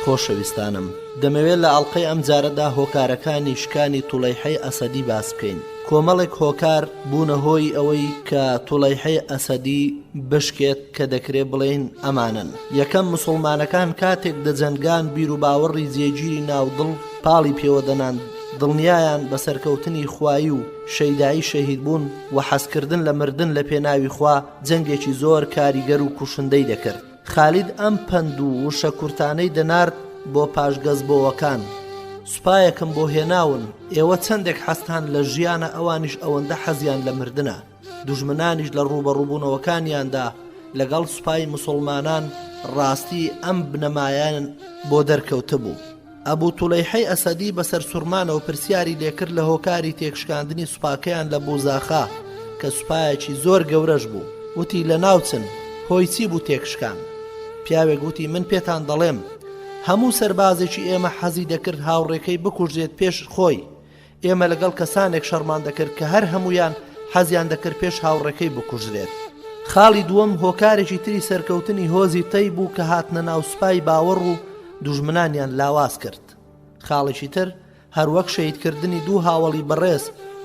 خۆشەویستانم، دەمەوێت لە ئەڵقەی ئەم جارەدا هۆکارەکانی شکانی توڵەیحەی ئەسەدی باس بکەین. کۆمەڵێک هۆکار بوونە هۆی ئەوەی کە توڵەیحەی ئەسەدی بشکێت کە دەکرێت بڵێن ئەمانن. یەکەم، موسڵمانەکان کاتێک دەجەنگان بیر و باوەڕی جێگیری ناودڵ پاڵی پێوە دەنان، دڵنیایان بە سەرکەوتنی خوایی و شەیدایی شەهید بوون و حەزکردن لە مردن لە پێناوی خوا جەنگێکی زۆر کاریگەر و کوشندەی دەکرد. خالید ئەم پەند و وشە کورتانەی دەنارد بۆ پاشگەزبۆوەکان. سوپایەکم بۆ هێناون، ئێوە چەندێک حەستان لە ژیانە، ئەوانیش ئەوەندە حەزیان لە مردنە. دوژمنانیش لە ڕوبەڕووبوونەوەکانیاندا لەگەڵ سوپای موسڵمانان ڕاستی ئەم بنەمایان بۆ دەرکەوتە بوو. ئەبوو توڵەیحەی ئەسەدی بەسەر سوورمانەوە پرسیاری لێکرد لە هۆکاری تێکشکاندنی سوپاکەیان لە بوزاخا کە سوپایەکی زۆر گەورەش بوو. وتی لە ناوچن، هۆی چی بوو تێکشکان؟ پیاوێک گوتی من پێتان دەڵێم هەموو سەربازێکی ئێمە حەزی دەکرد هاوڕێکەی بکوژێت پێش خۆی. ئێمە لەگەڵ کەسانێک شەرمان دەکرد کە هەر هەمویان حەزیان دەکرد پێش هاوڕێکەی بکوژرێت. خاڵی دووەم هۆکارێکی تری سەرکەوتنی هۆزی تەی بوو کە هاتنە ناو سوپای باوەڕ و دوژمنانیان لاواز کرد. خاڵێکی تر هەروەک شەهیدکردنی دوو هاوڵی بەڕێز،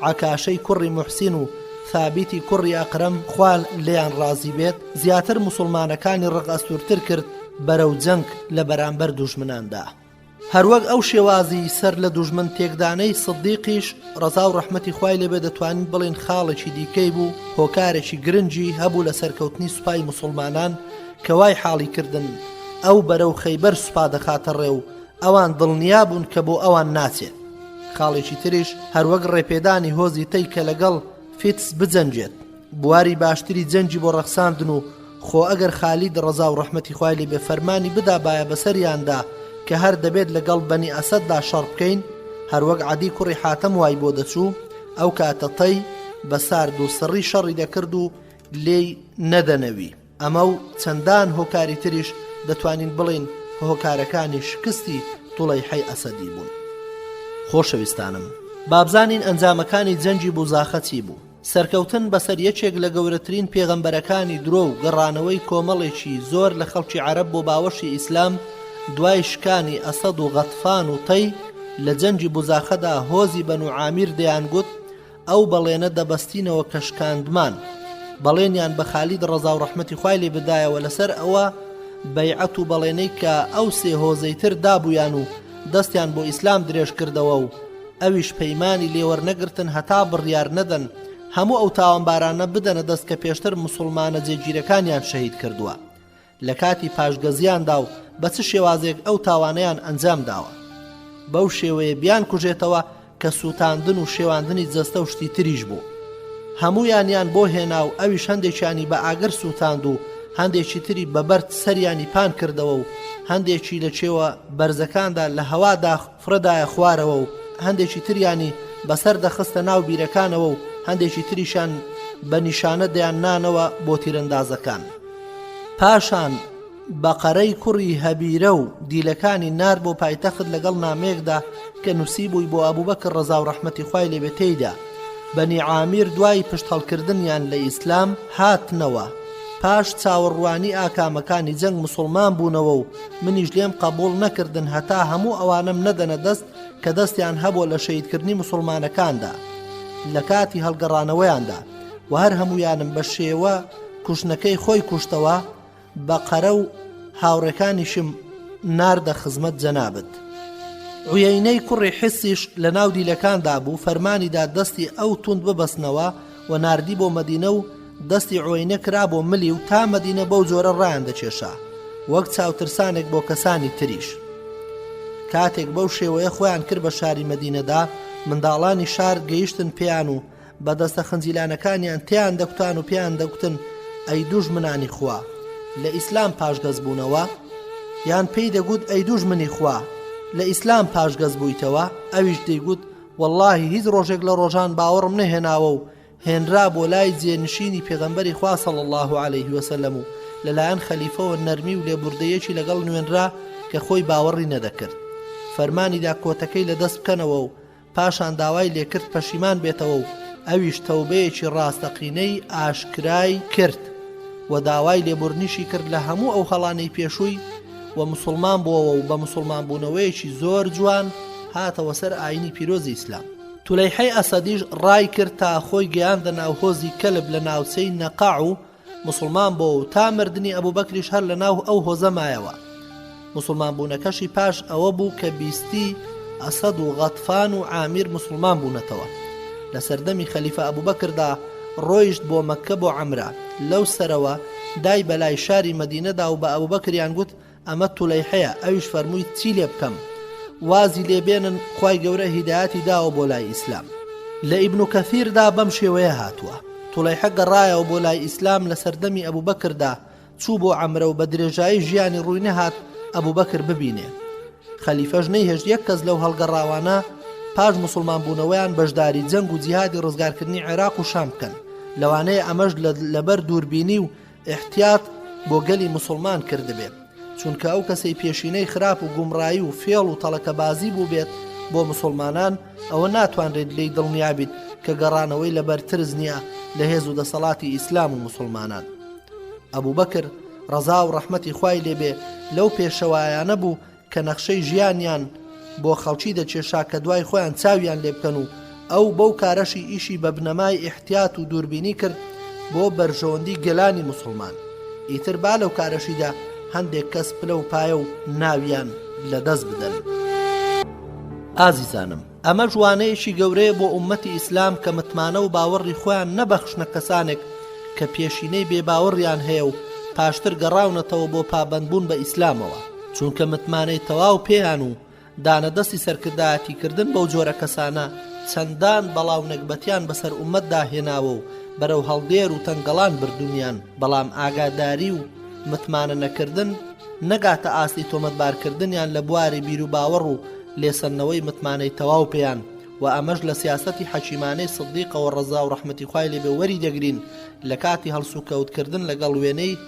عەکاشەی کوڕی موحسین و ثابیتی کوڕی ئەقرەم خوال لێیان ڕازی بێت، زیاتر موسڵمانەکانی ڕق ئەستوورتر کرد بەرەو جەنگ لە بەرامبەر دوژمناندا. هەروەک ئەو شێوازی سەر لە دوژمن تێکدانەی سدیقیش ڕەزا و ڕەحمەتی خوای لێبێ دەتوانین بڵێن خاڵێکی دیکەی بوو، هۆکارێکی گرنگی هەبوو لە سەرکەوتنی سوپای موسڵمانان کە وای حاڵی کردن ئەو بەرەو خەیبەر سوپا دەخاتە ڕێ و ئەوان دڵنیا بوون کە بۆ ئەوان ناچێت. خاڵێکی تریش هەروەک ڕێپێدانی هۆزی تەی کە لەگەڵ فیتس بجەنجێت، بواری باشتری جەنجی بۆ ڕەخساندن و خۆ ئەگەر خالید ڕەزا و ڕەحمەتی خوای لێبێ فەرمانی بدا بایە بەسەریاندا کە هەر دەبێت لەگەڵ بەنی ئەسەددا شەڕ بکەین، هەروەک عەدی کوڕی حاتەم وای بۆ دەچوو، ئەو کاتە تەی بە سارد و سڕی شەڕی دەکرد و لێی نەدەنەوی. ئەمە و چەندان هۆکاری تریش دەتوانین بڵین هۆکارەکانی شکستی توڵەیحەی ئەسەدی بوون. خۆشەویستانم، بابزانین ئەنجامەکانی جەنجی بوزاخە چی بوو. سەرکەوتن بەسەر یەکێک لە گەورەترین پێغەمبەرەکانی درۆ و گەڕانەوەی کۆمەڵێکی زۆر لە خەڵکی عەرەب بۆ باوەشی ئیسلام دوای شکانی ئەسەد و غەطفان و تەی لە جەنجی بوزاخەدا هۆزی بەنو عامیر دەیانگوت ئەو بەڵێنە دەبەستینەوە کە شکاندمان. بەڵێنیان بە خالید ڕەزا و ڕەحمەتی خوای لێ بدایەوە لەسەر ئەوە بەیعەت و بەڵێنەی کە ئەو سێ هۆزەی تر دابوویان و دەستیان بۆ ئیسلام درێژ کردەوە و ئەویش پەیمانی لێوەرنەگرتن هەتا بڕیار نەدەن هەموو ئەو تاوانبارانە بدەنە دەست کە پێشتر موسڵمانە جێگیرەکانیان شەهید کردووە. لە کاتی پاشگەزیاندا و بە چ شێوازێک ئەو تاوانەیان ئەنجام داوە. بەو شێوەیە بیان کوژێتەوە کە سووتاندن و شێواندنی جەستە و شتی تریش بوو. هەموویانیان بۆ هێنا و ئەویش هەندێکیانی بە ئاگەر سووتاند و هەندێکی تری بەبەرد سەریانی پان کردەوە و هەندێکی لە چێوە بەرزەکاندا لە هەوادا فرەدایە خوارەوە و هەندێکی تریانی بەسەر دەخستە ناو بیرەکانەوە و هەندێکی تریشان بە نیشانە دەیان نانەوە بۆ تیرەندازەکان. پاشان بەقەرەی کوڕی هەبیرە و دیلەکانی نار بۆ پایتەخت لەگەڵ نامەیەکدا کە نووسی بووی بۆ ئەبوبەکر ڕەزا و ڕەحمەتی خوای لێبێ تێیدا. بەنی عامیر دوای پشت هەڵکردنیان لە ئیسلام هاتنەوە. پاش چاوەڕوانی ئاکامەکانی جەنگ موسڵمان بوونەوە و منیش لێم قبوڵ نەکردن هەتا هەموو ئەوانم نەدەنە دەست کە دەستیان هەبووە لە شەهیدکردنی موسڵمانەکاندا لە کاتی هەڵگەڕانەوەیاندا و هەر هەمویانم بە شێوە کوشتنەکەی خۆی کوشتەوە. بەقەرە و هاوڕێکانیشم ناردە خزمەت جەنابەت. عویەینەی کوڕی حسیش لە ناو دیلەکاندا بوو، فەرمانیدا دەستی ئەو توند ببەستنەوە و ناردی بۆ مەدینە و دەستی عویەینە کرا بۆ ملی و تا مەدینە بەو جۆرە ڕایان دەچێشا وەک چاوترسانێک بۆ کەسانی تریش. کاتێک بەو شێوەیە خۆیان کرد بە شاری مەدینەدا، منداڵانی شار گەیشتن پێیان و بەدەستە خنجیلانەکانیان تیان دەکوتان و پێیان دەگوتن ئەی دوژمنانی خوا، لە ئیسلام پاشگەز بوونەوە، یان پێی دەگوت ئەی دوژمنی خوا لە ئیسلام پاشگەز بوویتەوە. ئەویش دەیگوت وەڵڵاهی هیچ ڕۆژێک لە ڕۆژان باوەڕم نەهێناوە و هێنرا بۆ لای جێنشینی پێغەمبەری خوا صلی الله علیه وسلم و لەلایەن خەلیفەوە نەرمی و لێبوردەیەکی لەگەڵ نوێنرا کە خۆی باوەڕی نەدەکرد. فەرمانیدا کۆتەکەی لەدەست بکەنەوە و پاشان داوای لێکرد پەشیمان بێتەوە و ئەویش تەوبەیەکی ڕاستەقینەی ئاشکرای کرد و داوای لێبوردنیشی کرد لە هەموو ئەو هەڵانەی پێشووی و مسلمان بووە و بە مسلمان بوونەوەیەکی زۆر جوان هاتەوە سەر ئاینی پیرۆزی ئیسلام. تولەیحەی ئەسەدیش ڕای کرد تا خۆی گەیاندە ناو هۆزی کەلب لە ناوچەی نەقاع و مسلمان بۆ و تا مردنی ئەبوبەکریش هەر لە ناو ئەو هۆزە مایەوە. مسلمان بوونەکەشی پاش ئەوە بوو کە بیستی ئەسەد و غەطفان و عامیر مسلمان بوونەتەوە. لە سەردەمی خەلیفە ئەبوبەکردا ڕۆیشت بۆ مەککە بۆ عەمرە. لەو سەرەوە دای بەلای شاری مەدینەدا و بە ئەبوبەکریان گوت ئەمە تولەیحەیە، ئەویش فەرمووی چی لێ بکەم؟ وازی لێبێنن خوای گەورە هیدایەتی داوە بۆ لای ئیسلام. لە ئیبن کەثیردا بەم شێوەیە هاتووە. تولەیحە گەڕایەوە بۆ لای ئیسلام لە سەردەمی ئەبوبەکردا، چوو بۆ عەمرە و بە درێژایی ژیانی ڕووی نەهات ئەبوبەکر ببینێ. خەلیفەش نەیهێشت یەک کەس لەو هەڵگەڕاوانە پاش مسلمان بوونەوەیان بەشداری جەنگ و جیهادی ڕزگارکردنی عێراق و شام بکەن. لەوانەیە ئەمەش لەبەر دووربینی و احتیاط بۆ گەلی مسلمان کردبێ، چونکە ئەو کەسەی پێشینەی خراپ و گومڕایی و فێڵ و تەڵەکەبازی بوو بێت بۆ مسلمانان، ئەوە ناتوانرێت لێی دڵنیابیت کە گەڕانەوەی لەبەر ترس نییە لە هێز و دەسەڵاتی ئیسلام و مسلمانان. ئەبوبەکر ڕەزا و ڕەحمەتی خوای لێبێ لەو پێشەوایانە بوو کە نەخشەی ژیانیان بۆ خەڵکی دەچێشا کە دوای خۆیان چاویان لێ بکەن و ئەو بەو کارەشی ئیشی بە بنەمای احتیاط و دووربینی کرد بۆ بەرژەوەندی گەلانی مسلمان. ئیتر با لەو کارەشیدا هەندێک کەس پلە و پایە و ناویان لەدەست بدەن. ئازیزانم، ئەمە جوانەیەکی گەورەیە بۆ ئومەتی ئیسلام کە متمانە و باوەڕی خۆیان نەبەخشنە کەسانێک کە پێشینەی بێباوەڕیان هەیە و پاشتر گەڕاونەتەوە بۆ پابەندبوون بە ئیسلامەوە، چونکە متمانەی تەواو پێیان و دانەدەستی سەرکردایەتیکردن بەو جۆرە کەسانە چەندان بەڵاو نەکبەتیان بەسەر ئومەتدا هێناوە و بەرەو هەڵدێر و تەنگەڵان بردوونیان. بەڵام ئاگاداری و متمانە نەکردن نەگاتە ئاستی تۆمەتبارکردنیان لە بواری بیر و باوەڕ و لێسەنەوەی متمانەی تەواو پێیان، و ئەمەش لە سیاسەتی حەکیمانەی سدیقەوە ڕەزا و ڕەحمەتی خوای لێبێ وەری دەگرین لە کاتی هەڵسوکەوتکردن لەگەڵ وێنەی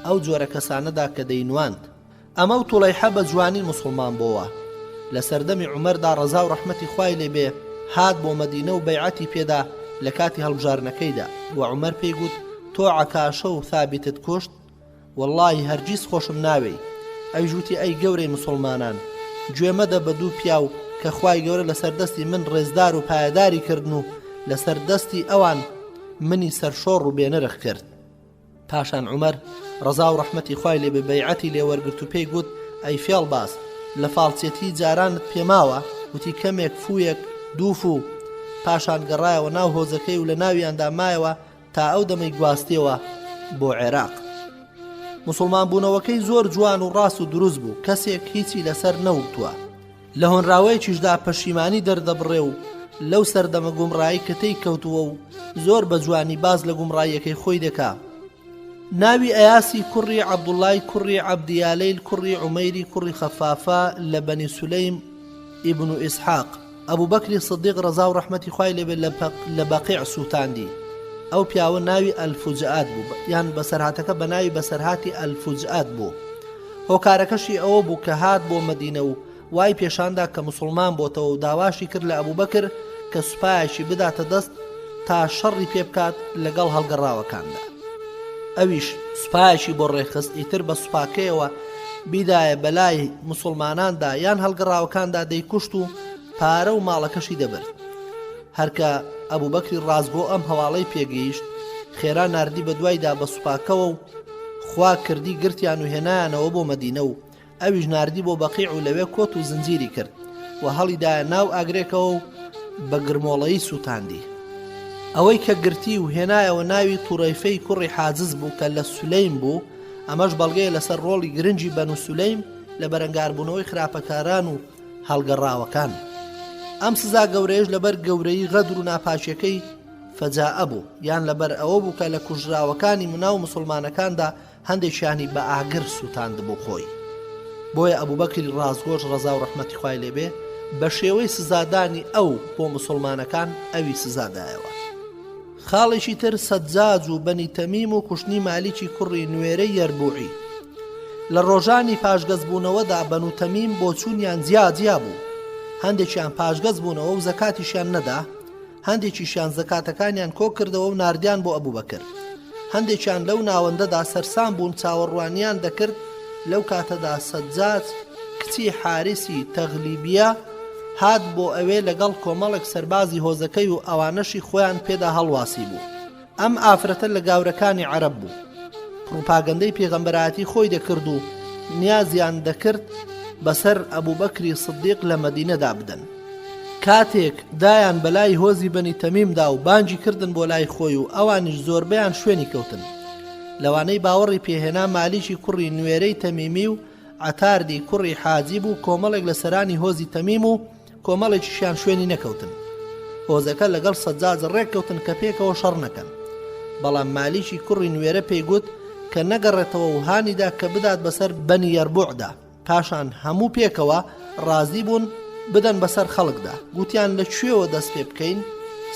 ئەو جۆرە کەسانەدا کە دەینواند. ئەمە و تولەیحە بە جوانی مسلمان بۆوە. لە سەردەمی عومەردا ڕەزا و ڕەحمەتی خوای لێبێ هات بۆ مەدینە و بەیعەتی پێدا لە کاتی هەڵبژارنەکەیدا، و عومەر پێی گوت تۆ عەکاشە و ثابتت کوشت؟ وەڵڵاهی هەرگیز خۆشم ناوێی. ئەی ژووتی ئەی گەورەی مسلمانان، گوێمەدە بە دوو پیاو کە خوای گەورە لە سەردەستی من ڕێزدار و پایەداری کردن و لە سەردەستی ئەوان منی سەرشۆڕ و بێنرخ کرد. پاشان عومەر ڕەزا و ڕەحمەتی خوای لێبێ بەیعەتی لێوەرگرت و پێی گوت ئەی فێڵ باس، لە فاڵچێتی جارانت پێماوە؟ وتی کەمێک فوویەک دوو فوو. پاشان گەڕایەوە ناو هۆزەکەی و لە ناویاندا مایەوە تا ئەو دەمەی گواستیەوە بۆ عێراق. مسلمان بوونەوەکەی زۆر جوان و ڕاست و دروست بوو، کەسێک هیچی لەسەر نەوتووە. لە هۆنراوەیەکیشدا پەشیمانی دەردەبڕێ و لەو سەردەمە گومڕایی کە تێی کەوتووە و زۆر بە جوانی باز لە گومڕاییەکەی خۆی دەکا. ناوی ئەیاسی کوڕی عەبدوڵای کوڕی عەبدیالەیل کوڕی عومەیری کوڕی خەفافە لە بەنی سولەیم ئیبن ئیسحاق. ئەبوبەکری سدیق ڕەزا و ڕەحمەتی خوای لێبێ لە بەقیع سووتاندی. ئەو پیاوە ناوی ئەلفوجئات بوو، یان بەسەرهاتەکە بە ناوی بەسەرهاتی ئەلفوجئات بوو. هۆکارەکەشی ئەوە بوو کە هات بۆ مەدینە و وای پێشاندا کە مسلمان بۆتەوە و داواشی کرد لە ئەبوبەکر کە سوپایەکی بداتە دەست تا شەڕی پێ بکات لەگەڵ هەڵگەڕاوەکاندا. ئەویش سوپایەکی بۆ ڕێخست، ئیتر بە سوپاکەیەوە بیدایە بەلای مسلماناندا یان هەڵگەڕاوەکاندا دەیکوشت و پارە و ماڵەکەشی دەبرد. هەرکە ئەبوبەکری ڕازگۆ ئەم هەواڵەی پێگەیشت، خێرا ناردی بە دوایدا بە سوپاکەوە و خوا کردی گرتیان و هێنایانەوە بۆ مەدینە و ئەویش ناردی بۆ بەقیع و لەوێ کۆت و زنجیری کرد و هەڵیدایە ناو ئاگرێکەوە و بە گرمۆڵەیی سووتاندی. ئەوەی کە گرتی و هێنایەوە ناوی توڕەیفەی کوڕی حاجز بوو کە لە سولەیم بوو. ئەمەش بەڵگەیە لەسەر ڕۆڵی گرنگی بەنو سولەیم لە بەرەنگاربوونەوەی خراپەکاران و هەڵگەڕاوەکان. ئەم سزا گەورەیەش لەبەر گەورەی غەدر و ناپاشیەکەی فەجاءە بوو، یان لەبەر ئەوە بوو کە لە کوژراوەکانی مناو مسلمانەکاندا هەندێکیانی بە ئاگر سووتاند بۆ خۆی. بۆیە ئەبوبەکری ڕازگۆش ڕەزا و ڕەحمەتی خوای لێبێ بە شێوەی سزادانی ئەو بۆ مسلمانەکان ئەوی سزادایەوە. خاڵێکی تر سەجاج و بەنی تەمیم و کوشتنی مالیکی کوڕی نوێرەی یەربوعی. لە ڕۆژانی پاشگەزبوونەوەدا بەنو تەمیم بۆ چوونیان جیا بوو. هەندێکیان پاشگەز بوونەوە و زەکاتیشیان نەدا، هەندێکیشیان زەکاتەکانیان کۆ کردەوە و ناردیان بۆ ئەبوبەکر. هەندێکیان لەو ناوەندەدا سەرسام بوون، چاوەڕوانیان دەکرد لەو کاتەدا سەجاد کچی حارسی تەغلیبیە هات بۆ ئەوێ لەگەڵ کۆمەڵێک سەربازی هۆزەکەی و ئەوانەشی خۆیان پێدا هەڵواسی بوو. ئەم ئافرەتە لە گاورەکانی عەرەب بوو، پروپاگەندەی پێغەمبەراتی خۆی دەکرد و نیازیان دەکرد بەسەر ئەبوبەکری سدیق لە مەدینەدا بدەن. کاتێک دایان بەلای هۆزی بەنی تەمیمدا و بانگی کردن بۆ لای خۆی و ئەوانیش زۆربەیان شوێنی کەوتن. لەوانەی باوەڕی پێهێنا مالیکی کوڕی نوێرەی تەمیمی و عەتاردی کوڕی حاجیب و کۆمەڵێک لە سەرانی هۆزی تەمیم و کۆمەڵێکیشیان شوێنی نەکەوتن. هۆزەکە لەگەڵ سەجاد ڕێککەوتن کە پێکەوە شەڕ نەکەن. بەڵام مالیکی کوڕی نوێرە پێیگوت کە نەگەڕێتەوە و هانیدا کە بدات بەسەر بەنی یەربوعدا. پاشان هەموو پێکەوە ڕازی بوون بدەن بەسەر خەڵکدا. گوتیان لەکوێوە دەست پێ بکەین؟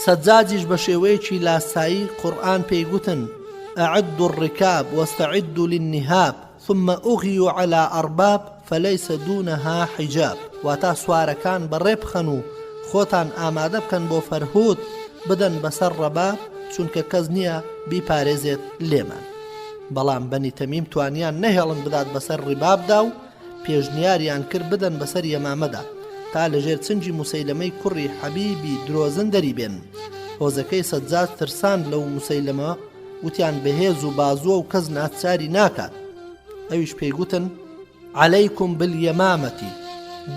سەجادیش بە شێوەیەکی لاسایی قورئان پێیگوتن أعدوا الركاب واستعدوا للنهاب ثم أغيوا على أرباب فليس دونها حجاب. واتا سوارەکان بەڕێ بخەن و خۆتان ئامادە بکەن بۆ فەرهود بدەن بەسەر ڕەباب چونکە کەس نییە بیپارێزێت لێمان. بەڵام بەنی تەمیم توانیان نەهێڵن بدات بەسەر ڕیبابدا و پێشنیاریان کرد بدەن بەسەر یەمامەدا تا لەژێر چنجی موسەیلەمەی کوڕی حەبیبی درۆزن دەری بێن. هۆزەکەی سەجاد ترساند لەو موسەیلەمە، وتیان بەهێز و بازووە و کەس ناچاری ناکات. ئەویش پێیگوتن عليكم باليمامة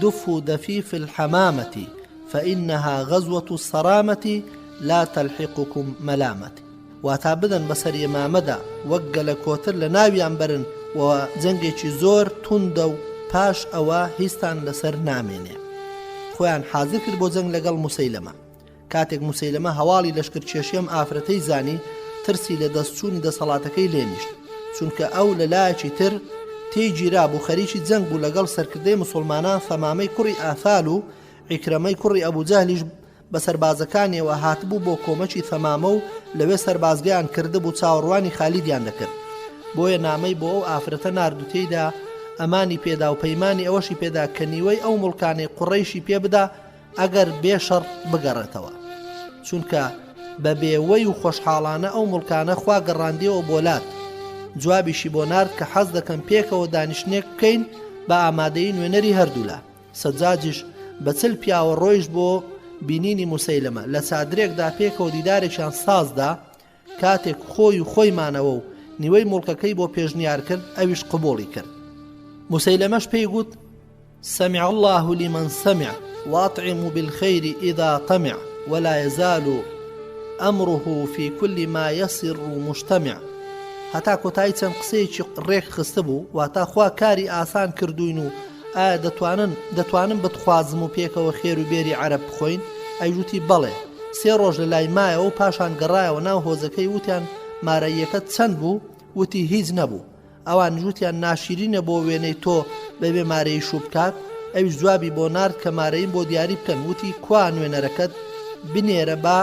دفوا دفيف الحمامة فإنها غزوة الصرامة لا تلحقكم ملامة. واتا بدەن بەسەر یەمامەدا وەک گەلە کۆتر لە ناویان برن و جەنگێکی زۆر توندە و پاش ئەوە هیچتان لەسەر نامێنێ. خۆیان حازر کرد بۆ جەنگ لەگەڵ موسەیلەمە. کاتێک موسەیلەمە هەواڵی لەشکرکێشیەم ئافرەتەی زانی، ترسی لە دەستچوونی دەسەڵاتەکەی لێنیشت، چونکە ئەو لە لایەکی تر تێیگیرا بوو خەریکی جەنگ بوو لەگەڵ سەرکردەی مسلمانان فەمامەی کوڕی ئافال و عیکرەمەی کوڕی ئەبوجەهلیش بە سەربازەکانیەوە هاتبوو بۆ کۆمەکی فەمامە و لەوێ سەربازگەیان کردبوو چاوەڕوانی خالیدیان دەکرد. بۆیە نامەی بۆ ئەو ئافرەتە ناردوتەیدا ئەمانی پێدا و پەیمانی ئەوەشی پێدا کە نیوەی ئەو مڵکانەی قوڕەیشی پێ بدا ئەگەر بێشەڕ بگەڕێتەوە، چونکە بە بێوەی و خۆشحاڵانە ئەو مڵکانە خوا گەڕاندیەوە بۆلات. جوابیشی بۆ نارد کە حەز دەکەم پێکەوە دانیشتنێک بکەین بە ئامادەی نوێنەری هەردوولا. سەجاجیش بە چل پیاوە ڕۆیشت بۆ بینینی موسەیلەمە. لە چادرێکدا پێکەوە دیدارێکیان سازدا. کاتێک خۆی و خۆیمانەوە و نیوەی مڵکەکەی بۆ پێشنیار کرد، ئەویش قبوڵی کرد. موسەیلەمەش پێی گوت سمع الله لمن سمع واطعموا بالخير إذا طمع ولا يزال أمره في كل ما يصر مجتمع. هەتا کۆتایی چەند قسەیەکی ڕێک خستە بوو، واتا خوا کاری ئاسان کردوین و ئایا دەتوانم بتخوازم و پێکەوە خێر و بێری عەرەب بخۆین؟ ئەیژوتی بەڵێ. 3 ڕۆژ لە لای مایەوە و پاشان گەڕایەوە ناو هۆزەکەی. وتیان مارەیەکەت چەند بوو؟ وتی هیچ نەبوو. ئەوان ژوتیان ناشیرینە بۆ وێنەی تۆ بەبێ مارەی شوو بکات. ئەویش جوابی بۆ نارد کە مارەیم بۆ دیاری بکەن. وتی کوا نوێنەرەکەت بنێرە با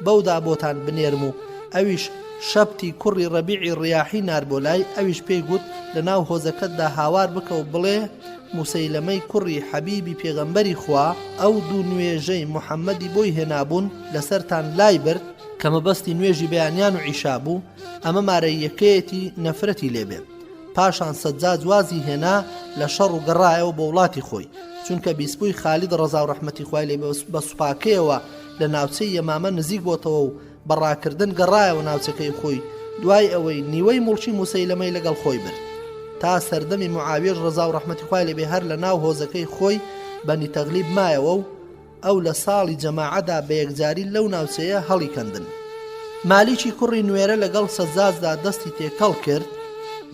بەودا بۆتان بنێرم و ئەویش شەبتی کوڕی ڕەبیعی ڕیاحی نار بۆ لای. ئەویش پێی گوت لە ناو هۆزەکەتدا هاوار بکە و بڵێ موسەیلەمەی کوڕی حەبیبی پێغەمبەری خوا ئەو دوو نوێژەی موحەممەدی بۆی هێنابوون لەسەرتان لای برد کە مەبەستی نوێژی بەیانیان و عیشا بوو. ئەمە مارەیەکەیەتی نەفرەتی لێبێ. پاشان سەجاد وازی هێنا لە شەڕ و گەڕایەوە بە وڵاتی خۆی، چونکە بیسبووی خالید ڕەزا و ڕەحمەتی خوای لێ بە سوپاکەیەوە لە ناوچەی یەمامە نزیک بۆتەوە و بەڕاکردن گەڕایەوە ناوچەکەی خۆی. دوای ئەوەی نیوەی مڵکی موسەیلەمەی لەگەڵ خۆی برد تا سەردەمی معاویەش ڕەزا و ڕەحمەتی خوای لێبێ هەر لە ناو هۆزەکەی خۆی بەنی تەغلیب مایەوە و ئەو لە ساڵی جەماعەدا بە یەکجاری لەو ناوچەیە هەڵی کەندن. مالیکی کوڕی نوێرە لەگەڵ سەجاددا دەستی تێکەڵ کرد،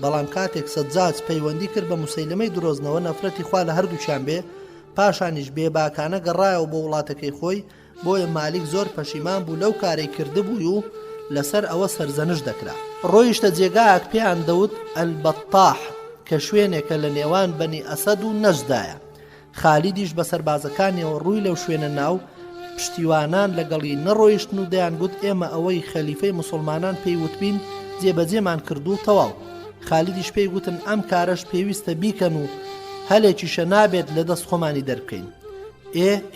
بەڵام کاتێک سەجاد پەیوەندی کرد بە موسەیلەمەی درۆزنەوە نەفرەتی خوا لە هەردووچیان بێ، پاشانیش بێباکانە گەڕایەوە بۆ وڵاتەکەی خۆی. بۆیە مالیک زۆر پەشیمان بوو لەو کارەی کردبووی و لەسەر ئەوە سەرزەنش دەکرا. ڕۆیشتە جێگایەک پێیان دەوت ئەلبەتاح کە شوێنێکە لە نێوان بەنی ئەسەد و نەجدایە. خالیدیش بە سەربازەکانیەوە ڕووی لەو شوێنە ناو پشتیوانان لەگەڵی نەڕۆیشتن و دەیان گوت ئێمە ئەوەی خەلیفەی مسلمانان پێی وتبین جێبەجێمان کردو تەواو. خالیدیش پێی گوتن ئەم کارەش پێویستە بیکەن و هەلێکیشە نابێت لە دەست خۆمانی دەرکەین.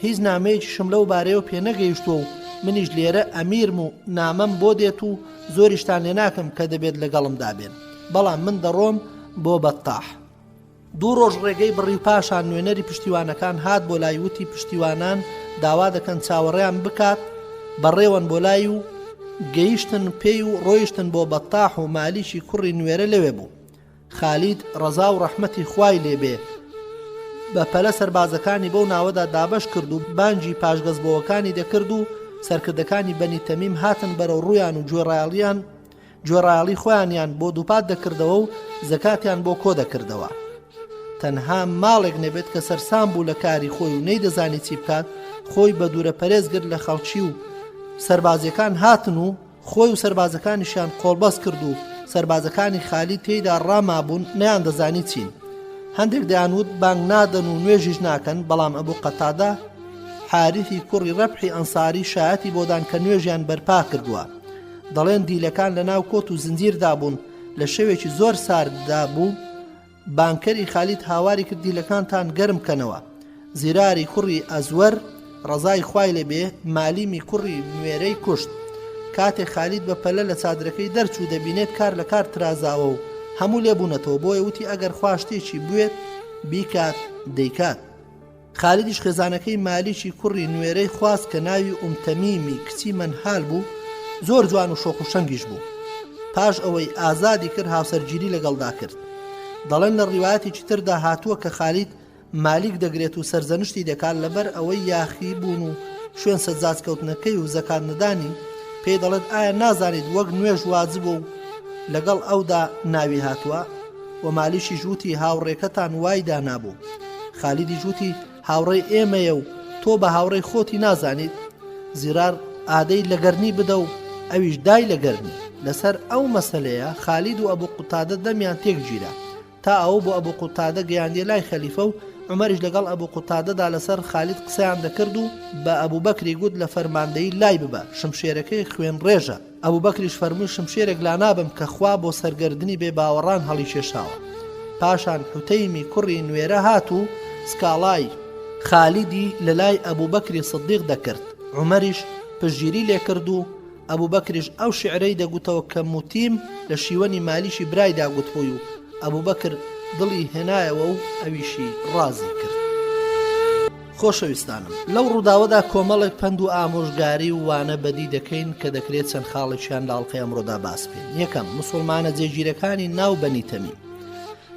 هیچ نامەیەکیشم لەو بارەیەوە پێ نەگەیشتووە و منیش لێرە ئەمیرم و نامەم بۆ دێت و زۆریشتان لێ ناکەم کە دەبێت لەگەڵم دابێن، بەڵام من دەڕۆم بۆ بەتاح. دوو ڕۆژ ڕێگەی بڕی پاشان نوێنەری پشتیوانەکان هات بۆ لای وتی پشتیوانان داوا دەکەن چاوەڕێیان بکات بەڕێوەن بۆ لای و گەیشتن پێی و ڕۆیشتن بۆ بەتاح و مالیشی کوڕی نوێرە لەوێ بوو. خالید ڕەزا و ڕەحمەتی خوای لێبێ بە پەلە سەربازەکانی بەو ناوەدا دابەش کرد و بانگی پاشگەزبەوەکانی دەکرد و سەرکردەکانی بەنی تەمیم هاتن بەرەو ڕوویان و گوێڕایەڵی خۆیانیان بۆ دووپات دەکردەوە و زەکاتیان بۆ کۆ دەکردەوە. تەنها ماڵێک نەبێت کە سەرسام بوو لە کاری خۆی و نەیدەزانی چی بکات خۆی بە دوورە پەرێزگرت لە خەڵکی و سەربازەکان هاتن و خۆی و سەربازەکانیشیان قۆڵبەست کرد و سەربازەکانی خالید تێیدا ڕامابوون نەیان دەزانی چین. هەندێک دەیانوت بانگ نادەن و نوێژیش ناکەن بەڵام ئەبوو قەتادە حارثی کوڕی ڕەبحی ئەنساری شایەتی بۆدان کە نوێژیان بەرپا کردووە. دەڵێن دیلەکان لە ناو کۆت و زنجیردا بوون لە شەوێکی زۆر سارددا بوو. بانکەری خالید هاواری کرد دیلەکانتان گەرم کەنەوە. زیراری کوڕی ئەزوەر ڕەزای خوای لێبێ مالیمی کوڕی نوێرەی کوشت. کاتێک خالید بە پەلە لە چادرەکەی دەرچوو دەبینێت کار لە کار ترازاوە و هەموو لێبوونەتەوە بۆیە وتی ئەگەر خواشتێکی بوێت بیکات دەیکات. خالیدیش خێزانەکەی مالیشی کوڕی نوێرەی خواست کە ناوی ئومتەمیمی کچی مەنهال بوو زۆر جوان و شۆخ و شەنگیش بوو. پاش ئەوەی ئازادی کرد هاوسەرگیری لەگەڵدا کرد. دەڵێن لە ڕیوایەتێکی تردا هاتووە کە خالید مالیک دەگرێت و سەرزەنشتی دەکات لەبەر ئەوەی یاخی بوون و شوێن سەجادکەوتنەکەی و زەکات نەدانی پێی دەڵێت ئایا نازانیت وەک نوێژ واجبە و لەگەڵ ئەودا ناوی هاتووە و مالیشی ژووتی هاوڕێکەتان وایدا نابوو. خالیدی ژووتی هاوڕێی ئێمەیە و تۆ بە هاوڕێی خۆتی نازانیت. زیرار ئادەی لەگەرنی بدە و ئەویش دای لەگەرنی. لەسەر ئەو مەسەلەیە خالید و ئەبوو قوتادە دەمیان تێکگیرا تا ئەو بۆ ئەبوو قوتادە گەیاندیە لای خەلیفە و عومەریش لەگەڵ ئەبوو قوتادەدا لەسەر خالید قسەیان دەکرد و بە ئەبوو بەکری گوت لە فەرماندەیی لای ببە شمشێرەکەی خوێن ڕێژە. ئەبوو بەکریش فەرمووی شمشێرێک لا نابم کە خوا بۆ سەرگەردنی بێ باوەڕان هەڵی کێشاوە. پاشان حوتەیمی کوڕی نوێرە هات و سکاڵای خالیدی لە لای ئەبوو بەکری سدیق دەکرد. عومەریش پشگیری لێ کرد و ئەبوو بەکریش ئەو شعرەی دەگوتەوە کە موتیم لە شیوەنی مالیشی برایدا گوتبووی و ئەبوو بەکر دڵی هێنایەوە و ئەویشی ڕازی کرد. خۆشەویستانم لەو ڕووداوەدا کۆمەڵێک پند و ئامۆژگاری و وانە بەدی دەکەین کە دەکرێت چەند خاڵێکیان لە ئەڵقەی ئەمڕۆدا باس بکەین. یەکەم موسڵمانە جێگیرەکانی ناو بەنی تەمیم.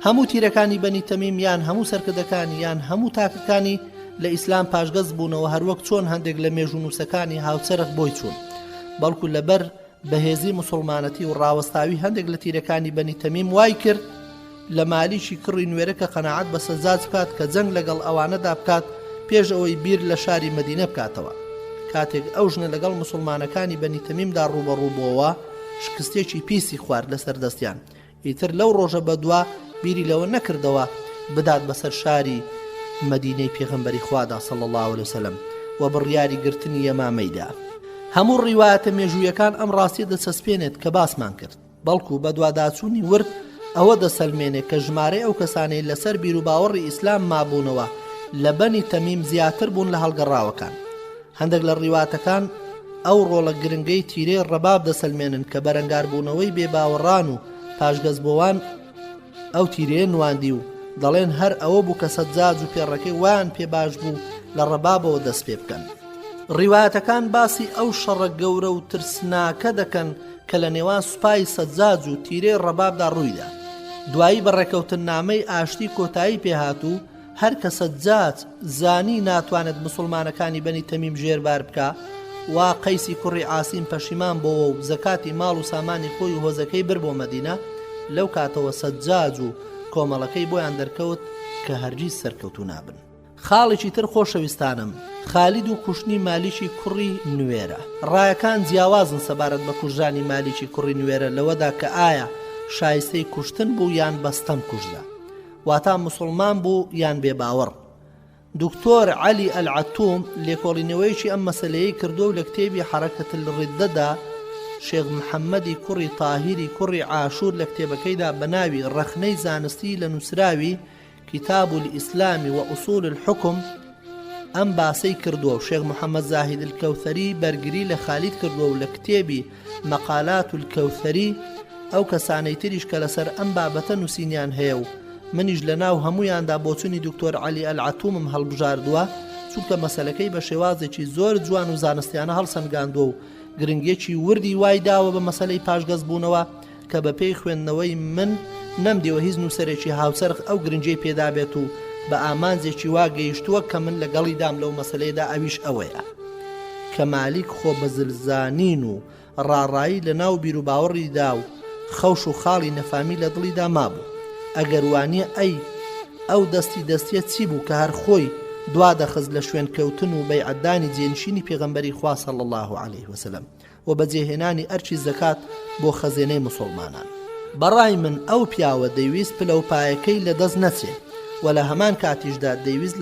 هەموو تیرەکانی بەنی تەمیم یان هەموو سەرکردەکانی یان هەموو تاکەکانی لە ئیسلام پاشگەز بوونەوە هەروەک چۆن هەندێک لە مێژ و نووسەکانی هاوچەرخ بۆی چوون. بەڵکو لەبەر بەهێزی موسڵمانەتی و ڕاوەستاوی هەندێک لە تیرەکانی بەنی تەمیم وای کرد لە مالیشی کڕی نوێرە کە قەناعەت بە سەجاد بکات کە جەنگ لەگەڵ ئەوانەدا بکات پێش ئەوەی بیر لە شاری مەدینە بکاتەوە. کاتێک ئەو ژنە لەگەڵ موسڵمانەکانی بەنی تەمیمدا ڕوبەڕووبەوە شکستێکی پیسی خوارد لەسەر دەستیان. ئیتر لەو ڕۆژە بەدووە بیری لەوە نەکردەوە بدات بەسەر شاری مەدینەی پێغەمبەری خوادا صلی الله علیه وسلم و بڕیاری گرتنی یەمامەیدا. هەموو ڕیوایەتە مێژوویەکان ئەم ڕاستی دەسەسپێنێت کە باسمان کرد. بەڵکو بە دوواداچوونی ورد ئەوە دەسەلمێنێت کە ژمارەی ئەو کەسانەی لەسەر بیر و باوەڕی ئیسلام مابوونەوە لە بەنی تەمیم زیاتر بوون لە هەڵگەڕاوەکان. هەندێک لە ڕیواتەکان ئەو ڕۆڵە گرنگەی تیرەی ڕەباب دەسەلمێنن کە بەرەنگاربوونەوەی بێباوەڕان و پاشگەزبەوان ئەو تیرەیە نواندی و دەڵێن هەر ئەوە بوو کە سەجاد و پێڕەکەی وایان پێ باش بوو لە ڕەبابەوە دەست پێ بکەن. ڕیوایەتەکان باسی ئەو شەڕە گەورە و ترسناکە دەکەن کە لە نێوان سوپای سەجاد و تیرەی ڕەبابدا ڕوویدا. دوایی بەڕێکەوتن نامەی ئاشتی کۆتایی پێهاتوو هەر کە سەجاد زانی ناتوانێت موسڵمانەکانی بەنی تەمیم ژێربار بکە وا قەیسی کوڕی عاسیم پەشیمان بۆەوە و زەکاتی ماڵ و سامانی خۆی و هۆزەکەی بر بۆ مەدینە. لەو کاتەوە سەجاد و کۆمەڵەکەی بۆیان دەرکەوت کە هەرگیز سەرکەوتوو نابن. خاڵێکی تر خۆشەویستانم خالید و کوشتنی مالیشی کوڕی نوێرە. ڕایەکان جیاوازن سەبارەت بە کوژانی مالیشی کوڕی نوێرە لەوەدا کە ئایا شایستەی کوشتن بوو یان بەستەم کوژدا، واتا موسڵمان بوو یان بێباوەڕ. دکتۆر عەلی ئەلعەتوم لێکۆڵینەوەیەکی ئەم مەسەلەیەی کردو و لە کتێبی حەرەکەت الڕیدەدا شێخ محەممەدی کوڕی تاهیری کوڕی عاشور لە کتێبەکەیدا بە ناوی ڕەخنەی زانستی لە نووسراوی کتاب الئیسلامی و ئوسول الحکم ئەم باسەی کردووە و شێخ محەممەد زاهید الکەوثەری بەرگری لە خالید کردووە و لە کتێبی مەقالات الکەوثەری ئەو کەسانەی تریش کە لەسەر ئەم بابەتە نووسینیان هەیە و منیش لە ناو هەمویاندا بۆچوونی دکتۆر عەلی ئەلعەتوومم هەڵبژاردووە چونکە مەسەلەکەی بە شێوازێکی زۆر جوان و زانستیانە هەڵسەنگاندووە و گرنگێکی وردی وای داوە بە مەسەلەی پاشگەزبوونەوە کە بە پێی خوێندنەوەی من نەمدیوە هیچ نووسەرێکی هاوسەرخ ئەو گرنگەی پێدا بێت و بە ئامانجێکی وا گەیشتووە کە من لەگەڵی دام لەو مەسەلەیەدا ئەویش ئەوەیە کە مالیک خۆ بە زلزانین و ڕاڕایی لە ناو بیر و باوەڕیدا و خەوش و خاڵی نەفامی لە دڵیدا مابوو ئەگەر وانە ئەو دەستیە چی بوو کە هەر خۆی دوا دەخست لە شوێن کەوتن و بەیعەتدانی جێنشینی پێغەمبەری خوا صلی الله عليه وسلم و بەجێهێنانی ئەرچی زەکات بۆ خەزێنەی مسلمانان بەڕای من ئەو پیاوە دەیویست پلەپایەکەی لەدەست نەچێ و لە هەمان کاتیشدا دەیویست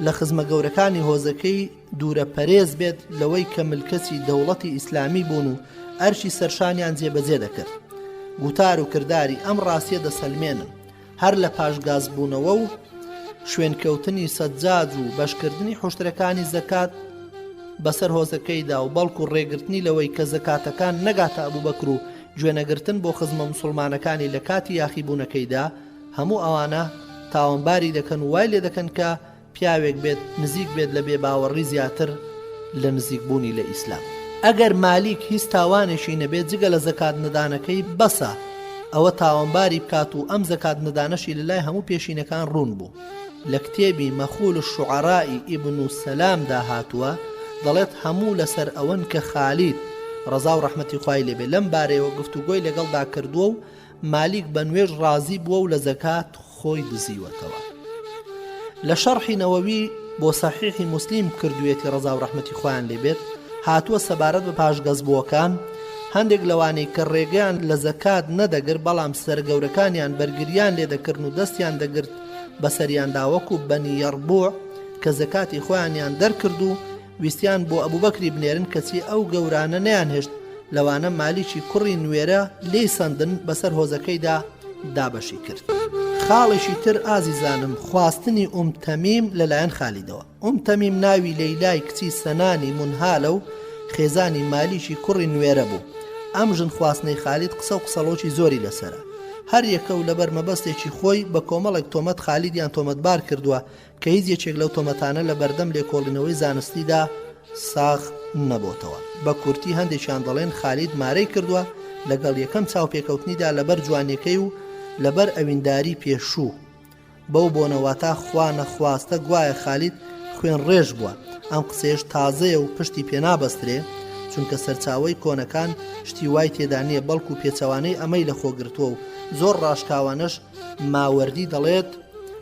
لە خزمە گەورەکانی هۆزەکەی دوورە پەرێز بێت لەوەی کە ملکەتی دەوڵەتی ئیسلامی بوون و ئەرشی سەرشانیان جێبەجێ دەکرد گوتار و کردداری ئەم ڕاستیە دەسەلمێنن هەر لە پاشگازبوونەوە و شوێنکەوتنی سەجاد و بەشکردنی حوشترەکانی زەکات بەسەر هۆزەکەیدا و بەڵکو و ڕێگرتنی لەوەی کە زەکاتەکان نەگاتە ئەبوبەکر و گوێنەگرتن بۆ خزمە مسلمانەکانی لە کاتی یاخیبوونەکەیدا هەموو ئەوانە تاوانباری دەکەن و وای لێ دەکەن کە پیاوێک بێت نزیک بێت لە بێباوەڕی زیاتر لە نزیکبوونی لە ئیسلام ئەگەر مالیک هیچ تاوانێکی نەبێت جگە لە زەکات نەدانەکەی بەسە ئەوە تاوانباری بکات و ئەم زەکات نەدانەشی لەلای هەموو پێشینەکان ڕوون بوو لە کتێبی مەخول الشعرائی ئیبن السەلامدا هاتووە دەڵێت هەموو لەسەر ئەوەن کە خالید ڕەزا و ڕەحمەتی خوای لێبێ لەم بارەیەوە گفتوگۆی لەگەڵدا کردووە و مالیک بە نوێژ ڕازی بووە و لە زەکات خۆی دزیوەتەوە لە شەرحی نەوەوی بۆ سەحیحی موسلیم کردوێتی ڕەزا و ڕەحمەتی خوایان لێبێت هاتووە سەبارەت بە پاشگەزبووەکان هەندێک لەوانەی کە ڕێگەیان لە زەکات نەدەگرت بەڵام سەرگەورەکانیان بەرگریان لێ دەکردن و دەستیان دەگرت بەسەریاندا وەکو بەنی یەڕبوع کە زەکاتی خۆیانیان دەرکرد و ویستیان بۆ ئەبوبەکری بنێرن کەچی ئەو گەورانە نەیانهێشت لەوانە مالیکی کوڕی نوێرە لێی سەندن بەسەر هۆزەکەیدا دابەشی کرد خاڵێکی تر ئازیزانم خواستنی تەمیم لەلایەن خالیدەوە تەمیم ناوی لەیلای کچی سەنانی منهالە و خێزانی مالیکی کوڕی نوێرە بوو ئەم ژن خواستنەی خالید قسە و قسەڵۆکی زۆری لەسرە هەر یەکە و لەبەر مەبەستێکی خۆی بە کۆمەڵێک تۆمەت خالیدیان تۆمەتبار کردووە کە هیچ یەکێک لەو تۆمەتانە لە بەردەم لێکۆڵینەوەی زانستیدا ساغ نەبووتەوە بە کورتی هەندێکیان دەڵێن خالید مارەی کردووە لەگەڵ یەکەم چاوپێکەوتنیدا لەبەر جوانیەکەی و لەبەر ئەوینداری پێشوو بەو بۆنەواتە خوا نەخواستە گوایە خالید خوێن ڕێژ بووە ئەم قسەیەش تازەیە و پشتی پێنابەسترێ چونکە سەرچاوەی کۆنەکان شتی وای تێدا نییە بەڵکو پێچەوانەی ئەمەی لە خۆگرتووە و زۆر ڕاشکاوانش ماوەردی دەڵێت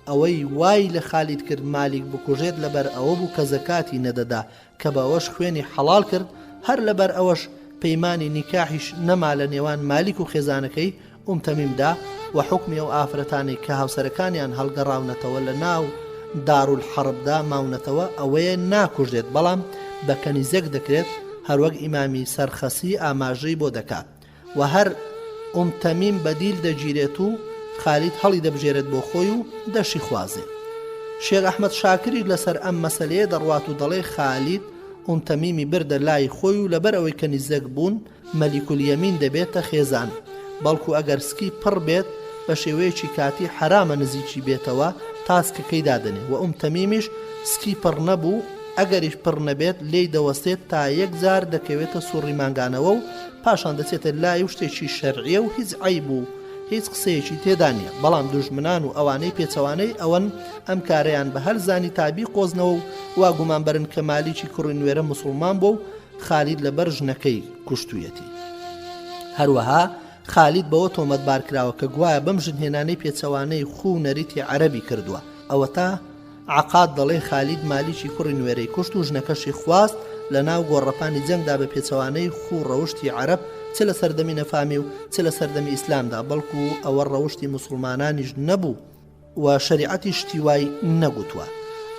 ئەوەی وای لە خالید کرد مالیک بکوژێت لەبەر ئەوە بوو کە زەکاتی نەدەدا کە بەوەش خوێنی حەڵال کرد هەر لەبەر ئەوەش پەیمانی نیکاحیش نەما لە نێوان مالیک و خێزانەکەی تەمیمدا و حکمی ئەو ئافرەتانی کە هاوسەرەکانیان هەڵگەڕاونەتەوە لە ناو دارولحەربدا ماونەتەوە ئەوەیە ناکوژێت بەڵام بە کەنیزەک دەکرێت هەروەک ئیمامی سەرخەسی ئاماژەی بۆ دەکات و هەر تەمیم بەدیل دەگیرێت و خالید هەڵی دەبژێرێت بۆ خۆی و دەشی خوازێ شێخ ئەحمەد شاکری لەسەر ئەم مەسەلەیە دەڕوات و دەڵێ خالید تەمیمی بردە لای خۆی و لەبەر ئەوەی کەنیزەک بوون مەلیکولیەمین دەبێتە خێزان بەڵکو ئەگەر سکی پڕ بێت بە شێوەیەکی کاتی حرامە نزیکی بێتەوە تاسکەکەی دادنێ و تەمیمیش سکی پڕ نەبوو ئەگەریش پڕ نەبێت لێی دەوەستێت تا یەک جار دەکەوێتە سوڕی مانگانەوە و پاشان دەچێتە لای و شتێکی شەرعیە و هیچ عیب و هیچ قسەیەکی تێدا نیە بەڵام دوژمنان و ئەوانەی پێچەوانەی ئەوەن ئەم کارەیان بە هەر زانی تابی قۆزنەوە و وا گومان بەرن کە مالیکی کوڕی نوێرە موسڵمان بۆ و خالید لەبەر ژنەکەی کوشتوویەتی هەروەها خالید بەوە تۆمەتبار کراوە کە گوایە بەم ژنهێنانەی پێچەوانەی خوو نەریتی عەرەبی کردووە ئەوە تا عقاد دەڵێ خالید مالیکی کوڕی نوێرەی کوشت و ژنەکەشی خواست لە ناو گۆڕەپانی جەنگدا بە پێچەوانەی خوو ڕەوشتی عەرەب چ لە سەردەمی نەفامی و چ لە سەردەمی ئیسلامدا بەڵکو ئەوە ڕەوشتی مسلمانانیش نەبوو و شریعەتی شتیوای نەگوتووە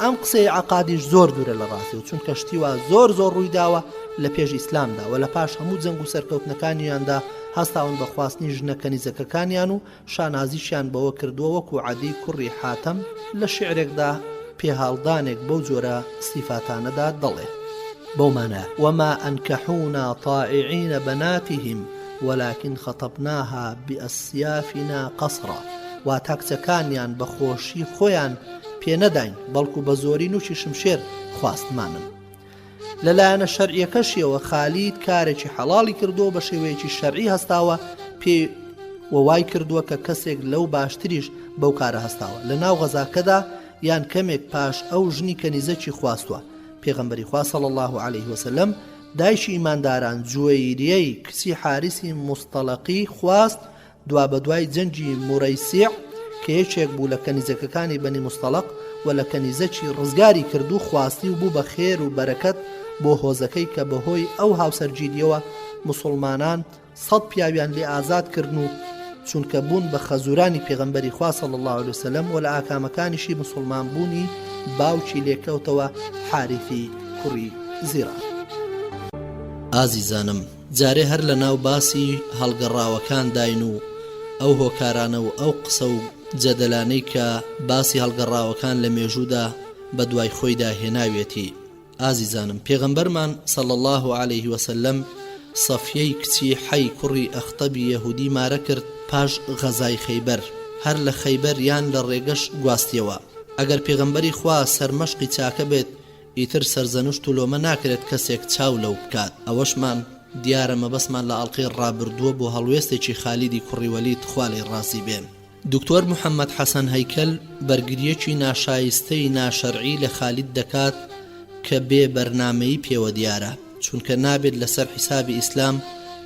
ئەم قسەی عقادیش زۆر دوورە لە ڕاستی و چونکە شتیوا زۆر ڕووی داوە لە پێش ئیسلامدا و لە پاش هەموو جەنگ و سەرکەوتنەکانیاندا هەستاون بە خواستنی ژنە کەنیزەکەکانیان و شانازیشیان بەوە کردووە وەکو عەدی کوڕی حاتەم لە شعرێکدا پێهاڵدانێک بەو جۆرە سیفاتانەدا دەڵێ بومانا وما أنكحونا طائعين بناتهم ولكن خطبناها بأسيافنا قصرا واتە کچەکانیان بە خۆشی خۆیان پێ نەداین بەڵکو بە زۆری نوچی شمشێر خواستمانن. لەلایەنە شەرعیەکەشیەوە خالید کارێکی حەڵاڵی کردو بە شێوەیەکی شەرعی هەستاوە پێ وای کردووە کە کەسێک لەو باشتریش بەو کارە هەستاوە. لە ناو غەزاکەدا یان کەمێک پاش ئەو ژنی کەنیزەکی خواستووە پێغەمبەری خوا صلی الله علیه وسلم دایشی ئیمانداران جوەیریەی کچی حارسی مستەڵەقی خواست دوا بە دوای جەنجی موڕەیسیع کە یەکێک بوو لە کەنیزەکەکانی بەنی مستەڵەق و لە کەنیزەکی ڕزگاری کردو خواستی و بوو بە خێر و بەرەکەت بۆ هۆزەکەی کە بەهۆی ئەو هاوسەرگیریەوە مسلمانان 100 پیاویان لێ ئازاد کردن و چونکە بوون بە خەزورانی پێغەمبەری خوا صلی الله علیه وسلم و لە ئاکامەکانیشی مسلمان بوونی باوکی لێکەوتەوە حارثی کوڕی زیرا. ئازیزانم، جارێ هەر لە ناو باسی هەڵگەڕاوەکان داین و ئەو هۆکارانە و ئەو قسە و جەدەلانەی کە باسی هەڵگەڕاوەکان لە مێژوودا بە دوای خۆیدا هێناوێتی. ئازیزانم، پێغەمبەرمان صلی الله علیه وسلم سەفیەی کچی حەی کوڕی ئەختەبی یەهودی مارە کرد پاش غەزای خەیبەر. هەر لە خەیبەر یان لە ڕێگەش گواستیەوە. ئەگەر پێغەمبەری خوا سەرمەشقی چاکە بێت ئیتر سەرزەنوشت و لۆمە ناکرێت کەسێک چاو لەو بکات. ئەوەشمان دیارە مەبەسمان لە ئەڵقەی ڕابردووە بۆ هەڵوێستێکی خالیدی کوڕی وەلید خوا لێی ڕازی بێن. دکتۆر محەممەد حەسەن هەیکەل بەرگریەکی ناشایستەی ناشەرعی لە خالید دەکات کە بێ بەرنامەیی پێوە دیارە، چونکە نابێت لەسەر حیسابی ئیسلام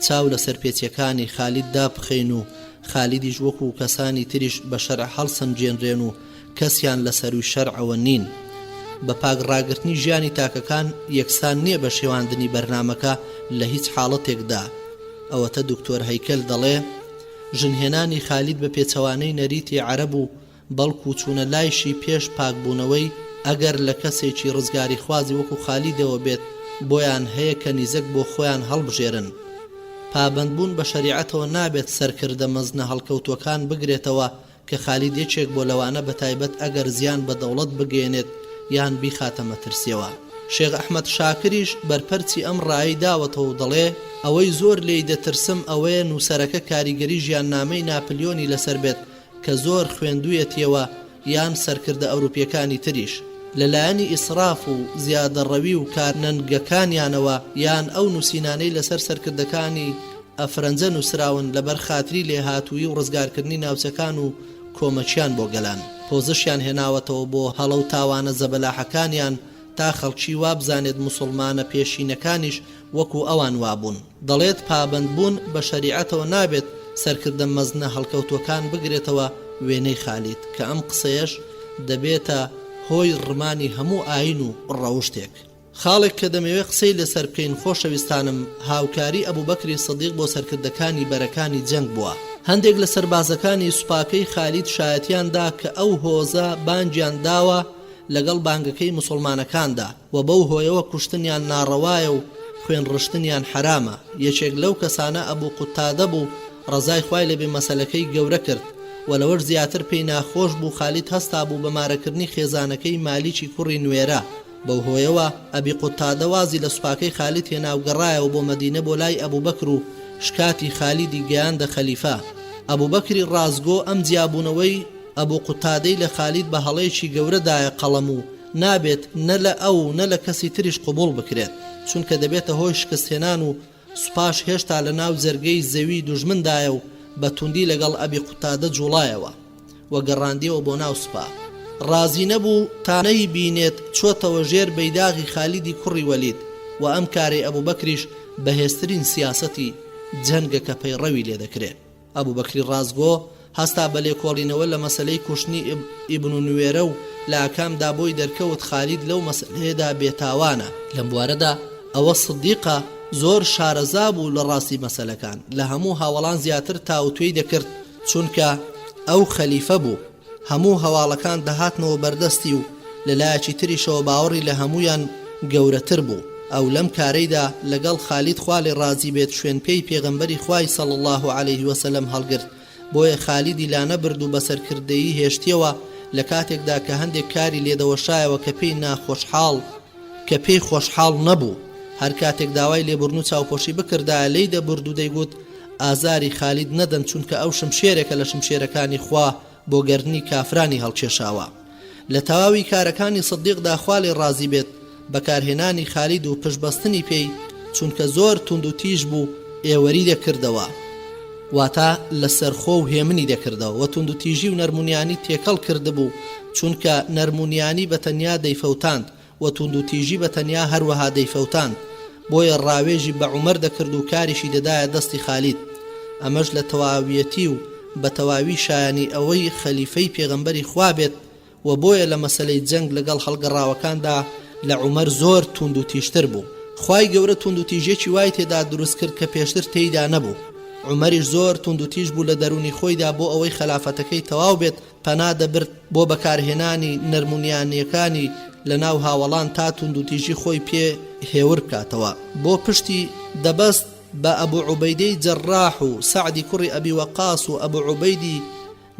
چاو لە سەرپێچیەکانی خالیددا بخەین و خالیدیش وەکو کەسانی تریش بە شەرع هەڵسەنجێنرێن و کەسیان لە سەروی شەرعەوە نین. بە پاگڕاگرتنی ژیانی تاکەکان یەکسان نییە بە شێواندنی بەرنامەکە لە هیچ حاڵەتێکدا. ئەوەتە دکتۆر هەیکەل دەڵێ ژنهێنانی خالید بە پێچەوانەی نەریتی عەرەب و بەڵکو چوونە لایشی پێش پاکبوونەوەی ئەگەر لە کەسێکی ڕزگاری خوازی وەکو خالیدەوە بێت بۆیان هەیە کە نیزەک بۆ خۆیان هەڵبژێرن. پابندبوون بە شەریعەتەوە نابێت سەرکردە مەزنە هەڵکەوتوەکان بگرێتەوە کە خالید یەکێک بۆ لەوانە بە تایبەت ئەگەر زیان بە دەوڵەت بگەێنێت یان بیخاتە مەترسیەوە. شێخ ئەحمەد شاکریش بەرپەرچی ئەم ڕایی داوەتەوە و دەڵێ ئەوەی زۆر لێی دەترسم ئەوەیە نووسەرەکە کاریگەری ژیاننامەی ناپلیۆنی لەسەر بێت کە زۆر خوێندوویەتیەوە یان سەرکردە ئەوروپیەکانی تریش لەلایەنی ئیسراف و زیادەڕەوی و کارنەنگەکانیانەوە یان ئەو نووسینانەی لەسەر سەرکردەکانی ئەفرەنجە نووسراون لەبەر خاتری لێهاتووی و ڕزگارکردنی ناوچەکان و کۆمەچیان بۆ گەلان. پۆزشیان هێناوەتەوە بۆ هەڵە و تاوانە زەبەلاحەکانیان تا خەڵکی وابزانێت مسلمانە پێشینەکانیش وەکو ئەوان وابوون. دەڵێت پابندبوون بە شەریعەتەوە نابێت سەرکردە مەزنە هەڵکەوتوەکان بگرێتەوە وێنەی خالید کە ئەم قسەیەش دەبێتە هۆی ڕمانی هەموو ئاین و ڕەوشتێک. خاڵێک کە دەمەوێت قسەی لەسەر بکەین خۆشەویستانم هاوکاری ئەبوبەکری سەدیق بۆ سەرکردەکانی بەرەکانی جەنگ بووە. هەندێک لە سەربازەکانی سوپاکەی خالید شایەتیاندا کە ئەو هۆزە بانگیان داوە لەگەڵ بانگەکەی مسلمانەکاندا و بەو هۆیەوە کوشتنیان ناڕەوایە و خوێنڕشتنیان حرامە. یەکێک لەو کەسانە ئەبوو قوتادە بوو ڕەزای خوای لەبێ مەسەلەکەی گەورە کرد و لەوەش زیاتر پێی ناخۆش بوو خالید هەستا بوو بە مارەکردنی خێزانەکەی مالیکی کوڕی نوێرە. بەو هۆیەوە ئەبی قوتادە وازی لە سوپاکەی خالید هێناوگەڕایەوە بۆ مەدینە بۆ لای ئەبوبەکر و شکاتی خالیدی گەیاندە خەلیفە. ئەبوبەکری ڕازگۆ ئەم جیابوونەوەی ئەبوو قوتادەی لە خالید بە هەڵەیەکی گەورەدایە قەڵەم و نابێت نە لە ئەو نە لە کەسی تریش قبول بکرێت، چونکە دەبێتە هۆی شکستهێنان و سوپاش هێشتا لە ناو زەرگەی زەوی دوژمندایە و بە توندی لەگەڵ ئەبی قوتادە جوڵایەوە و گەڕاندیەوە بۆ ناو سوپا. ڕازی نەبوو تانەی بینێت چۆتەوە ژێر بەیداغی خالیدی کوڕی وەلید و ئەم کارەی ئەبوبەکریش بەهێزترین سیاسەتی جەنگە کە پەیڕەوی لێ دەکرێت. ئەبوبەکری ڕازگۆ هەستا بە لێکۆڵینەوە لە مەسەلەی کوشتنی ئیبن نوێرە و لە ئاکامدا بۆی دەرکەوت خالید لەو مەسەلەیەدا بێتاوانە. لەم بوارەدا ئەوە سدیقە زۆر شارەزا بوو لە ڕاستی مەسەلەکان، لە هەموو هاوڵان زیاتر تاوتوێی دەکرد چونکە ئەو خەلیفە بوو. هەموو هەواڵەکان دەهاتنەوە بەردەستی و لەلایەکی تریشەوە باوەڕی لە هەمویان گەورەتر بوو. ئەو لەم کارەیدا لەگەڵ خالید خوا لێ ڕازی بێت شوێن پێی پێغەمبەری خوای صلی الله علیه وسلم هەڵگرت، بۆیە خالیدی لا نەبرد و بەسەرکردەیی هێشتیەوە لە کاتێکدا کە هەندێک کاری لێدەوەشایەوە کە پێی خۆشحاڵ نەبوو. هەر کاتێک داوای لێبوردن و چاوپۆشی بکردایە لێی دەبرد و دەیگوت ئازاری خالید نەدەن چونکە ئەو شمشێرێکە لە شمشێرەکانی خوا بۆ گەرنی کافرانی هەڵکێشاوە. لە تەواوی کارەکانی سدیقدا خوا لێ ڕازی بێت بەکارهێنانی خالید و پشتبەستنی پێی چونکە زۆر توند و تیژ بوو ئێوەری دەکردەوە، واتە لەسەر خۆ و هێمنی دەکردەوە و توند و تیژی و نەرمونیانی تێکەڵ کردبوو چونکە نەرمونیانی بەتەنیا دەیفەوتاند و توند و تیژی بەتەنیا هەروەها دەیفەوتاند، بۆیە ڕاوێژی بە عومەر دەکرد و کاریشی دەدایە دەستی خالید. ئەمەش لە تەواویەتی و بە تەواوی شایانی ئەوەی خەلیفەی پێغەمبەری خوا بێت و بۆیە لە مەسەلەی جەنگ لەگەڵ هەڵگەڕاوەکاندا لە عومەر زۆر توند و تیژتر بوو. خوای گەورە توند و تیژێکی وای تێدا دروست کرد کە پێشتر تێیدا نەبوو. عومەریش زۆر توند و تیژ بوو لە دەرونی خۆیدا بۆ ئەوەی خلافەتەکەی تەواو بێت پەنا دەبرد بۆ بەکارهێنانی نەرمونیانیەکانی لە ناو هاوڵان تا توند و تیژی خۆی پێ هێور بکاتەوە. بۆ پشتی دەبەست بە ئەبوو عوبەیدەی جەڕاح و سەعدی کوڕی ئەبی وەقاس و ئەبوو عوبەیدی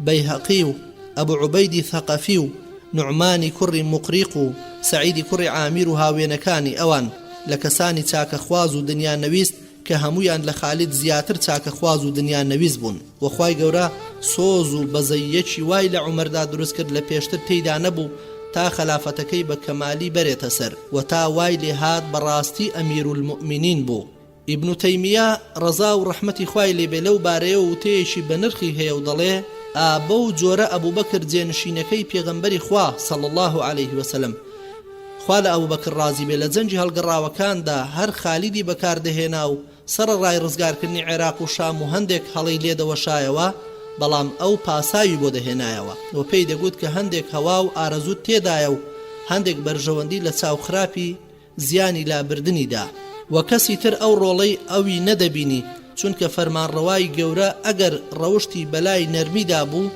بەیهەقی و ئەبوو عوبەیدی ثەقەفی و نوعمانی کوڕی مقریق و سەعیدی کوڕی عامیر و هاوێنەکانی ئەوان لە کەسانی چاکەخواز و دنیا نەویست کە هەمویان لە خالید زیاتر چاکەخواز و دنیا نەویست بوون و خوای گەورە سۆز و بەزەیەکی وای لە عومەردا دروست کرد لە پێشتر تێیدا نەبوو تا خلافەتەکەی بە کەمالی بەرێتە سەر و تا وای لێ هات بەڕاستی ئەمیرولمؤمنین بوو. ئیبن تەیمیە ڕەزا و ڕەحمەتی خوای لێبێ لەو بارەیە و وتەیەکی بە نرخی هەیە و دەڵێ بەو جۆرە ئەبوبەکر جێنشینەکەی پێغەمبەری خوا صلی الله عليه وسلم خوا لە ئەبوبەکر ڕازی بێ لە جەنجی هەڵگەڕاوەکاندا هەر خالیدی بەکاردەهێنا و سەرڕای ڕزگارکردنی عێراق و شام و هەندێک هەڵەی لێدەوەشایەوە، بەڵام ئەو پاساوی بۆ دەهێنایەوە و پێی دەگوت کە هەندێک هەوا و ئارەزوت تێدایە و هەندێک بەرژەوەندی لە چاوخراپی زیانی لابردنیدا و کەسی تر ئەو ڕۆڵەی ئەوی نەدەبینی چونکە فەرمانڕەوای گەورە ئەگەر ڕەوشتی بەلای نەرمیدا بوو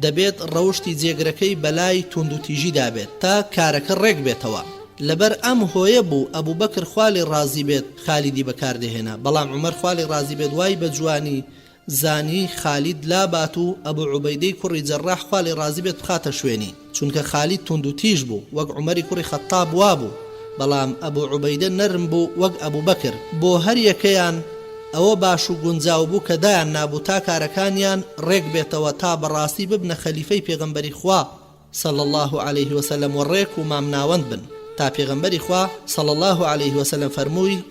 دەبێت ڕەوشتی جێگرەکەی بەلای توند و تیژیدا بێت تا کارەکە ڕێک بێتەوە. لەبەر ئەم هۆیە بوو ئەبوبەکر خوا لێ ڕازی بێت خالیدی بەکاردەهێنا، بەڵام عومەر خوا لێ ڕازی بێت وای بە جوانی زانی خالید لابات و ئەبوو عوبەیدەی کوڕی جەڕاح خوا لێ ڕازی بێت بخاتە شوێنی چونکە خالید توند و تیژ بوو وەک عومەری کوڕی خەتاب وا بوو، بەڵام ئەبوو عوبەیدە نەرم بوو وەک ئەبوبەکر. بۆ هەر یەکەیان ئەوە باش و گونجاو بوو کە دایان نابوو تا کارەکانیان ڕێک بێتەوە تا بەڕاستی ببنە خەلیفەی پێغەمبەری خوا صلی الله عليه وسلم و ڕێک و مامناوەند بن تا پێغەمبەری خوا صلی الله عليه وسلم فەرمووی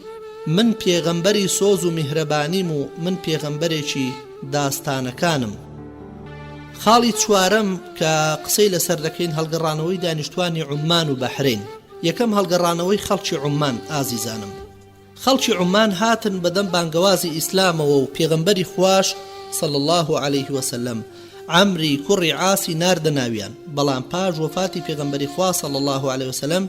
من پێغەمبەری سۆز و میهرەبانیم و من پێغەمبەرێکی داستانەکانم. خاڵی چوارەم کە قسەی لەسەر دەکەین هەڵگەڕانەوەی دانیشتوانی عومان و بەحرین. یەکەم هەڵگەڕانەوەی خەڵکی عومان. ئازیزانم، خەڵکی عومان هاتن بەدەم بانگەوازی ئیسلامەوە و پێغەمبەری خوش صلی الله عليه وسلم عەمری کوڕی عاسی ناردە ناویان، بەڵام پاش وەفاتی پێغەمبەری خوا صلی الله عليه وسلم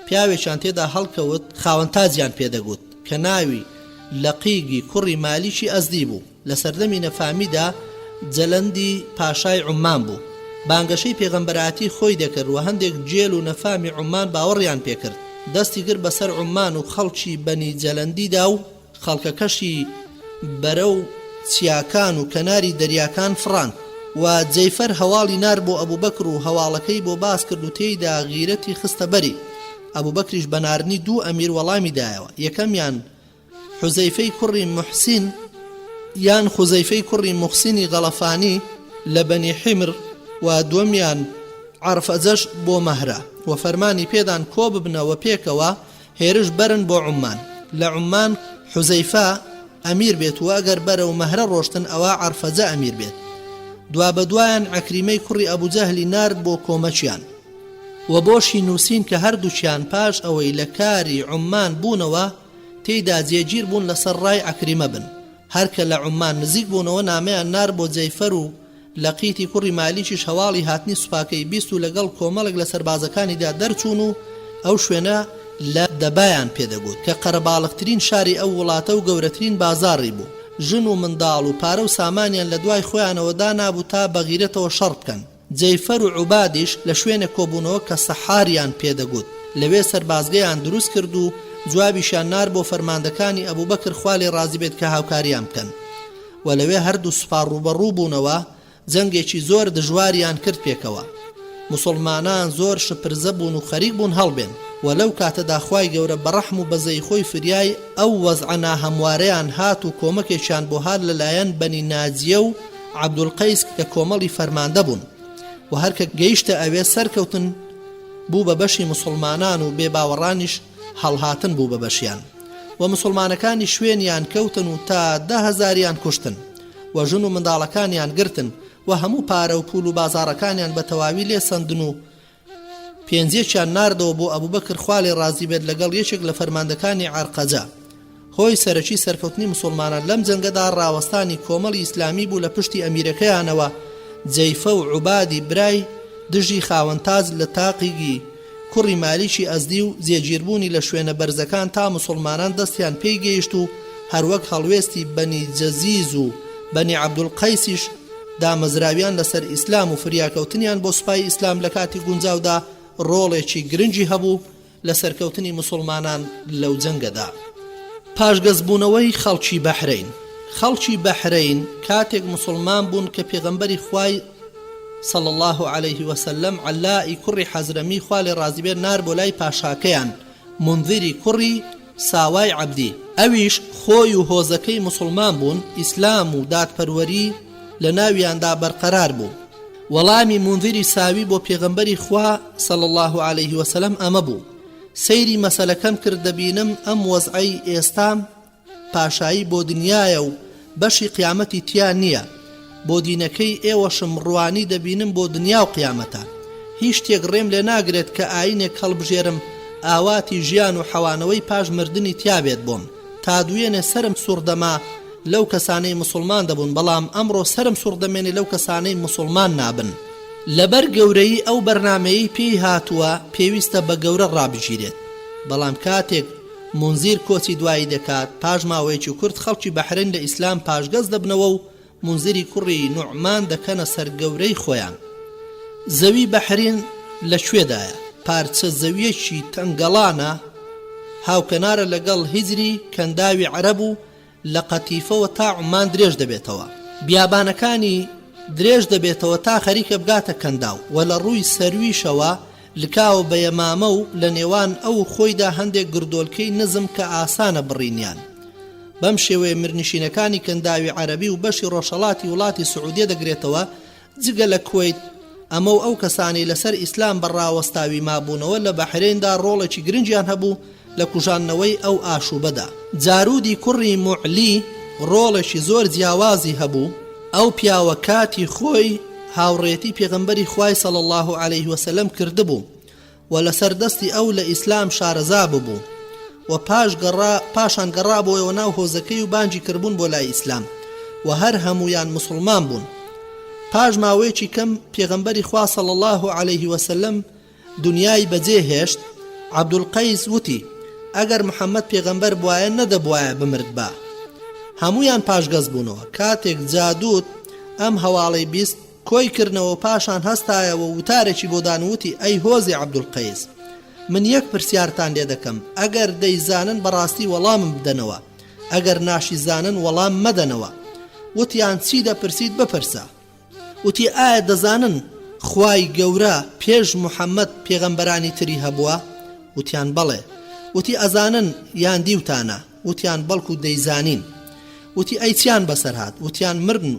پیاوێکیان تێدا هەڵکەوت خاوەن تاجیان پێدەگوت کە ناوی لەقیگی کوڕی مالیکی ئەزدی بوو. لە سەردەمی نەفامیدا جەلەندی پاشای عومان بوو، بانگەشەی پێغەمبەراتی خۆی دەکرد و هەندێک جێل و نەفامی عومان باوەڕیان پێکرد، دەستی گر بەسەر عومان و خەڵکی بەنی جەلەندیدا و خەڵکەکەشی بەرەو چیاکان و کەناری دەریاکان فڕاند و جەیفەر هەواڵی نار بۆ ئەبوبەکر و هەواڵەکەی بۆ باس کرد و تێیدا غیرەتی خستە بەری. ئەبوبەکریش بە ناردنی دوو ئەمیر وەڵامی دایەوە، یەکەمیان حوزەیفەی کوڕی محسین یان خوزەیفەی کوڕی محسینی غەڵەفانی لە بەنی حیمر و دووەمیان عەرفەجەش بۆ مەهرە و فەرمانی پێدان کۆ ببنەوە پێکەوە هێرش بەرن بۆ عومان. لە عومان حوزەیفە ئەمیر بێت و ئەگەر بەرە و مەهرە ڕۆشتن ئەوە عەرفەجە ئەمیر بێت. دوا بەدوایان عەکریمەی کوڕی ئەبوو جەهلی نارد بۆ کۆمەچیان و بۆشی نووسین کە هەردووچیان پاش ئەوەی لە کاری عومان بوونەوە تێیدا جێگیر بوون لەسەر ڕای عەکریمە بن. هەرکە لە عومان نزیک بوونەوە نامەیان نار بۆ جەیفەر و لەقیتی کوڕی مالیکیش هەواڵی هاتنی سوپاکەی بیست و لەگەڵ کۆمەڵێک لە سەربازەکانیدا دەرچوون و ئەو شوێنە لە دەبایان پێدەگوت کە قەرەباڵغترین شاری ئەو وڵاتە و گەورەترین بازاڕی بوو. ژن و منداڵ و پارە و سامانیان لە دوای خۆیانەوەدا نابوو تا بەغیرەتەوە شەڕ بکەن. جەیفەر و عوبادیش لە شوێنە کۆبوونەوە کە سەحاریان پێدەگوت لەوێ سەربازگەیان دروست کرد و جوابیشان نار بۆ فەرماندەکانی ئەبوبەکر خوا لێ ڕازی بێت کە هاوکاریان بکەن و لەوێ هەردوو سوپار ڕوبەڕوو بوونەوە جەنگێکی زۆر دژواریان کرد پێکەوە. مسلمانان زۆر شپرزە بوون و خەریک بوون هەڵبێن و لەو کاتەدا خوای گەورە بەڕەحم و بەزەی خۆی فریای ئەو وەزعە ناهەموارەیان هات و کۆمەکێکیان بۆ هات لەلایەن بەنی ناجیە و عەبدولقەیس کە کۆمەڵی فەرماندە بوون و هەرکە گەیشتە ئەوێ سەرکەوتن بوو بە بەشی مسلمانان و بێباوەڕانیش هەڵهاتن بوو بە بەشیان و مسلمانەکانی شوێنیان کەوتن و تا 10,000یان کوشتن و ژن و منداڵەکانیان گرتن و هەموو پارە و پول و بازاڕەکانیان بە تەواوی لێ سەندن و پێنجێکیان ناردەوە بۆ ئەبوبەکر خوا لێ ڕازی بێت لەگەڵ یەکێک لە فەرماندەکانی عەرقەجە. هۆی سەرەکی سەرکەوتنی مسلمانان لەم جەنگەدا ڕاوەستانی کۆمەڵی ئیسلامی بوو لە پشتی ئەمیرەکەیانەوە. جەیفە و عوبادی برای دژی خاوەنتاز لە تاقیگی کوڕی مالیکی ئەزدی و زێگیربوونی لە شوێنە بەرزەکان تا مسلمانان دەستیان پێی گەیشت و هەروەک هەڵوێستی بەنی جەزیز و بەنی عەبدولقەیسیش دامەزراویان لەسەر ئیسلام و فریاکەوتنیان بۆ سوپای ئیسلام لە کاتی گونجاودا ڕۆڵێکی گرنگی هەبوو لە سەرکەوتنی مسلمانان لەو جەنگەدا. پاشگەزبوونەوەی خەڵکی بەحرەین. خەڵکی بەحرەین کاتێک مسلمان بوون کە پێغەمبەری خوای صلى الله عليه وسلم علائی کوڕی حەزرەمی خوا لێ ڕازی بێت نار بۆ لای پاشاکەیان منذری کوڕی ساوای عەبدی. ئەویش خۆی و هۆزەکەی مسلمان بوون، ئیسلام و دادپەروەری لە ناویاندا بەرقەرار بوو. وەڵامی منذری ساوی بۆ پێغەمبەری خوا صلى الله عليه وسلم ئەمە بوو: سەیری مەسەلەکەم کرد دەبینم ئەم وەزعەی ئێستام پاشایی بۆ دنیایە و بەشی قیامەتی تیان نییە. بۆ دینەکەی ئێوەشم ڕوانی دەبینم بۆ دنیا و قیامەتە. هیچ شتێک ڕێم لێ ناگرێت کە ئاینێک هەڵبژێرم ئاواتی ژیان و حەوانەوەی پاش مردنی تیابێت بۆم. تا دوێنێ سرم سووردەما لەو کەسانەی مسلمان دەبوون، بەڵام ئەمڕۆ سرم سووردەمێنێ لەو کەسانەی مسلمان نابن. لەبەر گەورەی ئەو بەرنامەیەی پێی هاتووە پێویستە بە گەورە ڕابژیرێت. بەڵام کاتێک منزیر کۆچی دوایی دەکات، پاش ماوەیەکی کورت خەڵکی بەحرەین لە ئیسلام پاشگەز دەبنەوە و منزری کوڕی نوعمان دەکەنە سەر گەورەی خۆیان. زەوی بەحرین لەکوێدایە؟ پارچە زەویەکی تەنگەڵانە هاوکەنارە لەگەڵ هیجری کەنداوی عەرەب و لە قەتیفەوە تا عومان درێژ دەبێتەوە. بیابانەکانی درێژ دەبێتەوە تا خەریکە بگاتە کەنداو و لە ڕووی سەرویشەوە لکاو بە یەمامە و لە نێوان ئەو خۆیدا هەندێک گردۆلکەی نزم کە ئاسانە بڕینیان. بەم شێوەیە مرنشینەکانی کەنداوی عەرەبی و بەشی ڕۆژهەڵاتی وڵاتی سعودیە دەگرێتەوە جگە لە کوێیت. ئەمە و ئەو کەسانی لەسەر ئیسلام بەڕاوەستاوی مابوونەوە لە بەحرێندا ڕۆڵێکی گرنگیان هەبوو لە کوژانەوەی ئەو ئاشوبەدا. جارودی کوڕی موعلی ڕۆڵێکی زۆر جیاوازی هەبوو. ئەو پیاوە کاتی خۆی هاوڕێتی پێغەمبەری خوای صلی الله عليه وسلم کردبوو و لەسەر دەستی ئەو لە ئیسلام شارەزا ببوو و پاشان گەڕابۆیەوە ناو هۆزەکەی و بانجی کردبوون بۆ لای ئیسلام و هەر هەمویان مسلمان بوون. پاش ماوەیەکی کەم پێغەمبەری خوا صلی الله عليه وسلم دنیای بەجێ هێشت. عەبدولقەیس وتی ئەگەر محەممەد پێغەمبەر بوایە نەدەبوایە بمرد بە. هەمویان پاشگەز بوونەوە. کاتێک جادوت ئەم هەواڵەی بیست کۆی کردنەوە پاشان هەستایەوە وتارێکی بۆ دانوتی: ئەی هۆزی عەبدولقەیس، من یەک پرسیارتان لێ دەکەم، ئەگەر دەیزانن بەڕاستی وەڵامم بدەنەوە، ئەگەر ناشی زانن وەڵام مەدەنەوە. وتیان چی دەپرسیت بپرسە. وتی ئایا دەزانن خوای گەورە پێش محەممەد پێغەمبەرانی تری هەبووە؟ وتیان بەڵێ. وتی ئەزانن یان دیوتانە؟ وتیان بەڵکو دەیزانین. وتی ئەی چیان بەسەر هات؟ وتیان مردن.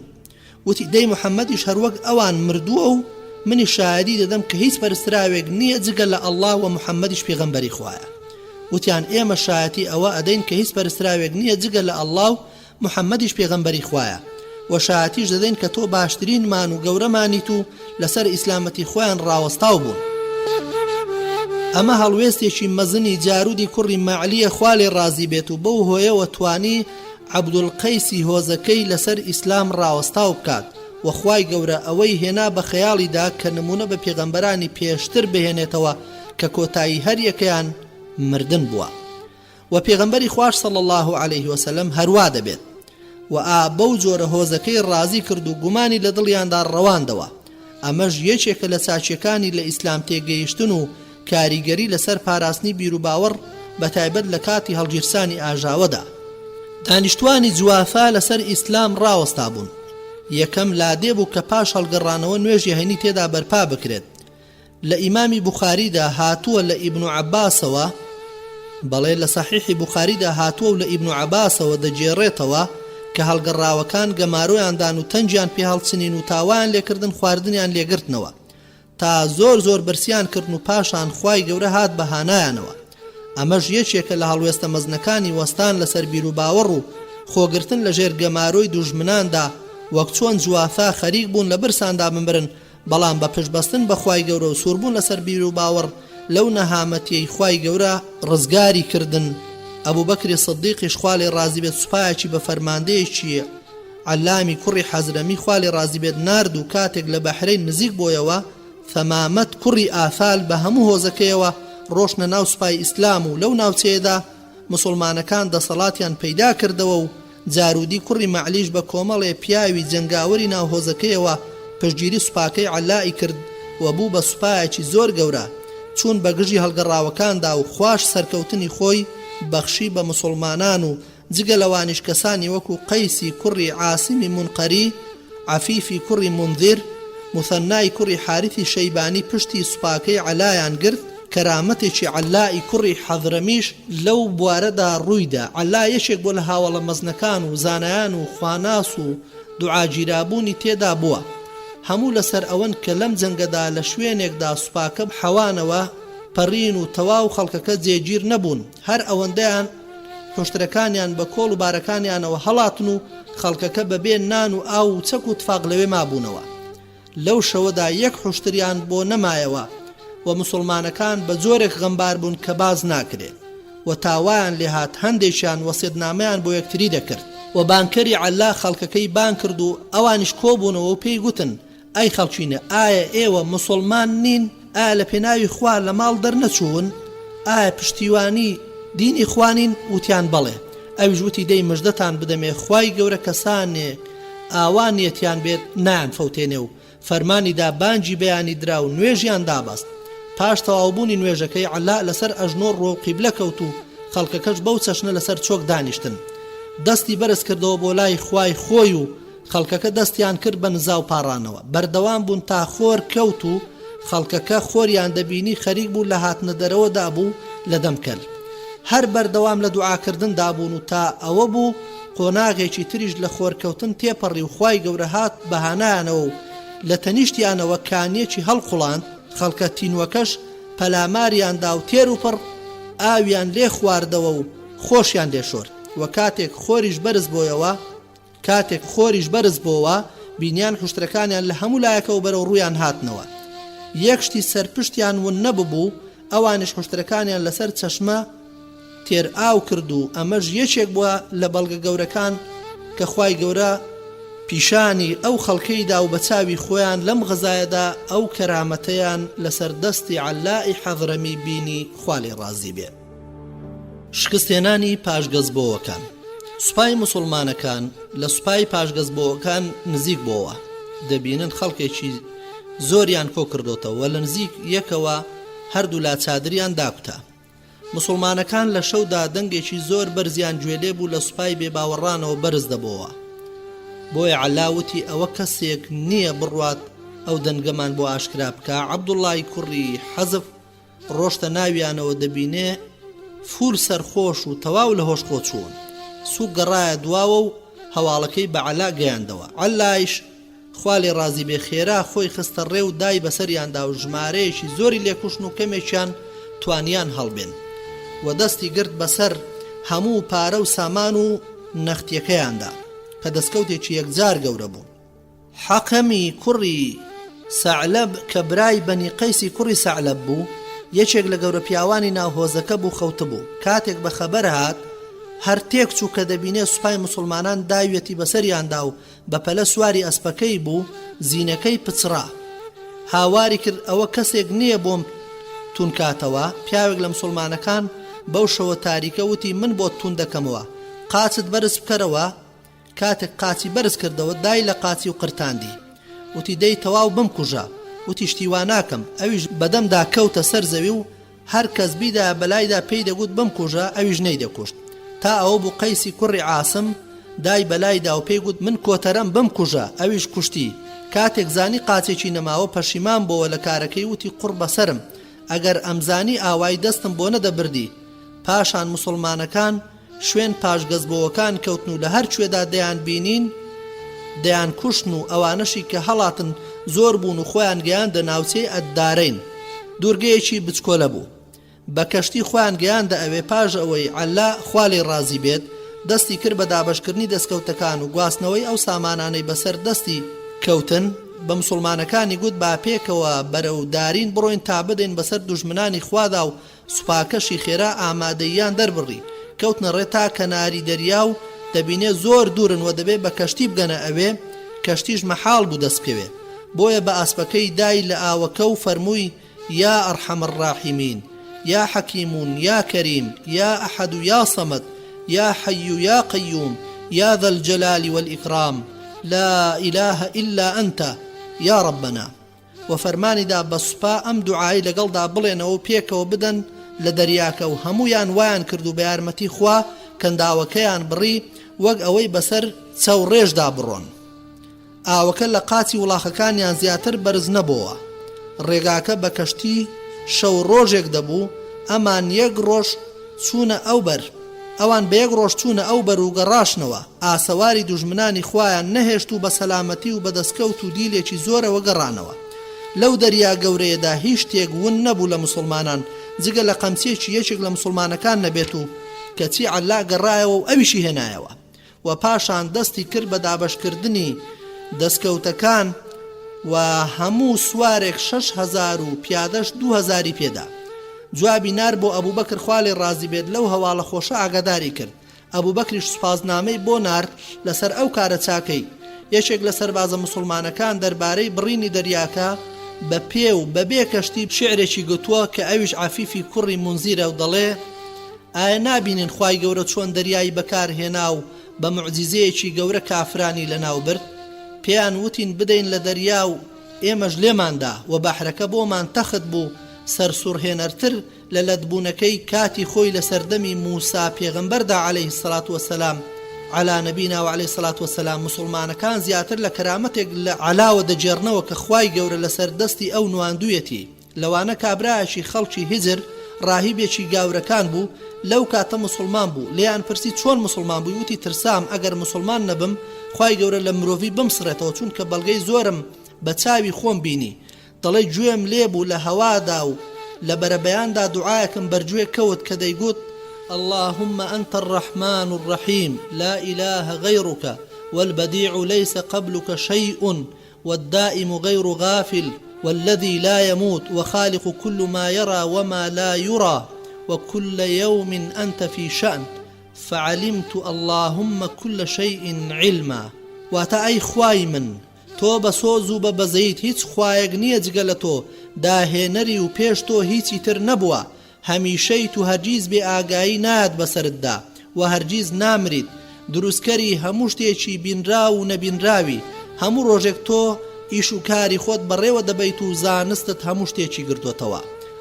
وتی دەی محەممەدیش هەروەک ئەوان مردووە و منی شایدی دەدەم کە هیچ پەرستراوێک نییە جگە لە ئەڵڵا و محەممەدیش پێغەمبەری خوایە. وتیان ئێمە شایەتی ئەوە ئەدەین کە هیچ پەرستراوێک نییە جگە لە ئەڵڵا و محەممەدیش پێغەمبەری خوایە و شایەتیش دەدەین کە تۆ باشترینمان و گەورەمانیت و لەسەر ئیسلامەتی خۆیان ڕاوەستاو بوون. ئەمە هەڵوێستێکی مەزنی جارودی کوڕی مەعلیە خوا لێ ڕازی بێت و بەو هۆیەوە توانی عەبدولقەیسی هۆزەکەی لەسەر ئیسلام ڕاوەستاو بکات و خوای گەورە ئەوەی هێنا بە خەیاڵیدا کە نمونە بە پێغەمبەرانی پێشتر بهێنێتەوە کە کۆتایی هەر یەکەیان مردن بووە و پێغەمبەری خوای صلی الله عليه وسلم هەروە دەبێت و بەو جۆرە هۆزەکەی ڕازی کرد و گومانی لە دڵیاندا ڕەواندەوە. ئەمەش یەکێکە لە چاچیەکانی لە ئیسلام تێگەیشتن و کاریگەری لەسەر پاراستنی بیر و باوەڕ بەتایبەت لە کاتی هەڵگیرسانی ئاژاوەدا. دانیشتوانی جوافا لەسەر ئیسلام ڕاوەستا بوون. یەکەم لادێ بوو کە پاش هەڵگەڕانەوە نوێژی هەینی تێدا بەرپا بکرێت. لە ئیمامی بوخاریدا هاتووە لە ئیبن عەباسەوە، بەڵێ لە سەحیحی بوخاریدا هاتووە و لە ئیبن عەباسەوە دەجێڕێتەوە کە هەڵگەڕاوەکان گەمارۆیاندان و تەنجیان پێ هەڵچنین و تاوان لێکردن خواردنیان لێگرتنەوە تا زۆر برسیان کردن و پاشان خوای گەورە هات بەهانایانەوە. ئەمەش یەکێکە لە هەڵوێستە مەزنەکانی وەستان لەسەر بیر و باوەڕ و خۆگرتن لە ژێر گەمارۆی دوژمناندا، وەک چۆن جوافا خەریک بوون لە برساندا بمرن، بەڵام بە پشتبەستن بە خوای گەورە و سووربوون لەسەر بیر و باوەڕ لەو نەهامەتیەی خوای گەورە ڕزگاری کردن. ئەبوو بەکری سدیقیش خوا لێ ڕازی بێت سوپایەکی بە فەرماندەیەکی عەلامی کوڕی حەزرەمی خوا لێ ڕازی بێت نارد و کاتێک لە بەحرەین نزیک بۆیەوە ثەمامەت کوڕی ئافال بە هەموو هۆزەکەیەوە ڕۆشنە ناو سوپای ئیسلام و لەو ناوچەیەدا مسلمانەکان دەسەڵاتیان پەیدا کردەوە و جارودی کوڕی مەعلیش بە کۆمەڵێ پیاوی جەنگاوەری ناو هۆزەکەیەوە پشتگیری سوپاکەی عەلای کرد و بوو بە سوپایەکی زۆر گەورە، چون بە گژی هەڵگەڕاوەکاندا و خوش سەرکەوتنی خۆی بەخشی بە مسلمانان و جگە لەوانیش کەسانی وەکو قەیسی کوڕی عاسیمی منقەری، عەفیفی کوڕی منذر، مثەنای کوڕی حارثی شەیبانی پشتی سوپاکەی عەلایان گرت. کەرامەتێکی عەلای کوڕی حەضرەمیش لەو بوارەدا ڕوویدا. عەلا یەکێک بۆ لە هاوڵە مەزنەکان و زانایان و خواناس و دوعاگیرابوونی تێدا بووە. هەموو لەسەر ئەوەن کە لەم جەنگەدا لە شوێنێکدا سوپاکە حەوانەوە پەڕین و تەواو خەڵکەکە جێگیر نەبوون. هەر ئەوەندەیان حوشترەکانیان بە کۆڵ و بارەکانیانەوە هەڵاتن و خەڵکەکە بەبێ نان و ئاو و چەک و تفاق لەوێ مابوونەوە. لەو شەوەدا یەک حوشتریان بۆ نەمایەوە و مسلمانەکان بە جۆرێک غەمبار بوون کە باز ناکرێت و تاوایان لێهات هەندێکیان وەسیەتنامەیان بۆ یەکتری دەکرد و بانکەری عەلا خەڵکەکەی بان کرد و ئەوانیش کۆبوونەوە و پێی گوتن ئەی خەڵکینە، ئایا ئێوە مسلمان نین؟ ئایا لە پێناوی خوا لە ماڵ دەرنەچوون؟ ئایا پشتیوانی دینی خوانین؟ وتیان بەڵێ. ئەویش وتی دەی مژدەتان بدەمێ خوای گەورە کەسانێک ئاوانیەتیان بێت نان فەوتێنێ و فەرمانیدا بانجی بەیانی درا و نوێژیان دابەست. پاش تەواوبوونی نوێژەکەی عەلا لەسەر ئەژنۆ ڕۆ قیبلە کەوت و خەڵکەکەش بەو چەشنە لەسەر چۆک دانیشتن. دەستی بەرز کردەوە بۆ لای خوای خۆی و خەڵکەکە دەستیان کرد بە نزا و پاڕانەوە. بەردەوام بوون تا خۆر کەوت و خەڵکەکە خۆریان دەبینی خەریک بوو لە هاتنە دەرەوەدا بوو لە دەمکەل. هەر بەردەوام لە دوعاکردندا بوون و تا ئەوە بوو قۆناغێکی تریش لە خۆرکەوتن تێپەڕی و خوای گەورە هات بەهانایانەوە و لە تەنیشتیانەوە کانیەکی هەڵقوڵاند. خەڵکە تینوەکەش پەلاماریاندا و تێر و پڕ ئاویان لێ خواردەوە و خۆشیان لێ شۆرد. و کاتێک خۆریش بەرز بۆەوە بینیان حوشترەکانیان لە هەموو لایەکەوە بەرەو ڕوویان هاتنەوە. یەکشتی سەرپشتیان ون نەببوو، ئەوانش حوشترەکانیان لەسەر چەشمە تێر ئاو کرد و ئەمەش یەکێک بووە لە بەڵگە گەورەکان کە خوای گەورە پیشانی ئەو خەڵکەیدا و بە چاوی خۆیان لەم غەزایەدا ئەو کەرامەتەیان لەسەر دەستی عەلای حەضرەمی بینی خوا لێ ڕازی بێ. شکستێنانی پاشگەزبەوەکان. سوپای مسلمانەکان لە سوپای پاشگەزبەوەکان نزیک بۆەوە دەبینن خەڵکێکی زۆریان کۆ کردوتەوە و لە نزیک یەکەوە هەردوو لا چادریان داکوتە. مسلمانەکان لە شەودا دەنگێکی زۆر بەرزیان گوێلێ بوو لە سوپای بێباوەڕانەوە بەرز دەبەوە. بۆیە عەلاوتی ئەوە کەسێک نییە بڕوات ئەو دەنگەمان بۆ ئاشکرا بکە. عەبدوڵڵای کوڕی حەزف ڕۆشتە ناویانەوە دەبینێ فول سەرخۆش و تەواو لە هۆش خۆچوون. سووک گەڕایە دواوە و هەواڵەکەی بە عەلا گەیاندەوە. عەلایش خوا لێ ڕازی بێ خێرا خۆی خستە ڕێ و دای بەسەریاندا و ژمارەیەکی زۆری لێکوشن و کەمێکیان توانیان هەڵبێن و دەستی گرت بەسەر هەموو پارە و سامان و نەختیەکەیاندا کە دەستکەوتێکی یەکجار گەورە بوو. حەکەمی کوڕی سەعلەب کە برای بەنی قەیسی کوڕی سەعلەب بوو، یەکێک لە گەورە پیاوانی ناوهۆزەکە بوو خەوتە بوو. کاتێک بە خەبەر هات هەر تێک چوو کە دەبینێ سوپای مسلمانان داوێتی بەسەریاندا و بەپەلە سواری ئەسپەکەی بوو، زینەکەی پچڕا. هاواری کرد ئەوە کەسێک نییە بۆم تونکاتەوە. پیاوێک لە مسلمانەکان بەو شەوە تاریکە وتی من بۆ تون دەکەمەوە، قاچت بەرز بکەرەوە. کاتێک قاچی بەرز کردەوە دای لە قاچی و قرتاندی. وتی دەی تەواو بمکوژە. وتی شتیوا ناکەم. ئەویش بەدەمدا کەوتە سەر زەوی و هەر کەس بیدا بەلایدا پێی دەگوت بمکوژە، ئەویش نەیدەکوشت. تا ئەوە بوو قەیسی کوڕی عاسم دای بەلایدا و پێی گوت من کۆتەرەم بمکوژە، ئەویش کوشتی. کاتێک زانی قاچێکی نەماوە پەشیمان بۆوە لە کارەکەی وتی قوڕ بەسەرم، ئەگەر ئەمزانی ئاوای دەستم بۆ نەدەبردی. پاشان مسلمانەکان شوێن پاشگەزبەوەکان کەوتن و لە هەر کوێدا دەیان بینین دەیان کوشتن و ئەوانەشی کە هەڵاتن زۆر بوون و خۆیان گەیاندە ناوچەی ئەددارەین، دوورگەیەکی بچکۆلە بوو. بە کەشتی خۆیان گەیاندە ئەوێ پاش ئەوەی عەلا خوا لێی ڕازی بێت دەستی کرد بە دابەشکردنی دەستکەوتەکان و گواستنەوەی ئەو سامانانەی بەسەر دەستی کەوتن. بە مسلمانەکانی گوت با پێکەوە بەرەو دارین بڕۆین تا بدەین بەسەر دوژمنانی خوادا و سوپاکەشی خێرا ئامادەیان دەربڕی. کەوتنە ڕێ تا کەناری دەریا و دەبینێ زۆر دوورن و دەبێت بە کەشتی بگەنە ئەوێ، کەشتیش مەحاڵ بوو دەست بکەوێ. بۆیە بە ئاسپەکەی دای لە ئاوەکە و فەرمووی یا ئەرحەم الراحیمین، یا حەکیمون یا کەریم، یا ئەحەد و یا سەمەد، یا حەی و یا قەیوم، یا ذا الجلال والإکرام، لا إله إلا أنت یا ربنا. و فەرمانیدا بە سوپا ئەم دوعای لەگەڵدا بڵێنەوە و پێکەوە بدەن لە دەریاکە و هەمویان وایان کرد و بە یارمەتی خوا کەنداوەکەیان بڕی وەک ئەوەی بەسەر چەو ڕێژدا بڕۆن. ئاوەکە لە قاچی وڵاخەکانیان زیاتر بەرز نەبووە. ڕێگاکە بە کەشتی شەو ڕۆژێک دەبوو. ئەمان یەک ڕۆژ چوونە ئەو بەر، ئەوان بە یەک ڕۆژ چوونە ئەو بەر و گەڕاشنەوە. ئاسەواری دوژمنانی خۆیان نەهێشت و بە سەلامەتی و بە دەستکەوت و دیلێکی زۆرەوە گەڕانەوە. لەو دەریا گەورەیەدا هیچ شتێک ون نەبوو لە مسلمانان جگە لە قەمچێکی یەکێک لە مسلمانەکان نەبێت و کەچی عەلا گەڕایەوە و ئەویشی هێنایەوە. و پاشان دەستی کرد بە دابەشکردنی دەستکەوتەکان و هەموو سوارێک 6,000 و پیادەش 2,000 پێدا. جوابی نار بۆ ئەبوبەکر خوا لێی ڕازی بێت لەو هەواڵە خۆشە ئاگاداری کرد. ئەبوبەکریش سوپاسنامەی بۆ نارد لەسەر ئەو کارە چاکەی. یەکێک لە سەربازە مسلمانەکان دەربارەی بڕینی دەریاکە بە پێ و بەبێ کەشتی شعرێکی گوتووە کە ئەویش عەفیفی کوڕی مونزیرە و دەڵێ ئایا نابینن خوای گەورە چۆن دەریایی بەکار هێنا و بە موعجیزەیەکی گەورە کافرانی لەناو برد؟ پێیان وتین بدەین لە دەریا و ئێمەش لێماندا و بەحرەکە بۆمان تەخت بوو سەرسوڕهێنەرتر لە لەدبوونەکەی کاتی خۆی لە سەردەمی موسا پێغەمبەردا عەلەیهی السەڵات وەسەلام عەلا نەبینا و عەلەیهی السەڵات وەسەلام. مسلمانەکان زیاتر لە کەرامەتێک لە عەلاوە دەجێڕنەوە کە خوای گەورە لەسەر دەستی ئەو نواندوویەتی. لەوانە کابرایەکی خەڵکی هیجر ڕاهیبێکی گاورەکان بوو، لەو کاتە مسلمان بوو. لێیان پرسی چۆن مسلمان بووی؟ وتی ترسام ئەگەر مسلمان نەبم خوای گەورە لە مرۆڤی بمسڕێتەوە چونکە بەڵگەی زۆرم بە چاوی خۆم بینی. دەڵێ گوێم لێبوو لە هەوادا و لە بەرەبەیاندا دوعایەکم بەرگوێ کەوت کە دەیگوت اللهم أنت الرحمن الرحيم لا إله غيرك والبديع ليس قبلك شيء والدائم غير غافل والذي لا يموت وخالق كل ما يرى وما لا يرى وكل يوم أنت في شأن فعلمت اللهم كل شيء علما. واتا أي خواي من تۆ بە سۆز و بە بەزەیت هیچ خوایەک نییە جگە لە تۆ، داهێنەری و پێش تۆ هیچی تر نەبووە، هەمیشەیت و هەرگیز بێ ئاگایی نایەت بەسەرتدا و هەرگیز نامریت، دروستکەری هەموو شتێکی بینرا و نەبینراوی، هەموو ڕۆژێک تۆ ئیش و کاری خۆت بەڕێوە دەبیت و زانستت هەموو شتێکی گرتوتەوە.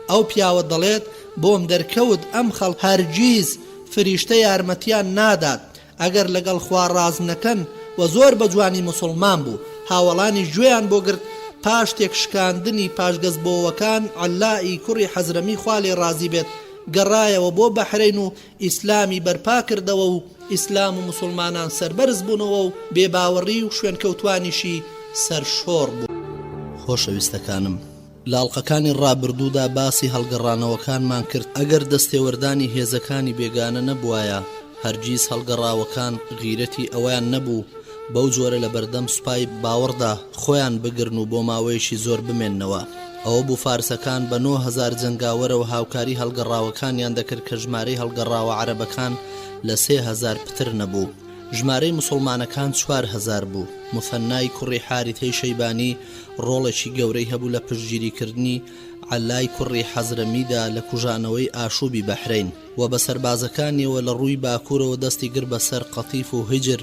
ئەو پیاوە دەڵێت بۆم دەرکەوت ئەم خەڵک هەرگیز فریشتە یارمەتیان نادات ئەگەر لەگەڵ خوا ڕاز نەکەن و زۆر بە جوانی مسلمان بوو. هاوڵانی گوێیان بۆ گرت. پاش تێکشکاندنی پاشگەزبۆوەکان عەلای کوڕی حەزرەمی خوا لێی ڕازی بێت گەڕایەوە بۆ بەحرین و ئیسلامی بەرپا کردەوە و ئیسلام و مسلمانان سەربەرز بوونەوە و بێباوەڕی و شوێنکەوتوانیشی سەرشۆڕ بوو. خۆشەویستەکانم، لاڵقەکانی ڕابردوودا باسی هەڵگەڕانەوەکانمان کرد. ئەگەر دەستێوەردانی هێزەکانی بێگانە نەبوایە هەرگیز هەڵگەڕاوەکان غیرەتی ئەویان نەبوو بەو جۆرە لە بەردەم سوپای باوەڕدا خۆیان بگرن و بۆ ماوەیەکی زۆر بمێننەوە. ئەوە بوو فارسەکان بە 9,000 جەنگاوەرەوە هاوکاری هەڵگەڕاوەکانیان دەکرد کە ژمارەی هەڵگەڕاوە عەرەبەکان لە 3,000 پتر نەبوو. ژمارەی مسلمانەکان 4,000 بوو. موثەنای کوڕی حارثەی شەیبانی ڕۆڵێکی گەورەی هەبوو لە پشتگیریکردنی عەلای کوڕی حەزرەمیدا لە کوژانەوەی ئاشوبی بەحرین و بە سەربازەکانیەوە لە ڕووی باکوورەوە دەستی گر بەسەر قەتیف و هیجر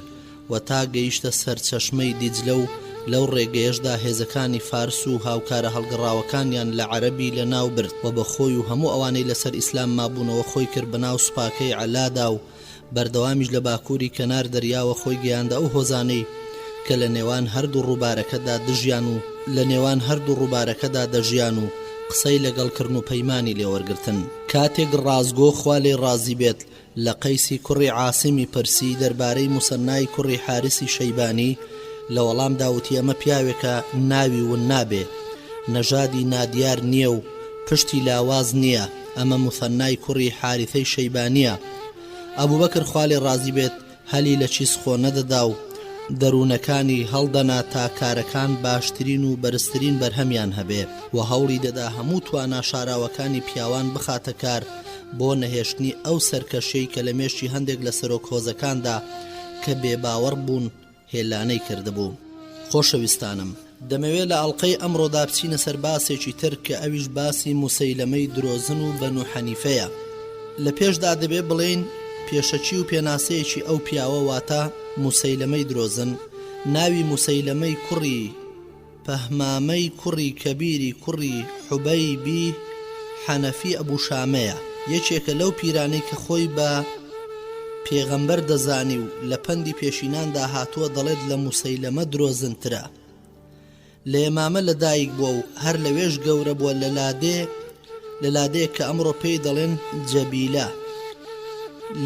و تا گەیشتە سەر چەشمەی دیجلە و لەو ڕێگەیەشدا هێزەکانی فارس و هاوکارە هەڵگەڕاوەکانیان لە عەرەبی لە ناو برد و بە خۆی و هەموو ئەوانەی لەسەر ئیسلام مابوونەوە خۆی کرد بە ناو سوپاکەی عەلادا و بەردەوامیش لە باکووری کەنار دەریاوە خۆی گەیاندە ئەو هۆزانەی کە لە نێوان هەردوو ڕووبارەکەدا دەژیان و قسەی لەگەڵکردن و پەیمانی لێوەرگرتن. کاتێک ڕازگۆ خوا لێی ڕازی بێت لە قەیسی کوڕی عاسیمی پرسی دەربارەی موسەنای کوڕی حارسی شەیبانی لە وەڵامدا وتی ئەمە پیاوێکە ناوی ون نابێ، نەژادی نادیار نییە و پشتی لاواز نییە، ئەمە مثەنای کوڕی حارثەی شەیبانیە. ئەبوبەکر خوا لێ ڕازی بێت هەلی لە چیز خۆ نەدەدا و دەروونەکانی هەڵدەنا تا کارەکان باشترین و بەرزترین بەرهەمیان هەبێ و هەوڵی دەدا هەموو توانا شاراوەکانی پیاوان بخاتە کار بۆ نەهێشتنی ئەو سەرکەشەی کە لە مێشتی هەندێک لە سەرۆک هۆزەکاندا کە بێباوەڕ بوون هێلانەی کردبوو. خۆشەویستانم، دەمەوێت لە ئەڵلقەی ئەمڕۆدا بچینە سەر باسێکی تر کە ئەویش باسی موسەیلەمەی درۆزن و بەنو حەنیفەیە. لە پێشدا دەبێ بڵێن پێشەچی و پێناسەیەکی ئەو پیاوە واتە موسەیلەمەی درۆزن ناوی موسەیلەمەی کوڕی پەهمامەی کوڕی کەبیری کوڕی حوبەیبی حەنەفی ئەبوو شامەیە. یەکێکە لەو پیرانەی کە خۆی بە پێغەمبەر دەزانی و لە پەندی پێشیناندا هاتووە دەڵێت لە موسەیلەمە درۆزنترە. لە ئێمامە لەدایک بووە و هەر لەوێش گەورە بووە لە لادەیەک کە ئەمڕۆ پێی دەڵێن جەبیلە،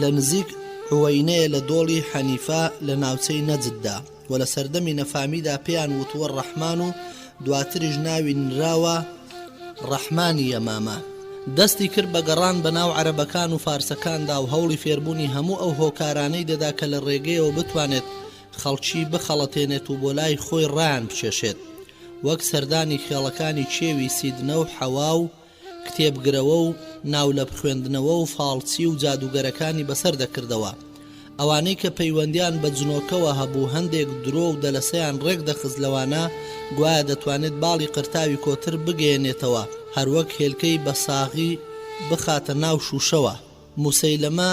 لە نزیک عوەینەیە لە دۆڵی حەنیفە لە ناوچەی نەجددا و لە سەردەمی نەفامیدا پێیان وتووە ڕەحمان و دواتریش ناوی نراوە ڕەحمانی ئەمامە. دەستی کرد بە گەڕان بە ناو عەرەبەکان و فارسەکاندا و هەوڵی فێربوونی هەموو ئەو هۆکارانەی دەدا کە لە ڕێگەیەوە بتوانێت خەڵکی بخەڵەتێنێت و بۆ لای خۆی ڕایان بچێشێت، وەک سەردانی خێڵەکانی چێوی سیدنە و حەوا و کتێبگرەوە و ناو لە بخوێندنەوە و فاڵچی و جادوگەرەکانی بەسەر دەکردەوە. ئەوانەی کە پەیوەندیان بە جنۆکەوە هەبوو هەندێک درۆ و دەلەسەیان ڕێک دەخست لەوانە گوایە دەتوانێت باڵی قرتاوی کۆتر بگەێنێتەوە، هەروەک هێلکەی بە ساغی بخاتە ناو شوشەوە. موسەیلەمە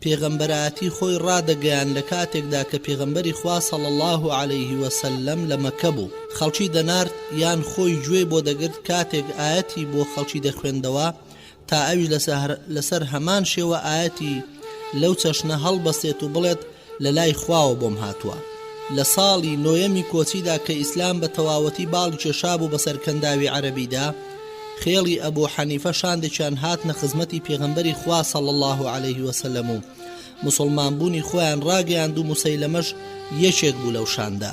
پێغەمبەرایەتی خۆی ڕادەگەیان لە کاتێکدا کە پێغەمبەری خوا صلی الله علیه وسلم لە مەکە بوو. خەڵکی دەنارد یان خۆی گوێ بۆ دەگرت کاتێک ئاەتی بۆ خەڵکی دەخوێندەوە تا ئەویش لەسەر هەمان شێوە ئاەتی لەو چەشنە هەڵبەسێت و بڵێت لە لای خواوە بۆم هاتووە. لە ساڵی نۆیەمی کۆچیدا کە ئیسلام بە تەواوەتی باڵی کێشابوو بە سەرکەنداوی عەرەبیدا، خێڵی ئەبوو حەنیفە شاندێکیان هاتنە خزمەتی پێغەمبەری خوا صلی الله علیه وسلم و مسلمانبوونی خۆیان ڕاگەیاند و موسەیلەمەش یەکێک بوو لەو شاندا.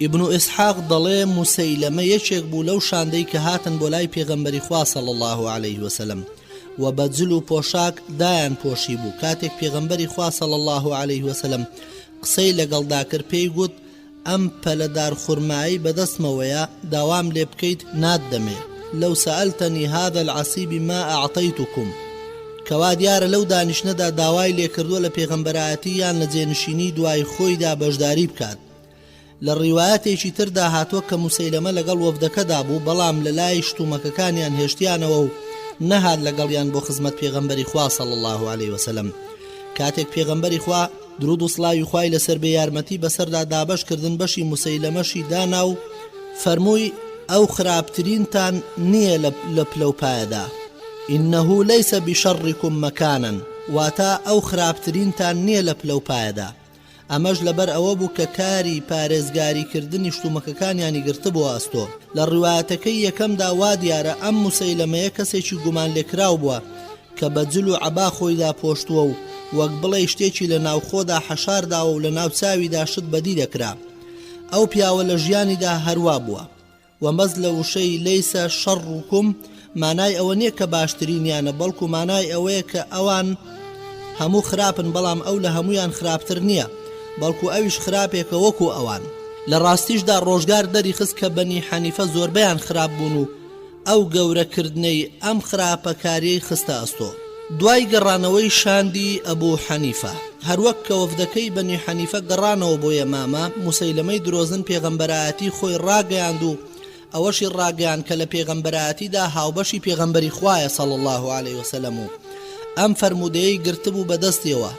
ئیبن ئیسحاق دەڵێ موسەیلەمە یەکێک بوو لەو شاندەی کە هاتن بۆ لای پێغەمبەری خوا صلی الله علیه وسلم و بە جل و پۆشاک دایان پۆشی بوو. کاتێک پێغەمبەری خوا صلی الله علیه وسلم قسەی لەگەڵدا کرد پێی گوت ئەم پەلەدار خورمایی بەدەستمەوەیە، داوام لێ بکەیت نادەمێ. لو سألتني هذا العصيب ما أعطيتكم. کەوا دیارە لەو دانیشتنەدا داوای لێکردووە لە پێغەمبەرایەتی یان لە جێنشینی دوای خۆیدا بەشداری بکات. لە ڕیوایەتێکی تردا هاتووە کە موسەیلەمە لەگەڵ وەفدەکەدا بوو، بەڵام لە لای شتومەکەکانیان هێشتیانەوە و نەهات لەگەڵیان بۆ خزمەت پێغەمبەری خوا صلی الله علیه وسلم. کاتێک پێغەمبەری خوا درود و سڵاوی خوای لەسەر بێ یارمەتی بەسەردا دابەشکردن بەشی موسەیلەمەشی دانا و فەرمووی ئەو خراپترینتان نییە لە پلەپایەدا. ئینەهو لەیسە بشەڕیکم مەکانن، واتە ئەو خراپترینتان نییە لە پلەپایەدا. ئەمەش لەبەر ئەوە بوو کە کاری پارێزگاریکردنی شتومەکەکانیانی گرتبووە ئەستۆ. لە ڕیوایەتەکەی یەکەمدا وا دیارە ئەم موسەیلەمەیە کەسێکی گومان لێکراو بووە کە بە جل و عەبا خۆیدا پۆشتووە و وەک بڵێ شتێکی لە ناوخۆدا حەشارداوە و لە ناو چاویدا شت بەدی دەکرا. ئەو پیاوە لە ژیانیدا هەروە بووە. ومەز لە وشەی لەیسە شەڕکم مانای ئەوە نییە کە باشترینیانە، بەڵکو مانای ئەوەیە کە ئەوان هەموو خراپن، بەڵام ئەو لە هەمویان خراپتر نییە، بەڵکو ئەویش خراپێکە وەکو ئەوان. لە ڕاستیشدا ڕۆژگار دەری خست کە بەنی حەنیفە زۆربەیان خراپ بوون و ئەو گەورەکردنەی ئەم خراپەکاریەی خستە ئەستۆ. دوای گەڕانەوەی شاندی ئەبوو حەنیفە، هەروەک کە وەفدەکەی بەنی حەنیفە گەڕانەوە بۆ یەمامە، موسەیلەمەی درۆزن پێغەمبەرایەتی خۆی ڕاگەیاند و ئەوەشی ڕاگەیان کە لە پێغەمبەرایەتیدا هاوبەشی پێغەمبەری خوایە صلی الله علیه وسلم و ئەم فەرمودەیەی گرتبوو بەدەستیەوە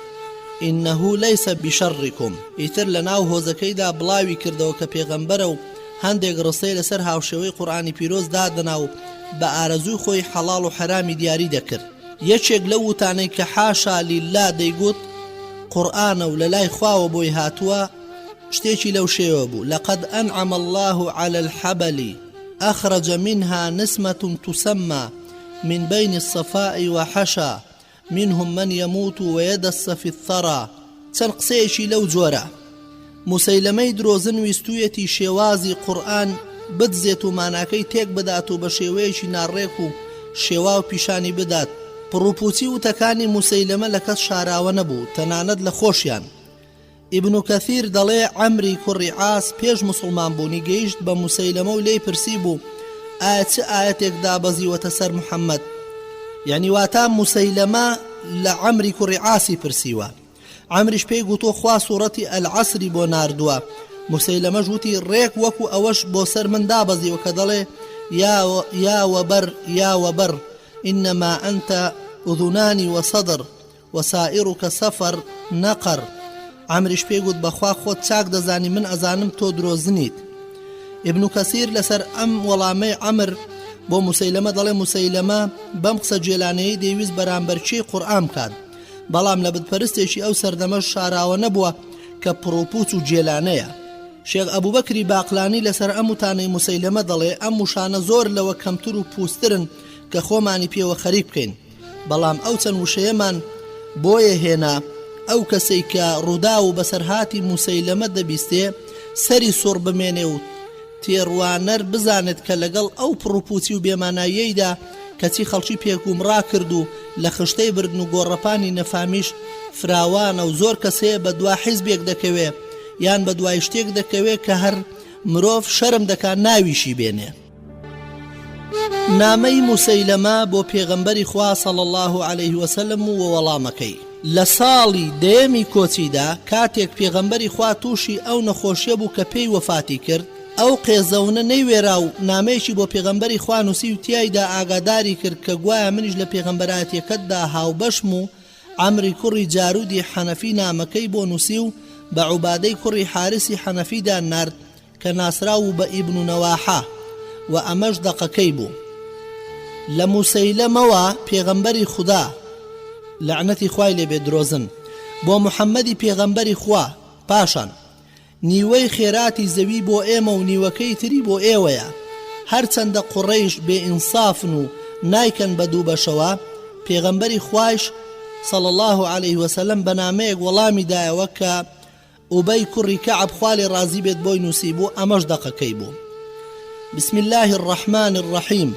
ئینەهو لەیسە بشەڕیکم. ئیتر لە ناو هۆزەکەیدا بڵاوی کردەوە کە پێغەمبەرە و هەندێک ڕستەی لەسەر هاوشێوەی قورئانی پیرۆز دادنا و بە ئارەزووی خۆی حەڵاڵ و حەرامی دیاری دەکرد. یەکێک لەو وتانەی کە حاشا لیلا دەیگوت قورئانە و لە لای خواوە بۆی هاتووە شتێکی لەو شێوە بوو: لقد أنعم الله على الحبل أخرج منها نسمة تسمى من بين الصفاء وحشا منهم من يموت ويدس في الثرى. چەند قسەیەکی لەو جۆرە موسەیلەمەی درۆزن ویستویەتی شێوازی قورئان بدزێت و ماناکەی تێک بدات و بە شێوەیەکی ناڕێک و شێوا و پیشانی بدات. پڕوپوچی وتەکانی موسەیلەمە لە کەس شاراوە نەبوو، تەنانەت لە خۆشیان. ئیبن کەثیر دەڵێ عەمری کوڕی عاس پێش موسڵمان بوونی گەیشت بە موسەیلەمە و لێی پرسی بوو ئایا چ ئاەتێک دابەزیوەتە سەر محەممەد، یعنی واتە موسەیلەمە لە عەمری کوڕی عاسی پرسیوە. عەمریش پێی گوتۆ خوا سوورەتی ئەلعەسری بۆ ناردووە. موسەیلەمەش وتی ڕێک وەکو ئەوەش بۆ سەر من دابەزیوە کە دەڵێ یا وەبەر یا وەبەر ئینەما ئەنتە ئوذونانی وەسەدر وەسائیڕکە سەفەر نەقەر. عەمریش پێی گوت بەخوا خۆت چاک دەزانی من ئەزانم تۆ درۆزنیت. ئیبن کەثیر لەسەر ئەم وەڵامەی عەمر بۆ موسەیلەمە دەڵێ موسەیلەمە بەم قسە جێلانەیەی دەیویست بەرامبەرچی قورئان بکات، بەڵام لە بتپەرستێکی ئەو سەردەمەش شاراوە نەبووە کە پڕۆپوچ و جێلانەیە. شێخ ئەبوبەکری باقلانی لەسەر ئەم وتانەی موسەیلەمە دەڵێ ئەم وشانە زۆر لەوە کەمتر و پوسترن کە خۆمانی پێوە خەریک بکەین، بەڵام ئەو چەند وشەیەمان بۆیە هێنا ئەو کەسەی کە ڕوودا و بەسەرهاتی موسەیلەمە دەبیستێ سەری سوڕ بمێنێ و تێڕوانەر بزانێت کە لەگەڵ ئەو پڕوپوچی و بێماناییەیدا کەچی خەڵکی پێکومڕا کرد و لە خشتەی بردن و گۆڕەپانی نەفامیش فراوانە و زۆر کەسەیە بە دوا حیزبێک دەکەوێ یان بە دوای شتێک دەکەوێ کە هەر مرۆڤ شەرم دەکات ناویشی بێنێ. نامەی موسەیلەمە بۆ پێغەمبەری خوا صلی الله علیه وسلم و وەڵامەکەی. لە ساڵی دەیەمی کۆچیدا کاتێک پێغەمبەری خوا تووشی ئەو نەخۆشیە بوو کە پێی وەفاتی کرد، ئەو قێزەونە نەیوێرا و نامەیەکی بۆ پێغەمبەری خوا نووسی و تیایدا ئاگاداری کرد کە گوایە منیش لە پێغەمبەراتیەکەتدا هاوبەشم و عەمری کوڕی جارودی حەنەفی نامەکەی بۆ نووسی و بە عوبادەی کوڕی حارسی حەنەفیدا نارد کە ناسراو بە ئیبن نەواحە و ئەمەش دەقەکەی بوو. لە موسەیلەمەوە پێغەمبەری خوددا لعنەتی خوای لێبێ درۆزن بۆ محەممەدی پێغەمبەری خوا، پاشان نیوەی خێراتی زەوی بۆ ئێمە و نیوەکەی تری بۆ ئێوەیە. هەرچەندە قوڕەیش بێ ئینسافن و نایکەن بە دوو بەشەوە، پێغەمبەری خوایش صلی الله علیه وسلم بەنامەیەک وەڵامی دایەوە کە ئوبەی کوڕی کەعب خوا لێ ڕازی بێت بۆی نووسی بوو، ئەمەش دەقەکەی بوو. بسم الله الرحمن الرحيم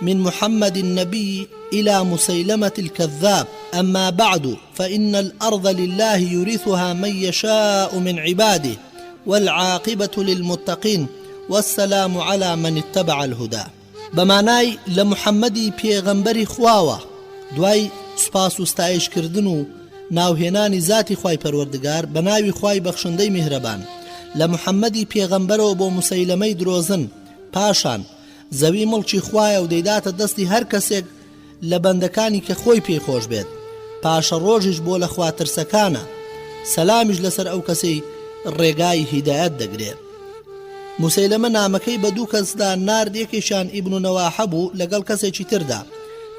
من محمد النبي إلى مسيلمة الكذاب أما بعد فإن الأرض لله يورثها من يشاء من عباده والعاقبة للمتقين والسلام على من اتبع الهدى. بمعنای لمحمدی پێغەمبەری خواوە دوای سپاس و ستایش کردن و ناوهێنانی ذاتی خوای پەروەردگار بە ناوی خوای بەخشندەی میهرەبان لە محەممەدی پێغەمبەرەوە بۆ موسەیلەمەی درۆزن، پاشان زەوی مڵکی خوایە و دەیداتە دەستی هەر کەسێک لە بەندەکانی کە خۆی پێی خۆش بێت، پاشە ڕۆژیش بۆ لە خواترسەکانە، سەلامیش لەسەر ئەو کەسەی ڕێگای هیدایەت دەگرێت. موسەیلەمە نامەکەی بە دوو کەسدا نارد، یەکێکیان ئیبن نەواحە بوو لەگەڵ کەسێکی تردا.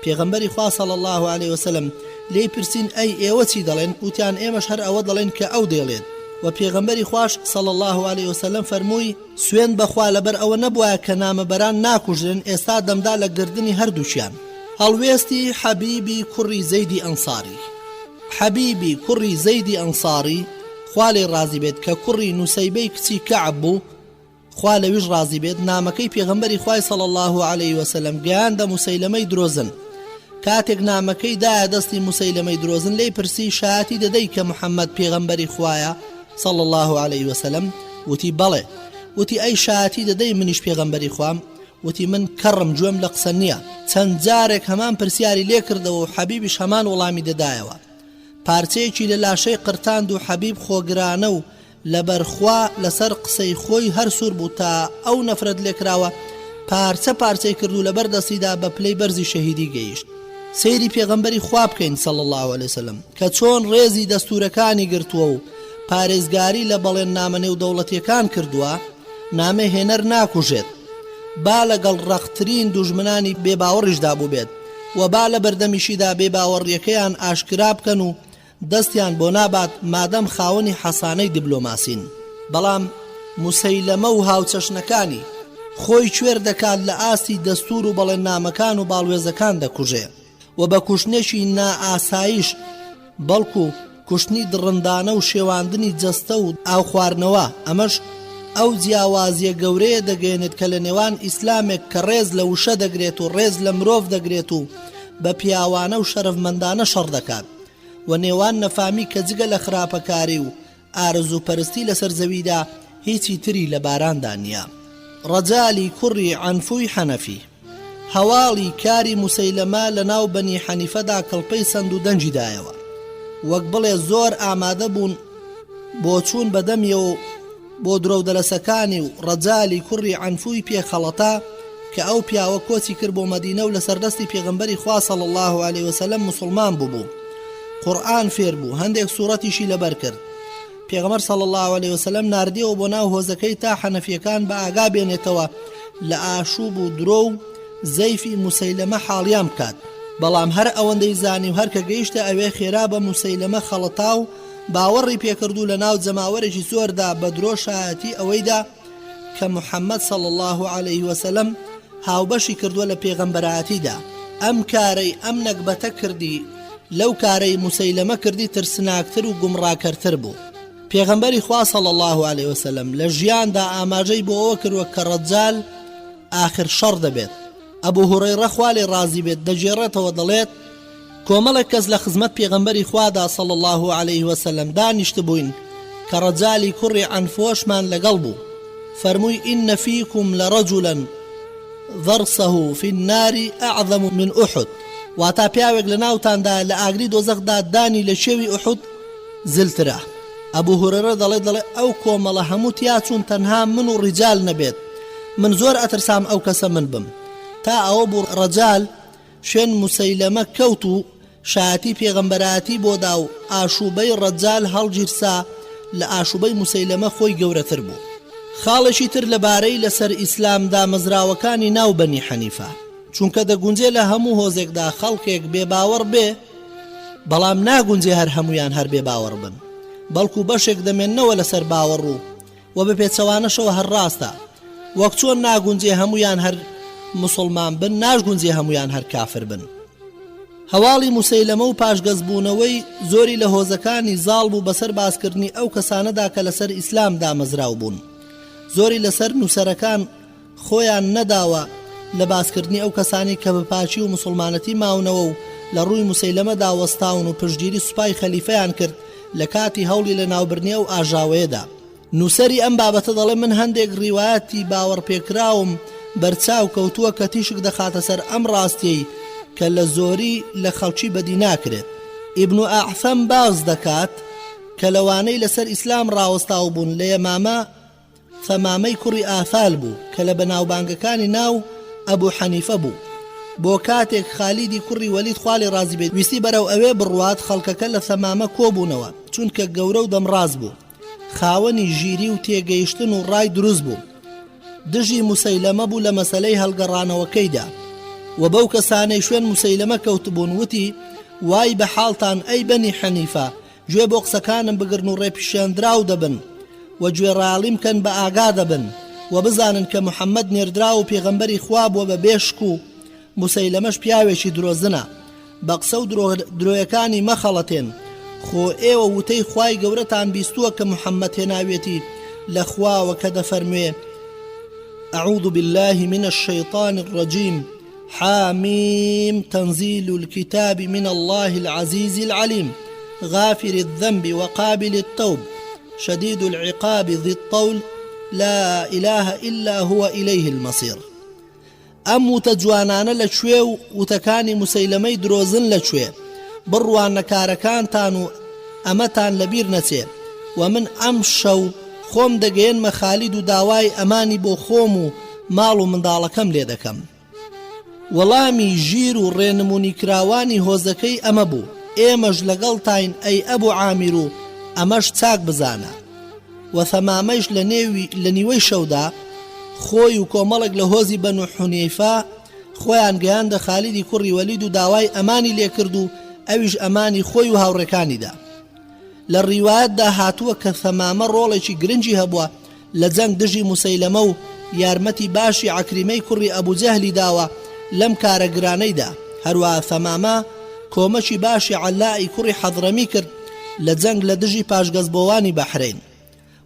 پێغەمبەری خوا صلی الله علیه وسلم لێی پرسین ئەی ئێوە چی دەڵێن؟ وتیان ئێمەش هەر ئەوە دەڵێن کە ئەو دەڵێت. و پێغەمبەری خوش صلی الله علیه وسلم فەرمووی سوێن بەخوا لەبەر ئەوە نەبووە کە نامەبەران ناکوژرن، ئێستا دەمدا لە گردنی هەردووشیان. هەڵوێستی حەبیبی کوڕی زەیدی ئەنساری. حەبیبی کوڕی زەیدی ئەنساری خوا لێی ڕازی بێت کە کوڕی نوسەیبەی کچی کەعب بوو، خوا لەویش ڕازی بێت، نامەکەی پێغەمبەری خوای صلی الله علیه وسلم گەیاندە موسەیلەمەی درۆزن. کاتێک نامەکەی دایە دەستی موسەیلەمەی درۆزن لێی پرسی شایەتی دەدەی کە محەممەد پێغەمبەری خوایە صلی الله علیه وسلم؟ وتی بەڵێ. وتی ئەی شایەتی دەدەی منیش پێغەمبەری خوام؟ وتی من کەڕم گوێم لە قسە نییە. چەند جارێک هەمان پرسیاری لێ کردەوە و حەبیبیش هەمان وەڵامی دەدایەوە. پارچەیەکی لە لاشەی قرتاند و حەبیب خۆگرانە و لەبەرخوا لەسەر قسەی خۆی هەر سوور بوو تا ئەو نەفرەت لێکراوە پارچە پارچەی کرد و لەبەر دەستیدا بە پلەی بەرزی شەهیدی گەیشت. سەیری پێغەمبەری خوا بکەین صلی الله علیه وسلم کە چۆن ڕێزی دەستورەکانی گرتووە و پارێزگاری لە بەڵێن نامە و دەوڵەتیەکان کردووە، نامە هێنەر ناکوژێت، با لەگەڵ ڕەختترین دوژمنانی بێباوەڕیشدا بوو بێت و با لە بەردەمیشیدا بێباوەڕیەکەیان ئاشکرا بکەن و دەستیان بۆ نابات مادەم خاوەنی حەسانەی دیبلۆماسین. بەڵام موسەیلەمە و هاوچەشنەکانی خۆی کوێر دەکات لە ئاستی دەستور و بەڵێن نامەکان و باڵوێزەکان دەکوژێ و بە کوشتنێکی نائاسایش بەڵکو کوشتنی دڕندانە و شێواندنی جەستە و ئاو خواردنەوە ئەمەش ئەو جیاوازیە گەورەیە دەگەێنێت کە لە نێوان ئیسلامێک کە ڕێز لە وشە دەگرێت و ڕێز لە مرۆڤ دەگرێت و بە پیاوانە و شەرەفمەندانە شەڕ دەکات و نێوان نەفامی کە جگە لە خراپەکاری و ئارزوو پەرستی لەسەر زەویدا هیچی تری لە باراندا نییە. ڕەجالی کوڕی عنفوی حەنەفی هەواڵی کاری موسەیلەمە لە ناو بەنی حەنیفەدا کەڵپەی سەند و دەنجی دایەوە، وەک بڵێ زۆر ئامادە بوون بۆ چوون بەدەمیەوە بۆ درەودەلەسەکانی و ڕەجالی کوڕی عنفوی پێخەڵەتا کە ئەو پیاوە کۆچی کرد بۆ مەدینە و لەسەر دەستی پێغەمبەری خوا صلی الله علیه وسلم مسلمان بوو، قورئان فێر بوو، هەندێک سوورەتیشی لەبەر کرد. پێغەمبەر صلی الله علیه وسلم ناردیەوە بۆ ناو هۆزەکەی تا حەنەفیەکان بە ئاگا بێنێتەوە لە ئاشوب و درۆ و زەیفی موسەیلەمە حاڵیان بکات. بەڵام هەر ئەوەندەی زانی و هەر کە گەیشتە ئەوێ خێرا بە موسەیلەمە خەڵەتا و باوەڕی پێکردو لە ناو جەماوەرێکی زۆردا بە درۆ شایەتی ئەوەیدا کە محەممەد صلی الله عليه وسلم هاوبەشی کردووە لە پێغەمبەرایەتیدا. ئەم کارەی ئەم نەکبەتە کردی لەو کارەی موسەیلەمە کردی ترسناکتر و گومڕاکەرتر بوو. پێغەمبەری خوا صلی الله عليه وسلم لە ژیاندا ئاماژەی بۆ ئەوە کردووە کە ڕەجال ئاخر شەڕ دەبێت. ئەبوو هورەیرە خوا لێ ڕازی بێت دەجێڕێتەوە دەڵێت کۆمەڵێک کەس لە خزمەت پێغەمبەری خوادا صلی الله عليه وسلم دانیشت بووین کە ڕەجالی کوڕی عنفۆشمان لەگەڵ بوو. فەرمووی ئین فیکم لەڕەجولا ضرسه في النار أعظم من أحد، واتا پیاوێک لە ناوتاندا لە ئاگری دۆزەخدا دانی لە شێوی ئوحود زلترە. ئەبوو هورەیرە دەڵێ ئەو کۆمەڵە هەموو تیا چوون تەنها من و ڕیجال نەبێت، من زۆر ئەترسام ئەو کەسە من بم. تا ئەوە بوو ڕەجال شوێن موسەیلەمە کەوت و شایەتی پێغەمبەرایەتی بۆدا و ئاشوبەی ڕەجال هەڵگیرسا لە ئاشوبەی موسەیلەمە خۆی گەورەتر بوو. خاڵێکی تر لەبارەی لەسەر ئیسلامدا مەزراوەکانی ناو بەنی حەنیفە، چونکە دەگونجێ لە هەموو هۆزێکدا خەڵکێک بێباوەڕ بێ، بەڵام ناگونجێ هەر هەمویان هەر بێباوەڕ بن، بەڵکو بەشێک دەمێننەوە لەسەر باوەڕ و بە پێچەوانەشەوە هەر ڕاستە، وەک چۆن ناگونجێ هەمویان هەر مسلمان بن، ناژگونجێ هەمویان هەر کافر بن. هەواڵی موسەیلەمە و پاشگەزبوونەوەی زۆری لە هۆزەکانی زاڵ بوو بەسەر باسکردنی ئەو کەسانەدا کە لەسەر ئیسلامدا مەزراو بوون. زۆری لەسەر نووسەرەکان خۆیان نەداوە لە باسکردنی ئەو کەسانی کە بەپاچی و مسلمانەتی ماونەوە و لە ڕووی موسەیلەمەدا وەستاون و پشتگیری سوپای خەلیفەیان کرد لە کاتی هەوڵی لە ناوبردنیە و ئاژاوەیەدا. نووسەری ئەم بابەتە دەڵێ من هەندێک ڕیوایەتی باوەڕپێکراوم بەرچاو کەوتووە کە تیشک دەخاتە سەر ئەم ڕاستیەی کە لە زۆری لە خەڵکی بەدی ناکرێت. ئیبن ئەعثەم باز دەکات کە لەوانەی لەسەر ئیسلام ڕاوەستاو بوون لە یەمامە ثەمامەی کوڕی ئافال بوو کە لە بەناوبانگەکانی ناو ئەبوو حەنیفە بوو. بۆ کاتێک خالیدی کوڕی وەلید خوا لێ ڕازی بێت ویستی بەرەو ئەوێ بڕوات، خەڵکەکە لە ثەمامە کۆبوونەوە چونکە گەورە و دەمڕاز بوو، خاوەنی ژیری و تێگەیشتن و ڕای دروست بوو. دژی موسەیلەمە بوو لە مەسەلەی هەڵگەڕانەوەکەیدا و بەو کەسانەی شوێن موسەیلەمە کەوتبوون وتی وای بە حاڵتان ئەی بەنی حەنیفە، گوێ بۆ قسەکانم بگرن و ڕێپیشێنراو دەبن و گوێڕاڵی بکەن بە ئاگا دەبن و بزانن کە محەممەد نێردرا و پێغەمبەری خوا بووە بە بێشک و موسەیلەمەش پیاوێکی درۆزنە. بە قسە و درۆیەکانی مەخەڵەتێن، خۆ ئێوە وتەی خوای گەورەتان بیستووە کە محەممەد هێناوێتی لە خواوە کە دەفەرموێ أعوذ بالله من الشيطان الرجيم حاميم تنزيل الكتاب من الله العزيز العليم غافر الذنب وقابل التوب شديد العقاب ذي الطول لا إله إلا هو إليه المصير. ئەم وتە جوانانە لەکوێ و وتەکانی موسەیلەمەی درۆزن لەکوێ؟ بڕوان نەکارەکانتان و ئەمەتان لەبیر نەچێ و من ئەم شەو خۆم دەگەێنمە خالید و داوای ئەمانی بۆ خۆم و ماڵ و منداڵەکەم لێ دەکەم. وەڵامی ژیر و ڕێنمونی کراوانی هۆزەکەی ئەمە بوو ئێمەش لەگەڵ تاین ئەی ئەبوو عامیر و ئەمەش چاک بزانە. و ثەمامەش لە نیوەی شەودا خۆی و کۆمەڵێک لە هۆزی بەنو حونیفە خۆیان گەیاندە خالیدی کوڕی وەلید و داوای ئەمانی لێ کرد و ئەویش ئەمانی خۆی و هاوڕێکانیدا. لە ڕیوایەتدا هاتووە کە ثەمامە ڕۆڵێکی گرنگی هەبووە لە جەنگ دژی موسەیلەمە و یارمەتی باشی عەکریمەی کوڕی ئەبوو جەهلی داوە لەم کارە گرانەیدا. هەروە ثەمامە کۆمەکی باشی عەلای کوڕی حەضرەمی کرد لە جەنگ لە دژی پاشگەزبۆوانی بەحرین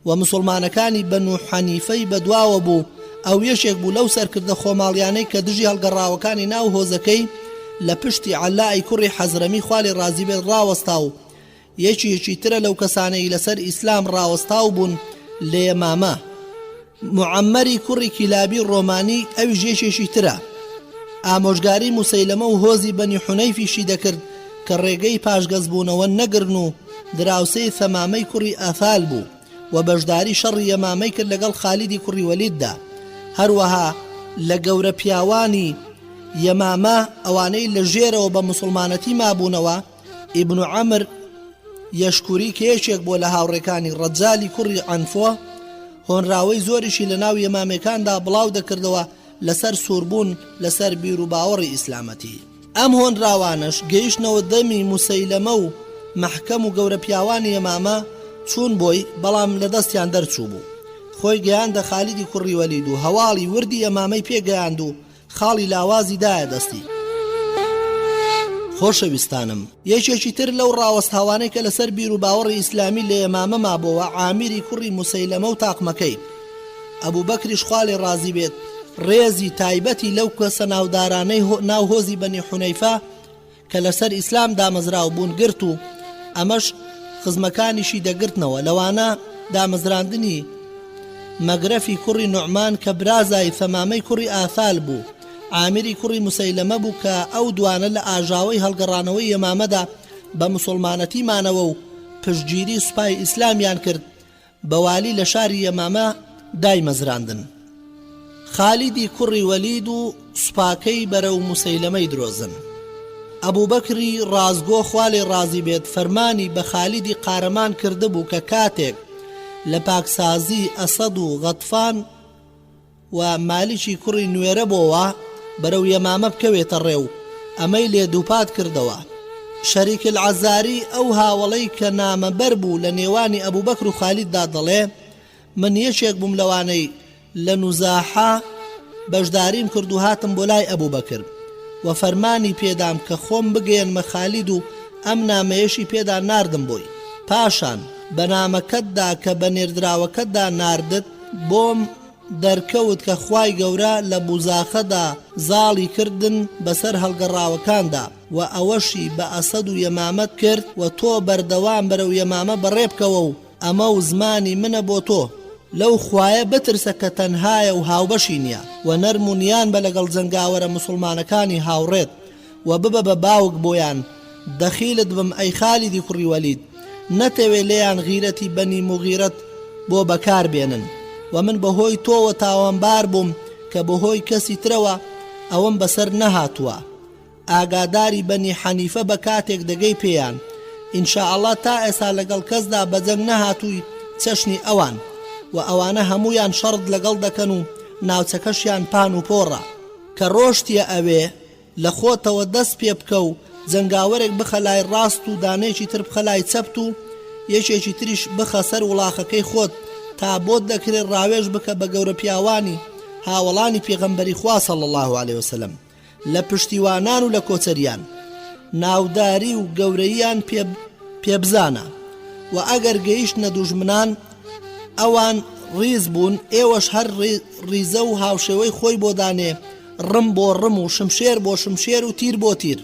و مسلمانەکانی بەنو حەنیفەی بەدواوە بوو ئەو یەشێک بوو لەو سەرکردە خۆماڵیانەی کە دژی هەڵگەڕاوەکانی ناو هۆزەکەی لە پشتی عەلای کوڕی حەزرەمی خوالی ڕازی بێت ڕاوەستا و یەکی ترە لەو کەسانەی لەسەر ئیسلام ڕاوەستاو بوون لە یەمامە. معەممەری کوڕی کیلابی ڕۆمانی ئەویش یەکێکی ترە. ئامۆژگاری موسەیلەمە و هۆزی بەنی حونەیفیشی دەکرد کە ڕێگەی پاشگەزبوونەوە نەگرن و دراوسەی ثەمامەی کوڕی ئەفال بوو و بەشداری شەڕی یەمامەی کرد لەگەڵ خالیدی کوڕی وەلیددا. هەروەها لە گەورە پیاوانی یەمامە ئەوانەی لە ژێرەوە بە مسلمانەتی مابوونەوە ئیبن عەمر یەشکوری کە یەکێک بۆ لە هاوڕێکانی ڕەجالی کوڕی عەنفۆ هۆنراوەی زۆریشی لە ناو یەمامەکاندا بڵاو دەکردەوە لەسەر سووربوون لەسەر بیر و باوەڕی ئیسلامەتی. ئەم هۆنراوانش گەیشتنەوە دەمی موسەیلەمە و مەحکەم و گەورە پیاوانی یەمامە چوون بۆی بەڵام لە دەستیان دەرچوو بوو. خۆی گەیاندە خالیدی کوڕی وەلید و هەواڵی وردی یەمامەی پێگەیاند و خاڵی لاوازی دایە دەستی. خۆشەویستانم، یەکێکی تر لەو ڕاوەستاوانەی کە لەسەر بیر و باوەڕی ئیسلامی لە یەمامە مابۆوە عامیری کوڕی موسەیلەمە و تاقمەکەی. ئەبوو بەکریش خوالی ڕازی بێت ڕێزی تایبەتی لەو کەسە ناودارانەی ناو هۆزی بەنی حونەیفە کە لەسەر ئیسلام دامەزراو بوون گرت و ئەمەش خزمەکانیشی دەگرتنەوە. لەوانە دامەزراندنی مەگرەفی کوڕی نوعمان کە برازای ثەمامەی کوڕی ئافال بوو، عامیری کوڕی موسەیلەمە بوو کە ئەو دوانە لە ئاژاوەی هەڵگەڕانەوەی یەمامەدا بە مسلمانەتی مانەوە و پشتگیری سوپای ئیسلامیان کرد بەوالی لە شاری یەمامە دایمەزراندن. خالیدی کوڕی وەلید و سوپاکەی بەرەو موسەیلەمەی درۆزن. ئەبوو بەکری ڕازگۆ خوالی ڕازی بێت فەرمانی بە خالیدی قارەمان کرده بوو کە کاتێک لە پاکسازی ئەسەد و غەطفان و مالیکی کوڕی نوێرە بۆوە بەرەو یەمامە بکەوێتە ڕێو، ئەمەی لێ دووپات کردەوە. شەریک العەزاری ئەو هاوڵەی کە نامەبەر بوو لە نێوانی ئەبوو بەکر و خالیددا دەڵێ من یەکێک بووم لەوانەی لە نوزاحە بەشداریم کرد و هاتم بۆ لای ئەبوو بەکر و فەرمانی پێدام کە خۆم بگەێنمە خالید و ئەم نامەیەشی پێدا ناردم بۆی. پاشان بە نامەکەتدا کە بە نێردراوەکەتدا ناردت بۆم دەرکەوت کە خوای گەورە لە بوزاخەدا زاڵی کردن بەسەر هەڵگەڕاوەکاندا و ئەوەشی بە ئەسەد و یەمامەت کرد و تۆ بەردەوام بەرەو یەمامە بەڕێبکەوە و ئەمە و زمانی منە بۆ تۆ. لەو خوایە بترسە کە تەنهایە و هاوبەشی نییە و نەرمونیان بە لەگەڵ جەنگاوەرە مسلمانەکانی هاوڕێت و ببە بە باوک بۆیان دەخیلت بم ئەی خالیدی کوڕی وەلید، نەتەوێ لێیان غیرەتی بەنی موغیرەت بۆ بەکار بێنن و من بەهۆی تۆوە تاوانبار بووم کە بەهۆی کەسی ترەوە ئەوەم بەسەر نەهاتووە. ئاگاداری بەنی حەنیفە بە کاتێک دەگەی پێیان ئینشاءالله تا ئێستا لەگەڵ کەسدا بەجەنگ نەهاتووی چەشنی ئەوان و ئەوانە هەمویان شەڕد لەگەڵ دەکەن و ناوچەکەشیان پان و پۆڕە کە ڕۆشتیە ئەوێ لە خۆتەوە دەست پێ بکە و جەنگاوەرێک بخە لای ڕاست و دانێکی تر بخە لای چەپت و یەکێکی تریش بخە سەر وڵاخەکەی خۆت تا بۆت دەکرێت ڕاوێژ بکە بە گەورە پیاوانی هاوڵانی پێغەمبەری خوا صلی الله علیه وسلم لە پشتیوانان و لە کۆچەریان ناوداری و گەورەییان پێبزانە و ئەگەر گەیشتنە دوژمنان ئەوان ڕیز بوون ئێوەش هەر ڕیزە و هاوشێوەی خۆی بۆ دانێ ڕم بۆ ڕم و شمشێر بۆ شمشێر و تیر بۆ تیر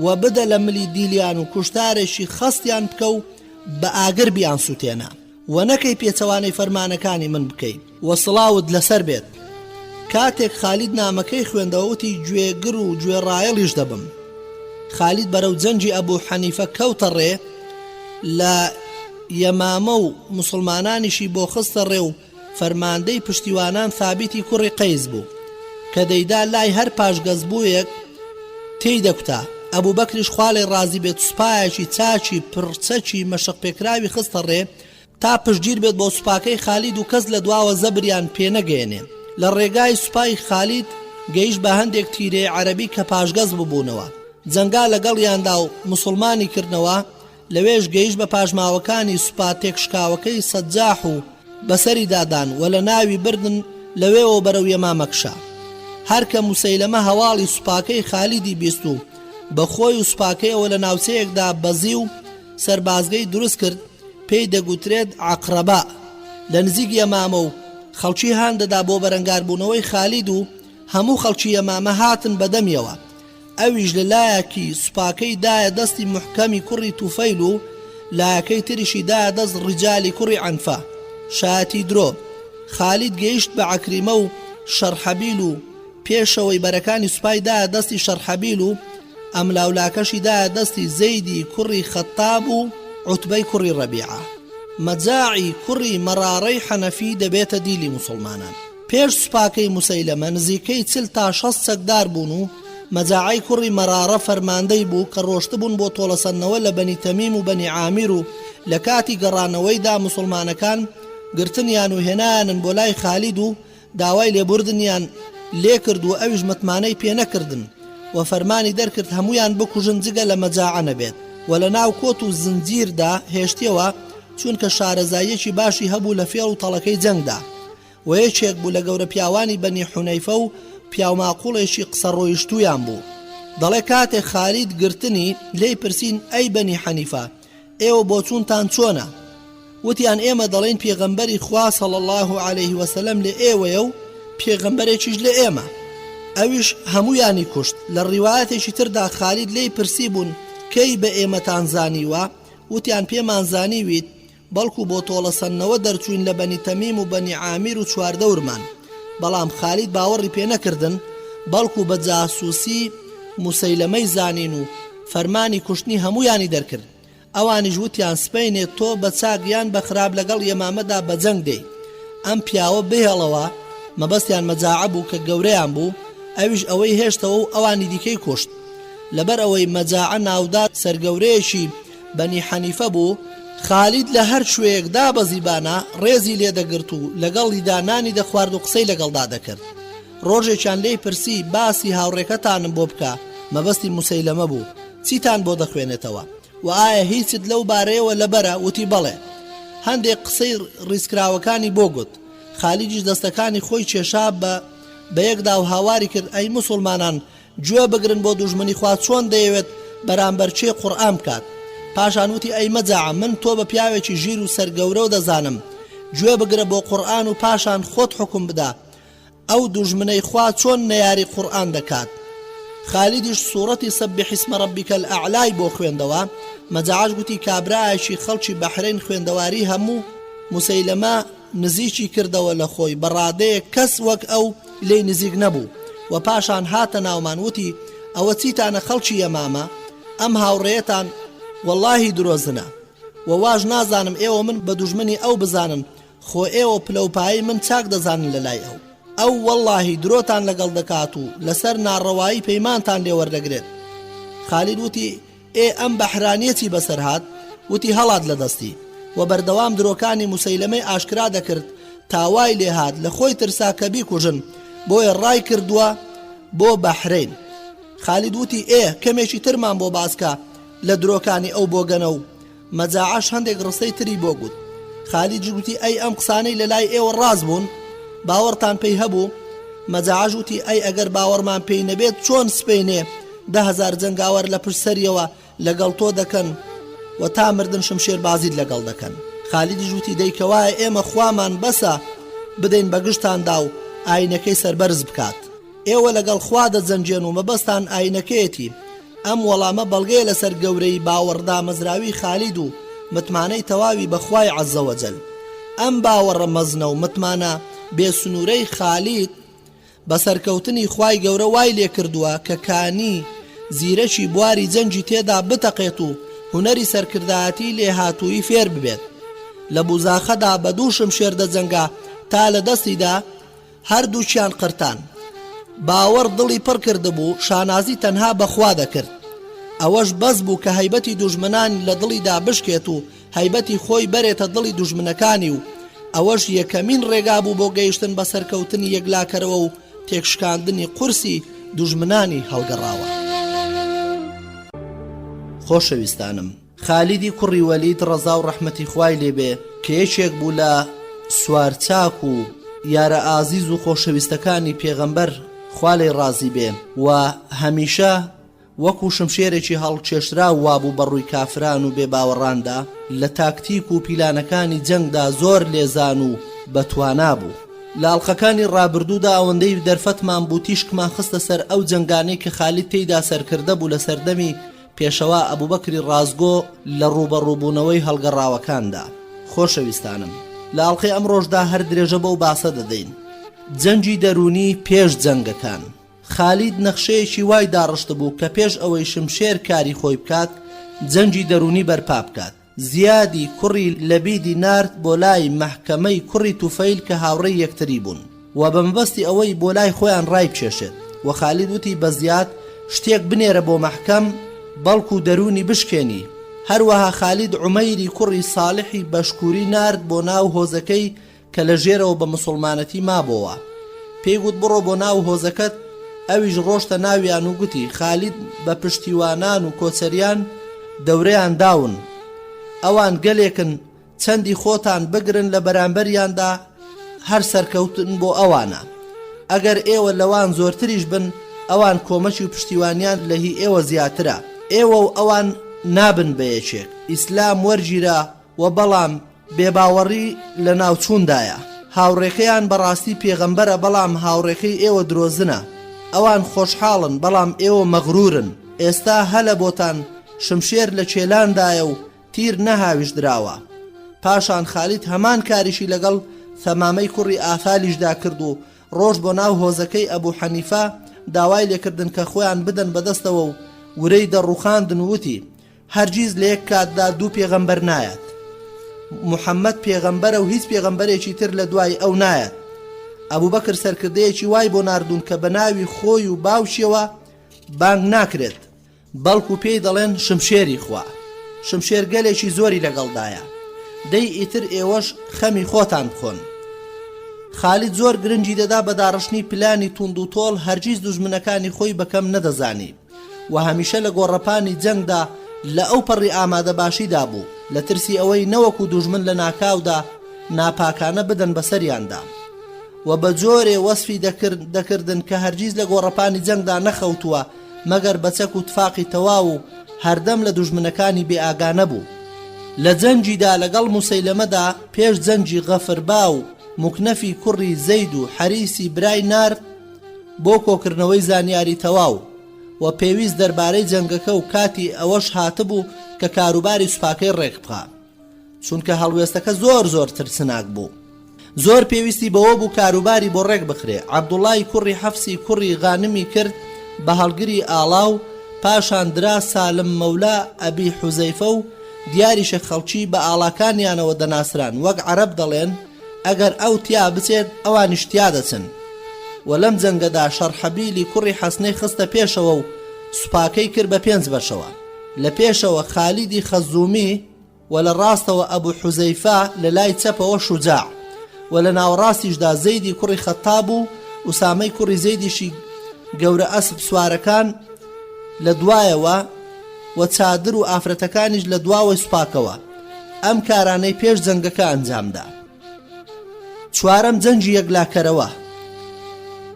و بدە لە ملی دیلیان و کوشتارێکی خەستیان بکە و بە ئاگر بیان سووتێنە و نەکەی پێچەوانەی فەرمانەکانی من بکەیت و سڵاوت لەسەر بێت. کاتێک خالید نامەکەی خوێندەوەتی گوێگر و گوێڕایەڵیش دەبم. خالید بەرەو جەنجی ئەبوو حەنیفە کەوتە ڕێ لە یەمامە و مسلمانانیشی بۆ خستە ڕێ و فەرماندەی پشتیوانان ثابتی کوڕی قەیس بوو کە دەیدا لای هەر پاشگەزبوویەک تێی دەکوتا. ئەبوو بەکریش خواڵی ڕازی بێت سوپایەکی چاچی پڕچەکی مەشق پێکراوی خستە ڕێ تا پشتگیر بێت بۆ سوپاکەی خالید و کەس لە دواوە زەبریان پێنەگەێنێ. لە ڕێگای سوپای خالید گەیشت بە هەندێک تیرێ عەرەبی کە پاشگەز ببوونەوە جەنگا لەگەڵیاندا و مسلمانی کردنەوە. لەوێش گەیشت بە پاژماوەکانی سوپا تێکشکاوەکەی سەجاح و بەسەری دادان و لە ناوی بردن لەوێەوە بەرەو یەمامەکشا. هەرکە موسەیلەمە هەواڵی سوپاکەی خالیدی بیست و بە خۆی و سوپاکەیەوە لە ناوچەیەکدا بەزی و سەربازگەی دروست کرد پێی دەگوترێت عەقرەبە لە نزیک یەمامە و خەڵکی هاندەدا بۆ بەرەنگاربوونەوەی خالید و هەموو خەڵکی یەمامە هاتن بەدەمیەوە. ئەویش لە لایەکی سوپاکەی دایە دەستی محکەمی کوڕی توفەیل و لایەکەی تریشی دایە دەست ڕیجالی کوڕی عەنفە. شایەتی درۆ خالید گەیشت بە عەکریمە و شەرحەبیل و پێشەوەی بەرەکانی سوپای دایە دەستی شەرحەبیل و ئەم لاولاکەشی دایە دەستی زەیدی کوڕی خەتاب و عوتبەی کوڕی ڕەبیعە. مەجاعی کوڕی مەرارەی حەنەفی دەبێتە دیلی موسڵمانان. پێش سوپاکەی موسەیلەمە نزیکەی 40 تا 60 چەکدار بوون و مەجاعی کوڕی مەرارە فەرماندەی بوو کە ڕۆشتبوون بۆ تۆڵەسەندنەوە لە بەنی تەمیم و بەنی عامیر و لە کاتی گەڕانەوەیدا موسڵمانەکان گرتنیان و هێنایانن بۆ لای خالید و داوای لێبوردنیان لێ کرد و ئەویش متمانەی پێ نەکردن و فەرمانی دەرکرد هەمویان بکوژن جگە لە مەجاعە نەبێت و لە ناو کۆت و زنجیردا هێشتیەوە چونکە شارەزاییەکی باشی هەبوو لە فێڵ و تەڵەکەی جەنگدا و یەکێک بوو لە گەورە پیاوانی بەنی حونەیفە و پیاوماقوڵێکی قسە ڕۆیشتویان بوو. دەڵێ کاتێک خالید گرتنی لێی پرسین ئەی بەنی حەنیفە ئێوە بۆ چوونتان چۆنە؟ وتیان ئێمە دەڵێن پێغەمبەری خوا صلی الله علیه وسلم لە ئێوەیە و پێغەمبەرێکیش لە ئێمە. ئەویش هەمویانی کوشت. لە ڕیوایەتێکی تردا خالید لێی پرسی بوون کەی بە ئێمەتان زانیوە؟ وتیان پێمان زانیویت بەڵکو بۆ تۆڵەسەندنەوە دەرچوین لە بەنی تەمیم و بەنی عامیر و چواردەورمان. بەڵام خالید باوەڕی پێ نەکردن بەڵکو بە جاسووسی موسەیلەمەی زانین و فەرمانی کوشتنی هەمویانی دەرکرد. ئەوانیش وتیان سپەینێ تۆ بە چاگیان بە خراپ لەگەڵ یەمامەدا بە جەنگ دەی. ئەم پیاوە بهێڵەوە مەبەستیان مەجاعە بوو کە گەورەیان بوو. ئەویش ئەوەی هێشتەوە و ئەوانی دیکەی کوشت. لەبەر ئەوەی مەجاعە ناودار سەرگەورەیەکی بەنی حەنیفە بوو خالید لە هەر شوەیەکدا بە زیبانە ڕێزی لێدەگرت و لەگەڵی دانانی دەخوارد و قسەی لەگەڵدا دەکرد. ڕۆژێکیان لێی پرسی باسی هاوڕێکەتانم بۆ بکە مەبەستی موسەیلەمە بوو چیتان بۆ دەخوێنێتەوە و ئایا هیچت لەو بارەیەوە لەبەرە؟ وتی بەڵێ. هەندێک قسەی ڕیزکراوەکانی بۆ گوت. خالیدیش دەستەکانی خۆی کێشا بە یەکدا و هاواری کرد ئەی موسڵمانان گوێ بگرن بۆ دوژمنی خوا چۆن دەیەوێت بەرامبەرچێ قورئان بکات. پاشان وتی ئەی مەجاعە من تۆ بە پیاوێکی ژیر و سەرگەورە و دەزانم گوێ بگرە بۆ قورئان و پاشان خۆت حکم بدا ئەو دوژمنەی خوا چۆن نەیاری قورئان دەکات. خالیدیش سوورەتی سەبح اسم ربک الأعلای بۆ خوێندەوە. مەجاعەش گوتی کابرایەکی خەڵکی بەحرین خوێندەواری هەموو موسەیلەمە نزیکی کردەوە لە خۆی بەڕادەیە کەس وەک ئەو لێی نزیک نەبوو و پاشان هاتە ناومان وتی ئەوە چیتانە خەڵکی یەمامە؟ ئەم هاوڕێیەتان واللهی درۆزنە و واژ نازانم ئێوە من بە دوژمنی ئەو بزانن خۆ ئێوە پلەپایی من چاک دەزانن لە لای ئەو واللهی درۆتان لەگەڵ دەکات و لەسەر ناڕەوایی پەیمانتان لێ وەردەگرێت. خالید وتی ئێ ئەم بەحرانیەتی بەسەر هات؟ وتی هەڵات لە دەستی و بەردەوام درۆکانی موسەیلەمەی ئاشکرا دەکرد تاوای لێ هات لە خۆی ترسا کە بیکوژن بۆیە ڕای کردووە بۆ بەحرین. خالید وتی ئێ کەمێکی ترمان بۆ باسکە لە درۆکانی ئەو بۆگەنە و مەجاعەش هەندێک ڕستەی تری بۆ گوت. خالید گوتی ئەی ئەم قسانەی لە لای ئێوە ڕاز بوون باوەڕتان پێی هەبوو؟ مەجاعەش وتی ئەی ئەگەر باوەڕمان پێی نەبێت چۆن سپەینێ 10,000 جەنگاوەر لە پشت سەریەوە لەگەڵ تۆ دەکەن و تا مردن شمشێربازیت لەگەڵ دەکەن. خالیدیش وتی دەیکەوایە ئێمە خوامان بەسە بدەین بە گشتاندا و ئاینەکەی سەربەرز بکات. ئێوە لەگەڵ خوا دەجەنجێن و مەبەستان ئاینەکەیەتی. ئەم وەڵامە بەڵگەیە لەسەر گەورەی باوەڕدا مەزراوی خالید و متمانەی تەواوی بەخوای عەزە وەجەل. ئەم باوەڕە مەزنە و متمانە بێسنوورەی خالید بە سەرکەوتنی خوای گەورە وای لێ کردووە کە کانی زیرەکی بواری جەنجی تێدا بتەقێت و هونەری سەرکردایەتی لێ هاتووی فێر ببێت. لە بوزاخەدا بە دوو شمشێر دەجەنگا تا لە دەستیدا هەردووچیان قرتان. باوەڕ دڵی پڕ کردبوو شانازی تەنها بەخوا دەکرد. ئەوەش بەس بوو کە هەیبەتی دوژمنان لە دڵیدا بشکێت و هەیبەتی خۆی بەرێتە دڵی دوژمنەکانی و ئەوەش یەکەمین ڕێگا بوو بۆ گەیشتن بە سەرکەوتنی یەکلاکەرەوە و تێکشکاندنی قورسی دوژمنانی هەڵگەڕاوە. خۆشەویستانم، خالیدی کوڕی وەلید ڕەزا و ڕەحمەتی خوای لێبێ کە یەکێک بوو لە سوارچاک و یارە ئازیز و خۆشەویستەکانی پێغەمبەر خوا لێی ڕازی بێ و هەمیشە وەکو شمشێرێکی هەڵکێشرا وابوو بەڕووی کافران و بێباوەڕاندا لە تاکتیک و پیلانەکانی جەنگدا زۆر لێزان و بەتوانا بوو. لە ئەڵقەکانی ڕابردوودا ئەوەندەی دەرفەتمان بوو تیشکمان خستە سەر ئەو جەنگانەی کە خالید تێیدا سەرکردە بوو لە سەردەمی پێشەوا ئەبوبەکری ڕازگۆ لە ڕوبەڕووبوونەوەی هەڵگەڕاوەکاندا. خۆشەویستانم، لە ئەڵقەی ئەمڕۆژدا هەر درێژە بەو باسە دەدەین. جەنگی دەرونی پێش جەنگەکان. خالید نەخشەیەکی وای داڕشت بوو کە پێش ئەوەی شمشێر کاری خۆی بکات جەنگی دەرونی بەرپا بکات. زیادی کوڕی لەبیدی نارد بۆ لای مەحکەمەی کوڕی توفەیل کە هاوڕێی یەکتری بوون و بەمبەستی ئەوەی بۆ لای خۆیان ڕای بچێشێت و خالید وتی بە زیاد شتێک بنێرە بۆ مەحکەم بەڵکو دەرونی بشکێنی. هەروەها خالید عومەیری کوڕی ساڵحی بەشکووری نارد بۆ ناو هۆزەکەی کە لە ژێرەوە بە مسڵمانەتی مابەوە. پێی گوت بڕۆ بۆ ناو هۆزەکەت. ئەویش ڕۆشتە ناویان و گوتی خالید بە پشتیوانان و کۆچەریان دەورەیان داون. ئەوان گەلێکن چەندی خۆتان بگرن لە بەرامبەریاندا هەر سەرکەوتن بۆ ئەوانە. ئەگەر ئێوە لەوان زۆرتریش بن ئەوان کۆمەچی و پشتیوانیان لە هی ئێوە زیاترە. ئێوە و ئەوان نابن بە یەکێک. ئیسلام وەرگیرا و بەڵام بێباوەڕی لە ناوچووندایە. هاوڕێکەیان بەڕاستی پێغەمبەرە بەڵام هاوڕێکەی ئێوە درۆزنە. ئەوان خۆشحاڵن بەڵام ئێوە مەغرورن. ئێستا هەلە بۆتان شمشێر لە چێلاندایە و تیر نەهاویش دراوە. پاشان خالید هەمان کاریشی لەگەڵ ثەمامەی کوڕی ئافالیشدا کرد و ڕۆژ بۆ ناو هۆزەکەی ئەبوو حەنیفە داوای لێکردن کە خۆیان بدەن بەدەستەوە و ورەی دەڕوخاندن وتی هەرگیز لە یەک کاتدا دوو پێغەمبەر نایەت. محەممەد پێغەمبەرە و هیچ پێغەمبەرێکی تر لە دوای ئەو نایەت. ئەبوبەکر سەرکردەیەکی وای بۆ ناردوون کە بە ناوی خۆی و باوشیەوە بانگ ناکرێت بەڵکو پێی دەڵێن شمشێری خوا. شمشێر گەلێکی زۆری لەگەڵدایە. دەی ئیتر ئێوەش خەمی خۆتان بخۆن. خالید زۆر گرنگی دەدا بە داڕشتنی پلانی توند و تۆڵ هەرگیز دوژمنەکانی خۆی بەکەم نەدەزانی و هەمیشە لە گۆڕەپانی جەنگدا لە ئەو پەڕی ئامادە باشیدا بوو لە ترسی ئەوەی نەوەکو دوژمن لە ناکاودا ناپاکانە بدەن بەسەریاندا و بە جۆرێ وەسفی دەکردن کە هەرگیز لە گۆڕەپانی جەنگدا نەخەوتووە مەگەر بەچەک و تفاقی تەواو و هەردەم لە دوژمنەکانی بێئاگانە بوو. لە جەنگیدا لەگەڵ موسەیلەمەدا پێش جەنگی غەفربا و موکنەفی کوڕی زەید و حەریسی برای نارد بۆ کۆکردنەوەی زانیاری تەواو و پێویست دەربارەی جەنگەکە و کاتی ئەوەش هاتبوو کە کاروباری سوپاکەی ڕێک بخا چونکە هەڵوێستەکە زۆر ترسناک بوو. زۆر پێویستی بەوە بوو کاروباری بۆ ڕێک بخرێ. عەبدوڵای کوڕی حەفسی کوڕی غانمی کرد بە هەڵگری ئاڵاو پاشان درا سالم مەولا ئەبی حوزەیفە و دیاریشە خەڵکی بە ئاڵاکانیانەوە دەناسران وەک عەرەب دەڵێن ئەگەر ئەو تیا بچێت ئەوانیش تیا دەچن. و لەم جەنگەدا شەرحەبیلی کوڕی حەسنەی خستە پێشەوە و سوپاکەی کرد بە 5 بەشەوە. لە پێشەوە خالیدی خەزومی و لە ڕاستەوە ئەبوو حوزەیفە لە لای چەپەوە شوجاع و لە ناوەڕاستیشدا زەیدی کوڕی خەتاب و ئوسامەی کوڕی زەیدیشی گەورە ئەسب سوارەکان لە دوایەوە و چادر و ئافرەتەکانیش لە دواوەی سوپاکەوە. ئەم کارانەی پێش جەنگەکە ئەنجامدا. چوارەم جەنگی یەکلاکەرەوە.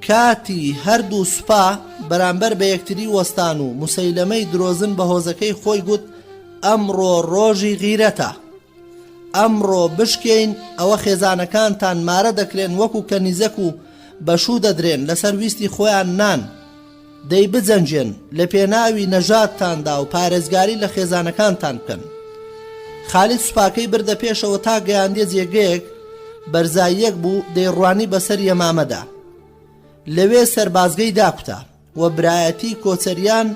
کاتی هەردوو سوپا بەرامبەر بە یەکتری وەستان و موسەیلەمەی درۆزن بە هۆزەکەی خۆی گوت ئەمڕۆ ڕۆژی غیرەتە. ئەمڕۆ بشکێین ئەوە خێزانەکانتان مارە دەکرێن وەکو کەنیزەک و بەشوو دەدرێن لەسەر ویستی خۆیان نان. دەی بجەنجێن لە پێناوی نەژادتاندا و پارێزگاری لە خێزانەکانتان بکەن. خالید سوپاکەی بردە پێشەوە تا گەیاندێ جێگەیەک بەرزاییەک بوو دەیڕوانی بەسەر یەمامەدا. لەوێ سەربازگەی داکوتا و برایەتی کۆچەریان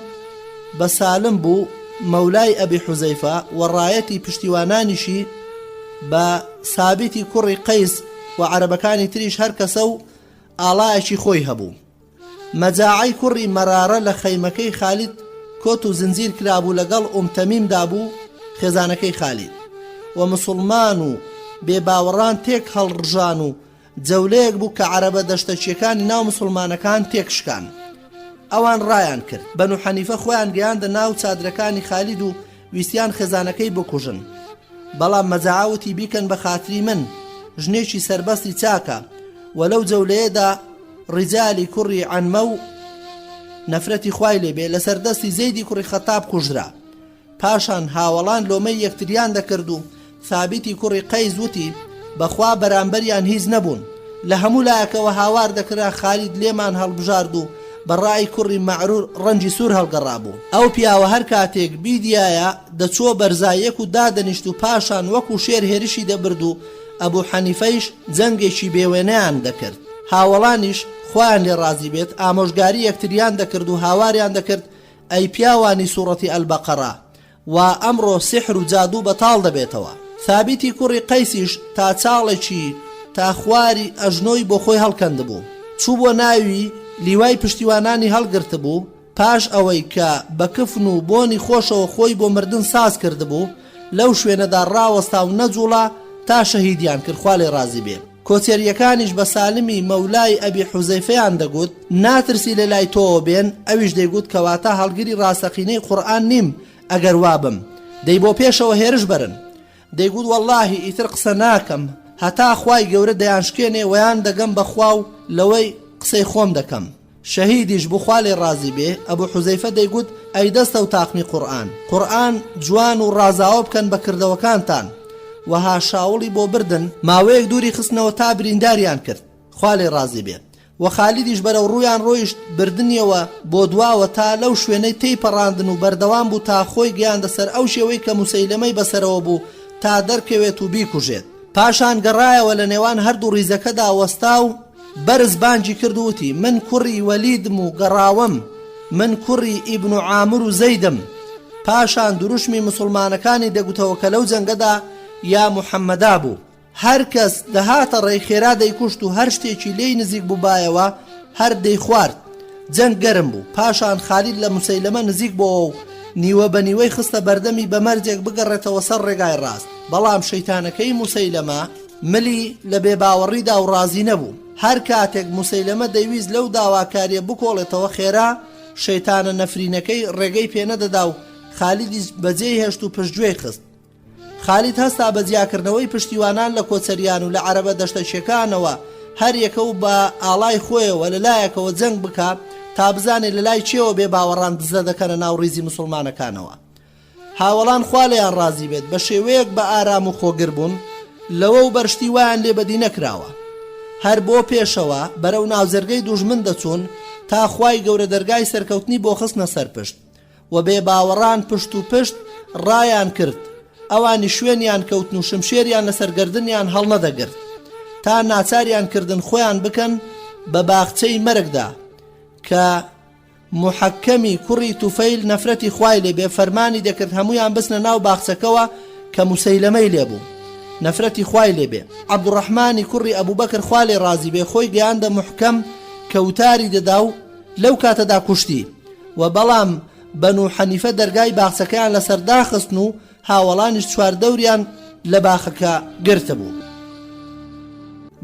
بە سالم بوو مەولای ئەبی حوزەیفە و ڕایەتی پشتیوانانیشی بە سابیتی کوڕی قەیس و عەرەبەکانی تریش هەر کەسە و ئاڵایەکی خۆی هەبوو. مەجاعەی کوڕی مەرارە لە خەیمەکەی خالید کۆت و زنجیر کرابوو لەگەڵ تەمیم بوو خێزانەکەی خالید و مسلمان و بێباوەڕان تێک هەڵڕژان و جەولەیەک بوو کە عەرەبە دەشتەچیەکانی ناو مسلمانەکان تێکشکان. ئەوان ڕایان کرد بەنو حەنیفە خۆیان گەیاندە ناو چادرەکانی خالید و ویستیان خێزانەکەی بکوژن. بەڵام مەجاعەوتی بیکەن بە خاتری من ژنێکی سەربەستی چاکە و لەو جەولەیەدا ڕیجالی کوڕی عەنمە و نەفرەتی خوای لێبێ لەسەر دەستی زەیدی کوڕی خەتاب کوژرا. پاشان هاوڵان لۆمەی یەکتریان دەکرد و ثابتی کوڕی قەیز وتی بەخوا بەرامبەریان هیچ نەبوون. لە هەموو لایەکەوە هاوار دەکرا خالید لێمان هەڵبژارد و بەڕای کوڕی مەعرور ڕەنجی سوور هەڵگەڕابوو. ئەو پیاوە هەر کاتێک بیدیایە دەچۆ بەرزایەک و دادەنیشت و پاشان وەکو شێر هێرشی دەبرد و ئەبوو حەنیفەیش جەنگێکی بێوێنەیان دەکرد. هاوڵانیش خۆیان لێ ڕازی بێت ئامۆژگاری یەکتریان دەکرد و هاواریان دەکرد ئەی پیاوانی سوورەتی ئەلبەقەرە و ئەمڕۆ سحر و جادوو بەتاڵ دەبێتەوە. ثابتی کوڕی قەیسیش تا چاڵێکی تا خواری ئەژنۆی بۆ خۆی هەڵکەندبوو. چوو بۆ ناوی لیوای پشتیوانانی هەڵگرت بوو. پاش ئەوەی کە بە کفن و بۆنی خۆشەوە خۆی بۆ مردن ساز کرد بوو لەو شوێنەدا ڕاوەستا و نەجوڵا تا شەهیدیان کرد خوا لێ ڕازی بێ. کۆچەریەکانیش بە سالمی مەولای ئەبی حوزەیفەیان دەگوت ناترسی لە لای تۆ بێن. ئەویش دەیگوت کەواتە هەڵگری ڕاستەقینەی قورئان نیم ئەگەر وابم. دەی بۆ پێشەوە هێرش بەرن. دەیگوت وەڵڵاهی ئیتر قسە ناکەم هەتا خوای گەورە دەیانشکێنێ ویان دەگەم بەخوا و لەوەی قسەی خۆم دەکەم. شەهیدیش بخوا لێ ڕازی بێ ئەبوو حوزەیفە دەیگوت ئەی دەستە و تاقمی قورئان جوان و ڕازاوە بکەن بە کردەوەکانتان. وها شاوڵی بۆ بردن ماوەیەک دووری خستنەوە تا برینداریان کرد خوا لێ ڕازی بێ. و خالیدیش بەرەو ڕوویان ڕۆیشت بردنیەوە بۆ دواوە تا لەو شوێنەی تێی پەڕاندن و بەردەوام بوو تا خۆی گەیاندە سەر ئەو شێوەی کە موسەیلەمەی بەسەرەوە بوو تا دەرکەوێت و بیکوژێت. پاشان گەڕایەوە لە نێوان هەردوو ڕیزەکەدا وەستا و بەرز بانجی کردووتی من کوڕی وەلیدم و گەڕاوم، من کوڕی ئیبن عامر و زەیدم. پاشان دروشمی مسلمانەکانی دەگوتەوە کە لەو جەنگەدا یا محەممەدا بوو. هەر کەس دەهاتە ڕێخێرا دەیکوشت و هەر شتێکی لێی نزیک بووبایەوە هەر دەی خوارد. جەنگ گەرم بوو. پاشان خالید لە موسەیلەمە نزیک بۆەوە و نیوە بە نیوەی خستە بەردەمی بە مەرجێک بگەڕێتەوە سەر ڕێگای ڕاست. بەڵام شەیتانەکەی موسەیلەمە ملی لە بێباوەڕیدا و ڕازی نەبوو. هەر کاتێک موسەیلەمە دەیویست لەو داواکاریە بکۆڵێتەوە خێرا شەیتانە نەفرینەکەی ڕێگەی پێنەدەدا و خالیدی بەجێی هێشت و پشتگوێی خست. خالید هەستا بە جیاکردنەوەی پشتیوانان لە کۆچەریان و لە عەرەبە دەشتەشیەکانەوە هەر یەکە و بە ئاڵای خۆیەوە لەلایەکەوە جەنگ بکە تا بزانێت لە لای چێوە بێ باوەڕان دزە دەکەنە ناو ڕیزی مسلمانەکانەوە. هاوڵان خوا لێیان ڕازی بێت بە شێوەیەک بە ئارام و خۆگر بوون لەوە و بەرشتی وایان لێ بەدی نەکراوە. هەر بۆ پێشەوە بەرەو ناوزەرگەی دوژمن دەچوون تا خوای گەورە دەرگای سەرکەوتنی بۆ خستنە سەر پشت و بێ باوەڕان پشت و پشت ڕایان کرد. ئەوانی شوێنیان کەوتن و شمشێریان لە سەرگەردنیان هەڵنەدەگرت تا ناچاریان کردن خۆیان بکەن بە باخچەی مەرگدا کە محەکەمی کوڕی توفەیل نەفرەتی خوای لێبێ فەرمانی دەکرد هەمویان بچنە ناو باخچەکەوە کە موسەیلەمەی لێبوو نەفرەتی خوای لێبێ. عەبدوڕەحمانی کوڕی ئەبوبەکر خوا لێ ڕازی بێ خۆی گەیاندە محکەم کەوتاری دەدا و لەو کاتەدا کوشتی و بەڵام بەنو حەنیفە دەرگای باخچەکەیان لەسەر داخستن و هاوڵانیش چواردەوریان لە باخەکە گرتە بوو.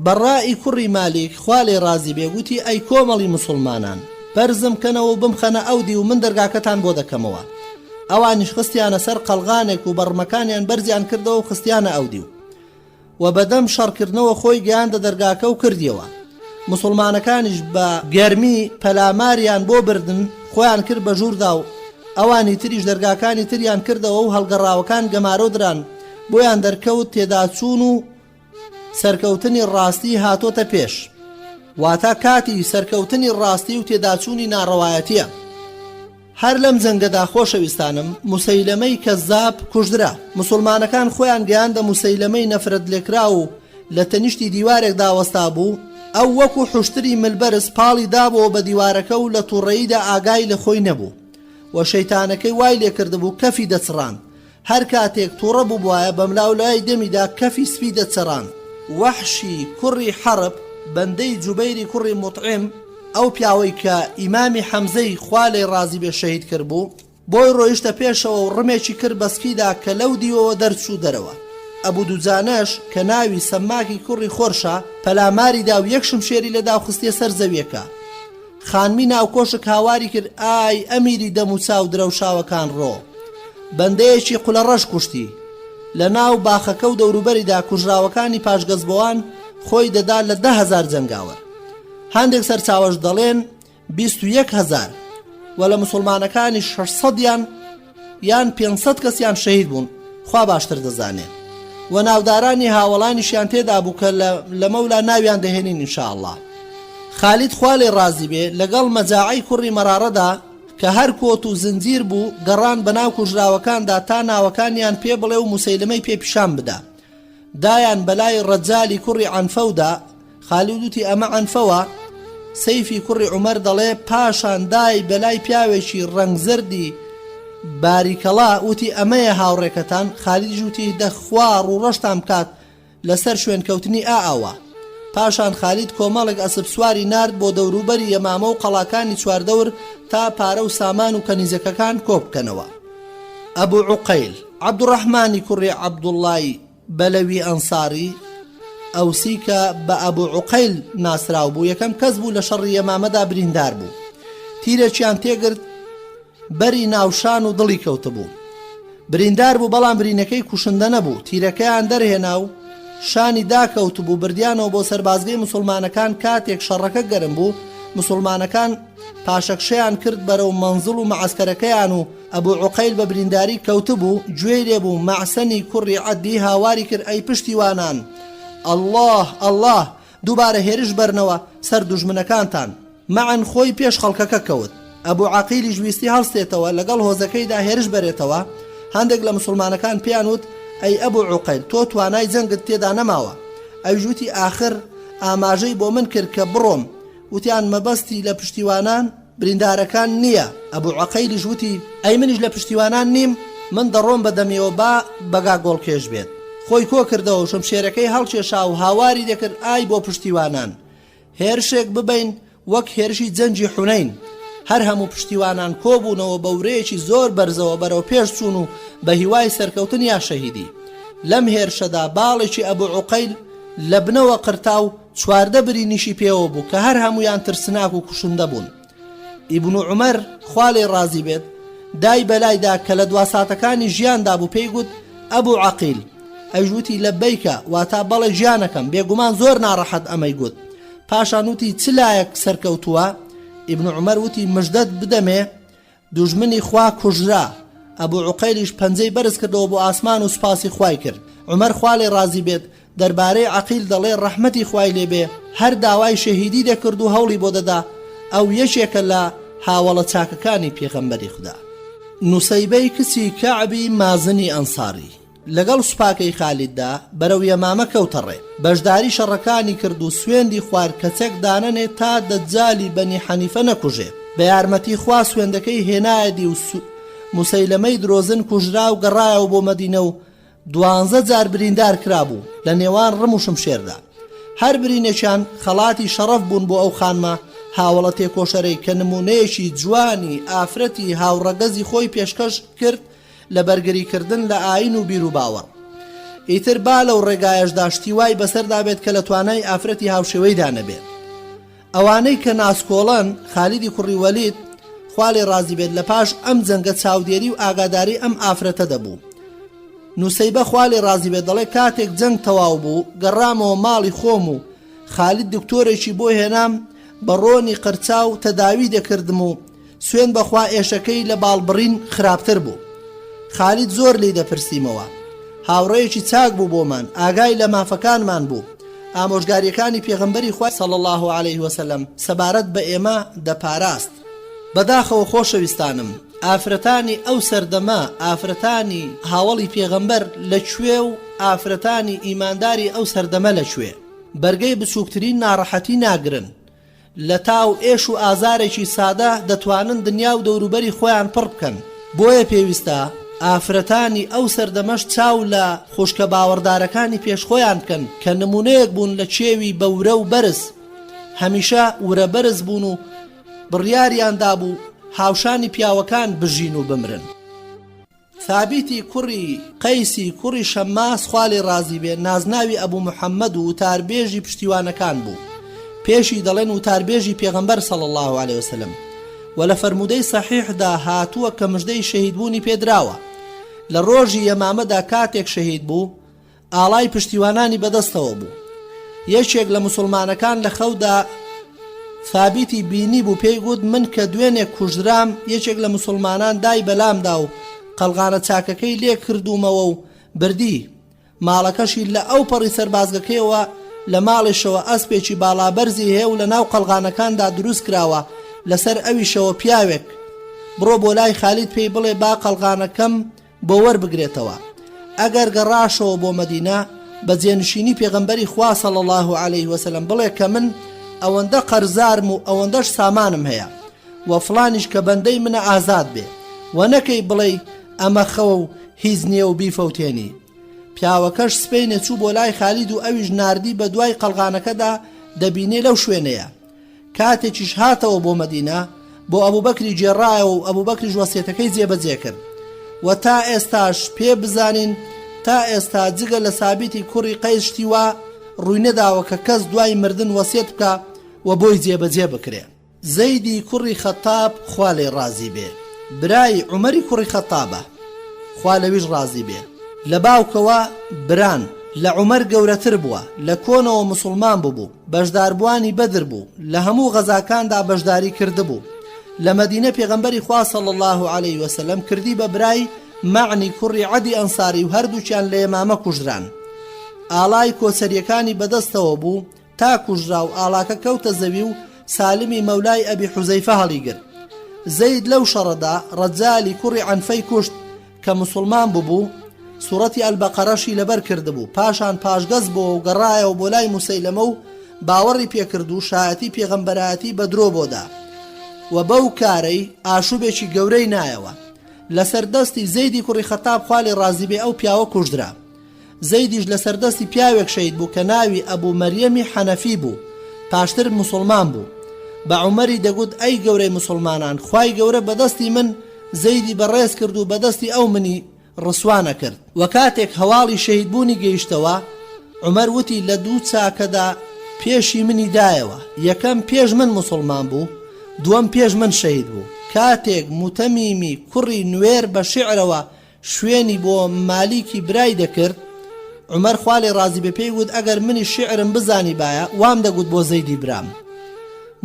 بەڕائی کوڕی مالیک خوا لێ ڕازی بێ گوتی ئەی کۆمەڵی مسلمانان بەرزم کەنەوە و بمخەنە ئەودی و من دەرگاکەتان بۆ دەکەمەوە. ئەوانیش خستیانە سەر قەڵغانێک و بەڕمەکانیان بەرزیان کردەوە و خستیانە ئەودی و بەدەم شەڕکردنەوە خۆی گەیاندە دەرگاکە و کردیەوە. مسلمانەکانیش بە گەرمی پەلاماریان بۆ بردن خۆیان کرد بە ژووردا و ئەوانی تریش دەرگاکانی تریان کردەوە و هەڵگەڕاوەکان گەمارۆدران بۆیان دەرکەوت تێداچوون و سەرکەوتنی ڕاستی هاتۆتە پێش. واتە کاتی سەرکەوتنی ڕاستی و تێداچوونی ناڕەوایەتیە. هەر لەم جەنگەدا خۆشەویستانم موسەیلەمەی کەزاب کوژدرا. مسلمانەکان خۆیان گەیاندە موسەیلەمەی نەفرەت لێکرا و لە تەنیشتی دیوارێکدا وەستا بوو. ئەو وەکو حوشتری ملبەرز پاڵی دابەوە بە دیوارەکە و لە تووڕەییدا ئاگای لە خۆی نەبوو و شەیتانەکەی وای لێکردبوو کەفی دەچڕاند. هەر کاتێک تووڕە بوو وایە بەملاولای دەمیدا کەفی سپی دەچڕاند. وەحشی کوڕی حەرب بەندەی جوبەیری کوڕی مطعم ئەو پیاوەی کە ئیمامی حەمزەی خوا لێ ڕازی بێ شەهید کرد بوو بۆی ڕۆیشتە پێشەوە و ڕمێکی کرد بە سپیدا کە لەو دیوەوە دەرچوو دەرەوە. ئەبوو دووجانەش کە ناوی سەماکی کوڕی خۆرشە پەلاماریدا و یەک شمشێری لەدا و خستیە سەر زەویەکە. خانمی ناوکۆشک هاواری کرد ئای ئەمیری دەموچا و درەوشاوەکان ڕۆ. بەندەیەکی قولەڕەش کوشتی. لە ناو باخەکە و دەوروبەریدا کوژراوەکانی پاشگەزبەوان خۆی دەدا لە 10,000 جەنگاوەر. هەندێک سەرچاوەش دەڵێن 21,000 و لە مسلمانەکانی 600یان یان 500 کەسیان شەهید بوون، خوا باشتر دەزانێت، و ناودارانی هاوڵانیشیان تێدا بوو کە لە مەولا ناویان دەهێنین ئینشاءالله. خالید خوا لێ ڕازی بێ لەگەڵ مەجاعی کوڕی مەرارەدا کە هەر کۆت و زنجیر بوو گەڕان بەناو کوژراوەکاندا تا ناوەکانیان پێ بڵێ و موسەیلمەی پێ پیشان بدا. دایان بەلای ڕەجالی کوڕی عنفەودا. خالید وتی ئەمە عنفەوە. سەیفی کوڕی عومەر دەڵێ پاشان دای بەلای پیاوێکی ڕەنگزردی باریکەڵا وتی ئەمەیە هاوڕێکەتان. خالیدیش وتی دەخوا ڕوڕەشتام کات لەسەر شوێن کەوتنی ئاوە. پاشان خالید کۆمەڵێک ئەسب سواری نارد بۆ دەوروبەری یەمامە و قەڵاکانی چواردەور تا پارە و سامان و کەنیزەکەکان کۆ بکەنەوە. ئەبوو عوقەیل عەبدوڕەحمانی کوڕی عەبدوڵڵای بەلەوی ئەنساری ئەوسی کە بە ئەبوو عوقەیل ناسراو بوو، یەکەم کەس بوو لە شەڕی یەمامەدا بریندار بوو. تیرێکیان تێگرت بەری ناوشان و دڵی کەوتە بوو. بریندار بوو بەڵام برینەکەی کوشندە نەبوو. تیرەکەیان دەرهێنا و شانی داکەوت بوو بردیانەوە بۆ سەربازگەی مسلمانەکان. کاتێک شەڕەکە گەرم بوو مسلمانەکان پاشەکشەیان کرد بەرەو مەنزڵ و مەعسکەرەکەیان و ئەبوو عوقەیل بە برینداری کەوت بوو. گوێی لێبوو مەعسەنی کوڕی عەدی هاواری کرد ئەی پشتیوانان، ئەڵڵاه ئەڵڵاه دووبارە هێرش بەرنەوە سەر دوژمنەکانتان. مەعەن خۆی پێش خەڵکەکە کەوت. ئەبوو عەقیلیش ویستی هەڵستێتەوە لەگەڵ هۆزەکەیدا هێرش بەرێتەوە. هەندێک لە مسلمانەکان پێیان وت ئەی ئەبوو عوقەیل تۆ توانای جەنگت تێدا نەماوە. ئەویش وتی ئاخر ئاماژەی بۆ من کرد کە بڕۆم. وتیان مەبەستی لە پشتیوانان بریندارەکان نییە. ئەبوو عەقیلیش وتی ئەی منیش لە پشتیوانان نیم، من دەڕۆم بەدەمیەوە با بەگا گۆڵ کێش بێت. خۆی کۆ کردەوە و شمشێرەکەی هەڵکێشا و هاواری دەکرد ئای بۆ پشتیوانان هێرشێک ببین وەک هێرشی جەنجی حونەین. هەر هەموو پشتیوانان کۆبوونەوە بە ورەیەکی زۆر بەرزەوە بەرەو پێش چوون و بە هیوای سەرکەوتن یا شەهیدی. لەم هێرشەدا باڵێکی ئەبوو عوقەیل لە بنەوە قرتا و 14 برینیشی پێوە بوو کە هەر هەمویان ترسناک و کوشندە بوون. ئیبن عومەر خوا لێی ڕازی بێت دای بەلایدا کە لە دواساتەکانی ژیاندا بوو پێی گوت ئەبوو عەقیل. ئەیژوتی لەبەیکە واتا بەڵێ ژیانەکەم، بێگومان زۆر ناڕەحەت ئەمەی گوت. پاشان وتی چ لایەک سەرکەوتووە؟ ئیبن عومەر وتی مژدەت بدەمێ دوژمنی خوا کوژرا. ئەبوو عوقەیلیش پەنجەی بەرز کردەوە بۆ ئاسمان و سوپاسی خوای کرد. عومەر خوا لێی ڕازی بێت دەربارەی عەقیل دەڵێ ڕەحمەتی خوای لێبێ هەر داوای شەهیدی دەکرد و هەوڵی بۆ دەدا. ئەو یەکێکە لە هاوڵە چاکەکانی پێغەمبەری خوددا. نوسەیبەی کچی کەعبی مازنی ئەنساری لەگەڵ سوپاکەی خالیددا بەرەو یەمامە کەوتەڕێ. بەشداری شەڕەکانی کرد و سوێندی خوارد کەچەک دانەنێ تا دەجالی بەنی حەنیفە نەکوژێ. بە یارمەتی خوا سوێندەکەی هێنایەدی و موسەیلەمەی درۆزن کوژرا و گەڕایەوە بۆ مەدینە و 12 جار بریندار کرابوو لە نێوان ڕم و شمشێردا. هەر برینێکیان خەڵاتی شەڕەف بوون بۆ ئەو خانمە هاوڵە تێکۆشەرەی کە نمونەیەکی جوانی ئافرەتی هاوڕەگەزی خۆی پێشکەش کرد لە بەرگریکردن لە ئاین و بیر و باوەڕ. ئیتر با لەو ڕێگایەشدا شتیوای بەسەردا بێت کە لە توانای ئافرەتی هاوشێوەیدا نەبێت. ئەوانەی کە ناسکۆڵەن خالیدی کوڕی وەلید خوا لێی ڕازی بێت لە پاش ئەم جەنگە چاودێری و ئاگاداری ئەم ئافرەتە دەبوو. نوسەیبە خوا لێی ڕازی بێت دەڵێ کاتێک جەنگ تەواو بوو گەڕامەوە ماڵی خۆم و خالید دکتۆرێکی بۆ هێنام بە ڕۆنی قرچا و تەداوی دەکردم و سوێن بەخوا ئێشەکەی لە باڵبڕین خراپتر بوو. خالید زۆر لی دەپرسیمەوە. هاوڕێیەکی چاک بوو بۆمان، ئاگای لە مافەکانمان بوو. ئامۆژگاریەکانی پێغەمبەری خوا صلی الله علیه وسلم سەبارەت بە ئێمە دەپاراست. بەداخەوە خۆشەویستانم ئافرەتانی ئەو سەردەما ئافرەتانی هاوڵی پێغەمبەر لەکوێ و ئافرەتانی ئیمانداری ئەو سەردەمە لەکوێ؟ بەرگەی بچووکترین ناڕەحەتی ناگرن. لە تاو ئێش و ئازارێکی سادە دەتوانن دنیا و دەوروبەری خۆیان پڕ بکەن. بۆیە پێویستە ئافرەتانی ئەو سەردەمەش چاو لە خوشکە باوەڕدارەکانی پێشخۆیان بکەن کە نمونەیەک بوون لە چێوی بەورە و بەرز. هەمیشە ورە بەرز بوون و بڕیاریاندا بوو هاوشانی پیاوەکان بژین و بمرن. ثابیتی کوڕی قەیسی کوڕی شەماس خوا لێی ڕازی بێ نازناوی ئەبوو محەممەد و وتاربێژی پشتیوانەکان بوو. پێشی دەڵێن وتاربێژی پێغەمبەر صلی الله عليه وسلم و لە فەرمودەی سەحیحدا هاتووە کە مژدەی شەهیدبوونی پێدراوە. لە ڕۆژی یەمامەدا کاتێک شەهید بوو ئاڵای پشتیوانانی بەدەستەوە بوو. یەکێک لە موسڵمانەکان لە خەودا ثابتی بینی بوو پێی گوت من کە دوێنێک کوژرام یەکێک لە مسلمانان دای بەلامدا و قەلغانە چاکەکەی لێ کردومەوە و بردی ماڵەکەشی لە ئەو پەڕی سەربازگەکەیەوە لە ماڵێشەوە ئەسپێکی باڵابەرزی هەیە و لە ناو قەلغانەکاندا دروست کراوە لەسەر ئەویشەوە پیاوێک بڕۆ بۆ لای خالید پێی بڵێ با قەلغانەکەم بۆ وەربگرێتەوە ئەگەر گەڕاشەوە بۆ مەدینە بە جێنشینی پێغەمبەری خوا صلی الله علیه وسلم بڵێ کە من ئەوەندە قەرزارم و ئەوەندەش سامانم هەیە و فلانیش کە بەندەی منە ئازاد بێ و نەکەی بڵێ ئەمە خەوە و هیچ نییە و بیفەوتێنی پیاوەکەش سپێنێ چوو بۆ لای خالید و ئەویش ناردی بە دوای قەلغانەکەدا دەبینێ لەو شوێنەیە کاتێکیش هاتەوە بۆ مەدینە بۆ ئەبوبەکری جێڕایەوە و ئەبوبەکریش وەسیەتەکەی جێبەجێ کرد و تا ئێستاش پێ بزانین تا ئێستا جگە لە سابیتی کوڕی قەیس شتی وا ڕووی نەداوە کە کەس دوای مردن وەسیەت بکە و بۆی جێبەجێ بکرێ زەیدی کوڕی خەتاب خوا لێی ڕازی بێ برای عومەری کوڕی خەتابە خوا لەویش ڕازی بێ لە باوکەوە بران لە عومەر گەورەتر بووە لە کۆنەوە مسلمان بوو بەشداربوانی بەدر بوو لە هەموو غەزاکاندا بەشداری کردبوو لە مەدینە پێغەمبەری خوا صلی الله علیه وسلم کردی بە برای معنی کوڕی عەدی ئەنساری و هەردووچیان لە یەمامە کوژران ئاڵای کۆچەریەکانی بەدەستەوە بوو تا کوژرا و ئاڵاکە کەوتە زەوی و سالمی مەولای ئەبی حوزەیفە هەڵیگرت زەید لەو شەڕەدا ڕەجالی کوڕی عنفەی کوشت کە مسلمان بوو سوورەتی ئەلبەقەرەشی لەبەر کردبوو پاشان پاشگەز بۆ و گەڕایەوە بۆ لای موسەیلەمە و باوەڕی پێکرد و شایەتی پێغەمبەرایەتی بە درۆ بۆدا و بەو کارەی ئاشوبێکی گەورەی نایەوە لەسەر دەستی زەیدی کوڕی خەتاب خوا لێی ڕازی بێ ئەو پیاوە کوژدرا زەیدیش لەسەر دەستی پیاوێک شەید بوو کە ناوی ئەبوو مەریەمی حەنەفی بوو پاشتر مسلمان بوو بە عومەری دەگوت ئەی گەورەی مسلمانان خوای گەورە بەدەستی من زەیدی بەڕێز کرد و بەدەستی ئەو منی ڕسوانە کرد و کاتێک هەواڵی شەهیدبوونی گەیشتەوە عومەر وتی لە دوو چاکەدا پێشی منی دایەوە یەکەم پێش من مسلمان بوو دووەم پێش من شەهید بوو کاتێک متەمیمی کوڕی نوێر بە شیعرەوە شوێنی بۆ مالیکی برای دەکرد عومەر خوا لێی ڕازی بێ پێی گوت ئەگەر منی شیعرم بزانی باە وام دەگوت بۆ زەیدی برام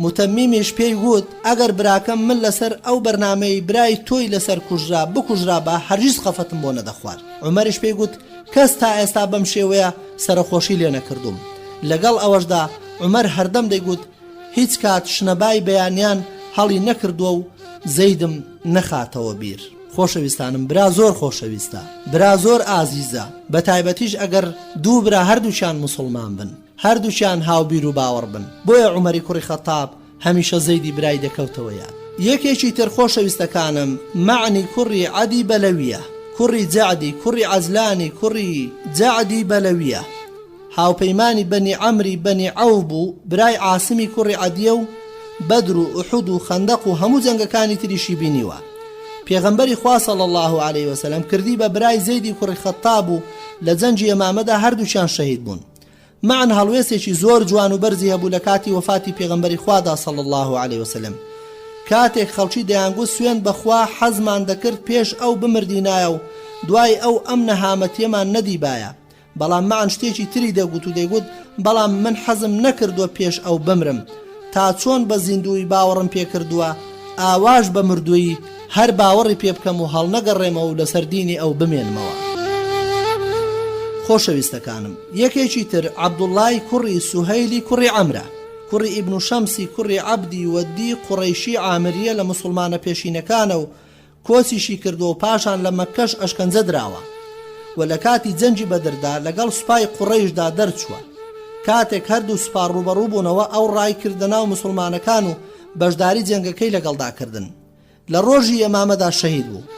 متەمیمیش پێی گوت ئەگەر براکەم من لەسەر ئەو بەرنامەی برای تۆی لەسەر کوژرا بکوژرا بە هەرگیز خەفەتم بۆ نەدەخوارد عومەریش پێی گوت کەس تا ئێستا بەم شێوەیە سەرخۆشی لێ نەکردوم لەگەڵ ئەوەشدا عومەر هەردەم دەیگوت هیچ کات شنەبای بەیانیان هەڵی نەکردووە و زەیدم نەخاتەوە بیر خۆشەویستانم برا زۆر خۆشەویستە برا زۆر ئازیزە بە تایبەتیش ئەگەر دوو برا هەردووچیان مسلمان بن هەردووچیان هاوبیر و باوەڕ بن بۆیە عومەری کوڕی خەتاب هەمیشە زەیدی برای دەکەوتەوە یاد یەکێکی تر خۆشەویستەکانم معنی کوڕی عەدی بەلەویە کوڕی جەعدی کوڕی عەزلانی کوڕی جەعدی بەلەویە هاوپەیمانی بەنی عەمری بەنی عەوف بوو برای عاسمی کوڕی عەدیە و بەدر و ئوحود و خەندەق و هەموو جەنگەکانی تریشی بینیوە پێغەمبەری خوا صلی الله علیه وسلم کردی بە برای زەیدی کوڕی خەتاب و لە جەنگی یەمامەدا هەردووچیان شەهید بوون معن هەڵوێستێکی زۆر جوان و بەرزی هەبوو لە کاتی وەفاتی پێغەمبەری خوادا صلی الله علیه وسلم کاتێک خەڵکی دەیانگوت سوێن بەخوا حەزمان دەکرد پێش ئەو بمردینایە و دوای ئەو ئەم نەهامەتیەمان نەدیبایە بەڵام معن شتێکی تری دەگوت و دەیگوت بەڵام من حەزم نەکردووە پێش ئەو بمرم تا چۆن بە زیندوی باوەڕم پێکردووە ئاواش بە مردووی هەر باوەڕی پێ بکەم و هەڵنەگەڕێمەوە و لەسەر دینی ئەو بمێنمەوە خۆشەویستەکانم یەکێکی تر عەبدوڵڵای کوڕی سوهەیلی کوڕی عەمرە کوڕی ئیبن شەمسی کوڕی عەبدی وەدی قوڕەیشی عامریە لە مسلمانە پێشینەکانە و کۆچیشی کردو و پاشان لە مەککەش ئەشکەنجە دراوە و لە کاتی جەنگی بەدردا لەگەڵ سوپای قوڕەیشدا دەرچووە کاتێک هەردوو سوپا ڕوبەڕوو بوونەوە ئەو ڕایکردە ناو مسلمانەکان و بەشداری جەنگەکەی لەگەڵداکردن لە ڕۆژی ئەمامەدا شەهید بوو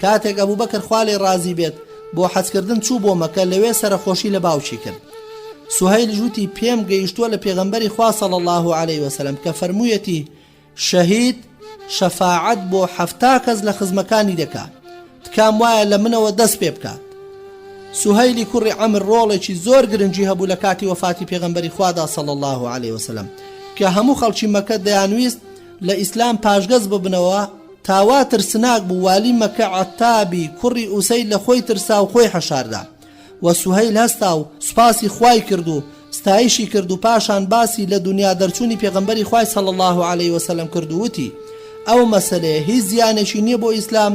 کاتێک ئەبوبەکر خوا لێی ڕازی بێت بۆ حەجکردن چوو بۆ مەکە لەوێ سەرخۆشی لە باوکی کرد سوهەیل ژووتی پێم گەیشتووە لە پێغەمبەری خوا صلی الله علیه وسلم کە فەرموویەتی شەهید شەفاعەت بۆ 70 کەس لە خزمەکانی دەکات تکام وایە لە منەوە دەست پێ بکات سوهەیلی کوڕی عەمر ڕۆڵێکی زۆر گرنگی هەبوو لە کاتی وەفاتی پێغەمبەری خوادا صلی الله علیه وسلم کە هەموو خەڵکی مەکە دەیانویست لە ئیسلام پاشگەز ببنەوە تاوا ترسناک بوو والی مەکە عەتابی کوڕی ئوسەید لە خۆی ترسا و خۆی حەشاردا و سوهەیل هەستا و سوپاسی خوای کرد و ستایشی کرد و پاشان باسی لە دنیا دەرچوونی پێغەمبەری خوای صلی الله عليه وسلم کرد و وتی ئەو مەسەلەیە هیچ زیانێکی نییە بۆ ئیسلام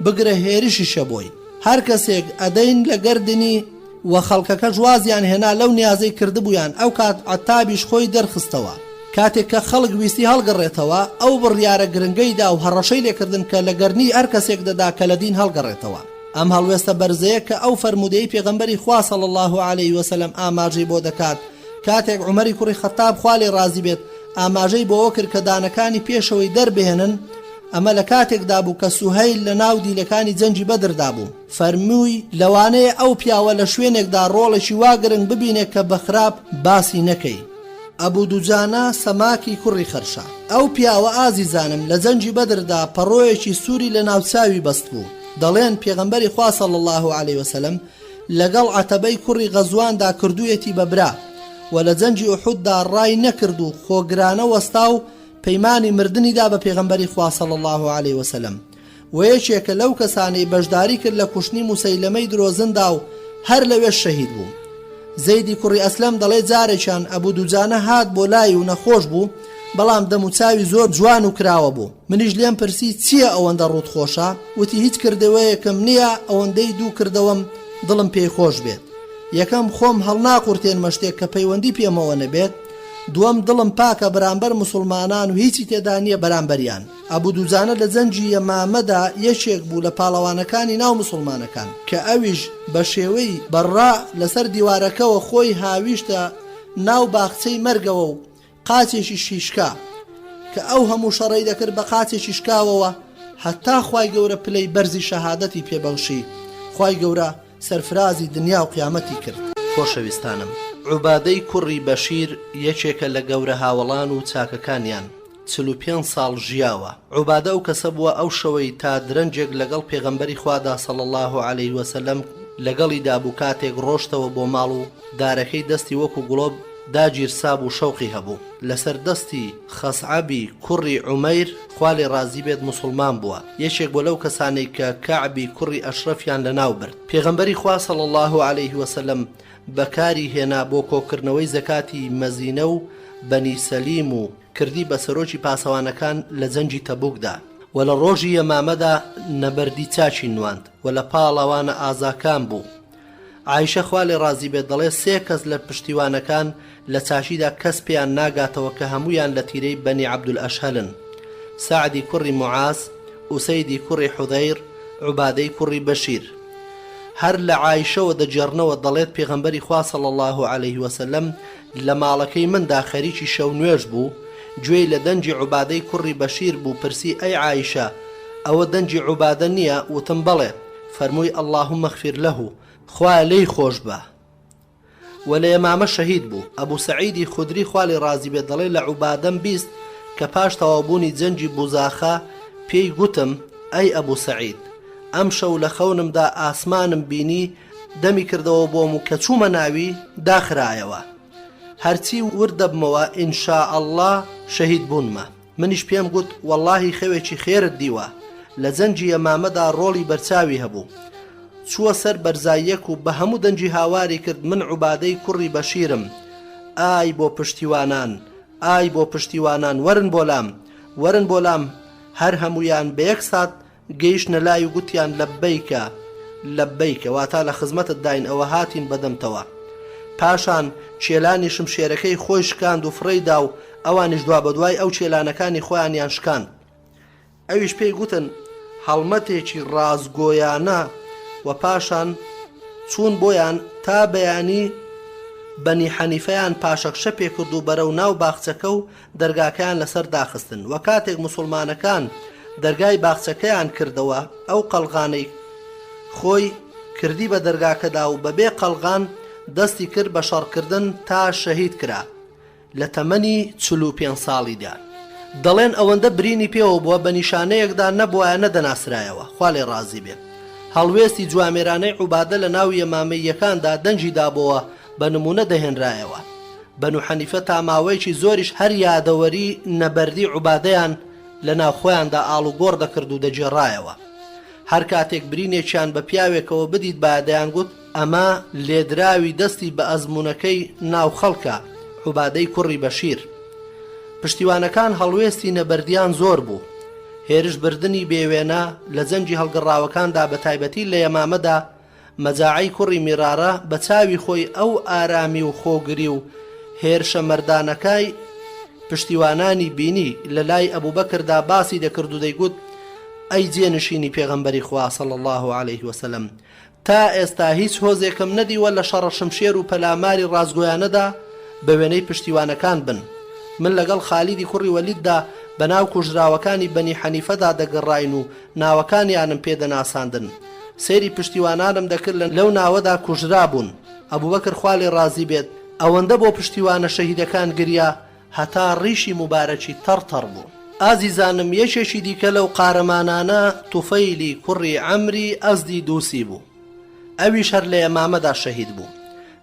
بگرە هێرشیشە بۆی هەر کەسێک ئەدەین لە گەردنی و خەڵکەکە جوازیان هێنا لەو نیازەی کردبوویان ئەو کات عتابیش خۆی دەرخستەوە کاتێک کە خەڵک ویستی هەڵگەڕێتەوە ئەو بڕیارە گرنگەیدا و هەڕەشەی لێکردن کە لە گەرنی هەر کەسێک دەدا کە لە دین هەڵگەڕێتەوە ئەم هەڵوێستە بەرزەیە کە ئەو فەرمودەی پێغەمبەری خوا صلی الله عليه وسلم ئاماژەی بۆ دەکات کاتێک عومەری کوڕی خەتاب خوا لێ ڕازی بێت ئاماژەی بۆەوە کرد کە دانەکانی پێشەوەی دەربهێنن ئەمە لە کاتێکدا بوو کە سوهەیل لە ناو دیلەکانی جەنجی بەدردا بوو فەرمووی لەوانەیە ئەو پیاوە لە شوێنێکدا ڕۆڵێکی وا گرنگ ببینێت کە بەخراپ باسی نەکەی ئەبوو دوجانە سەماکی کوڕی خەرشە ئەو پیاوە ئازیزانم لە جەنجی بەدردا پەڕۆیەکی سووری لە ناوچاوی بەست بوو دەڵێن پێغەمبەری خوا صلی الله عليه وسلم لەگەڵ عەتەبەی کوڕی غەزواندا کردوویەتی بەبرا و لە جەنجی ئوحوددا ڕای نەکرد و خۆگرانە وەستا و پەیمانی مردنیدا بە پێغەمبەری خوا صلی الله عليه وسلم و یەکێکە لەو کەسانەی بەشداری کرد لە کوشتنی موسەیلەمەی درۆزندا و هەر لەوێ شەهید بوو زەیدی کوڕی ئەسلەم دەڵێ جارێکیان ئەبوو دوجانە هات بۆ لای و نەخۆش بوو بەڵام دەم و چاوی زۆر جوان و کراوە بوو منیش لێم پرسی چییە ئەوەندە ڕوود خۆشە وتی هیچ کردەوەیەکم نییە ئەوەندەی دوو کردەوەم دڵم پێی خۆش بێت یەکەم خۆم هەڵناقورتێنمە شتێک کە پەیوەندی پێمەوە نەبێت دووەم دڵم پاکە بەرامبەر مسلمانان و هیچی تێدا نییە بەرامبەریان ئەبوو دوجانە لە جەنجی یەمامەدا یەکێک بوو لە پاڵەوانەکانی ناو مسلمانەکان کە ئەویش بە شێوەی بەڕا لەسەر دیوارەکەەوە خۆی هاویشتە ناو باخچەی مەرگەوە و قاچێکی شیشکا کە ئەو هەموو شەڕەی دەکرد بە قاچێکی شکاوەوە هەتا خوای گەورە پلەی بەرزی شەهادەتی پێبەخشی خوای گەورە سەرفرازی دنیا و قیامەتی کرد خۆشەویستانم عوبادەی کوڕی بەشیر یەکێکە لە گەورە هاوڵان و چاکەکانیان 45 ساڵ ژیاوە عوبادە ئەو کەسە بووە ئەو شەوەی تا درەنجێک لەگەڵ پێغەمبەری خوادا صلی الله عليه وسلم لەگەڵیدا بوو کاتێک ڕۆشتەوە بۆ ماڵ و دارەکەی دەستی وەکو گوڵۆب داگیرساب و شەوقی هەبوو لەسەر دەستی خەسعەبی کوڕی عومەیر خوا لێ ڕازی بێت موسڵمان بووە یەکێک بۆ لەو کەسانەی کە کەعبی کوڕی ئەشرەفیان لەناو برد پێغەمبەری خوا صلی الله عليه وسلم بەکاری هێنا بۆ کۆکردنەوەی زەکاتی مەزینە و بەنی سەلیم و کردی بە سەرۆکی پاسەوانەکان لە جەنجی تەبوکدا و لە ڕۆژی یەمامەدا نەبەردی چاچی نواند و لە پاڵەوانە ئازاکان بوو عایشە خوا لێ ڕازی بێت دەڵێ 3 کەس لە پشتیوانەکان لە چاشیدا کەس پێیان ناگاتەوە کە هەمویان لە تیرەی بەنی عەبدولئەشهەلن سعدی کوڕی معاز ئوسەیدی کوڕی حودەیر عوبادەی کوڕی بەشیر هەر لە عایشەوە دەجێڕنەوە دەڵێت پێغەمبەری خوا صلی الله عليه وسلم لە ماڵەکەی مندا خەریکی شەو نوێژ بوو گوێی لە دەنجی عوبادەی کوڕی بەشیر بوو پرسی ئەی عایشە ئەوە دەنجی عوبادە نییە وتم بەڵێ فەرمووی اللهم اغفر له خوا لێی خۆش بە و لە یەمامە شەهید بوو ئەبوو سەعیدی خودری خوا لێ ڕازی بێت دەڵێ لە عوبادەم بیست کە پاش تەوابوونی جەنجی بوزاخە پێی گوتم ئەی ئەبوو سەعید ئەم شەو لە خەونمدا ئاسمانم بینی دەمی کردەوە بۆم و کە چوومە ناوی داخرایەوە هەرچی وردەبمەوە ئینشاء الله شەهید بوونمە منیش پێم گوت وەڵڵاهی خەوێکی خێرت دیوە لە جەنجی یەمامەدا ڕۆڵی بەرچاوی هەبوو چووە سەر بەرزاییەک و بە هەموو دەنجی هاواری کرد من عوبادەی کوڕی بەشیرم ئای بۆ پشتیوانان ئای بۆ پشتیوانان وەرن بۆلام وەرن بۆلام هەر هەمویان بە یەک سات گەیشتنە لای و گوتیان لەبەیکە لەبەیکە واتە لە خزمەتت داین ئەوە هاتین بەدەمتەوە پاشان چێلانی شمشێرەکەی خۆی شکاند و فڕێیدا و ئەوانیش دوا بەدوای ئەو چێلانەکانی خۆیانیان شکاند ئەویش پێی گوتن هەڵمەتێکی ڕازگۆیانە و پاشان چوون بۆیان تا بەیانی بەنی حەنیفەیان پاشەکشە پێکرد و بەرەو ناو باخچەکە و دەرگاکەیان لەسەر داخستن و کاتێک موسڵمانەکان دەرگای باخچەکەیان کردەوە ئەو قەلغانەی خۆی کردی بە دەرگاکەدا و بەبێ قەلغان دەستی کرد بە شەڕکردن تا شەهید کرا لە تەمەنی 45 ساڵیدا دەڵێن ئەوەندە برینی پێوە بووە بە نیشانەیەکدا نەبووە نەدەناسرایەوە خوا لێ ڕازی بێت هەڵوێستی جوامێرانەی عوبادە لە ناو یەمامەیەکاندا دەنجی دابەوە بە نمونە دەهێنرایەوە بەنو حەنیفە تا ماوەیەکی زۆریش هەر یادەوەری نەبەردی عوبادەیان لە ناوخۆیاندا ئاڵ و گۆڕ دەکرد و دەجێڕایەوە هەر کاتێک برینێکیان بە پیاوێکەوە بدیت بادەیان گوت ئەمە لێدراوی دەستی بە ئەزمونەکەی ناو خەڵکە عوبادەی کوڕی بەشیر. پشتیوانەکان هەڵوێستی نەبەردیان زۆر بوو. هێرش بردننی بێوێنە لە جەنجی هەڵگەڕاوەکاندا بە تایبەتی لە یەمامەدا مەجاعی کوڕی میرارە بە چاوی خۆی ئەو ئارامی و خۆگری و هێرشە مەردانەکەی پشتیوانانی بینی لە لای ئەبوبەکردا باسی دەکرد و دەیگوت ئەی جێنشینی پێغەمبەری خوا صلی الله عليه وسلم، تا ئێستا هیچ هۆزێکم نەدیوە لە شەڕە شمشێر و پەلاماری ڕازگۆیانەدا بە وێنەی پشتیوانەکان بن. من لەگەڵ خالیدی کوڕی وەلیددا بەناو کوژراوەکانی بەنی حەنیفەدا دەگەڕاین و ناوەکانیانم پێدەناساندن. سەیری پشتیوانانم دەکرد لەو ناوەدا کوژرا بوون. ئەبوبەکر خوا لێ ڕازی بێت ئەوەندە بۆ پشتیوانە شەهیدەکان گریا هەتا ڕیشی مبارەکی تەڕتەڕ بوو. ئازیزانم، یەکێکی دیکە لەو قارەمانانە توفەیلی کوڕی عەمری ئەزدی دووسی بوو. ئەویش هەر لە یەمامەدا شەهید بوو.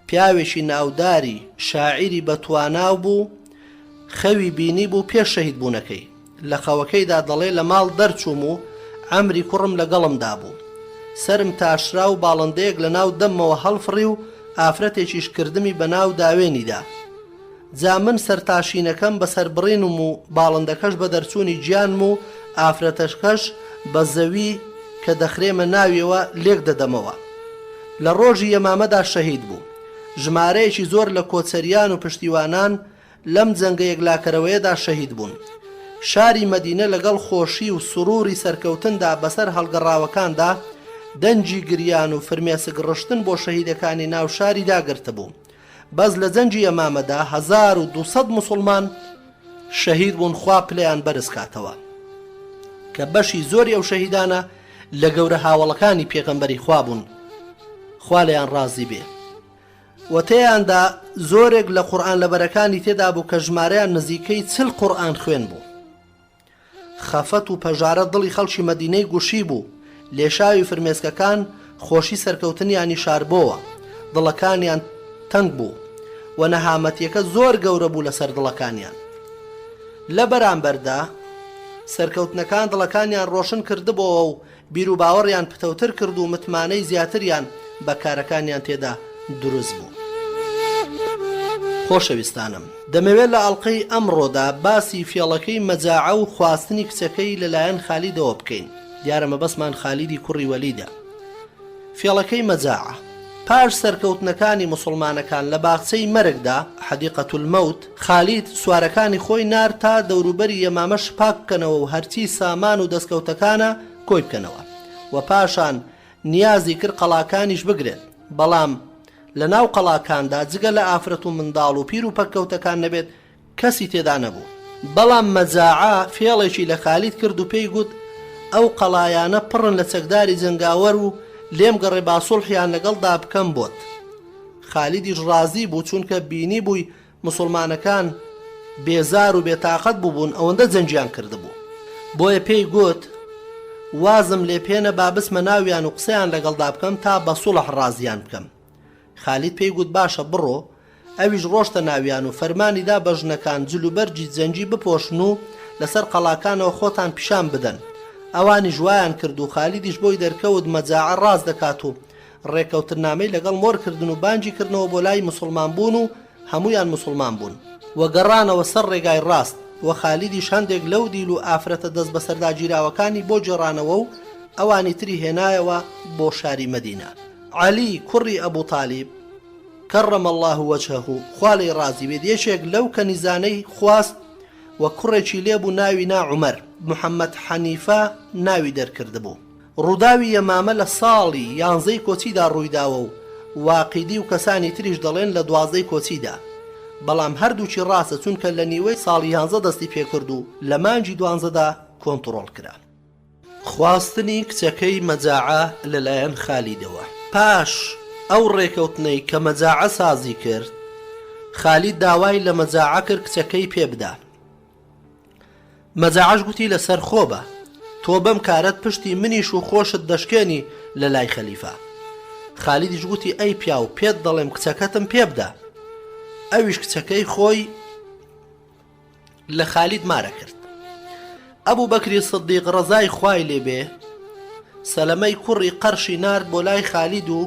پیاوێکی ناوداری شاعیری بەتواناو بوو، خەوی بینی بوو پێش شەهید بوونەکەی. لە خەوەکەیدا دەڵێ لە ماڵ دەرچووم و عەمری کوڕم لەگەڵمدا بوو. سرم تاشرا و باڵندەیەک لە ناو دەمەوە هەڵفڕی و ئافرەتێکیش کردمی بە ناو داوێنیدا. جا من سەرتاشینەکەم بەسەر بڕینم و باڵندەکەش بە دەرچوونی گیانم و ئافرەتەشکەش بە زەوی کە دەخرێمە ناویەوە لێک دەدەمەوە. لە ڕۆژی یەمامەدا شەهید بوو. ژمارەیەکی زۆر لە کۆچەریان و پشتیوانان لەم جەنگە یەکلاکەرەوەیەدا شەهید بوون. شاری مەدینە لەگەڵ خۆشی و سروری سەرکەوتندا بەسەر هەڵگەڕاوەکاندا دەنجی گریان و فرمێسک ڕشتن بۆ شەهیدەکانی ناو شاری داگرتە بوو. بەس لە جەنجی ئەمامەدا 1200 موسڵمان شەهید بوون، خوا پلەیان بەرز کاتەوە کە بەشی زۆری ئەو شەهیدانە لە گەورە هاوڵەکانی پێغەمبەری خوا بوون، خوا لەیان ڕازی بێ. وتەیاندا زۆرێک لە قورئان لەبەرەکانی تێدا بوو کە ژمارەیان نزیکەی 40 قورئان خوێن بوو. خەفەت و پەژارە دڵی خەڵکی مەدینەی گوشی بوو. لێشاوی فرمێسکەکان خۆشی سەرکەوتنیانی شاربۆوە، دڵەکانیان تەنگ بوو و نەهامەتیەکە زۆر گەورە بوو لەسەر دڵەکانیان. لە بەرامبەردا سەرکەوتنەکان دڵەکانیان ڕۆشن کردبەوە و بیر و باوەڕیان پتەوتر کرد و متمانەی زیاتریان بە کارەکانیان تێدا دروست بوو. خۆشەویستانم، دەمەوێت لە ئەڵقەی ئەمڕۆدا باسی فێڵەکەی مەجاعە و خواستنی کچەکەی لەلایەن خالیدەوە بکەین. دیارە مەبەستمان خالیدی کوڕی وەلیدە. فێڵەکەی مەجاعە پاش سەرکەوتنەکانی موسڵمانەکان لە باخچەی مەرگدا حەدیقەت المەوت، خالید سوارەکانی خۆی نار تا دەوروبەری یەمامەش پاک بکەنەوە و هەرچی سامان و دەستکەوتەکانە کۆی بکەنەوە و پاشان نیازی کرد قەڵاکانیش بگرێت. بەڵام لە ناو قەڵاکاندا جگە لە ئافرەت و منداڵ و پیر و پەککەوتەکان نەبێت کەسی تێدا نەبوو. بەڵام مەجاعە فێڵێکی لە خالید کرد و پێی گوت ئەو قەڵایانە پڕن لە چەکداری جەنگاوەر و لێم گەڕێ با سوڵحیان لەگەڵدا بکەم بۆت. خالیدیش ڕازی بوو چونکە بینی بووی موسڵمانەکان بێزار و بێتاقەت بووبوون، ئەوەندە جەنجیان کردبوو. بۆیە پێی گوت وازم لێ پێنە با بسمە ناویان و قسەیان لەگەڵدا بکەم تا بە سوڵح ڕازیان بکەم. خالید پێی گوت باشە بڕۆ. ئەویش ڕۆشتە ناویان و فەرمانیدا بە ژنەکان جلوبەرجی جەنجی بپۆشن و لەسەر قەڵاکانەوە خۆتان پیشان بدەن. ئەوانی ژوایان کرد و خالیدیش بۆی دەرکەوت مەجاعە ڕاز دەکات و ڕێکەوتنامەی لەگەڵ مۆرکردن و بانجی کردنەوە بۆ لای موسڵمان بوون و هەمویان موسڵمان بوون و گەڕانەوە سەر ڕێگای ڕاست و خالیدیش هەندێک لەو دیل و ئافرەتە دەست بەسەردا گیراوەکانی بۆ جێڕانەوە و ئەوانی تری هێنایەوە بۆ شاری مەدینە. عەلی کوڕی ئەبوو تالیب کەڕەمە الله وەجهەه خوا لێی ڕازی بێت یەکێک لەو کەنیزانەی خواست و کوڕێکی لێبوو ناوی نا عومەر. محەممەد حەنیفە ناوی دەرکردبوو. ڕووداوی یەمامە لە ساڵی 11 کۆچیدا ڕوویداوە و واقیدی و کەسانی تریش دەڵێن لە 12 کۆچیدا. بەڵام هەردووچی ڕاستە چونکە لە نیوەی ساڵی 11 دەستی پێکرد و لە مانجی 12دا کۆنتڕۆڵ کرا. خواستنی کچەکەی مەجاعە لەلایەن خالیدەوە. پاش ئەو ڕێکەوتنەی کە مەجاعە سازی کرد، خالید داوای لە مەجاعە کرد کچەکەی پێبدا. مەجاعەش گوتی لەسەر خۆ بە، تۆ بەم کارەت پشتی منیش و خۆشت دەشکێنی لە لای خەلیفە. خالیدیش گوتی ئەی پیاو پێت دەڵێم کچەکەتم پێبدا. ئەویش کچەکەی خۆی لە خالید مارە کرد. ئەبوو بەکری سدیق ڕەزای خوای لێبێ سەلەمەی کوڕی قەرشی نارد بۆ لای خالید و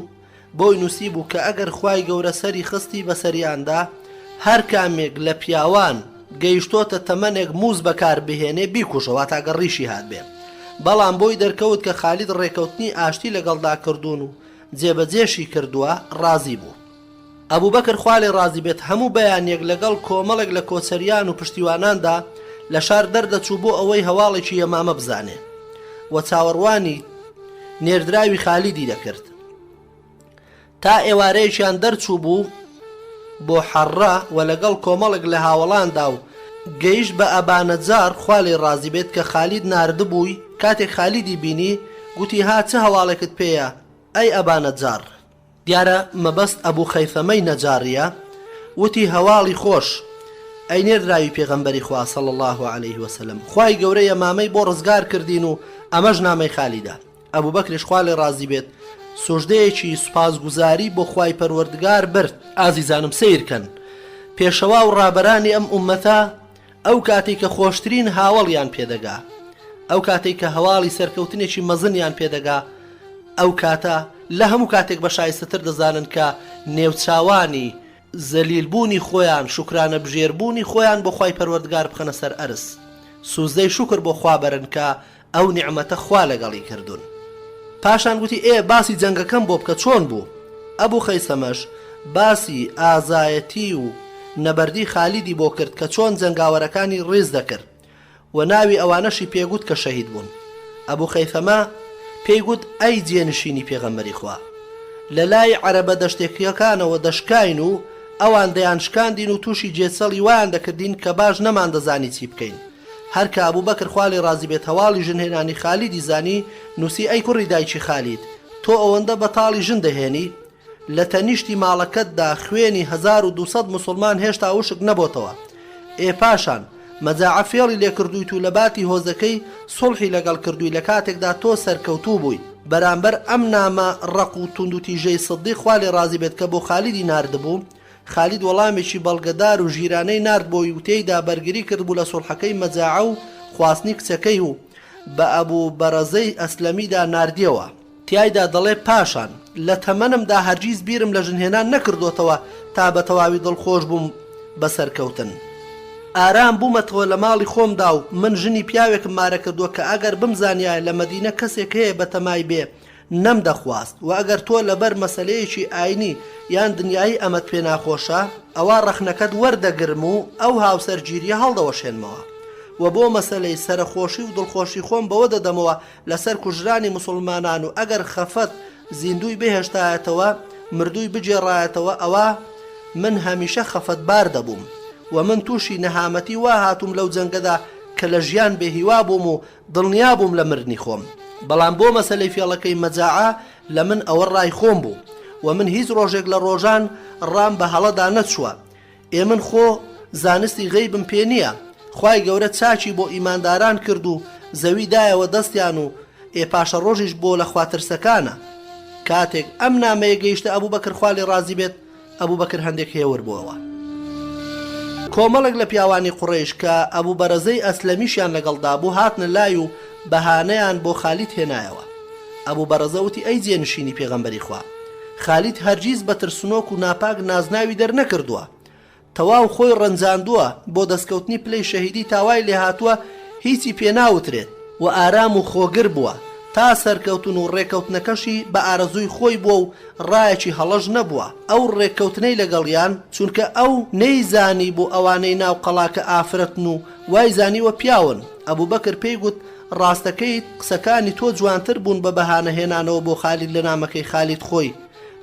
بۆی نووسی بوو کە ئەگەر خوای گەورە سەری خستی بە سەریاندا هەر کامێک لە پیاوان گەیشتۆتە تەمەنێک موز بەکار بهێنێ بیکوشەوە تا گەڕیشی هات بێ. بەڵام بۆی دەرکەوت کە خالید ڕێکەوتنی ئاشتی لەگەڵدا کردوون و جێبەجێشی کردووە ڕازی بوو. ئەبوو بەکر خوا لێ ڕازی بێت هەموو بەیانێک لەگەڵ کۆمەڵێک لە کۆچەریان و پشتیواناندا لە شار دەردەچوو بۆ ئەوەی هەواڵێکی یەمامە بزانێ و چاوەڕوانی نێردراوی خالیدی دەکرد. تا ئێوارەیەکیان دەرچوو بوو بۆ حەڕە و لەگەڵ کۆمەڵێک لە هاوڵاندا و گەیشت بە ئەبانەجار خوا لێ ڕازی بێت کە خالید ناردبووی. کاتێک خالیدی بینی گوتی ها چه هەواڵێکت پێیە ئەی ئەبانەجار؟ دیارە مەبەست ئەبوو خەیثەمەی نەجاریە. وتی هەواڵی خۆش ئەی نێردراوی پێغەمبەری خوا صلی الله عليه وسلم، خوای گەورە یەمامەی بۆ ڕزگار کردین و ئەمەش نامەی خالیدە. ئەبوو بەکریش خوا لێ ڕازی بێت سوژدەیەکی سوپاسگوزاری بۆ خوای پەروەردگار برد. ئازیزانم سیرکەن پێشەوا و ڕابەرانی ئەم ئومەتە ئەو کاتێک کە خۆشترین هاوڵیان پێدەگا، ئەو کاتێک کە هەواڵی سەرکەوتنێکی مەزنیان پێدەگا، ئەو کاتە لە هەموو کاتێک بە شایستەتر دەزانن کە نێوچاوانی زەلیلبوونی خۆیان شکرانە بژێربوونی خۆیان بۆ خوای پەروەردگار بخەنە سەر ئەرس، سوزدەی شکر بۆ خوا بەرن کە ئەو نیعمەتە خوا لەگەڵی کردوون. پاشان گوتی ئێ باسی جەنگەکەم بۆ بکە چۆن بوو؟ ئەبوو خەیسەمەش باسی ئازایەتی و نەبەردی خالیدی بۆ کرد کە چۆن جەنگاوەرەکانی ڕێز دەکرد و ناوی ئەوانەشی پێگوت کە شەهید بوون. ئەبوو خەیثەمە پێیگوت ئەی جێنشینی پێغەمبەری خوا، لە لای عەرەبە دەشتێکیەکانەوە دەشکاین و ئەوان دەیان شکاندین و تووشی جێچەڵی وایان دەکردین کە باش نەمان دەزانی چی بکەین. هەر کە ئەبوو بەکر خوا لێ ڕازی بێت هەواڵی ژنهێنانی خالیدی زانی، نووسی ئەی کوڕی دایکی خالید، تۆ ئەوەندە بەتاڵی ژن دەهێنی لە تەنیشتی ماڵەکەتدا خوێنی 1200 مسلمان هێشتا وشک نەبۆتەوە. ئێ پاشان مەجاعە فێڵی لێ کردویت و لە باتی هۆزەکەی سڵحی لەگەڵ کردووی لە کاتێکدا تۆ سەرکەوتوو بووی. بەرامبەر ئەم نامە ڕق و توند و تیژەی سدی خوا لێ ڕازی بێت کە بۆ خالیدی ناردبوو، خالید وەڵامێکی بەڵگەدار و ژیرانەی نارد بۆی و تێیدا بەرگری کرد بوو لە سڵحەکەی مەجاعە و خواستنی کچەکەی و بە ئەبوو بەرەزەی ئەسلەمیدا ناردیەوە. تیایدا دەڵێ پاشان لە تەمەنمدا هەرگیز بیرم لە ژنهێنان نەکردوتەوە تا بە تەواوی دڵخۆش بووم بەسەرکەوتن. ئارام بوومەتەوە لە ماڵی خۆمدا و من ژنی پیاوێکم مارە کردووە کە ئەگەر بمزانیایە لە مەدینە کەسێک هەیە بە تەمای بێ نەم دەخواست و ئەگەر تۆ لەبەر مەسەلەیەکی ئاینی یان دنیایی ئەمەت پێ ناخۆشە ئەوە ڕەخنەکەت وەردەگرم و ئەو هاوسەرگیریە هەڵدەوەشێنمەوە و بۆ مەسەلەی سەرخۆشی و دڵخۆشی خۆم بەوە دەدەمەوە لەسەر کوژرانی مسلمانان و ئەگەر خەفەت زیندوی بهێشتایەتەوە مردووی بجێڕایەتەوە ئەوە من هەمیشە خەفەتبار دەبووم و من تووشی نەهامەتی وا هاتووم لەو جەنگەدا کە لە ژیان بێهیوا بووم و دڵنیا بووم لە مردنی خۆم. بەڵام بۆ مەسەلەی فێڵەکەی مەجاعە لە من ئەوە ڕای خۆم بوو و من هیچ ڕۆژێک لە ڕۆژان ڕام بە هەڵەدا نەچووە. من خۆ زانستی غەیبم پێ نییە. خوای گەورە چاچی بۆ ئیمانداران کرد و زەوی دایەوە دەستیان و پاشە ڕۆژیش بۆ لە خواترسەکانە. کاتێک ئەم نامەیە گەیشتە ئەبوو بەکر خوا لێ ڕازی بێت ئەبوو بەکر هەندێک هێور بووەوە. کۆمەڵێک لە پیاوانی قوڕیش کە ئەبوو بەرەزەی ئەسلەمیشیان لەگەڵدا بوو هاتنە لای و بەهانەیان بۆ خالید هێنایەوە. ئەبوو بەرەزە وتی ئەی جێنشینی پێغەمبەری خوا، خالید هەرگیز بە ترسنۆک و ناپاک نازناوی دەرنەکردووە، تەواو خۆی ڕەنجاندووە بۆ دەستکەوتنی پلەی شەهیدی تاوای لێ هاتووە هیچی پێناوترێت و ئارام و خۆگر بووە تا سەرکەوتن و ڕێکەوتنەکەشی بە ئارەزووی خۆی بووە و ڕایەکی هەڵەش نەبووە. ئەو ڕێککەوتنەی لەگەڵیان چونکە ئەو نەیزانی بۆ ئەوانەی ناو قەڵاکە ئافرەتن و وای زانیوە پیاون. ئەبوو بەکر پێی گوت ڕاستەکەی قسەکانی تۆ جوانتر بوون بە بەهانەهێنانەوە بۆ خالید لە نامەکەی خالید خۆی.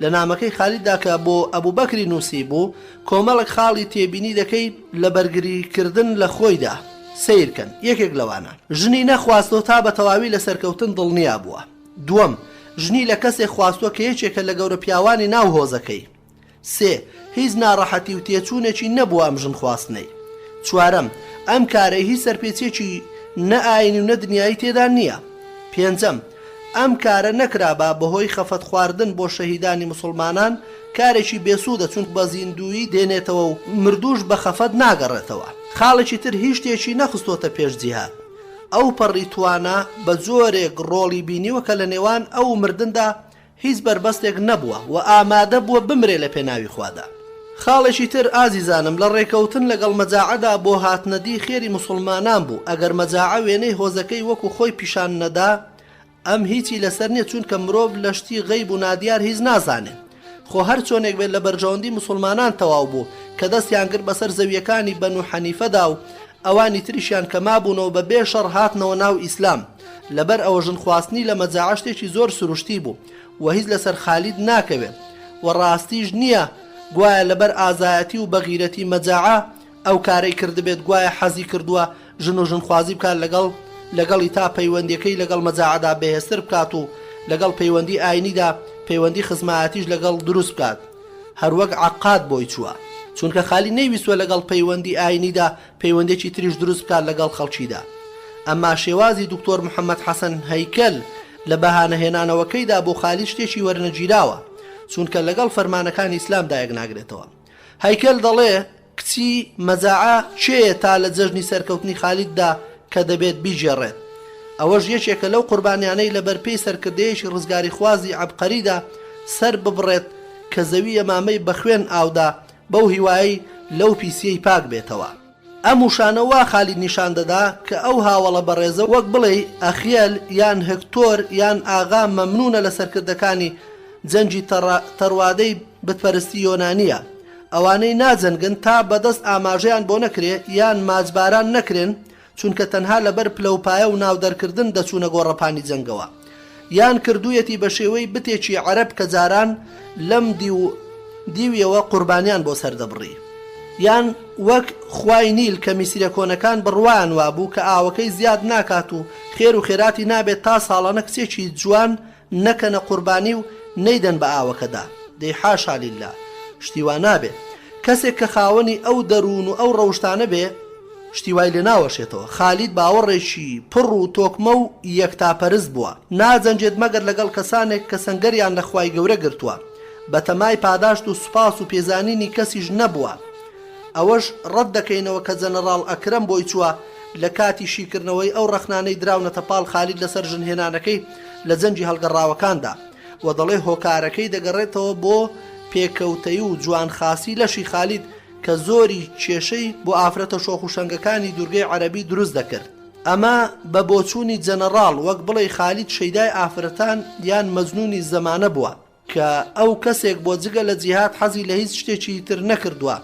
لە نامەکەی خالیددا کە بۆ ئەبوو بەکری نووسی بوو کۆمەڵک خاڵی تێبینی دەکەی لە بەرگریکردن لە خۆیدا. سیرکەن یەکێک لەوانە ژنی نەخواستەوە تا بە تەواوی لە سەرکەوتن دڵنیا بووە. دووەم ژنی لە کەسێک خواستووە کە یەکێکە لە گەورە پیاوانی ناو هۆزەکەی. سێ هیچ ناڕەحەتی و تێچوونێکی نەبووە ئەم ژن خواستنەی. چوارەم ئەم کارە هیچ سەرپێچێکی نە ئاینی و نە دنیایی تێدا نییە. پێنجەم ئەم کارە نەکرابە بەهۆی خەفەت خواردن بۆ شەهیدانی مسلمانان کارێکی بێسوودە چونک بە زیندویی دێنێتەوە و مردوش بە خەفەت ناگەڕێتەوە. خاڵێکی تر هیچ شتێکی نەخستۆتە پێش جیهاد. ئەو پەڕی توانە بە جۆرێک ڕۆڵی بینیوە کە لە نێوان ئەو مردندا هیچ بربەستێک نەبووە و ئامادە بووە بمرێ لە پێناوی خوادا. خاڵێکی تر ئازیزانم لە ڕێکەوتن لەگەڵ مەجاعەدا بۆ هاتنەدی خێری موسڵمانان بوو. ئەگەر مەجاعە وێنەی هۆزەکەی وەکو خۆی پیشان نەدا ئەم هیچی لەسەر نییە، چونکە مرۆڤ لە شتی غەیب و نادیار هیچ نازانێت. خۆ هەر چۆنێک بێت لە بەرژەوەندی موسڵمانان تەواو بوو کە دەستیان کرد بەسەر زەویەکانی بەنو حەنیفەدا و ئەوانی تریشیان کە مابوونەوە بە بێ شەڕ هاتنەوە ناو ئیسلام. لەبەر ئەوە ژنخواستنی لە مەجاعە شتێکی زۆر سروشتی بوو و هیچ لەسەر خالید ناکەوێت و ڕاستیش نییە گوایە لەبەر ئازایەتی و بەغیرەتی مەجاعە ئەو کارەی کردبێت، گوایە حەزی کردووە ژن و ژنخوازی بکات لەگەڵی تا پەیوەندیەکەی لەگەڵ مەجاعەدا بەهێزتر بکات و لەگەڵ پەیوەندی ئاینیدا پەیوەندی خزمایەتیش لەگەڵ دروست بکات. هەروەک عەقاد بۆی چووە، چونکە خالی نەیویستوە لەگەڵ پەیوەندی ئاینیدا پەیوەندێکی تریش دروست بکات لەگەڵ خەڵکیدا. ئەمما شێوازی دکتۆر محەممەد حەسەن هەیکەل لە بەهانەهێنانەوەکەیدا بۆ خالی شتێکی وەرنەگیراوە، چونکە لەگەڵ فەرمانەکانی ئیسلامدا یەکناگرێتەوە. هەیکەل دەڵێ کچی مەجاعە چێە تا لە جەژنی سەرکەوتنی خالیددا کە دەبێت بیژێڕێت. ئەوەش یەکێکە لەو قوربانیانەی لە بەرپێی سەرکردەیەکی ڕزگاری خوازی عەبقەریدا سەر ببڕێت کە زەوی ئەمامەی بە خوێن ئاودا بەو هیوایی لەو پیسیەی پاک بێتەوە. ئەم وشانەوە خالید نیشان دەدا کە ئەو هاوڵە بەڕێزە وەک بڵێ ئەخیل یان هەکتۆر یان ئاغا مەمنونە لە سەرکردەکانی جەنجی تەروادەی بتپەرستی یۆنانیە. ئەوانەی ناجەنگن تا بەدەست ئاماژەیان بۆ نەکرێ یان ماجباران نەکرێن، چونکە تەنها لەبەر پلەپایە و ناودەرکردن دەچوونە گۆڕەپانی جەنگەوە، یان کردوویەتی بە شێوەی بتێکی عەرەب کە جاران لەم دیویەوە قوربانیان بۆ سەردەبڕی، یان وەک خوای نیل کە میسیرە کۆنەکان بڕوایان وابوو کە ئاوەکەی زیاد ناکات و خێر و خێراتی نابێت تا ساڵانە کچێکی جوان نەکەنە قوربانی و نەیدەن بە ئاوەکەدا. دەی حاشا لیللا، شتیوان نابێت کەسێک کە خاوەنی ئەو دەروون و ئەو ڕەوشتانە بێ شتیوای لێ ناوەشێتەوە. خالید باوەڕێکی پڕ و تۆکمە و یەکتاپەرست بووە، ناجەنجێت مەگەر لەگەڵ کەسانێک کە سەنگەریان لە خوای گەورە گرتووە، بە تەمای پاداشت و سوپاس و پێزانینی کەسیش نەبووە. ئەوەش ڕەت دەکەینەوە کە جەنەڕاڵ ئەکرەم بۆی چووە لە کاتی شیکردنەوەی ئەو ڕەخنانەی دراونەتە پاڵ خالید لەسەر ژنهێنانەکەی لە جەنجی هەڵگەڕاوەکاندا و دەڵێ هۆکارەکەی دەگەڕێتەوە بۆ پێکەوتەی و جوانخاسی لەشی خالید کە زۆری کێشەی بۆ ئافرەتە شۆخ و شەنگەکانی دوورگەی عەرەبی دروست دەکرد. ئەمە بە بۆچوونی جەنەڕاڵ وەک بڵێ خالید شەیدای ئافرەتان یان مەجنونی زەمانە بووە کە ئەو کەسێک بۆ جگە لە جیهاد حەزی لە هیچ شتێکی تر نەکردووە.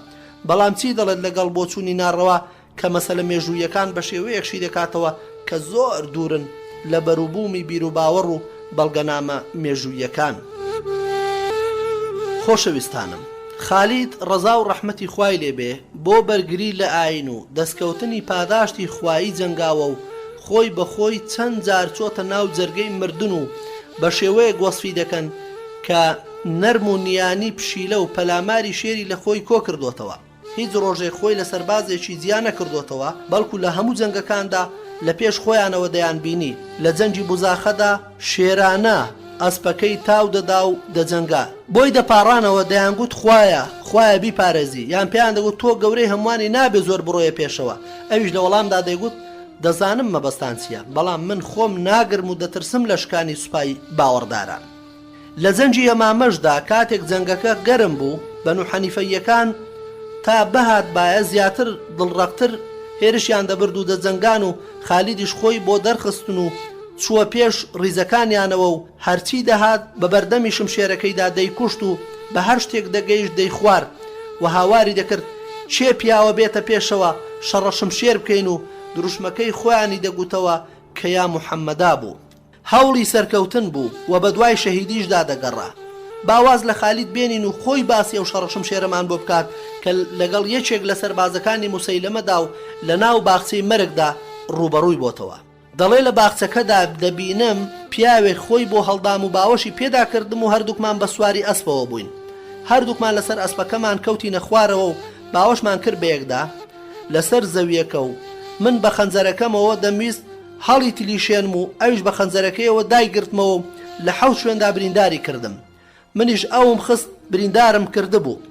بەڵام چی دەڵێت لەگەڵ بۆچوونی ناڕەوە کە مەسەلە مێژوویەکان بە شێوەیەکشی دەکاتەوە کە زۆر دوورن لە بەروبوومی بیر و باوەڕ و بەڵگەنامە مێژوویەکان. خۆشەویستانم، خالید ڕەزا و ڕەحمەتی خوای لێبێ بۆ بەرگری لە ئاین و دەستکەوتنی پاداشتی خوایی جەنگاوە و خۆی بەخۆی چەند جار چۆتە ناو جەرگەی مردن و بە شێوەیە گۆسفی دەکەن کە نەرم و نیانی پشیلە و پەلاماری شێری لە خۆی کۆ کردوتەوە. هیچ ڕۆژێک خۆی لە سەربازێکی جیا نەکردوتەوە، بەڵکو لە هەموو جەنگەکاندا لە پێش خۆیانەوە دەیان بینی. لە جەنجی بوزاخەدا شێرانە ئەسپەکەی تاو دەدا و دەجەنگا، بۆی دەپاڕانەوە دەیانگوت خوایە بیپارێزی، یان پێیان دەگوت تۆ گەورەی هەمووانی نابێ زۆر بڕۆیە پێشەوە. ئەویش لە وەڵامدا دەیگوت دەزانم مەبەستان چییە، بەڵام من خۆم ناگرم و دەترسم لە شکانی سوپای باوەڕداران. لە جەنجی ئەمامەشدا کاتێک جەنگەکە گەرم بوو، بەنو حەنیفەیەکان تا بەهات بایە زیاتر دڵڕەقتر هێرشیان دەبرد و دەجەنگان و خالیدیش خۆی بۆ دەرخستن و چووە پێش ڕیزەکانیانەوە و هەرچی دەهات بە بەردەمی شمشێرەکەیدا دەیکوشت و بە هەر شتێک دەگەیشت دەیخوارد و هاواری دەکرد چێ پیاوە بێتە پێشەوە شەڕە شمشێر بکەین و دروشمەکەی خۆیانی دەگوتەوە کە یا موحەممەدا بوو. هەوڵی سەرکەوتن بوو و بە دوای شەهیدیشدا دەگەڕا. باواز لە خالید بێنین و خۆی باسی ئەو شەڕە شمشێرەمان بۆ بکات کە لەگەڵ یەکێک لە سەربازەکانی موسەیلەمەدا و لە ناو باخچەی مەرگدا ڕوبەڕووی بۆتەوە. دەڵێ لە باخچەکەدا دەبینم پیاوێک خۆی بۆ هەڵدام و باوەشی پێدا کردم و هەردووکمان بە سواری ئەسپەوە بووین. هەردووکمان لەسەر ئەسپەکەمان کەوتینە خوارەوە و باوەشمان کرد بەیەکدا لەسەر زەویەکە و من بە خەنجەرەکەمەوە دەمویست هەڵی تلیشێنم و ئەویش بە خەنجەرەکەیەوە دایگرتمەوە و لە 7 شوێندا برینداری کردم. منیش ئەوم خست بریندارم کردبوو،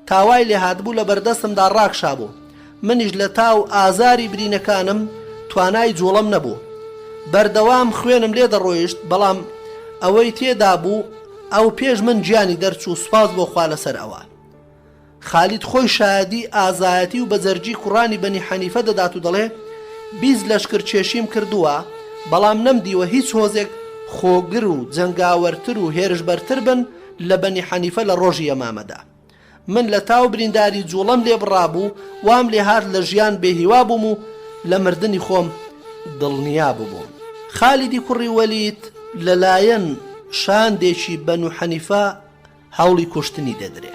تاوای لێ هاتبوو لە بەردەستمدا ڕاکشا بوو. منیش لە تاو ئازاری برینەکانم توانای جوڵم نەبوو. بەردەوام خوێنم لێ دەڕۆیشت، بەڵام ئەوەی تێدا بوو ئەو پێش من گیانی دەرچوو سوپاس بۆ خوا لەسەر ئەوە. خالید خۆی شایەتی ئازایەتی و بەجەرجی کوڕانی بەنی حەنیفە دەدات و دەڵێ 20 لەشکر چێشیم کردووە بەڵام نەمدیوە هیچ هۆزێک خۆگر و جەنگاوەرتر و هێرشبەرتر بن لە بەنی حەنیفە لە ڕۆژی ئەمامەدا. من لە تاو برینداری جوڵەم لێ بڕابوو وام لێ هات لە ژیان بێهیوا بووم و لە مردنی خۆم دڵنیا بووم. خالیدی کوڕی وەلید لەلایەن شاندێکی بەنو حەنیفە هەوڵی کوشتنی دەدرێ.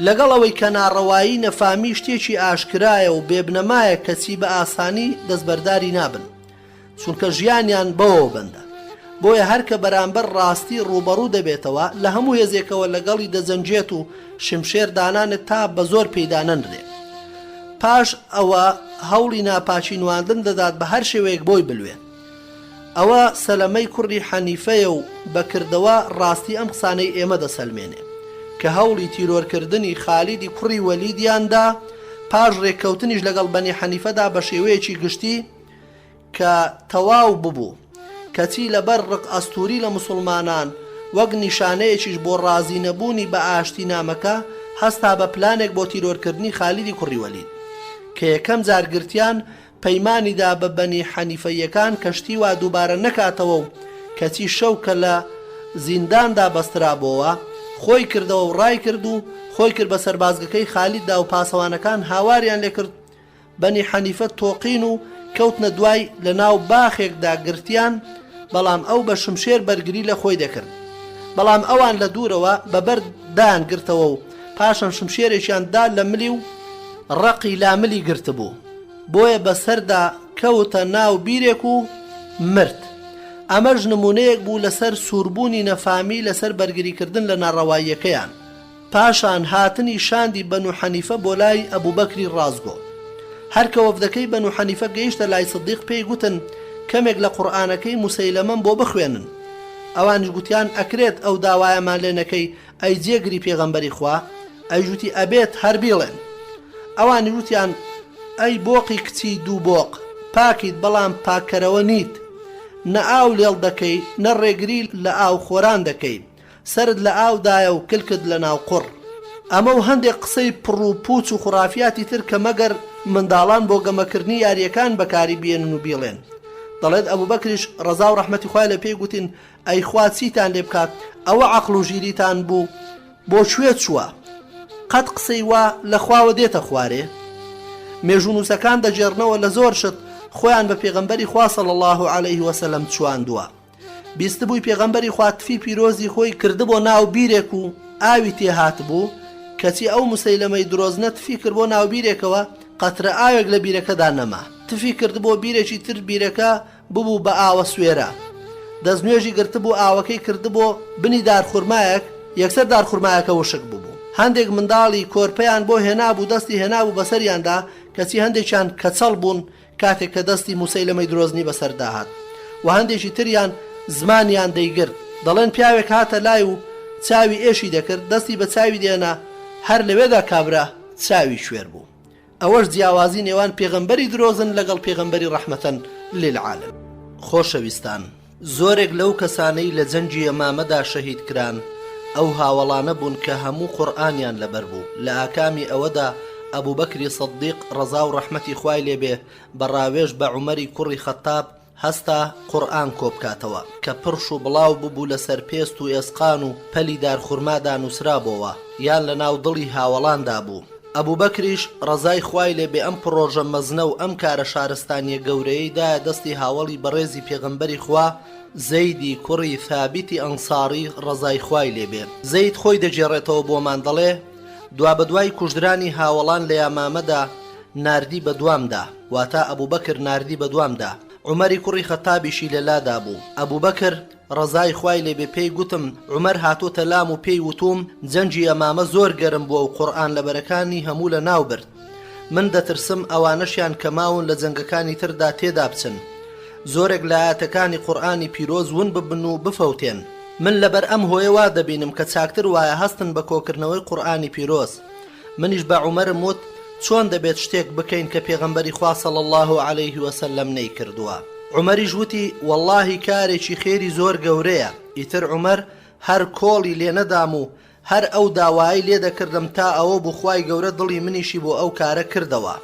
لەگەڵ ئەوەی کە ناڕەوایی نەفامی شتێکی ئاشکرایە و بێبنەمایە کەچی بە ئاسانی دەستبەرداری نابن چونکە ژیانیان بەوە بەندە. بۆیە هەر کە بەرامبەر ڕاستی ڕوبەڕوو دەبێتەوە لە هەموو هێزێکەوە لەگەڵی دەجەنجێت و شمشێر دانانێت تا بە زۆر پێیدا نەنرێ. پاش ئەوە هەوڵی ناپاچی نواندن دەدات بە هەر شێوەیەک بۆی بلوێن. ئەوە سەلەمەی کوڕی حەنیفەیە و بەکردەوە ڕاستی ئەم قسانەی ئێمە دەسەلمێنێ کە هەوڵی تیرۆرکردنی خالیدی کوڕی وەلیدیاندا پاش ڕێککەوتنیش لەگەڵ بەنی حەنیفەدا بە شێوەیەکی گشتی کە تەواو ببوو کەچی لەبەر ڕق ئەستوری لە مسلمانان وەک نیشانەیەکیش بۆ ڕازی نەبوونی بە ئاشتی نامەکە هەستا بە پلانێک بۆ تیرۆرکردنی خالیدی کوڕی وەلید کە یەکەم جارگرتیان پەیمانیدا بە بەنی حەنیفەیەکان کەشتی وا دووبارە نەکاتەوە و کەچی شەو کە لە زینداندا بەسترابەوە خۆی کردەوە و ڕای کرد و خۆی کرد بە سەربازگەکەی خالیددا و پاسەوانەکان هاواریان لێ کرد. بەنی حەنیفە تۆقین و کەوتنە دوای لە ناو باخێکدا گرتیان بەڵام ئەو بە شمشێر بەرگری لە خۆی دەکرد. بەڵام ئەوان لە دوورەوە بەبەر دان گرتەوە و پاشان شمشێرێکیان دا لە ملی و ڕقی لاملی گرت بوو. بۆیە بەسەردا کەوتە ناو بیرێک و مرد. ئەمەش نمونەیەک بوو لەسەر سووربوونی نەفامی لەسەر بەرگریکردن لە ناڕەواییەکەیان. پاشان هاتنی شاندی بەنو حەنیفە بۆ لای ئەبوبەکری ڕازگۆ. هەر کە وەفدەکەی بەنو حەنیفە گەیشتە لای سدیق پێی گوتن کەمێک لە قورئانەکەی موسەیلەمەم بۆ بخوێنن. ئەوانش گوتیان ئەکرێت ئەو داوایەمان لێ نەکەی ئەی جێگری پێغەمبەری خوا ئەیژوتی ئەبێت هەر بیڵێن. ئەوانی وتیان ئەی بۆقی کچی دوو بۆق پاکیت بەڵام پاکەرەوە نیت نە ئاو لێڵ دەکەی نە ڕێگری لە ئاو خۆران دەکەی سرد لە ئاودایە و کلکت لە ناو قوڕ. ئەمە و هەندێک قسەی پڕ و پوچ و خوڕافیاتی تر کە مەگەر منداڵان بۆ گەمەکردنی یاریەکان بەکاری بێنن و بیڵێن. دەڵێت ئەبوبەکریش ڕەزا و ڕەحمەتی خوای لە پێی گوتین ئەی خوا چیتان لێ بکات ئەوە عەقڵ و ژیریتان بوو بۆ کوێ چووە قەت قسەی وا لە خواوە دێتە خوارێ. مێژوونووسەکان دەجێڕنەوە لە زۆر شت خۆیان بە پێغەمبەری خوا صلی الله علیه وسلم چواندووە. بیستبووی پێغەمبەری خوا تفی پیرۆزی خۆی کردبۆ ناو بیرێک و ئاوی تێهات بوو کەچی ئەو موسەیلەمەی درۆزنە تفی کرد بۆ ناو بیرێکەوە قەترە ئاوێک لە بیرەکەدا نەما. تفی کرد بۆ بیرێکی تر بیرەکە ببوو بە ئاوە سوێرە. دەستنوێژی گرتبوو ئاوەکەی کردبۆ بنی دارخورمایەک یەکسەر دارخورمایەکە وشک بوو. هەندێک منداڵی کۆرپەیان بۆ هێنابوو دەستی هێنابوو بەسەریاندا کەچی هەندێکیان کەچەڵ بوون کاتێک کە دەستی موسەیلەمەی درۆزنی بەسەردا هات و هەندێکی تریان زمانیان دەیگرت دەڵێن پیاوێک هاتە لای و چاوی ئێشی دەکرد دەستی بە چاوی دێنا هەر لەوێدا کابرا چاوی شوێر بوو. ئەوەش جیاوازی نێوان پێغەمبەری درۆزن لەگەڵ پێغەمبەری ڕەحمەتەن للعالم. خۆشەویستان، زۆرێک لەو کەسانەی لە جەنگی ئەمامەدا شەهید کران ئەو هاوڵانە بوون کە هەموو قورئانیان لەبەر بوو. لە ئاکامی ئەوەدا ئەبوبەکری سەدیق ڕەزا و ڕەحمەتی خوای لێبێ بەڕاوێژ بە عومەری کوڕی خەتاب هەستا قورئان کۆبکاتەوە کە پڕش و بڵاو ببوو لەسەر پێست و ئێسقان و پەلی دارخورمادا نووسرابەوە یان لە ناو دڵی هاوڵاندا بوو. ئەبوبەکریش ڕەزای خوای لێبێ ئەم پڕۆژە مەزنە و ئەم کارە شارستانیە گەورەیەیدا دەستی هاوڵی بەڕێزی پێغەمبەری خوا زەیدی کوڕی ثابتی ئەنساری ڕەزای خوای لێبێ. زەید خۆی دەجێڕێتەوە بۆمان دەڵێ دوا بەدوای کوژدرانی هاوڵان لە یامامەدا ناردی بە دوامدا واتە ئەبوبەکر ناردی بە دوامدا. عومەری کوڕی خەتابیشی لەلادا بوو. ئەبوبەکر ڕەزای خوای لێبێ پێی گوتم عومەر هاتۆتە لام و پێی وتوم جەنگی ئەمامە زۆر گەرم بووە و قورئان لەبەرەکانی هەموو لە ناو برد. من دەترسم ئەوانەشیان کەماون لە جەنگەکانی تردا تێدا بچن. زۆرێک لە ئاەتەکانی قورئانی پیرۆز ون ببن و بفەوتێن. من لەبەر ئەم هۆیە وا دەبینم کە چاکتر وایە هەستن بە کۆکردنەوەی قورئانی پیرۆز. منیش بە عومەرم وت چۆن دەبێت شتێک بکەین کە پێغەمبەری خوا صلی الله علیه وسلم نەیکردووە. عومەریش وتی وەڵڵاهی کارێکی خێری زۆر گەورەیە. ئیتر عومەر هەر کۆڵی لێ نەدام و هەر ئەو داوایی لێ دەکردم تا ئەوە بخوای گەورە دڵی منیشی بۆ ئەو کارە کردەوە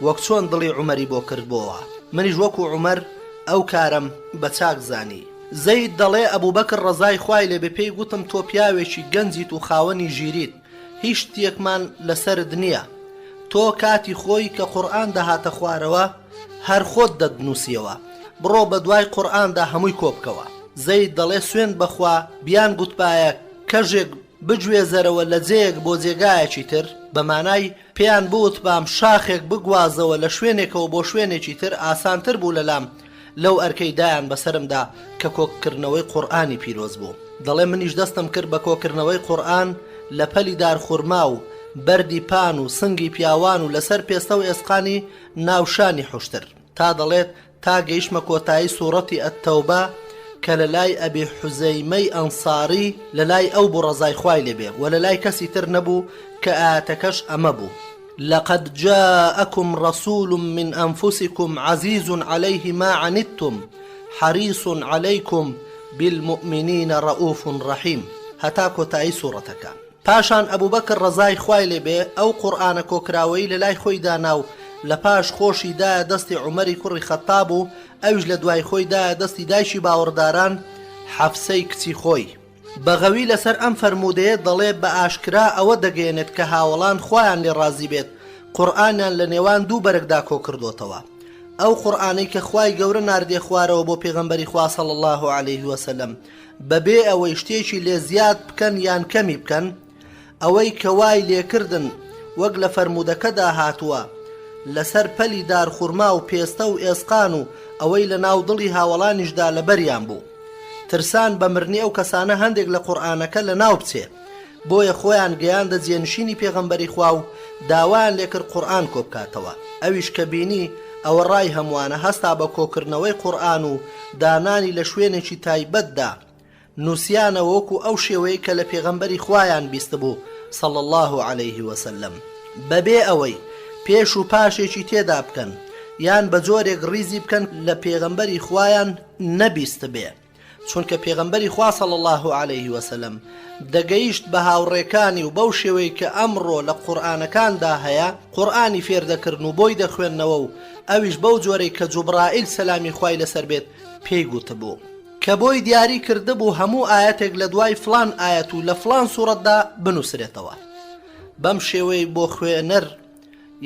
وەک چۆن دڵی عومەری بۆ کردبووە منیش وەکو عومەر ئەو کارم بە چاک زانی. زەید دەڵێ ئەبوبەکر ڕەزای خوای لێ بێ پێی گوتم تۆ پیاوێکی گەنجیت و خاوەنی ژیریت هیچ شتێکمان لەسرت نییە تۆ کاتی خۆی کە قورئان دەهاتە خوارەوە هەر خۆت دەدنووسیەوە بڕۆ بە دوای قورئاندا هەمووی کۆبکەوە. زەید دەڵێ سوێن بەخوا بیان گوتپایە کەژێک بگوێزەرەوە لە جێیەک بۆ جێگایەکی تر بەمانای پێیان بوت بام شاخێک بگوازەوە لە شوێنێکەوە بۆ شوێنێکی تر ئاسانتر بوو لەلام لەو ئەرکەی دایان بەسرمدا کە کۆکردنەوەی قورئانی پیرۆز بوو. دەڵێ منیش دەستم کرد بە کۆکردنەوەی قورئان لە پەلی دارخورما و بەردی پان و سنگی پیاوان و لەسەر پێستە و ئێسقانی ناوشانی حوشتر تا دەڵێت تا گەیشتمە کۆتایی سوورەتی ئەتتەوبە کە لە لای ئەبی حوزەیمەی ئەنساری لە لای ئەو بوو ڕەزای خوای لێبێ و لە لای کەسی تر نەبوو کە ئاەتەکەش ئەمە بوو لقد جاءكم رسول من أنفسكم عزيز عليه ما عنتم حريص عليكم بالمؤمنين رؤوف رحيم هەتا کۆتایی سوورەتەکە. پاشان ئەبوبەکر ڕەزای خوای لێبێ ئەو قورئانە کۆکراوەی لە لای خۆی دانا و لە پاش خۆشی دایە دەستی عومەری کوڕی خەتاب و ئەویش لە دوای خۆی دایە دەستی دایشی باوەڕداران حەفسەی کچی خۆی. بەغەوی لەسەر ئەم فەرموودەیە دەڵێ بە ئاشکرا ئەوە دەگەێنێت کە هاوڵان خۆیان لێ ڕازی بێت قورئانیان لە نێوان دوو بەرەکدا کۆکردوتەوە ئەو قورئانەی کە خوای گەورە ناردێ خوارەوە بۆ پێغەمبەری خوا صلی الله عليه وسلم بەبێ ئەوەی شتێکی لێ زیاد بکەن یان کەمی بکەن ئەوەی کە وای لێکردن وەک لە فەرموودەکەدا هاتووە لەسەر پەلی دارخورما و پێستە و ئێسقان و ئەوەی لە ناو دڵی هاوڵانیشدا لەبەریان بوو ترسان بە مرنی ئەو کەسانە هەندێک لە قورئانەکە لە ناو بچێ بۆیە خۆیان گەیاندە جێنشینی پێغەمبەری خوا و داوایان لێکرد قورئان کۆبکاتەوە ئەویش کە بینی ئەوە ڕای هەمووانە هەستا بە کۆکردنەوەی قورئان و دانانی لە شوێنێکی تایبەتدا نووسیانە وەکو ئەو شێوەیە کە لە پێغەمبەری خوایان بیست بوو صلی الله عليه وسلم بەبێ ئەوەی پێش و پاشێکی تێدا بکەن یان بە جۆرێک ڕیزی بکەن لە پێغەمبەری خوایان نەبیست بێ چونکە پێغەمبەری خوا صلی الله عليه وسلم دەگەیشت بە هاوڕێکانی و بەو شێوەی کە ئەمڕۆ لە قورئانەکاندا هەیە قورئانی فێر دەکردن و بۆی دەخوێندنەوە و ئەویش بەو جۆرەی کە جوبرائیل سەلامی خوای لەسەر بێت پێی گوتبوو کە بۆی دیاری کردبوو هەموو ئاەتێک لە دوای فلان ئاەت و لە فلان سوورەتدا بنووسرێتەوە بەم شێوەی بۆ خوێنەر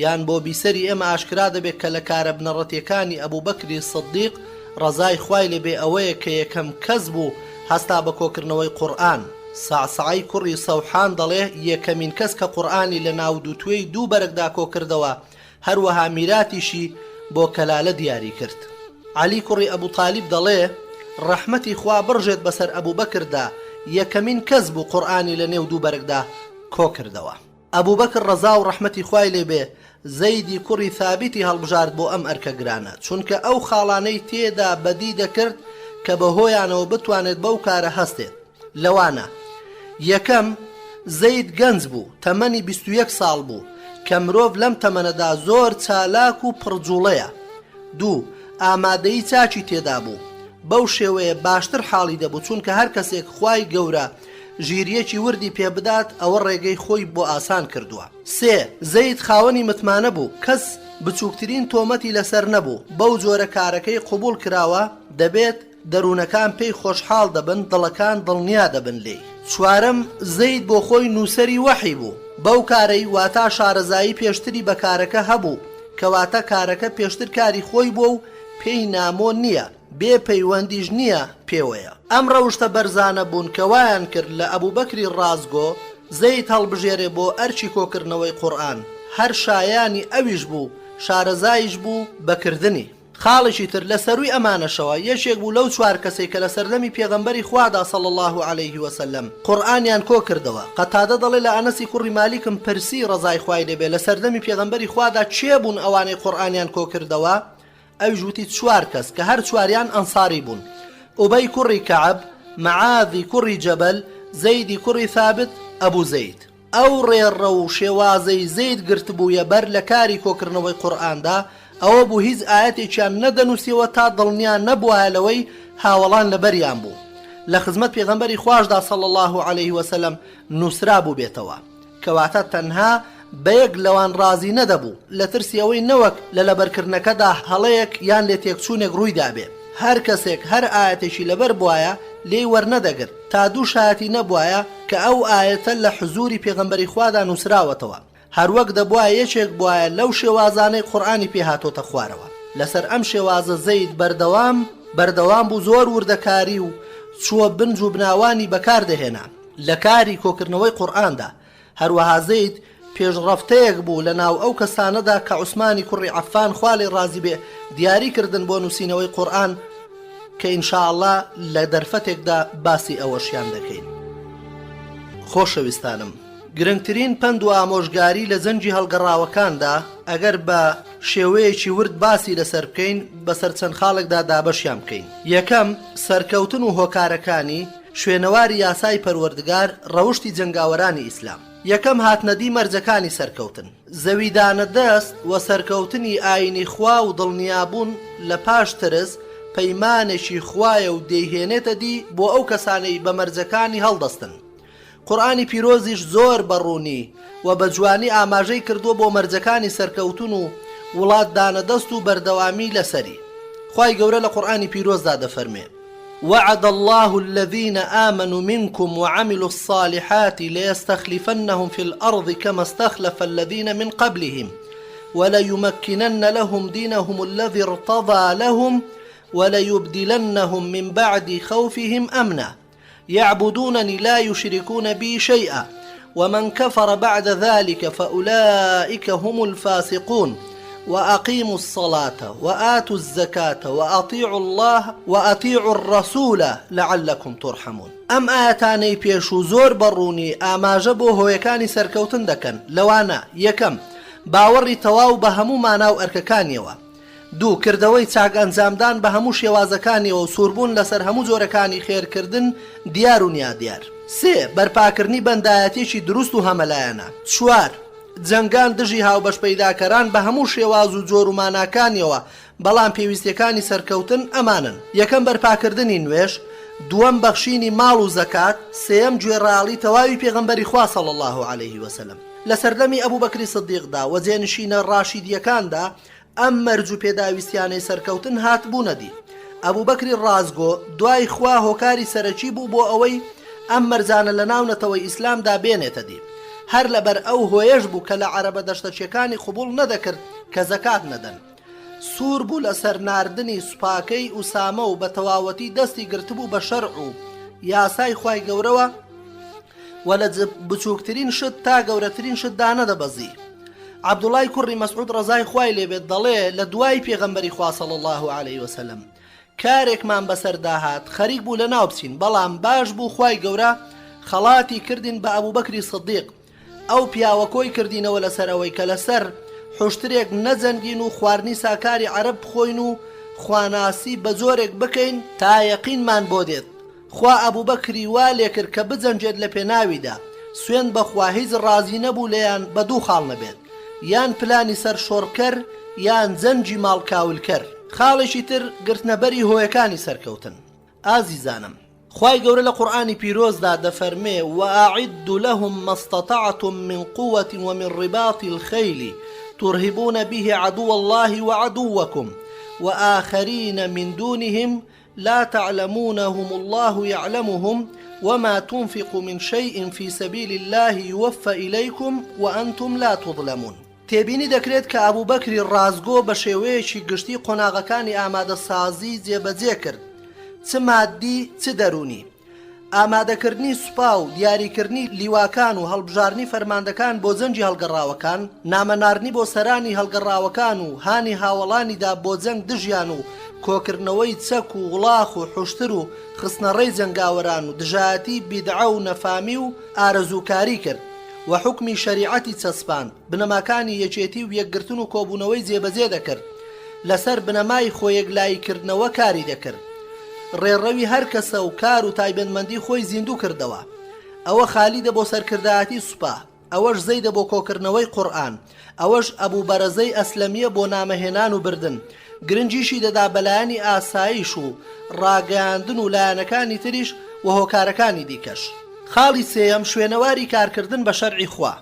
یان بۆ بیسەری ئێمە ئاشکرا دەبێت کە لە کارە بنەڕەتیەکانی ئەبوبەکری سەدیق ڕەزای خوای لێبێ ئەوەیە کە یەکەم کەس بوو هەستا بە کۆکردنەوەی قورئان سعسعی کوڕی سەوحان دەڵێ یەکەمین کەس کە قورئانی لە ناو دووتوێی دوو بەرەکدا کۆکردەوە هەروەها میراتیشی بۆ کەلالە دیاری کرد. عەلی کوڕی ئەبوو تالیب دەڵێ ڕەحمەتی خوا بڕژێت بەسەر ئەبوبەکردا یەکەمین کەس بوو قورئانی لە نێو دوو بەرەکدا کۆکردەوە. ئەبوبەکر ڕەزا و ڕەحمەتی خوای لێبێ زەیدی کوڕی ثابتی هەڵبژارد بۆ ئەم ئەرکە گرانە چونکە ئەو خاڵانەی تێدا بەدی دەکرد کە بەهۆیانەوە بتوانێت بەو کارە هەستێت لەوانە یەکەم زەید گەنج بوو تەمەنی 21 ساڵ بوو کە مرۆڤ لەم تەمەنەدا زۆر چالاک و پڕجوڵەیە. دوو ئامادەیی چاچی تێدا بوو بەو شێوەیە باشتر حاڵی دەبوو چونکە هەر کەسێک خوای گەورە ژیریەکی وردی پێ بدات ئەوە ڕێگەی خۆی بۆ ئاسان کردووە. سێ زەید خاوەنی متمانە بوو کەس بچووکترین تۆمەتی لەسەر نەبوو بەو جۆرە کارەکەی قبول کراوە دەبێت دەروونەکان پێی خۆشحاڵ دەبن دڵەکان دڵنیا دەبن لێی. چوارەم زەید بۆ خۆی نووسەری وەحی بوو بەو کارەی واتە شارەزایی پێشتری بە کارەکە هەبوو کەواتە کارەکە پێشتر کاری خۆی بوو و پێی نامۆ نییە بێ پەیوەندیش نییە پێوەیە. ئەم ڕەوشتە بەرزانە بوون کە وایان کرد لە ئەبوبەکری ڕازگۆ زەید هەڵبژێرێ بۆ ئەرچی کۆکردنەوەی قورئان هەر شایانی ئەویش بوو شارەزایش بوو بەکردنی. خاڵێکی تر لە سەرووی ئەمانەشەوە یەشێک بوو لەو چوار کەسێک کە لە سەردەمی پێغەمبەری خوادا صلی الله عليه وسلم قورئانیان کۆ کردەوە. قەتادە دەڵێ لە ئەنەسی کوڕی مالیکم پرسی ڕەزای خوای لێبێ لە سەردەمی پێغەمبەری خوادا چێ بوون ئەوانەی قورئانیان کۆ کردەوە؟ ئەویش وتی چوار کەس کە هەر چواریان ئەنساری بوون ئوبەی کوڕی کەعب مەعاذی کوڕی جەبەل زەیدی کوڕی ثابت ئەبوو زەید. ئەو ڕێڕە و شێوازەی زەید گرتبوویە بەر لە کاری کۆکردنەوەی قورئاندا ئەوە بوو هیچ ئاەتێکیان نەدەنووسیەوە تا دڵنیان نەبووە لەوەی هاوڵان لەبەریان بوو. لە خزمەت پێغەمبەری خواشدا صلی الله عليه وسلم نووسرا بوو بێتەوە کەواتە تەنها بەیەک لەوان ڕازی نەدەبوو لە ترسی ئەوەی نەوەک لە لەبەرکردنەکەدا هەڵەیەک یان لێ تێکچوونێک ڕوویدا بێ هەر کەسێک هەر ئاەتێکی لەبەر بوایە لێی وەرنەدەگرت تا دوو شایەتی نەبوایە کە ئەو ئاەتە لە حزوری پێغەمبەری خوادا نووسراوەتەوە هەروەک دەبوایە یەکێک بوایە لەو شێوازانەی قورئانی پێهاتۆتە خوارەوە لەسەر ئەم شێوازە زەید بەردەوام بوو زۆر وردەکاری و چووە بنج و بناوانی بەکاردەهێنا لە کاری کۆکردنەوەی قورئاندا هەروەها زەید پێشڕەفتەیەک بوو لە ناو ئەو کەسانەدا کە عوسمانی کوڕی عەفان خوا لێی ڕازی بێ دیاریکردن بۆ نووسینەوەی قورئان کە ئینشاءالله لە دەرفەتێکدا باسی ئەوەشیان دەکەین. خۆشەویستانم گرنگترین پند و ئامۆژگاری لە زەنجی هەڵگەڕاوەکاندا ئەگەر بە شێوەیەکی ورد باسی لەسەر بکەین بەسەر چەند خاڵێکدا دابەشیان بکەین. یەکەم سەرکەوتن و هۆکارەکانی شوێنەواری یاسای پەروەردگار ڕەوشتی جەنگاوەرانی ئیسلام. یەکەم هاتنەدی مەرجەکانی سەرکەوتن زەویدانە دەست و سەرکەوتنی ئاینی خوا و دڵنیابوون لە پاش ترس پەیمانێکی خوایە و دەیهێنێتە دی بۆ ئەو کەسانەی بە مەرجەکانی هەڵدەستن. قورئانی پیرۆزیش زۆر بەڕوونی و بە جوانی ئاماژەی کردووە بۆ مەرجەکانی سەرکەوتن و وڵات دانەدەست و بەردەوامی لەسەری. خوای گەورە لە قورئانی پیرۆزدا دەفەرمێ وعد الله الذين آمنوا منكم وعملوا الصالحات ليستخلفنهم في الأرض كما استخلف الذين من قبلهم وليمكنن لهم دينهم الذي ارتضى لهم وليبدلنهم من بعد خوفهم أمنا يعبدونني لا يشركون بي شيئا ومن كفر بعد ذلك فأولئك هم الفاسقون وأقيموا الصلاة وآتوا الزكاة وأطيعوا الله وأطيعوا الرسول لعلكم ترحمون. أم آياتاني بيشو زور بروني آماجە بۆ هۆیەکانی سەرکەوتن دەکەن لەوانە یەکەم باوەڕی تەواو بە هەموو مانا و ئەرکەکانیەوە دوو کردەوەی چاک ئەنجامدان بە هەموو شێوازەکانیەوە و سووربوون لەسەر هەموو جۆرەکانی خێرکردن دیار و نیادیار سێ بەرپاکردنی بەندایەتێکی دروست و هەمەلایەنە چوار جەنگان دژی هاوبەش پەیداکەران بە هەموو شێواز و جۆر و ماناکانیەوە بەڵام پێویستیەکانی سەرکەوتن ئەمانن یەکەم بەرپاکردنی نوێژ دووەم بەخشینی ماڵ و زەکات سێم گوێڕاڵی تەواوی پێغەمبەری خوا صلی الله عليه وسلم لە سەردەمی ئەبوو بەکری سدیقدا و جێنشینە ڕاشیدیەکاندا ئەم مەرج و پێداویستیانەی سەرکەوتن هات بوونەدی ئەبوو بەکری ڕازگۆ دوای خوا هۆکاری سەرەکی بوو بۆ ئەوەی ئەم مەرجانە لە ناو نەتەوەی ئیسلامدا بێنێتە دی هەر لەبەر ئەو هۆیەش بوو کە لە عەرەبە دەشتەچیەکانی قبوڵ نەدەکرد کە زەکات نەدەن سوور بوو لەسەر ناردنی سوپاکەی ئوسامە و بە تەواوەتی دەستی گرتبوو بە شەرع و یاسای خوای گەورەوە و لە بچووکترین شت تا گەورەترین شتدا نەدەبەزی عەبدوڵای کوڕی مەسعود ڕەزای خوای لێبێت دەڵێ لە دوای پێغەمبەری خوا صلی الله عليه وسلم کارێکمان بەسەردا هات خەریک بوو لە ناو بچین بەڵام باش بوو خوای گەورە خەڵاتی کردین بە ئەبوو بەکری سدیق ئەو پیاوە کۆی کردینەوە لەسەرەوەی کە لەسەر حوشترێک نەجەنگین و خواردنی ساکاری عەرەب بخۆین و خواناسی بە جۆرێک بکەین تا یەقینمان بۆ دێت خوا ئەبوو بەکری وا لێ کرد کە بجەنجێت لە پێناویدا سوێن بەخوا هیچ ڕازی نەبوو لێیان بە دوو خاڵ نەبێت یان پلانی سەر شۆڕکەر یان جەنجی ماڵکاولکەر خاڵێکی تر گرتنەبەری هۆیەکانی سەرکەوتن ئازیزانم خوای گەورە لە قورئانی پیرۆزدا دەفەرمێ وأعد لهم ما استطعتم من قوة ومن رباط الخيل ترهبون به عدو الله وعدوكم وآخرين من دونهم لا تعلمونهم الله يعلمهم وما تنفق من شيء في سبيل الله يوفى إليكم وأنتم لا تظلمون تێبینی دەکرێت کە ئەبوو بەکری ڕازگۆ بە شێوەیەکی گشتی قۆناغەکانی ئامادەسازی جێبەجێ کرد چ مادی چ دەرونی ئامادەکردنی سوپا و دیاریکردنی لیواکان و هەڵبژارنی فەرماندەکان بۆ جەنجی هەڵگەڕاوەکان نامەناردنی بۆ سەرانی هەڵگەڕاوەکان و هانی هاوڵانیدا بۆ جەنگ دژیان و کۆکردنەوەی چەک و وڵاخ و حوشتر و خستنەڕێی جەنگاوەران و دژایەتی بیدعە و نەفامی و ئارەزووکاری کرد و حکمی شەریعەتی چەسپاند بنەماکانی یەکێتی و یەکگرتن و کۆبوونەوەی جێبەجێ دەکرد لەسەر بنەمای خۆیەکلاییکردنەوە کاری دەکرد ڕێڕەوی هەر کەسە و کار و تایبەتمەندی خۆی زیندوو کردەوە ئەوە خالیدە بۆ سەرکردایەتی سوپا ئەوەش زەیدە بۆ کۆکردنەوەی قورئان ئەوەش ئەبوو بەرەزەی ئەسلەمیە بۆ نامەهێنان و بردن گرنجیشی دەدا بەلایانی ئاسایش و ڕاگەیاندن و لایەنەکانی تریش و هۆکارەکانی دیکەش. خاڵی سێیەم شوێنەواری کارکردن بە شەرعی خوا.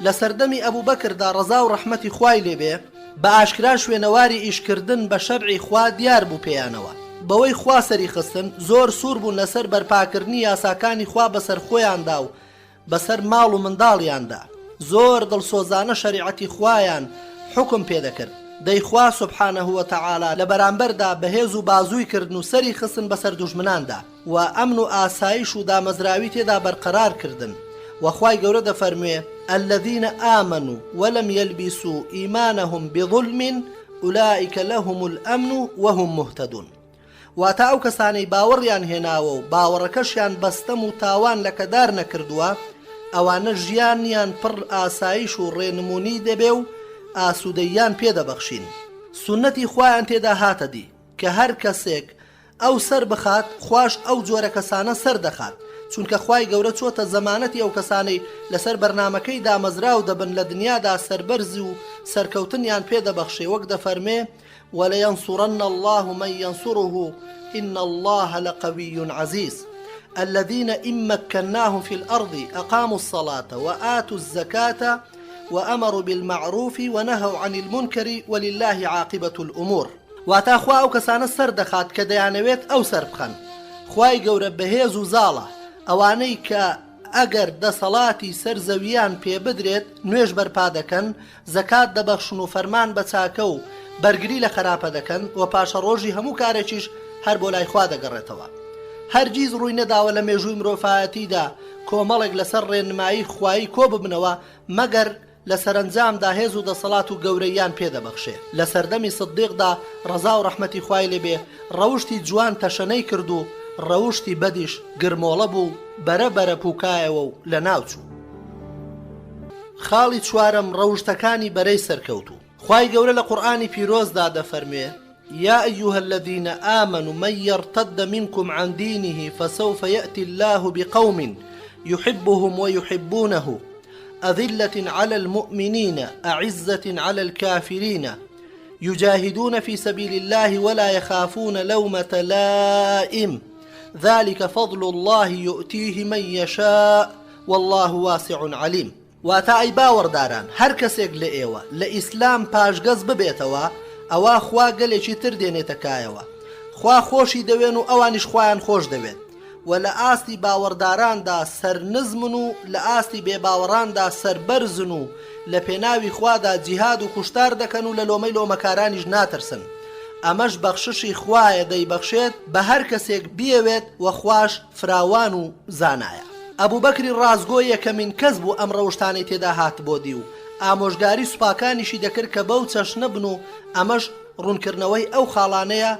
لە سەردەمی ئەبوو بەکردا ڕەزا و ڕەحمەتی خوای لێبێ بە ئاشکرا شوێنەواری ئیشکردن بە شەرعی خوا دیار بوو پێیانەوە. بەوەی خوا سەری خستن زۆر سوور بوون لەسەر بەرپاکردنی یاساکانی خوا بەسەر خۆیاندا و بەسەر ماڵ و منداڵیاندا. زۆر دڵسۆزانە شەریعەتی خوایان حکم پێدەکرد. دەیخوا سوبحانەه وتەعالا لە بەرامبەردا بەهێز و بازووی کردن و سەری خستن بەسەر دوژمناندا و ئەمن و ئاسایش و دامەزراوی تێدا بەرقەرار کردن. وخوای گەورە دەفەرموێ الذين آمنوا ولم يلبسوا إيمانهم بظلم أولئك لهم الأمن وهم مهتدون. واتە ئەو کەسانەی باوەڕیان هێناوە و باوەڕەکەشیان بەستەم و تاوان لەکەدار نەکردووە ئەوانە ژیانیان پڕ ئاسایش و ڕێنمونی دەبێ و ئاسوودەیان پێدەبەخشین. سنەتی خوایان تێدا هاتەدی کە هەر کەسێک ئەو سەر بخات خوش ئەو جۆرە کەسانە سەر دەخات، چونکە خوای گەورە چۆتە زەمانەتی ئەو کەسانەی لەسەر بەرنامەکەی دامەزرا و دەبن لە دنیادا سەربەرزی و سەرکەوتنیان پێدەبەخشێ، وەک دەفەرمێ ولينصرن الله من ينصره إن الله لقوي عزيز الذين إن مكناهم في الأرض أقاموا الصلاة وآتوا الزكاة وأمروا بالمعروف ونهوا عن المنكر ولله عاقبة الأمور. واتا خوا ئەو کەسانە سەر دەخات کە دەیانەوێت ئەو سەر بخەن. خوای گەورە بەهێز و زاڵە ئەوانەی کە ئەگەر دەسەڵاتی سەرزەویان پێ بدرێت نوێژ بەرپا دەکەن، زەکات دەبەخشن و فەرمان بە چاکە و بەرگری لە خراپە دەکەن و پاشە ڕۆژی هەموو کارێکیش هەر بۆ لای خوا دەگەڕێتەوە. هەرگیز ڕووی نەداوە لە مێژووی مرۆڤایەتیدا کۆمەڵێک لەسەر ڕێنمایی خوایی کۆ ببنەوە مەگەر لە سەرنجامدا هێز و دەسەڵات و گەورەیان پێدەبەخشێ. لە سەردەمی سدیقدا ڕەزا و ڕەحمەتی خوای لێبێ ڕەوشتی جوان تەشەنەی کرد و ڕەوشتی بەدیش گرمۆڵە بوو بەرەبەرە پووکایەوە و لە ناوچوو. خاڵی چوارەم ڕەوشتەکانی بەرەی سەرکەوتوو. خوای گەورە لە قورئانی پیرۆزدا دەفەرمێ يا أيها الذين آمنوا من يرتد منكم عن دينه فسوف يأتي الله بقوم يحبهم ويحبونه أذلة على المؤمنين أعزة على الكافرين يجاهدون في سبيل الله ولا يخافون لومة لائم ذلك فضل الله يؤتيه من يشاء والله واسع عليم. واتا ئەی باوەڕداران هەر کەسێک لە ئێوە لە ئیسلام پاشگەز ببێتەوە ئەوە خوا گەلێکی تر دێنێتە کایەوە. خوا خۆشی دەوێن و ئەوانیش خۆیان خۆش دەوێت و لە ئاستی باوەڕداراندا سەرنزمن و لە ئاستی بێباوەڕاندا سەربەرزن و لە پێناوی خوادا جیهاد و کوشتار دەکەن و لە لۆمەی لۆمەکارانیش ناترسن. ئەمەش بەخششی خوایە دەیبەخشێت بە هەر کەسێک بیەوێت و خوش فراوان و زانایە. ئەبوو بەکری ڕازگۆ یەکەمین کەس بوو ئەم ڕەوشتانەی تێدا هات بۆ دی و ئامۆژگاری سوپاکانیشی دەکرد کە بەو چەشنە بن و ئەمەش ڕوونکردنەوەی ئەو خاڵانەیە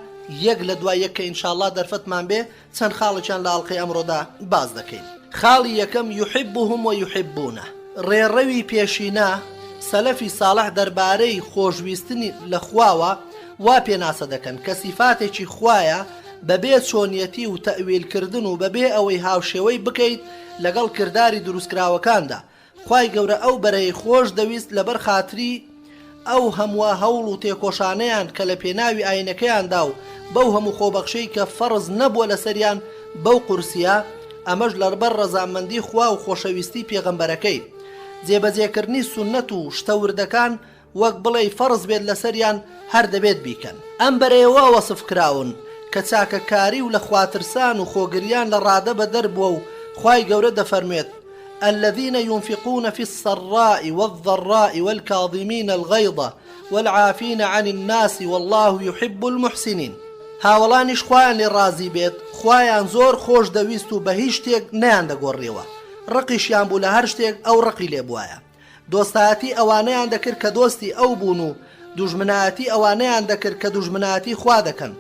یەک لە دوای یەک کە ئینشاءالله دەرفەتمان بێ چەند خاڵێکیان لە ئاڵقەی ئەمڕۆدا باز دەکەین. خاڵی یەکەم یحبهم ویحبونه. ڕێڕەوی پێشینە سەلەفی ساڵح دەربارەی خۆشویستنی لە خواوە وا پێناسە دەکەن کە سیفاتێکی خوایە بەبێ چۆنیەتی و تەویلکردن و بەبێ ئەوەی هاوشێوەی بکەیت لەگەڵ کردداری دروستکراوەکاندا. خوای گەورە ئەو بەرەی خۆش دەویست لەبەر خاتری ئەو هەموو هەوڵ و تێکۆشانەیان کە لە پێناوی ئاینەکەیاندا و بەو هەموو خۆبەخشەی کە فەرز نەبووە لە سەریان بەو قورسیە، ئەمەش لەبەر ڕەزامەندی خوا و خۆشەویستی پێغەمبەرەکەی. جێبەجێکردنی سونەت و شتەوردەکان وەک بڵێ فەرز بێت لە سەریان هەر دەبێت بیکەن. ئەم بەرەیەوە وەسف کراون کە چاکەکاری و لە خواترسان و خۆگریان لە ڕادە بە دەربووە و خوای گەورە دەفەرمێت الذين ينفقون في السراء والضراء والكاظمين الغيظ والعافين عن الناس والله يحب المحسنين. هاوڵانیش خوایان لێ ڕازی بێت، خوایان زۆر خۆش دەویست و بە هیچ شتێک نەیان دەگۆڕیەوە، ڕقیشیان بوو لە هەر شتێک ئەو ڕقی لێ بوایە. دۆستایەتی ئەوانەیان دەکرد کە دۆستی ئەو بوون و دوژمنایەتی ئەوانەیان دەکرد کە دوژمنایەتی خوا دەکەن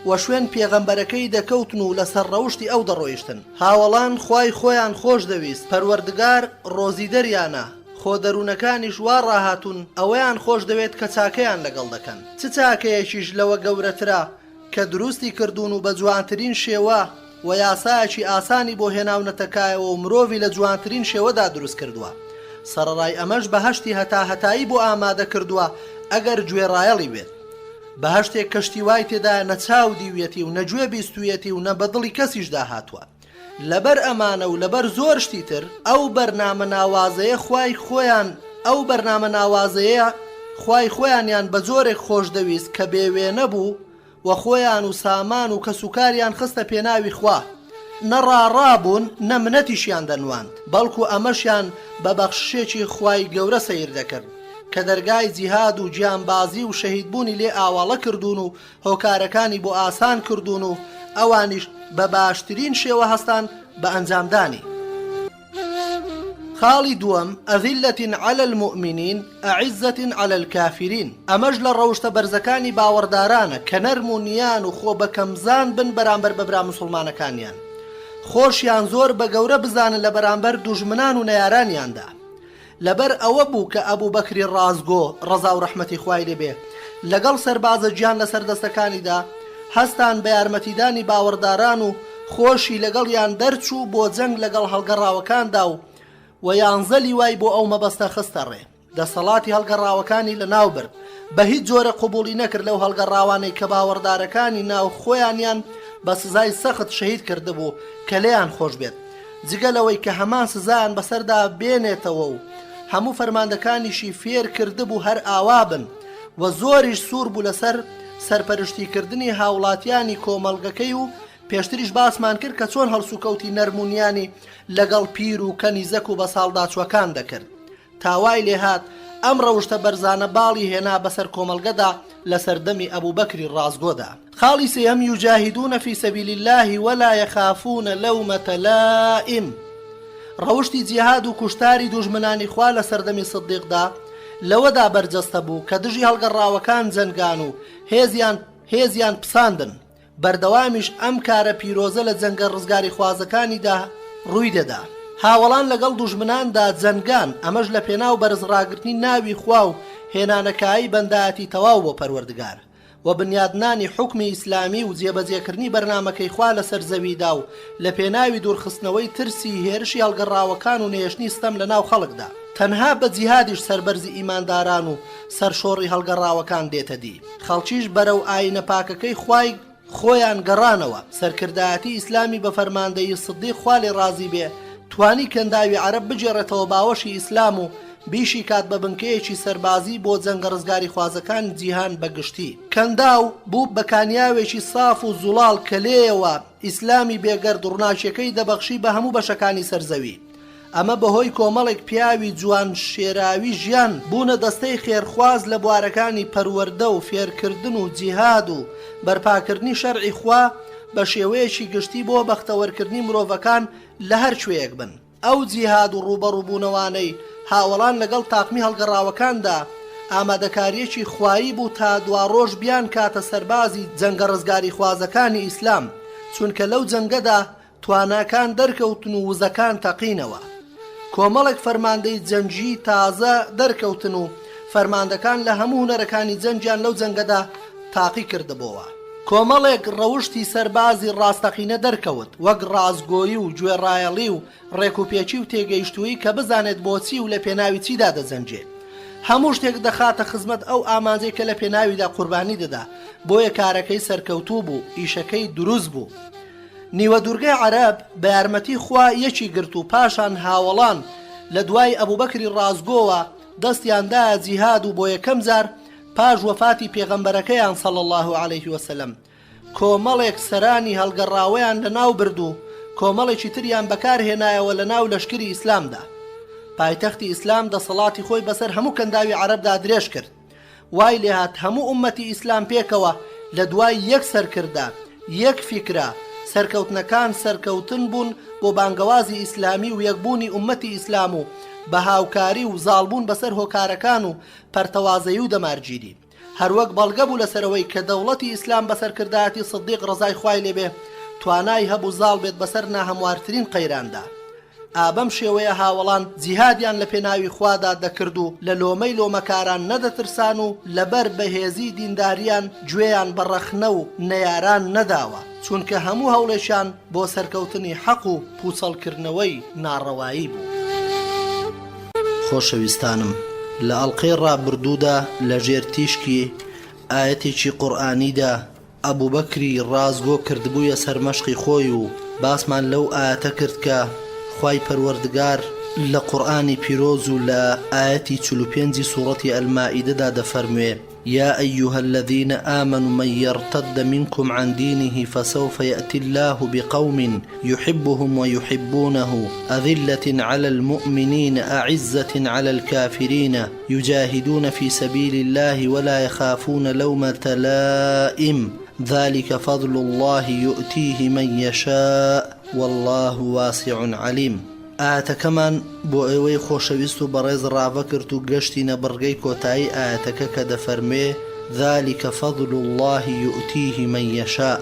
و شوێن پێغەمبەرەکەی دەکەوتن و لەسەر ڕەوشتی ئەو دەڕۆیشتن. هاوڵان خوای خۆیان خۆش دەویست، پەروەردگار ڕۆزی دەریانە، خۆ دەروونەکانیش وا ڕاهاتون ئەوەیان خۆش دەوێت کە چاکەیان لەگەڵ دەکەن. چ چاکەیەکیش لەوە گەورەترە کە دروستی کردوون و بە جوانترین شێوە و یاسایەکی ئاسانی بۆ هێناونەتەکایەوە و مرۆڤی لە جوانترین شێوەدا دروست کردووە. سەرەڕای ئەمەش بەهەشتی هەتاهەتایی بۆ ئامادە کردووە ئەگەر گوێڕایەڵی بێت. بەهەشتێک کەشتی وای تێدا نەچاو دیوێتی و نەگوێ بیستویەتی و نە بەدڵی کەسیشدا هاتووە. لەبەر ئەمانە و لەبەر زۆر شتی تر ئەو بەرنامە ناوازەیە خوای خۆیانیان بە جۆرێک خۆش دەویست کە بێوێنە بوو و خۆیان و سامان و کەسوکاریان خستە پێناوی خوا نەڕاڕابوون نە منەتیشیان دەنواند بەڵکو ئەمەشیان بە بەخششێکی خوای گەورە سەیر دەکرد کە دەرگای جیهاد و گیانبازی و شەهیدبوونی لێ ئاواڵە کردوون و هۆکارەکانی بۆ ئاسان کردوون و ئەوانیش بە باشترین شێوە هەستان بە ئەنجامدانی. خاڵی دووەم ئەذیلەتین عەلە المؤمنین ئەعیزەتین عەلە الکافرین. ئەمەش لە ڕەوشتە بەرزەکانی باوەڕدارانە کە نەرم و نیان و خۆ بە کەمزان بن بەرامبەر بە برا موسڵمانەکانیان، خۆشیان زۆر بە گەورە بزانن لە بەرامبەر دوژمنان و نەیارانیاندا. لەبەر ئەوە بوو کە ئەبوو بەکری ڕازگۆ ڕەزا و ڕەحمەتی خوای لێبێ لەگەڵ سەربازە گیان لە سەردەستەکانیدا هەستان بە یارمەتیدانی باوەڕداران و خۆشی لەگەڵیان دەرچوو بۆ جەنگ لەگەڵ هەڵگەڕاوەکاندا و یانزەلی وای بۆ ئەو مەبەستە خستە ڕێ. دەسەڵاتی هەڵگەڕاوەکانی لە ناو برد بە هیچ جۆرە قبوڵی نەکرد لەو هەڵگەڕاوانەی کە باوەڕدارەکانی ناو خۆیانیان بە سزای سەخت شەهید کردبوو کە لێیان خۆش بێت، جگەلەوەی کە هەمان سزایان بەسەردا بێنێتەوە و هەموو فەرماندەکانیشی فێر کردبوو هەر ئاوا بن و زۆریش سوور بوو لەسەر سەرپەرشتیکردنی هاوڵاتیانی کۆمەڵگەکەی و پێشتریش باسمان کرد کە چۆن هەڵسوکەوتی نەرمونیانی لەگەڵ پیر و کەنیزەک و بە ساڵداچوەکان دەکرد. تاوای لێهات ئەم ڕەوشتە بەرزانە باڵی هێنا بەسەر کۆمەڵگەدا لە سەردەمی ئەبوو بەکری ڕازگۆدا. خاڵی سێەم یوجاهیدون فی سەبیل الله ولا یخافون لەومەتە لائم. ڕەوشتی جیهاد و کوشتاری دوژمنانی خوا لە سەردەمی سدیقدا لەوەدا بەرجەستە بوو کە دژی هەڵگەڕاوەکان جەنگان و هێزیان پساندن. بەردەوامیش ئەم کارە پیرۆزە لە جەنگە ڕزگاری خوازەکانیدا ڕووی دەدا. هاوڵان لەگەڵ دوژمناندا جەنگان، ئەمەش لە پێناو بەرزڕاگرتنی ناوی خوا و هێنانەکایی بەندایەتی تەواو بۆ پەروەردگار و بنیادنانی حکمی ئیسلامی و جێبەجێکردنی بەرنامەکەی خوا لەسەر زەویدا و لە پێناوی دوورخستنەوەی ترسی هێرشی هەڵگەڕاوەکان و نێشتنی ستەم لە ناو خەڵکدا. تەنها بە جیهادیش سەربەرزی ئیمانداران و سەرشۆڕی هەڵگەڕاوەکان دێتە دی. خەڵکیش بەرەو ئاینە پاکەکەی خوای خۆیان گەڕانەوە. سەرکردایەتی ئیسلامی بە فەرماندەیی سدیق خوا لێ ڕازی بێ توانی کەنداوی عەرەب بجێڕێتەوە باوەشی ئیسلام و بیشی کات بە بنکەیەکی سەربازی بۆ جەنگە ڕزگاری خوازەکان جیهان بەگشتی. کەنداو بوو بە کانیاوێکی ساف و زوڵاڵ کە لێیەوە ئیسلامی بێگەرد و ڕناچیەکەی دەبەخشی بە هەموو بەشەکانی سەرزەوی. ئەمە بەهۆی کۆمەڵێک پیاوی جوان شێراوی ژیان بوونە دەستەی خێرخواز لە بوارەکانی پەروەردە و فێرکردن و جیهاد و بەرپاکردنی شەرعی خوا بە شێوەیەکی گشتی بۆ بەختەوەرکردنی مرۆڤەکان لە هەر شوەیەک بن. ئەو جیهاد و ڕوبەڕووبوونەوانەی هاوڵان لەگەڵ تاقمی هەڵگەڕاوەکاندا ئامادەکاریەکی خوایی بوو تا دوا ڕۆژ بیان کاتە سەربازی جەنگە ڕزگاری خوازەکانی ئیسلام، چونکە لەو جەنگەدا تواناکان دەرکەوتن و وزەکان تەقینەوە. کۆمەڵێک فەرماندەی جەنگی تازە دەرکەوتن و فەرماندەکان لە هەموو هونەرەکانی جەنگیان لەو جەنگەدا تاقی کردبەوە. کۆمەڵێک ڕەوشتی سەربازی ڕاستەقینە دەرکەوت، وەک ڕازگۆیی و گوێڕایەڵی و ڕێکوپێکی و تێگەیشتووی کە بزانێت بۆچی و لە پێناوی چیدا دەجەنجێت. هەموو شتێک دەخاتە خزمەت ئەو ئامانجەی کە لە پێناویدا قوربانی دەدا، بۆیە کارەکەی سەرکەوتوو بوو، ئیشەکەی دروست بوو. نیوە دوورگەی عەرەب بە یارمەتی خوا یەکی گرت و پاشان هاوڵان لە دوای ئەبوو بەکری ڕازگۆوە دەستیاندایە جیهاد و بۆ یەکەم جار پاش وەفاتی پێغەمبەرەکەیان صلی الله علیه وسلم کۆمەڵێک سەرانی هەڵگەڕاوەیان لە ناو برد و کۆمەڵێکی تریان بەکارهێنایەوە لە ناو لەشکری ئیسلامدا. پایتەختی ئیسلام دەسەڵاتی خۆی بەسەر هەموو کەنداوی عەرەبدا درێژ کرد. وای لێهات هەموو ئومەتی ئیسلام پێکەوە لە دوای یەک سەرکردە، یەک فیکرە، سەرکەوتنەکان سەرکەوتن بوون بۆ بانگەوازی ئیسلامی و یەکبوونی ئومەتی ئیسلام و بە هاوکاری و زاڵبوون بەسەر هۆکارەکان و پەرتەوازەیی و دەمارگیری. هەروەک بەڵگە بوو لەسەرەوەی کە دەوڵەتی ئیسلام بەسەرکردایەتی سدیق ڕەزای خوای لێبێ توانای هەبوو زاڵ بێت بەسەر ناهەموارترین قەیراندا. ئابەم شێوەیە هاوڵان جیهادیان لە پێناوی خوادا دەکرد و لە لۆمەی لۆمەکاران نەدەترسان و لەبەر بەهێزی دینداریان گوێیان بەڕەخنە و نەیاران نەداوە، چونکە هەموو هەوڵێشان بۆ سەرکەوتنی حەق و پوچەڵکردنەوەی ناڕەوایی بوو. خۆشەویستانم، لە ئەڵقەی ڕابردوودا لە ژێر تیشکی ئایەتێکی قورئانیدا ئەبوو بەکری ڕازگۆ کردبوویە سەر مەشقی خۆی و باسمان لەو ئاەتە کرد کە خوای پەروەردگار لە قورئانی پیرۆز و لە ئاەتی 45 سوورەتی ئەلمائیدەدا دەفەرموێ: يا أيها الذين آمنوا من يرتد منكم عن دينه فسوف يأتي الله بقوم يحبهم ويحبونه أذلة على المؤمنين أعزة على الكافرين يجاهدون في سبيل الله ولا يخافون لومة لائم ذلك فضل الله يؤتيه من يشاء والله واسع عليم. ئاەتەکەمان بۆ ئێوەی خۆشەویست و بەڕێز ڕاوەکرد و گەشتینە بڕگەی کۆتایی ئاەتەکە کە دەفەرمێ: ذلك فضل الله يؤتيه من يشاء.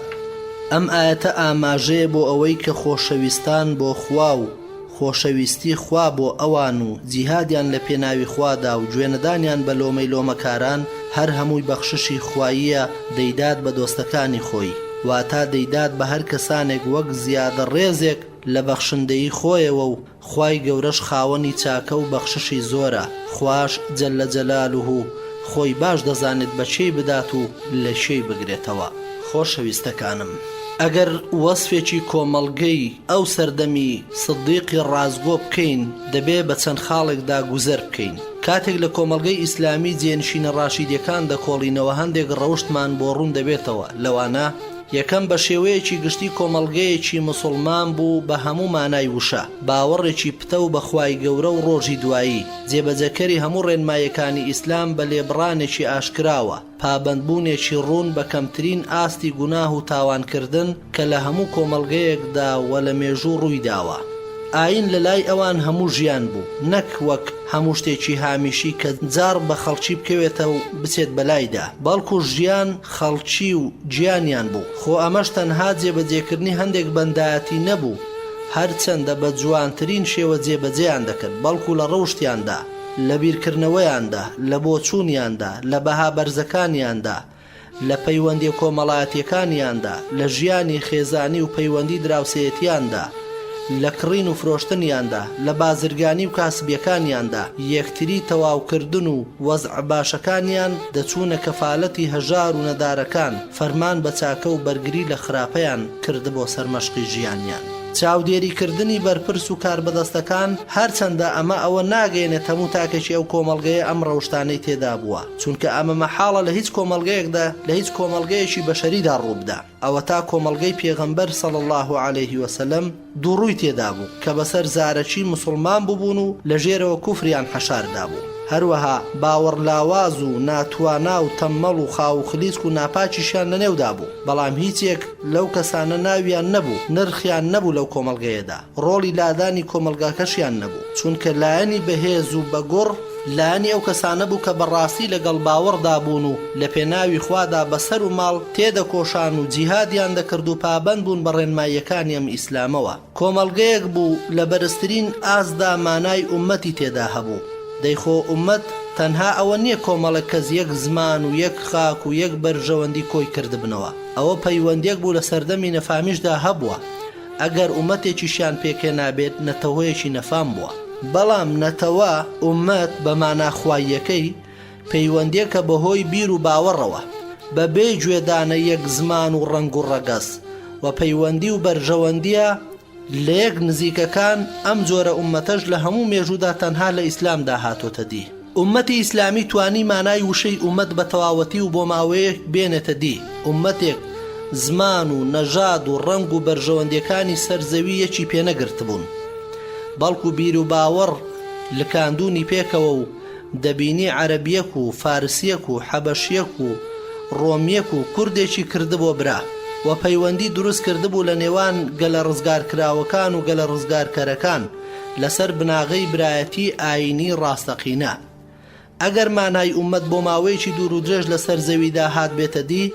ئەم ئاەتە ئاماژەیە بۆ ئەوەی کە خۆشەویستان بۆ خوا و خۆشەویستی خوا بۆ ئەوان و جیهادیان لە پێناوی خوادا و گوێنەدانیان بە لۆمەی لۆمەکاران هەر هەمووی بەخششی خواییە دەیدات بە دۆستەکانی خۆی، واتە دەیدات بە هەر کەسانێک وەک زیادە ڕێزێک لە بەخشندەی خۆیەوە و خوای گەورەش خاوەنی چاکە و بەخششی زۆرە. خوش جەلە جەلالوه خۆی باش دەزانێت بە چێی بدات و لە شێی بگرێتەوە. خۆشەویستەکانم، ئەگەر وەسفێکی کۆمەڵگەی ئەو سەردەمی سدیقی ڕازگۆ بکەین دەبێ بە چەند خاڵێکدا گوزەر بکەین. کاتێک لە کۆمەڵگەی ئیسلامی جێنشینە ڕاشیدیەکان دەکۆڵینەوە هەندێک ڕەوشتمان بۆ ڕوون دەبێتەوە. لەوانە یەکەم بە شێوەیەکی گشتی کۆمەڵگەیەکی مسلمان بوو بە هەموو مانای وشە، باوەڕێکی پتە و بەخوای گەورە و ڕۆژی دوایی، جێبەجەکەری هەموو ڕێنمایەکانی ئیسلام بە لێبڕانێکی ئاشکراوە، پابەندبوونێکی ڕوون بە کەمترین ئاستی گوناه و تاوانکردن کە لە هەموو کۆمەڵگەیەکدا وە لە مێژوو ڕووی داوە. ئاین لە لای ئەوان هەموو ژیان بوو، نەک وەک هەموو شتێکی هامیشی کە جار بە خەڵکی بکەوێتە و بچێت بەلایدا، بەڵکو ژیان خەڵکی و گیانیان بوو. خۆ ئەمەش تەنها جێبەجێکردنی هەندێک بەندایەتی نەبوو، هەرچەندە بە جوانترین شێوە جێبەجێیان دەکرد، بەڵکو لە ڕەوشتیاندا، لە بیرکردنەوەیاندا، لە بۆچوونیاندا، لە بەها بەرزەکانیاندا، لە پەیوەندی کۆمەڵایەتیەکانیاندا، لە ژیانی خێزانی و پەیوەندی دراوسێتیاندا، لە کڕین و فرۆشتنیاندا، لە بازرگانی و کاسبیەکانیاندا، یەکتری تەواوکردن و وەزع باشەکانیان دەچوونە کەفالەتی هەژار و نەدارەکان، فەرمان بە چاکە و بەرگری لە خراپەیان کردبۆ سەرمەشقی ژیانیان. چاودێریکردنی بەرپرس و کاربەدەستەکان هەرچەندە ئەمە ئەوە ناگەێنێت هەموو تاکێکی ئەو کۆمەڵگەیە ئەم ڕەوشتانەی تێدا بووە، چونکە ئەمە مەحاڵە لە هیچ کۆمەڵگەیەکدا لە هیچ کۆمەڵگەیەکی بەشەریدا ڕووبدا، ئەوە تا کۆمەڵگەی پێغەمبەر صلی الله عليه وسلم دووڕووی تێدا بوو کە بەسەر زارەکی مسلمان بووبوون و لە ژێرەوە کوفریان حەشاردا بوو. هەروەها باوەڕلاواز و ناتوانا و تەممەڵ و خاو خلیسک و ناپاکیشیان لەنێودا بوو، بەڵام هیچێک لەو کەسانە ناویان نەبوو، نرخیان نەبوو لەو کۆمەڵگەیەدا، ڕۆڵی لادانی کۆمەلگاکەشیان نەبوو، چونکە لایەنی بەهێز و بەگوڕ لایەنی ئەو کەسانە بوو کە بەڕاستی لەگەڵ باوەڕدا بوون و لە پێناوی خوادا بەسەر و ماڵ تێدەکۆشان و جیهادیان دەکرد و پابەند بوون بە ڕێنماییەکانی ئەم ئیسلامەوە. کۆمەڵگەیەک بوو لە بەرزترین ئاسدا مانای ئومەتی تێدا هەبوو. دەیخۆ ئومەت تەنها ئەوە نییە کۆمەڵێک کەس یەک زمان و یەک خاک و یەک بەرژەوەندی کۆی کردبنەوە، ئەوە پەیوەندێک بوو لە سەردەمی نەفامیشدا هەبووە. ئەگەر ئومەتێکیشیان پێکێ نابێت نەتەوەیەکی نەفام بووە، بەڵام نەتەوە ئومەت بە ماناخواییەکەی پەیوەندێکە بەهۆی بیر و باوەڕەوە، بەبێ گوێدانە یەک زمان و ڕەنگ و ڕەگەز و پەیوەندی و بەرژەوەندیە لە یەک نزیکەکان. ئەم جۆرە ئومەتەش لە هەموو مێژوودا تەنها لە ئیسلامدا هاتۆتە دی. ئومەتی ئیسلامی توانی مانای وشەی ئومەت بە تەواوەتی و بۆ ماوەیەک بێنێتە دی. ئومەتێک زمان و نەژاد و ڕەنگ و بەرژەوەندیەکانی سەرزەوی یەکی پێنەگرت بوون، بەڵکو بیر و باوەڕ لکاندوونی پێکەوە و دەبینی عەرەبیەک و فارسیەک و حەبەشیەک و ڕۆمیەک و کوردێکی کردبۆ برا و پەیوەندی دروست کردبوو لە نێوان گەلە ڕزگارکراوەکان و گەلە ڕزگارکەرەکان لەسەر بناغەی برایەتی ئاینی ڕاستەقینە. ئەگەر مانای ئومەت بۆ ماوەیەکی دوور و درێژ لەسەر زەویدا هات بێتە دی،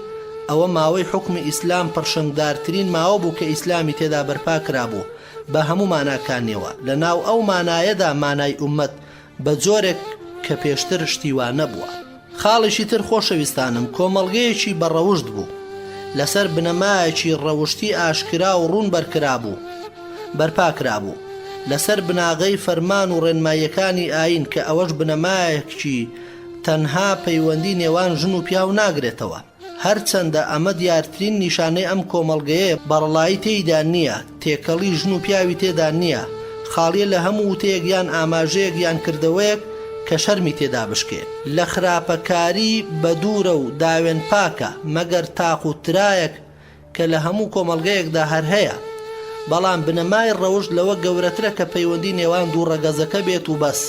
ئەوە ماوەی حکمی ئیسلام پڕشنگدارترین ماوە بوو کە ئیسلامی تێدا بەرپا کرابوو بە هەموو ماناکانیەوە. لە ناو ئەو مانایەدا مانای ئومەت بە جۆرێک کە پێشتر شتیوان نەبووە. خاڵێکی تر خۆشەویستانم، کۆمەڵگەیەکی بەڕەوشت بوو، لەسەر بنەمایەکی ڕەوشتی ئاشکرا و ڕوون بەرپا کرابوو، لەسەر بناغەی فەرمان و ڕێنماییەکانی ئاین کە ئەوەش بنەمایەکی تەنها پەیوەندی نێوان ژن و پیاو ناگرێتەوە. هەرچەندە ئەمە دیارترین نیشانەی ئەم کۆمەڵگەیە بەڕڵایی تێیدا نییە، تێکەڵی ژن و پیاوی تێدا نییە، خاڵیە لە هەموو وتەیەک یان ئاماژەیەک یان کردەوەیەک کە شەرمی تێدا بشکێ. لە خراپەکاری بە دوورە و داوێن پاکە مەگەر تاق و ترایەک کە لە هەموو کۆمەڵگەیەکدا هەر هەیە، بەڵام بنەمای ڕەوشت لەوە گەورەترە کە پەیوەندی نێوان دوو ڕەگەزەکە بێت و بەس،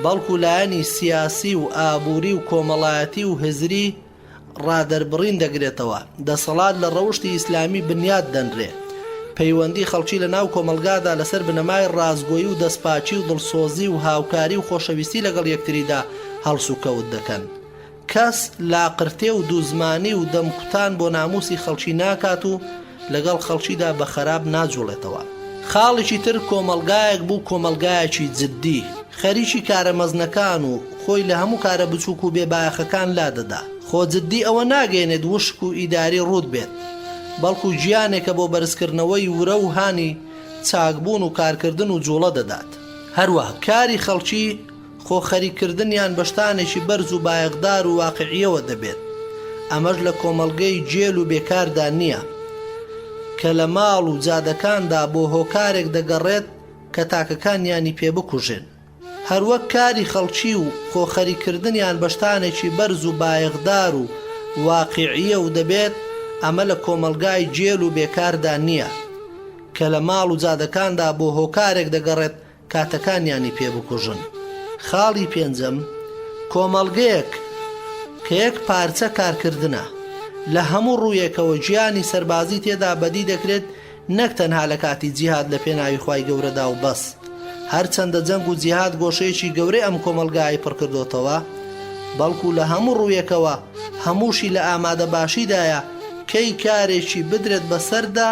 بەڵکو لایەنی سیاسی و ئابووری و کۆمەڵایەتی و هزری ڕادەربڕین دەگرێتەوە. دەسەڵات لە ڕەوشتی ئیسلامی بنیاد دەنرێ، پەیوەندی خەڵکی لە ناو کۆمەلگادا لەسەر بنەمای ڕازگۆیی و دەستپاچی و دڵسۆزی و هاوکاری و خۆشەویستی لەگەڵ یەکتریدا هەڵس و کەوت دەکەن. کەس لاقرتێ و دووزمانی و دەمکوتان بۆ ناموسی خەڵکی ناکات و لەگەڵ خەڵکیدا بە خەراب ناجوڵێتەوە. خاڵێکی تر کۆمەلگایەک بوو، کۆمەلگایەکی جددی، خەریکی کارە مەزنەکان و خۆی لە هەموو کارە بچووک و بێبایەخەکان لادەدا. خۆ جددی ئەوە ناگەێنێت وشک و ئیداری ڕوود بێت، بەڵکو گیانێکە بۆ بەرزکردنەوەی ورە و هانی چاکبوون و کارکردن و جوڵە دەدات. هەروەها کاری خەڵکی خۆخەریکردنیان بەشتانێکی بەرز و بایەقدار و واقعیەوە دەبێت. ئەمەش لە کۆمەڵگەی جێل و بێکاردا نییە کە لە ماڵ و جادەکاندا بۆ هۆکارێک دەگەڕێت کە تاکەکانیانی پێ بکوژێن. هەروەک کاری خەڵکی و خۆخەریکردنیان بەشتانێکی بەرز و بایەقدار و واقعیە و دەبێت، ئەمە لە کۆمەلگای جێل و بێکاردا نییە کە لە ماڵ و جادەکاندا بۆ هۆکارێک دەگەڕێت کاتەکانیانی پێ بکوژن. خاڵی پێنجەم کۆمەڵگەیەک کە یەک پارچە کارکردنە، لە هەموو ڕوویەکەوە گیانی سەربازی تێدا بەدی دەکرێت، نەک تەنها لە کاتی جیهاد لە پێناوی خوای گەورەدا و بەس. هەرچەندە جەنگ و جیهاد گۆشەیەکی گەورەی ئەم کۆمەلگای پڕکردوتەوە، بەڵکو لە هەموو ڕوویەکەوە هەمووشی لە ئامادە باشیدایە کەی کارێکی بدرێت بەسەردا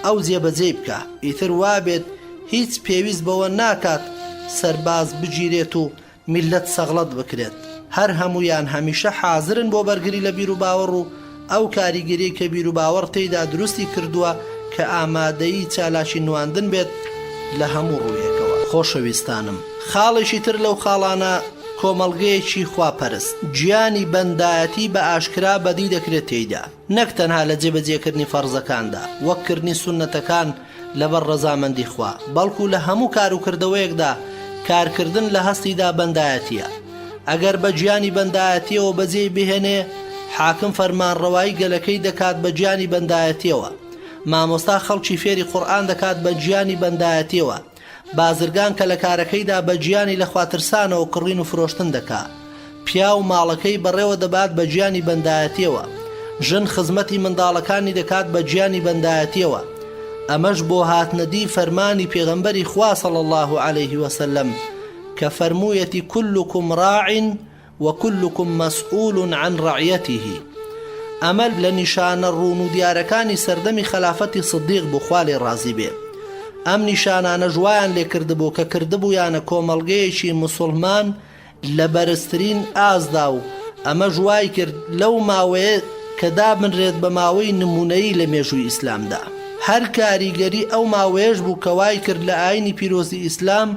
ئەو جێبەجێ بکە، ئیتر وابێت هیچ پێویست بەوە ناکات سەرباز بگیرێت و میلەت سەغڵەت بکرێت. هەر هەمویان هەمیشە حازرن بۆ بەرگری لە بیر و باوەڕ و ئەو کاریگەری کە بیر و باوەڕ تێیدا دروستی کردووە کە ئامادەیی چالاشی نواندن بێت لە هەموو ڕوویەکەوە. خۆشەویستانم، خاڵێکی تر لەو خاڵانە کۆمەڵگەیەکی خواپەرست، گیانی بەندایەتی بە ئاشکرا بەدی دەکرێت تێیدا، نەک تەنها لە جێبەجێکردنی فەرزەکاندا وەککردنی سونەتەکان لەبەر ڕەزامەندی خوا، بەڵکو لە هەموو کار و کردەوەیەکدا کارکردن لە هەستیدا بەندایەتیە. ئەگەر بە گیانی بەندایەتیەوە بەجێ بهێنێ، حاکم فەرمانڕەوایی گەلەکەی دەکات بە گیانی بەندایەتیەوە، مامۆستا خەڵکی فێری قورئان دەکات بە گیانی بەندایەتیەوە، بازرگان کە لە کارەکەیدا بە گیانی لە خواترسانەوە کڕین و فرۆشتن دەکات، پیا و ماڵەکەی بەڕێوە دەبات بە گیانی بەندایەتیەوە، ژن خزمەتی منداڵەکانی دەکات بە گیانی بەندایەتیەوە. ئەمەش بۆ هاتنەدی فەرمانی پێغەمبەری خوا صلی الله عليه وسلم کە فەرموویەتی كلكم راع وكلكم مسؤول عن رعيته. ئەمە لە نیشانە ڕوون و دیارەکانی سەردەمی خەلافەتی سدیق بوو، خوا لێ ڕازی بێ. ئەم نیشانانە ژوایان لێ کردبوو کە کردبوویانە کۆمەڵگەیەکی موسڵمان لە بەرزترین ئازدا و ئەمە ژوای کرد لەو ماوەیە کە دابنرێت بە ماوەی نمونەیی لە مێژووی ئیسلامدا. هەر کاریگەری ئەو ماوەیەش بوو کە وای کرد لە ئاینی پیرۆزی ئیسلام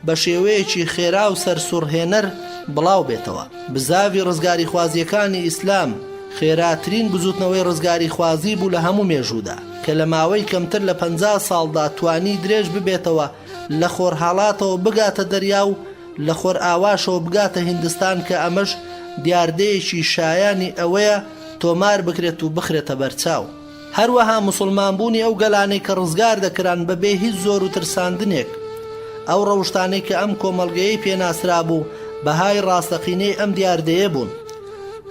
بە شێوەیەکی خێرا و سەرسوڕهێنەر بڵاو بێتەوە. بزاوی ڕزگاری خوازیەکانی ئیسلام خێراترین بزوتنەوەی ڕزگاری خوازی بوو لە هەموو مێژوودا کە لە ماوەی کەمتر لە 50 ساڵدا توانی درێژ ببێتەوە، لە خۆرهاڵاتەوە بگاتە دەریا و لە خۆر ئاواشەوە بگاتە هیندستان، کە ئەمەش دیاردەیەکی شایانی ئەوەیە تۆمار بکرێت و بخرێتە بەرچاو. هەروەها موسڵمانبوونی ئەو گەلانەی کە ڕزگار دەکران بەبێ هیچ زۆر و ترساندنێک، ئەو ڕەوشتانەی کە ئەم کۆمەڵگەیەی پێناسرا بوو بەهای ڕاستەقینەی ئەم دیاردەیە بوون.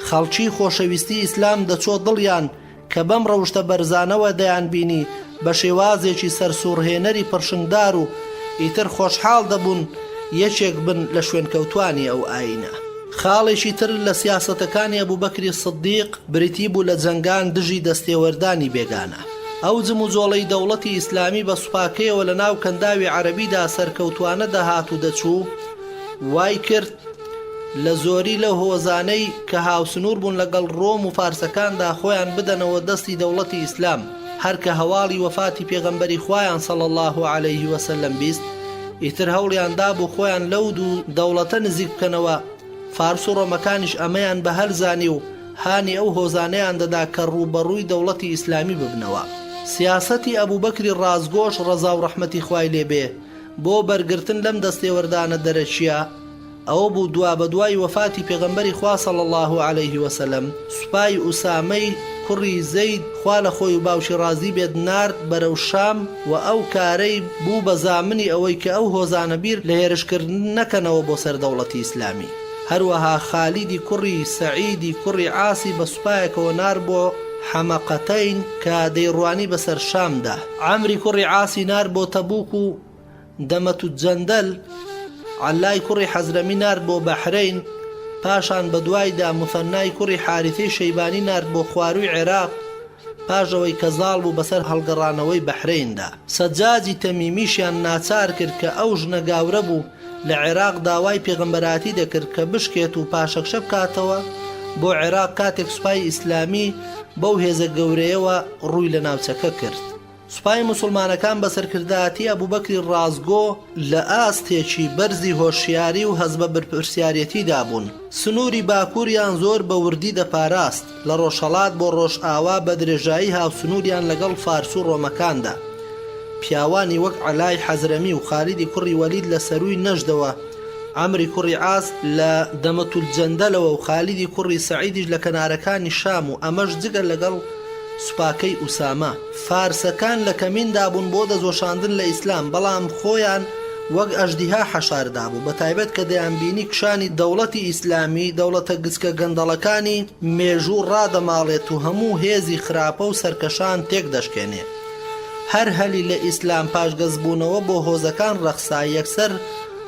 خەڵکی خۆشەویستی ئیسلام دەچۆ دڵیان کە بەم ڕەوشتە بەرزانەوە دەیان بینی بە شێوازێکی سەرسوڕهێنەری پڕشنگدار و ئیتر خۆشحاڵ دەبوون یەکێک بن لە شوێنکەوتوانی ئەو ئاینە. خاڵێکی تر لە سیاسەتەکانی ئەبوبەکری سدیق بریتی بوو لە جەنگان دژی دەستێوەردانی بێگانە. ئەو جم و جۆڵەی دەوڵەتی ئیسلامی بە سوپاکەیەوە لە ناو کەنداوی عەرەبیدا سەرکەوتوانە دەهات و دەچوو، وای کرد لە زۆری لە هۆزانەی کە هاوسنوور بوون لەگەڵ ڕۆم و فارسەکاندا خۆیان بدەنەوە دەستی دەوڵەتی ئیسلام، هەر کە هەواڵی وەفاتی پێغەمبەری خوایان صلی الله عليه وسلم بیست، ئیتر هەوڵیان دابوو خۆیان لەو دوو دەوڵەتە نزیک بکەنەوە. فارس و ڕۆمەکانیش ئەمەیان بە هەرزانی و هانی ئەو هۆزانەیان دەدا کە ڕوبەڕووی دەوڵەتی ئیسلامی ببنەوە. سیاسەتی ئەبوبەکری ڕازگۆش ڕەزا و ڕەحمەتی خوای لێبێ بۆ بەرگرتن لەم دەستێوەردانە دەرەچیە ئەوە بوو دوا بە دوای وەفاتی پێغەمبەری خوا صلی الله عليه وسلم سوپای ئوسامەی کوڕی زەید خوا لە خۆی و باوشی ڕازی بێت نارد بەرەو شام و ئەو کارەی بوو بە زامنی ئەوەی کە ئەو هۆزانە بیر لە هێرشکردن نەکەنەوە بۆ سەر دەوڵەتی ئیسلامی. هەروەها خالیدی کوڕی سەعیدی کوڕی عاسی بە سوپایەکەوە نار بۆ حەمەقەتەین کە دەیڕوانی بەسەر شامدا. عەمری کوڕی عاسی نار بۆ تەبوک و دەمەت و جەندەل. عەلای کوڕی حەزرەمی نارد بۆ بەحرەین. پاشان بە دوایدا موثەنای کوڕی حارثەی شەیبانی نارد بۆ خواروی عێراق پاشەوەی کە زاڵ بوو بەسەر هەڵگەڕانەوەی بەحرەیندا. سەجادی تەمیمیشیان ناچار کرد کە ئەو ژنە گاورە بوو لە عێراق داوای پێغەمبەراتی دەکرد کە بشکێت و پاشەکشە بکاتەوە بۆ عێراق کاتێک سوپای ئیسلامی بەو هێزە گەورەیەوە ڕووی لە ناوچەکە کرد. سوپای موسڵمانەکان بەسەرکردایەتی ئەبوبەکری ڕازگۆ لە ئاستێکی بەرزی هۆشیاری و هەز بە برپرسیارەتیدا بوون. سنووری باکووریان زۆر بە وردی دەپاراست. لە ڕۆژهەڵات بۆ ڕۆژ ئاوا بە درێژایی هاوسنووریان لەگەڵ فارس و ڕۆمەکاندا. پیاوانی وەک عەلای حەزرەمی و خالیدی کوڕی وەلید لە سەرووی نەژدەوە، عەمری کوڕی عاس لە دەمەتولجەندەلەوە و خالیدی کوڕی سەعیدیش لە کەنارەکانی شام و ئەمەش جگە لەگەڵ سوپاکەی ئوسامە. فارسەکان لە کەمیندا بوون بۆ دەزۆشاندن لە ئیسلام، بەڵام خۆیان وەک ئەژدیها حەشاردا بوو، بە تایبەت کە دەیانبینی کشانی دەوڵەتی ئیسلامی دەوڵەتە گچکە گەندەڵەکانی مێژوو ڕادەماڵێت و هەموو هێزی خراپە و سەرکەشان تێک دەشکێنێ. هەر هەلی لە ئیسلام پاشگەزبوونەوە بۆ هۆزەکان ڕەخسا. یەکسەر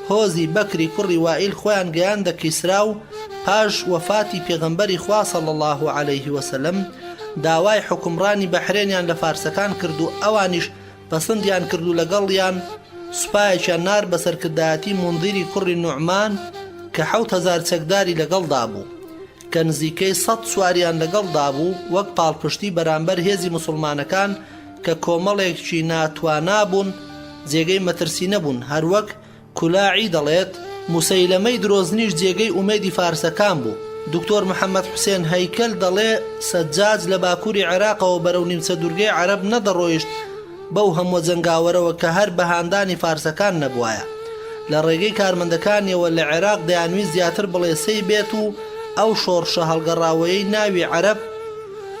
هۆزی بەکری کوڕی وائیل خۆیان گەیاندە کیسرا و پاش وەفاتی پێغەمبەری خوا صلی الله عليه وسلم داوای حکمڕانی بەحرێنیان لە فارسەکان کرد و ئەوانیش پەسەندیان کرد و لەگەڵیان سوپایەکیان نار بەسەرکردایەتی مونذیری کوڕی نوعمان کە 7000 چەکداری لەگەڵدا بوو کە نزیکەی 100 سواریان لەگەڵدا بوو وەک پاڵپشتی بەرامبەر هێزی موسڵمانەکان کە کۆمەڵێکی ناتوانا بوون، جێگەی مەترسی نەبوون. هەروەک کولاعی دەڵێت موسەیلەمەی درۆزنیش جێگەی ئومێدی فارسەکان بوو. دکتۆر محەممەد حوسێن هەیکەل دەڵێ سەجاج لە باکووری عێراقەوە بەرەو نیمچە دوورگەی عەرەب نەدەڕۆیشت بەو هەموو جەنگاوەرەوە کە هەر بەهاندانی فارسەکان نەبوایە. لە ڕێگەی کارمەندەکانیەوە لە عێراق دەیانویست زیاتر بڵێسەی بێت و ئەو شۆڕشە هەڵگەڕاوەیەی ناوی عەرەب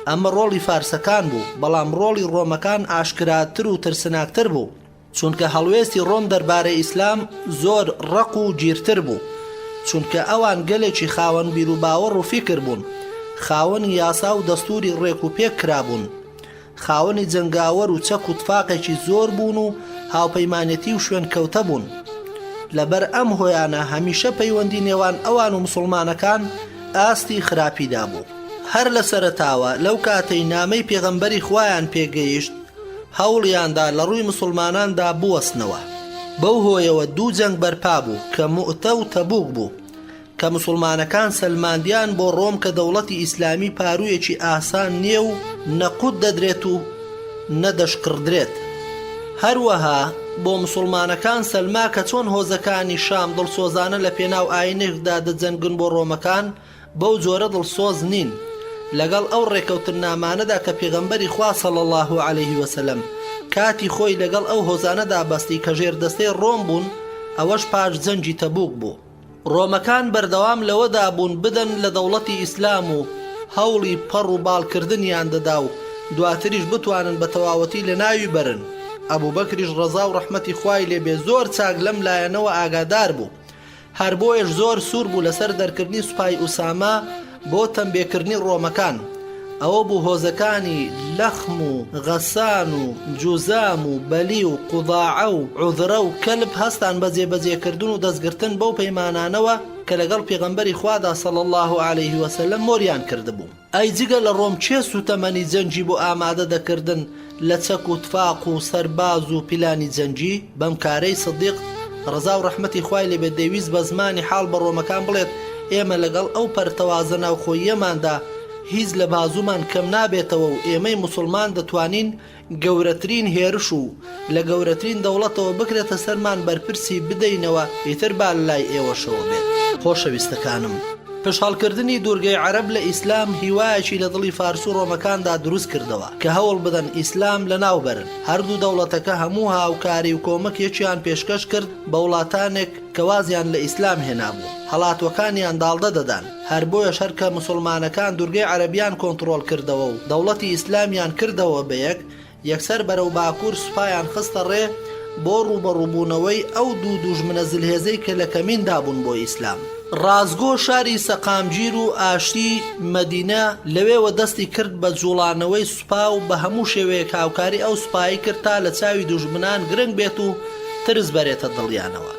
ئەمە ڕۆڵی فارسەکان بوو، بەڵام ڕۆڵی ڕۆمەکان ئاشکراتر و ترسناکتر بوو، چونکە هەڵوێستی ڕۆم دەربارەی ئیسلام زۆر ڕق و گیرتر بوو، چونکە ئەوان گەلێکی خاوەن بیر و باوەڕ و فیکر بوون، خاوەنی یاسا و دەستوری ڕێک و پێک کرابوون، خاوەنی جەنگاوەر و چەک و تفاقێکی زۆر بوون و هاوپەیمانەتی و شوێن کەوتە بوون. لەبەر ئەم هۆیانە هەمیشە پەیوەندی نێوان ئەوان و مسڵمانەکان ئاستی خراپیدا بوو. هەر لە سەرەتاوە لەو کاتەی نامەی پێغەمبەری خوایان پێگەیشت هەوڵیاندا لە ڕووی مسڵماناندا بوەستنەوە. بەو هۆیەوە دوو جەنگ بەرپا بوو کە موئتە و تەبوک بوو کە مسڵمانەکان سەلماندیان بۆ ڕۆم کە دەوڵەتی ئیسلامی پاروویەکی ئاسان نییە و نەقوت دەدرێت و نەدەشکردرێت. هەروەها بۆ مسڵمانەکان سەلما کە چۆن هۆزەکانی شام دڵسۆزانە لە پێناو ئاینێکدا دەجەنگن بۆ ڕۆمەکان بەو جۆرە دڵسۆز نین، لەگەڵ ئەو ڕێکەوتنامانەدا کە پێغەمبەری خوا صلی الله عليه وسلم کاتی خۆی لەگەڵ ئەو هۆزانەدا بەستی کە ژێردەستەی ڕۆم بوون، ئەوەش پاش جەنگی تەبوک بوو. ڕۆمەکان بەردەوام لەوەدا بوون بدەن لە دەوڵەتی ئیسلام و هەوڵی پەڕ و باڵکردنیان دەدا و دواتریش بتوانن بە تەواوەتی لە ناوی بەرن. ئەبوبەکریش ڕەزا و ڕەحمەتی خوای لێبێ زۆر چاک لەم لایەنەوە ئاگادار بوو، هەر بۆیەش زۆر سوور بوو لەسەر دەرکردنی سوپای ئوسامە بۆ تەمبێکردنی ڕۆمەکان. ئەوە بوو هۆزەکانی لەخم و غەسان و جوزام و بەلی و قوضاعە و عوذرە و کەلب هەستان بە جێبەجێکردن و دەستگرتن بەو پەیمانانەوە کە لەگەڵ پێغەمبەری خوادا صلی الله عليه وسلم مۆریان کردبوو. ئەی جگە لە ڕۆم چێ سوتەمەنی جەنگی بۆ ئامادە دەکردن لە چەک و تفاق و سەرباز و پیلانی جەنگی؟ بەم کارەی سدیق ڕەزا و ڕەحمەتی خوای لێبێ دەویست بە زمانی حاڵ بە ڕۆمەکان بڵێت ئێمە لەگەڵ ئەو پەرتەوازە ناوخۆییەماندا هیچ لە بازومان کەم نابێتەوە و ئێمەی مسلمان دەتوانین گەورەترین هێرش و لە گەورەترین دەوڵەتەوە بکرێتە سەرمان بەرپرسی بدەینەوە، ئیتر با لای ئێوەشەوە بێت. خۆشەویستەکانم، پشهڵکردنی دوورگەی عەرەب لە ئیسلام هیوایەکی لە دڵی فارس و ڕۆمەکاندا دروست کردەوە کە هەوڵ بدەن ئیسلام لەناو بەرن. هەردوو دەوڵەتەکە هەموو هاوکاری و کۆمەکێکیان پێشکەش کرد بە وڵاتانێک کە وازیان لە ئیسلام هێنابوو، هەڵاتوەکانیان داڵدە دەدان. هەر بۆیە شەر کە موسڵمانەکان دوورگەی عەرەبیان کۆنتڕۆڵ کردەوە و دەوڵەتی ئیسلامیان کردەوە بەیەک، یەکسەر بەرەو باکوور سوپایان خستە ڕێ بۆ ڕوبەڕووبوونەوەی ئەو دوو دوژمنە زلهێزەی کە لە کەمیندا بوون بۆ ئیسلام. ڕازگۆ شاری سەقامگیر و ئاشتی مەدینە لەوێوە دەستی کرد بە جوڵانەوەی سوپا و بە هەموو شێوەیەک هاوکاری ئەو سوپایی کرد تا لە چاوی دوژمنان گرنگ بێت و ترس بەرێتە دڵیانەوە.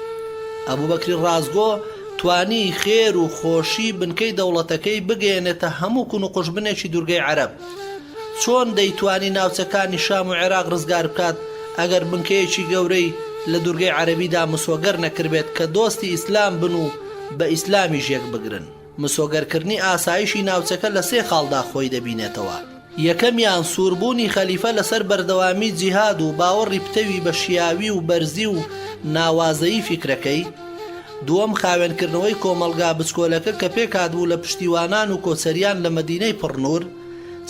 ئەبوبەکری ڕازگۆ توانی خێر و خۆشی بنکەی دەوڵەتەکەی بگەێنێتە هەموو کون و قوشبنێکی دوورگەی عەرەب. چۆن دەیتوانی ناوچەکانی شام و عێراق ڕزگار بکات ئەگەر بنکەیەکی گەورەی لە دوورگەی عەرەبیدا مسۆگەر نەکردبێت کە دۆستی ئیسلام بن و بە ئیسلامیش یەک بگرن. مسۆگەرکردنی ئاسایشی ناوچەکە لە سێ خاڵدا خۆی دەبینێتەوە. یەکەمیان سووربوونی خەلیفە لەسەر بەردەوامی جیهاد و باوەڕی پتەوی بە شیاوی و بەرزی و ناوازەیی فیکرەکەی. دووەم خاوێنکردنەوەی کۆمەلگا بچکۆلەکە کە پێکهاتبوو لە پشتیوانان و کۆچەریان لە مەدینەی پڕنور.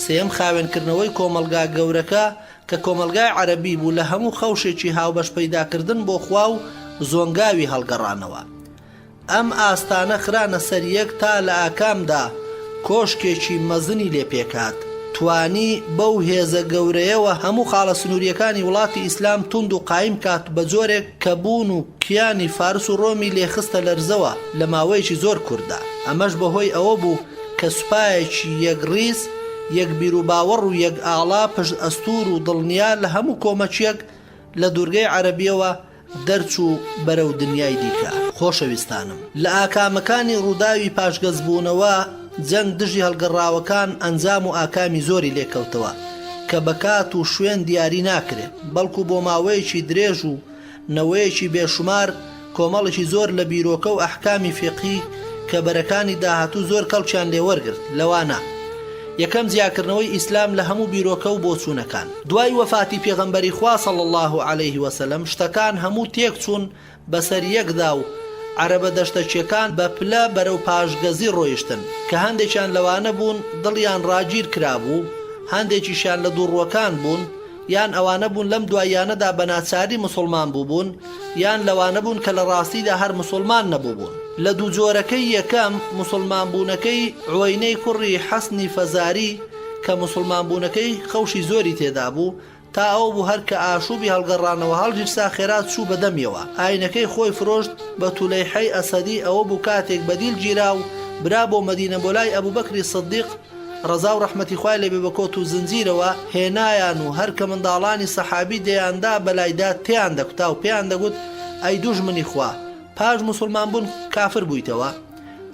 سێم خاوێنکردنەوەی کۆمەلگا گەورەکە کە کۆمەلگای عەرەبی بوو لە هەموو خەوشێکی هاوبەش پەیداکردن بۆ خوا و زۆنگاوی هەڵگەڕانەوە. ئەم ئاستانە خرانە سەر یەک تا لە ئاکامدا کۆشکێکی مەزنی لێ پێکات. توانی بەو هێزە گەورەیەوە هەموو خاڵە سنووریەکانی وڵاتی ئیسلام تند و قایم کات بە جۆرێک کە بوون و کیانی فارس و ڕۆمی لێخستە لەرزەوە لە ماوەیەکی زۆر کووردا. ئەمەش بەهۆی ئەوە بوو کە سوپایەکی یەکڕیز، یەک بیر و باوەڕ و یەک ئاڵا پشت ئەستور و دڵنیا لە هەموو کۆمەچیەک لە دوورگەی عەرەبیەوە دەرچوو بەرەو دنیای دیکە. خۆشەویستانم، لە ئاکامەکانی ڕووداوی پاشگەزبوونەوە جەنگ دژی هەڵگەڕاوەکان ئەنجام و ئاکامی زۆری لێکەوتەوە کە بەکات و شوێن دیاری ناکرێت، بەڵکو بۆ ماوەیەکی درێژ و نەوەیەکی بێشمار کۆمەڵێکی زۆر لە بیرۆکە و ئەحکامی فقهی کە بەرەکانی داهاتوو زۆر کەڵکیان لێوەرگرت. لەوانە یەکەم جیاکردنەوەی ئیسلام لە هەموو بیرۆکە و بۆچوونەکان. دوای وەفاتی پێغەمبەری خوا صلی الله علیه وسلم شتەکان هەموو تێک چوون بەسەر یەکدا و عەرەبە دەشتەچیەکان بە پلە بەرەو پاشگەزی ڕۆیشتن کە هەندێکیان لەوانە بوون دڵیان ڕاگیر کرابوو، هەندێکیشیان لە دووڕوەکان بوون، یان ئەوانە بوون لەم دوایانەدا بە ناچاری مسلمان بووبوون، یان لەوانە بوون کە لە ڕاستیدا هەر مسلمان نەبووبوون. لە دوو جۆرەکەی یەکەم مسلمان بوونەکەی عوەینەی کوڕی حەسنی فەزاری کە مسلمان بوونەکەی خەوشی زۆری تێدا بوو تا ئەو بوو هەر کە ئاشوبی هەڵگەڕانەوە هەڵگیرسا خێرات چوو بەدەمیەوە. ئاینەکەی خۆی فرۆشت بە تولەیحەی ئەسەدی. ئەوە بوو کاتێک بەدیل گیرا و برا بۆ مەدینە بۆ لای ئەبوبەکری سدیق ڕەزا و ڕەحمەتی خوای لێبێ بە کۆت و زنجیرەوە هێنایان و هەر کە منداڵانی سەحابی دەیاندا بەلایدا تێیان دەکوتا و پێیان دەگوت ئەی دوژمنی خوا، پاش مسلمان بوون کافر بوویتەوە.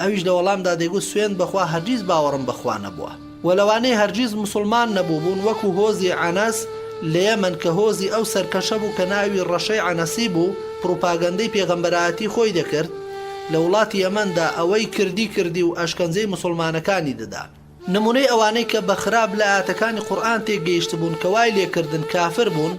ئەویش لە وەڵامدا دەیگوت سوێن بەخوا هەرگیز باوەڕم بەخوا نەبووە. وەلەوانەی هەرگیز مسلمان نەبووبوون وەکو هۆزی عەنەس لە یەمەن کە هۆزی ئەو سەرکەشە بوو کە ناوی ڕەشەی عەنەسی بوو، پروپاگەندەی پێغەمبەرایەتی خۆی دەکرد. لە وڵاتی یەمەندا ئەوەی کردی و ئەشکەنجەی مسلمانەکانی دەدا. نمونەی ئەوانەی کە بە خراپ لە ئاەتەکانی قورئان تێگەیشت بوون کە وای لێکردن کافر بوون،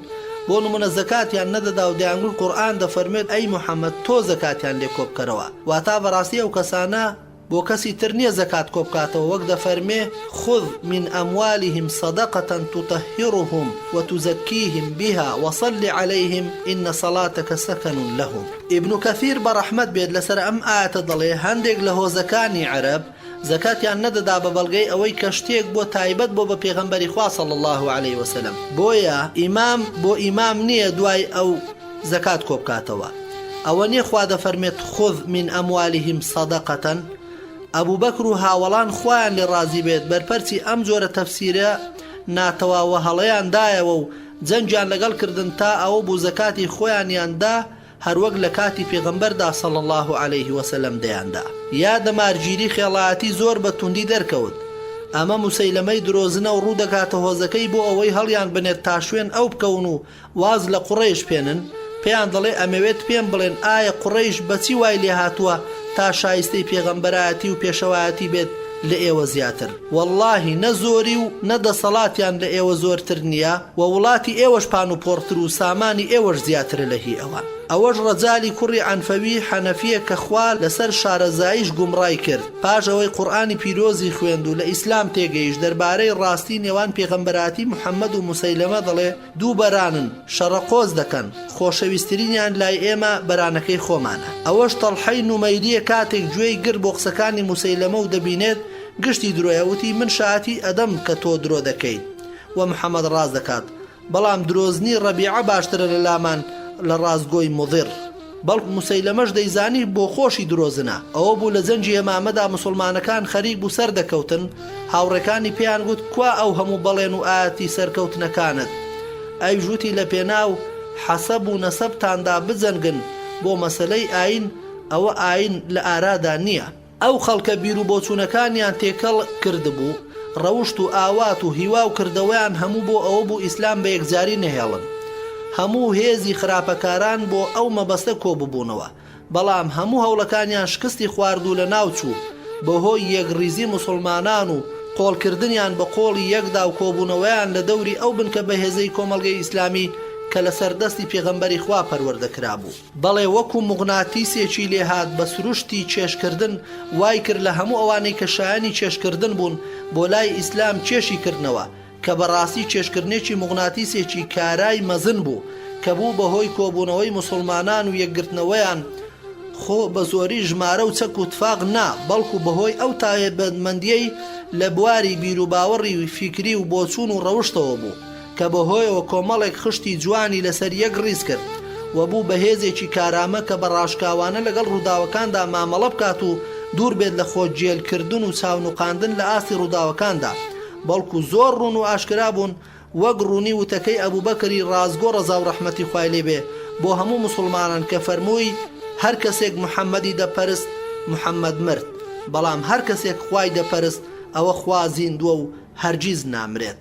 بۆ نمونە زەکاتیان نەدەدا و دەیانگوت قورئان دەفەرمێت ئەی موحەممەد تۆ زەکاتیان لێ کۆ بکەرەوە، واتە بەڕاستی ئەو کەسانە بۆ کەسی تر نییە زەکات کۆ بکاتەوە، وەک دەفەرمێ خذ من ئەموالهم صدقة تطهرهم وتزكيهم بها وصل عليهم إن صلاتك سكن لهم. ابن كثير بەڕەحمەت بێت لەسەر ئەم ئاەتە دەڵێ هەندێک لە هۆزەکانی عەرەب زەکاتیان نەدەدا بە بەڵگەی ئەوەی کە شتێک بۆ تایبەت بۆ بە پێغەمبەری خوا صلی الله عليه وسلم، بۆیە ئیمام بۆ ئیمام نییە دوای ئەو زەکات کۆ بکاتەوە. ئەوە نییە خوا دەفەرمێت خذ من ئەموالهم صدقة. ئەبوبەکر و هاوڵان خۆیان لێ ڕازی بێت بەرپەرچی ئەم جۆرە تەفسیرە ناتەواوە هەڵەیاندایەوە و جەنجیان لەگەڵ کردن تا ئەوە بوو زەکاتی خۆیانیاندا هەروەک لە کاتی پێغەمبەردا صلی الله عليه وسلم دەیاندا. یا دەمارگیری خێڵایەتی زۆر بە توندی دەرکەوت. ئەمە موسەیلەمەی درۆزنە و ڕوو دەکاتە هۆزەکەی بۆ ئەوەی هەڵیان بنێت تا شوێن ئەو بکەون و واز لە قوڕەیش پێنن. پێیان دەڵێ ئەمەوێت پێم بڵێن ئایا قوڕەیش بەچی وای لێ هاتووە تا شایستەی پێغەمبەرایەتی و پێشەوایەتی بێت لە ئێوە زیاتر. واللهی نە زۆری و نە دەسەڵاتیان لە ئێوە زۆرتر نییە و وڵاتی ئێوەش پان و پۆڕتر و سامانی ئێوەش زیاتر لە هی ئەوان. ئەوەش ڕەجالی کوڕی عنفەوی حەنەفیە کە خوا لەسەر شارەزاییش گومڕای کرد پاش ئەوەی قورئانی پیرۆزی خوێند و لە ئیسلام تێگەیشت دەربارەی ڕاستی نێوان پێغەمبەراتی محەممەد و موسەیلەمە دەڵێ دوو بەرانن شەڕەقۆز دەکەن خۆشەویستترینیان لای ئێمە بەرانەکەی خۆمانە. ئەوەش تەڵحەی نومەیریە کاتێک گوێی گر بۆ قسەکانی موسەیلەمە و دەبینێت گشتی درۆیەوتی من شاتی ئەدەم کە تۆ درۆ دەکەیت و محەممەد ڕاز دەکات بەڵام درۆزنی ڕەبیعە باشترە لە لامان لە ڕازگۆی مضر بەڵکو موسەیلەمەش دەیزانی بۆ خۆشی درۆزنە. ئەوە بوو لە زەنجی ئێمامەدا مسلمانەکان خەریک بوو سەر دەکەوتن هاوڕێکانی پێیان گوت کوا ئەو هەموو بەڵێن و ئاەتی سەرکەوتنەکانت ئەی ژووتی لە پێناو حەسەب و نەسەبتاندا بجەنگن بۆ مەسەلەی ئاین ئەوە ئاین لە ئارادا نییە. ئەو خەڵکە بیر و بۆچوونەکانیان تێکەڵ کردبوو ڕەوشت و ئاوات و هیوا و کردەوەیان هەموو بۆ ئەوە بوو ئیسلام بە یەکجاری نەهێڵن. هەموو هێزی خراپەکاران بۆ ئەو مەبەستە کۆببوونەوە بەڵام هەموو هەوڵەکانیان شکستی خواردوو لە ناوچوو بەهۆی یەکڕیزی مسلمانان و قۆڵکردنیان بە قۆڵی یەکدا و کۆبوونەوەیان لە دەوری ئەو بنکە بەهێزەی کۆمەڵگەی ئیسلامی کە لە سەردەستی پێغەمبەری خوا پەروەردەکرا بوو. بەڵێ وەکو مغناتیسێکی لێهات بە سروشتی چێشکردن وای کرد لە هەموو ئەوانەی کە شایانی چێشکردن بوون بۆ لای ئیسلام چێشی کردنەوە کە بەڕاستی چێشکردنێکی مغناتیسێکی کارای مەزن بوو کە بوو بەهۆی کۆبوونەوەی مسلمانان و یەکگرتنەوەیان خۆ بە زۆری ژمارە و چەک و تفاق نا بەڵکو بەهۆی ئەو تایبەتمەندیەی لە بواری بیر و باوەڕی فیکری و بۆچوون و ڕەوشتەوە بوو کە بەهۆیەوە کۆمەڵێک خشتی جوانی لەسەر یەک ڕیز کرد و بوو بەهێزێکی کارامە کە بە ڕاشکاوانە لەگەڵ ڕووداوەکاندا مامەڵە بکات و دوور بێت لە خۆجێلکردن و چاونوقاندن لە ئاستی ڕووداوەکاندا بەڵکو زۆر ڕوون و ئاشکرا بوون وەک ڕوونی وتەکەی ئەبوبەکری ڕازگۆ ڕەزا و ڕەحمەتی خوای لێ بێ بۆ هەموو مسلمانان کە فەرمووی هەر کەسێک محەممەدی دەپەرست محەممەد مرد بەڵام هەر کەسێک خوای دەپەرست ئەوە خوا زیندووە و هەرگیز نامرێت.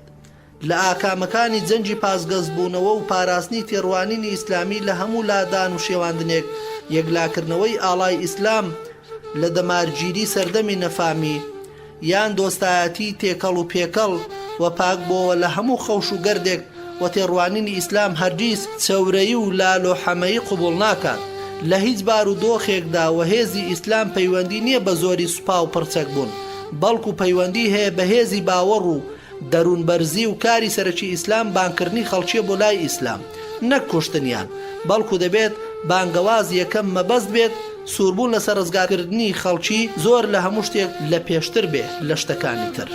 لە ئاکامەکانی جەنجی پاسگەزبوونەوە و پاراستنی تێڕوانینی ئیسلامی لە هەموو لادان و شێواندنێک یەکلاکردنەوەی ئاڵای ئیسلام لە دەمارگیری سەردەمی نەفامی یان دۆستایەتی تێکەڵ و پێکەڵ و پاک بۆوە لە هەموو خەوش و گەردێک و تێڕوانینی ئیسلام هەرگیز چەورەیی و لالۆ حەمەیی قبوڵ ناکات. لە هیچ بار و دۆخێکدا و هێزی ئیسلام پەیوەندی نییە بە زۆری سوپا و پرچەک بوون بەڵکو پەیوەندی هەیە بە هێزی باوەڕ و دەروونبەرزی و کاری سەرەکی ئیسلام بانکردنی خەڵکیە بۆ لای ئیسلام نەک کوشتنیان بەڵکو دەبێت بانگەواز یەکەم مەبەست بێت سووربوون لەسەر ڕزگارکردنی خەڵکی زۆر لە هەموو شتێک لە پێشتر بێ لە شتەکانی تر.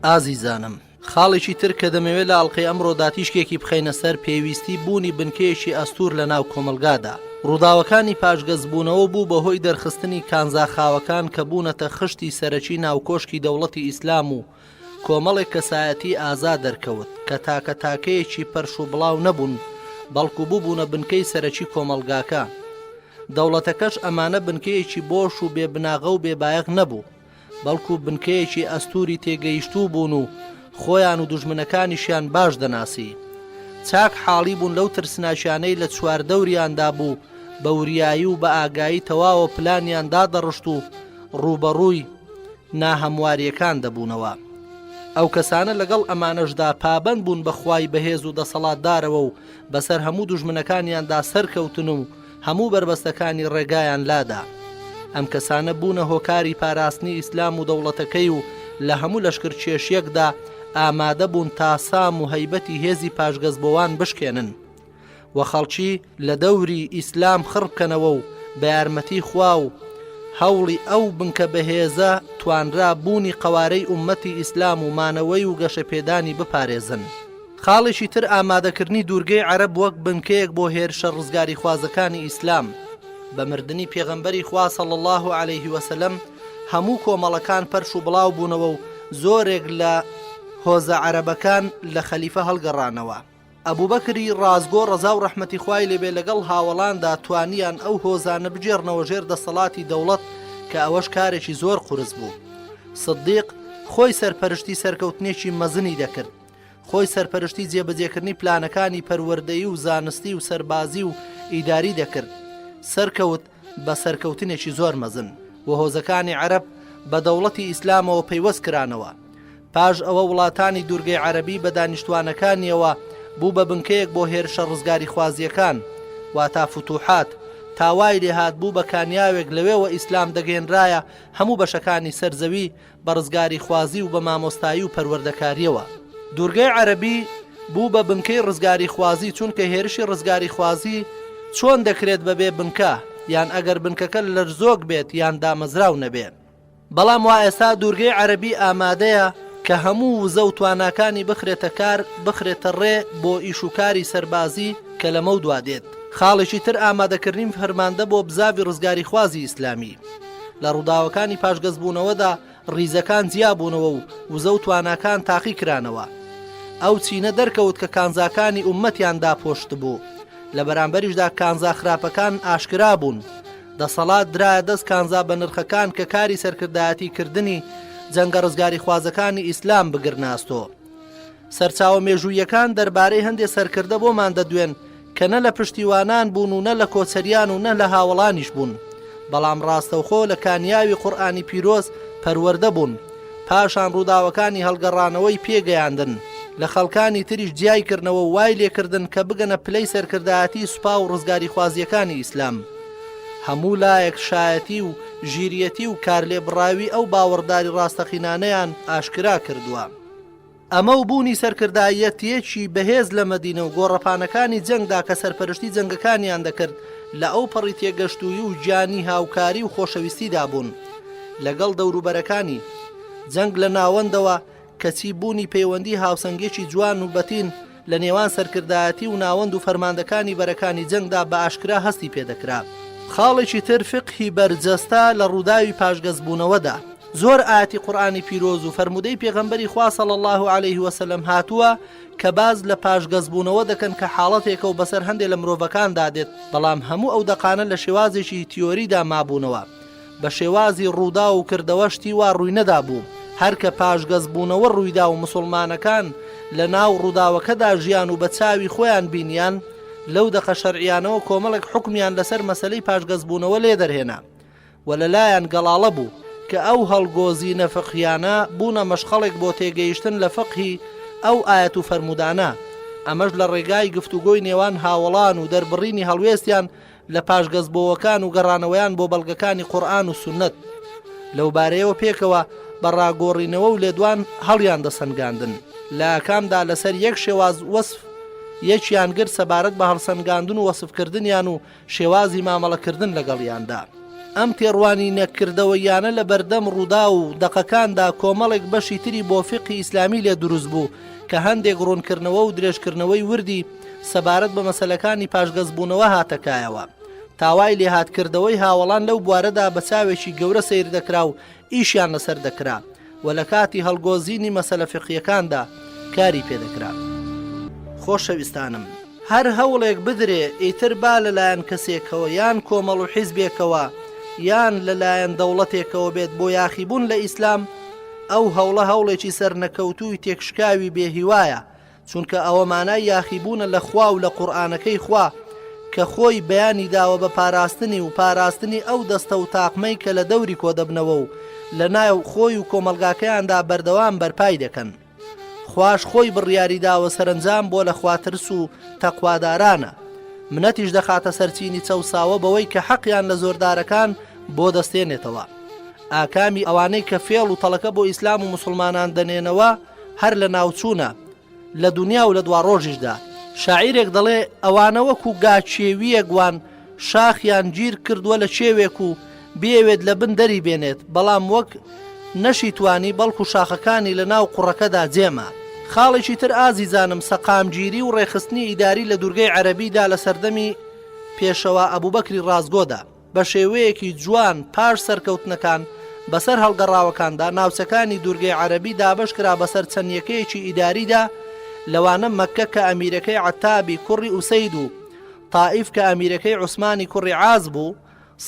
ئازیزانم خاڵێکی تر کە دەمەوێت لە ئەڵقەی ئەمڕۆدا تیشکێکی بخەینە سەر پێویستی بوونی بنکەیەکی ئەستور لە ناو کۆمەلگادا. ڕووداوەکانی پاشگەزبوونەوە بوو بەهۆی دەرخستنی کانزاخاوەکان کە بوونەتە خشتی سەرەکی ناوکۆشکی دەوڵەتی ئیسلام و کۆمەڵێک کەسایەتی ئازا دەرکەوت کە تاکە تاکەیەکی پەرش و بڵاو نەبوون بەڵکو بووبوونە بنکەی سەرەکی کۆمەلگاکە. دەوڵەتەکەش ئەمانە بنکەیەکی بۆش و بێبناغە و بێبایەق نەبوو بەڵکو بنکەیەکی ئەستوری تێگەیشتوو بوون و خۆیان و دوژمنەکانیشیان باش دەناسی. چاک حاڵی بوون لەو ترسناچیانەی لە چواردەوریاندا بوو بە وریایی و بە ئاگایی تەواوە پلانیان دادەڕشت و ڕوبەڕووی ناهەمواریەکان دەبوونەوە. ئەو کەسانە لەگەڵ ئەمانەشدا پابەند بوون بە خوای بەهێز و دەسەڵاتدارەوە و بەسەر هەموو دوژمنەکانیاندا سەرکەوتن و هەموو بربەستەکانی ڕێگایان لادا. ئەم کەسانە بوونە هۆکاری پاراستنی ئیسلام و دەوڵەتەکەی و لە هەموو لەشکر کێشیەکدا ئامادە بوون تا سام و هەیبەتی هێزی پاشگەزبەوان بشکێنن و خەڵکی لە دەوری ئیسلام خڕبکەنەوە و بە یارمەتی خوا و هەوڵی ئەو بنکە بەهێزە توانرا بوونی قەوارەی ئومەتی ئیسلام و مانەوەی و گەشەپێدانی بپارێزن. خاڵێکی تر ئامادەکردنی دوورگەی عەرەب وەک بنکەیەک بۆ هێرشە ڕزگاری خوازەکانی ئیسلام. بە مردنی پێغەمبەری خوا صلی الله علیه وسلم هەموو کۆمەڵەکان پەرش و بڵاو بوونەوە و زۆرێک لە هۆزە عەرەبەکان لە خەلیفە هەڵگەڕانەوە. ئەبوبەکری ڕازگۆ ڕەزا و ڕەحمەتی خوای لێبێ لەگەڵ هاوڵاندا توانیان ئەو هۆزانە بجێڕنەوە ژێر دەسەڵاتی دەوڵەت کە ئەوەش کارێکی زۆر قورس بوو. سدیق خۆی سەرپەرشتی سەرکەوتنێکی مەزنی دەکرد، خۆی سەرپەرشتی جێبەجێکردنی پلانەکانی پەروەردەیی و زانستی و سەربازی و ئیداری دەکرد. سەرکەوت بە سەرکەوتنێکی زۆر مەزن و هۆزەکانی عەرەب بە دەوڵەتی ئیسلامەوە پەیوەست کرانەوە. پاش ئەوە وڵاتانی دوورگەی عەرەبی بە دانیشتوانەکانیەوە بوو بە بنکەیەک بۆ هێرشە ڕزگاری خوازیەکان واتا فتوحات تاوای لێهات بوو بە کانیاوێک لەوێەوە ئیسلام دەگەێنرایە هەموو بەشەکانی سەرزەوی بە ڕزگاری خوازی و بە مامۆستایی و پەروەردەکاریەوە. دوورگەی عەرەبی بوو بە بنکەی ڕزگاری خوازی، چونکە هێرشی ڕزگاری خوازی چۆن دەکرێت بەبێ بنکە، یان ئەگەر بنکەکە لەرزۆک بێت یان دامەزراو نەبێت. بەڵام وا ئێستا دوورگەی عەرەبی ئامادەیە کە هەموو وزە و تواناکانی بخرێتە کار، بخرێتە ڕێ بۆ ئیشوکاری سەربازی کە لەمە دوادێت. خاڵێکی تر ئامادەکردنی فەرماندە بۆ بزاوی ڕزگاری خوازی ئیسلامی. لە ڕووداوەکانی پاشگەزبوونەوەدا ڕیزەکان جیابوونەوە و وزە و تواناکان تاقی کرانەوە. ئەو چینە دەرکەوت کە کانزاکانی ئومەتیان داپۆشت بوو، لە بەرامبەریشدا کانزا خراپەکان ئاشکرا بوون. دەسەڵات درایە دەست کانزا بە نرخەکان کە کاری سەرکردایەتی کردنی جەنگە ڕزگاری خوازەکانی ئیسلام بگرناستۆ. سەرچاوە مێژوویەکان دەربارەی هەندێک سەرکردە بۆمان دەدوێن کە نە لە پشتیوانان بوون و نە لە کۆچەریان و نە لە هاوڵانیش بوون، بەڵام ڕاستەوخۆ لە کانیاوی قورئانی پیرۆز پەروەردە بوون. پاشان ڕووداوەکانی هەڵگەڕانەوەی پێگەیاندن، لە خەڵکانی تریش جیایکردنەوە وای لێکردن کە بگەنە پلەی سەرکردایەتی سوپا و ڕزگاری خوازیەکانی ئیسلام. هەموو لایەک شایەتی و ژیریەتی و کارلێبڕاوی ئەو باوەڕداری ڕاستەقینانەیان ئاشکرا کردووە. ئەمە و بوونی سەرکردایەتیەکی بەهێز لە مەدینە و گۆڕەپانەکانی جەنگدا کە سەرپەرشتی جەنگەکانیان دەکرد لە ئەو پەڕی تێگەشتووی و گیانی هاوکاری و خۆشەویستیدا بوون لەگەڵ دەوروبەرەکانی. جەنگ لە ناوەندەوە کەچی بوونی پەیوەندی هاوسەنگێکی جوان و بەتین لە نێوان سەرکردایەتی و ناوەند و فەرماندەکانی بەرەکانی جەنگدا بە ئاشکرا هەستی پێدەکرا. خاڵێکی تر فقهی بەرجەستە لە ڕووداوی پاشگەزبوونەوەدا. زۆر ئاەتی قورئانی پیرۆز و فەرمودەی پێغەمبەری خوا صلی الله عليه وسلم هاتووە کە باز لە پاشگەزبوونەوە دەکەن کە حاڵەتێکە و بەسەر هەندێک لە مرۆڤەکاندا دێت، بەڵام هەموو ئەو دەقانە لە شێوازێکی تیۆریدا مابوونەوە، بە شێوازی ڕوودا و کردەوەشتی وا ڕووی نەدا بوو. هەر کە پاشگەزبوونەوە ڕوویدا و مسلمانەکان لە ناو ڕووداوەکەدا ژیان و بە چاوی خۆیان بینیان، لەو دەقە شەرعیانەوە کۆمەڵێک حکمیان لەسەر مەسەلەی پاشگەزبوونەوە لێ دەرهێنا و لەلایەن گەڵاڵە بوو کە ئەو هەڵگۆزینە فقهیانە بوونە مەشخەڵێک بۆ تێگەیشتن لە فقهی ئەو ئاەت و فەرمودانە. ئەمەش لە ڕێگای گفتوگۆی نێوان هاوڵان و دەربڕینی هەڵوێستیان لە پاشگەزبووەکان و گەڕانەوەیان بۆ بەڵگەکانی قورئان و سونەت. لەو بارەیەوە پێکەوە بەڕاگۆڕینەوە و لێدوان هەڵیان دەسەنگاندن. لە ئاکامدا لەسەر یەک شێواز وەسف یەکیان گرت سەبارەت بە هەڵسەنگاندن و وەسفکردنیان و شێوازی مامەڵەکردن لەگەڵیاندا. ئەم تێڕوانی نەکردەوەیانە لە بەردەم ڕوودا و دەقەکاندا کۆمەڵێک بەشی تری بۆ فقی ئیسلامی لێ دروست بوو کە هەندێک ڕوونکردنەوە و درێژکردنەوەی وردی سەبارەت بە مەسەلەکانی پاشگەزبوونەوە هاتەکایەوە. تاوای لێهاتکردەوەی هاوڵان لەو بوارەدا بە چاوێکی گەورە سیر دەکرا و ئیشیان لەسەر دەکرا و لە کاتی هەڵگۆزینی مەسەلە فقیەکاندا کاری پێدەکرا. خۆشەویستانم، هەر هەوڵێک بدرێ ئیتر با لەلایەن کەسێکەوە یان کۆمەڵ و حیزبێکەوە یان لەلایەن دەوڵەتێکەوە بێت بۆ یاخیبوون لە ئیسلام، ئەو هەوڵە هەوڵێکی سەرنەکەوتووی تێکشکاوی بێهیوایە، چونکە ئەوە مانای یاخیبوونە لە خوا و لە قورئانەکەی خوا کە خۆی بەیانی داوە بە پاراستنی و پاراستنی ئەو دەستە و تاقمەی کە لە دەوری کۆدەبنەوە و لە ناو خۆی و کۆمەلگاکەیاندا بەردەوام بەرپای دەکەن. خوش خۆی بڕیاری داوە سەرنجام بۆ لە خواترس و تەقوادارانە، منەتیش دەخاتە سەرچینی چەوساوە بەوەی کە حەقیان لە زۆردارەکان بۆ دەستێنێتەوە. ئاکامی ئەوانەی کە فێڵ و تەڵەکە بۆ ئیسلام و مسلمانان دەنێنەوە هەر لە ناوچوونە لە دنیا و لە دوا ڕۆژیشدا. شاعیرێک دەڵێ ئەوانە وەکو گاچێویە گوان شاخیان گیر کردووە لە چێوێک و بێوێت لە بن دەری بێنێت، بەڵام وەک نەشی توانی بەڵکو شاخەکانی لە ناو قوڕەکەدا جێمە. خاڵێکی تر ئازیزانم، سەقامگیری و ڕێخستنی ئیداری لە دوورگەی عەرەبیدا لە سەردەمی پێشەوە ئەبوبەکری ڕازگۆدا بە شێوەیەکی جوان پاش سەرکەوتنەکان بەسەر هەڵگەڕاوەکاندا ناوچەکانی دوورگەی عەرەبی دابەش کرا بەسەر چەندیەکەیەکی ئیداریدا، لەوانە مەککە کە ئەمیرەکەی عەتابی کوڕی ئوسەید و تائیف کە ئەمیرەکەی عوسمانی کوڕی عاز بوو،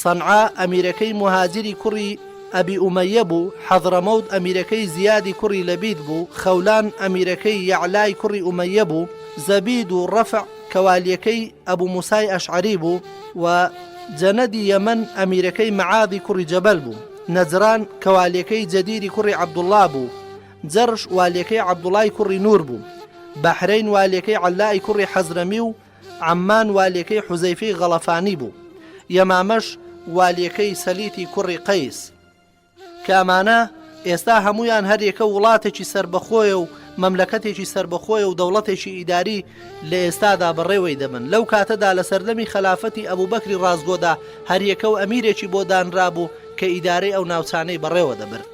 سەنعا ئەمیرەکەی مهاجری کوڕی ئەبی ئومەیە بوو، حەضرەمەوت ئەمیرەکەی زیادی کوڕی لەبید بوو، خەولان ئەمیرەکەی یەعلای کوڕی ئومەیە بوو، زەبید و ڕەفع کەوالیەکەی ئەبوو موسای ئەشعەری بوو و جەنەدی یەمەن ئەمیرەکەی مەعادی کوڕی جەبەل بوو، نەجران کەوالیەکەی جەدیری کوڕی عەبدوڵڵا بوو، جەرش والیەکەی عەبدوڵای کوڕی نور بوو، بەحرەین والیەکەی عەلای کوڕی حەزرەمی و عەمان والیەکەی حوزەیفەی غەڵەفانی بوو، یەمامەش والیەکەی سەلیتی کوڕی قەیس، کە ئەمانە ئێستا هەمویان هەرێکە وڵاتێکی سربەخۆیە و مەملەکەتێکی سربەخۆیە و دەوڵەتێکی ئیداری لە ئێستادا بەڕێوەی دەبن. لەو کاتەدا لە سەردەمی خەلافەتی ئەبوبەکری ڕازگۆدا هەریەکە و ئەمیرێکی بۆ دانرابوو کە ئیدارەی ئەو ناوچانەی بەڕێوە دەبرد.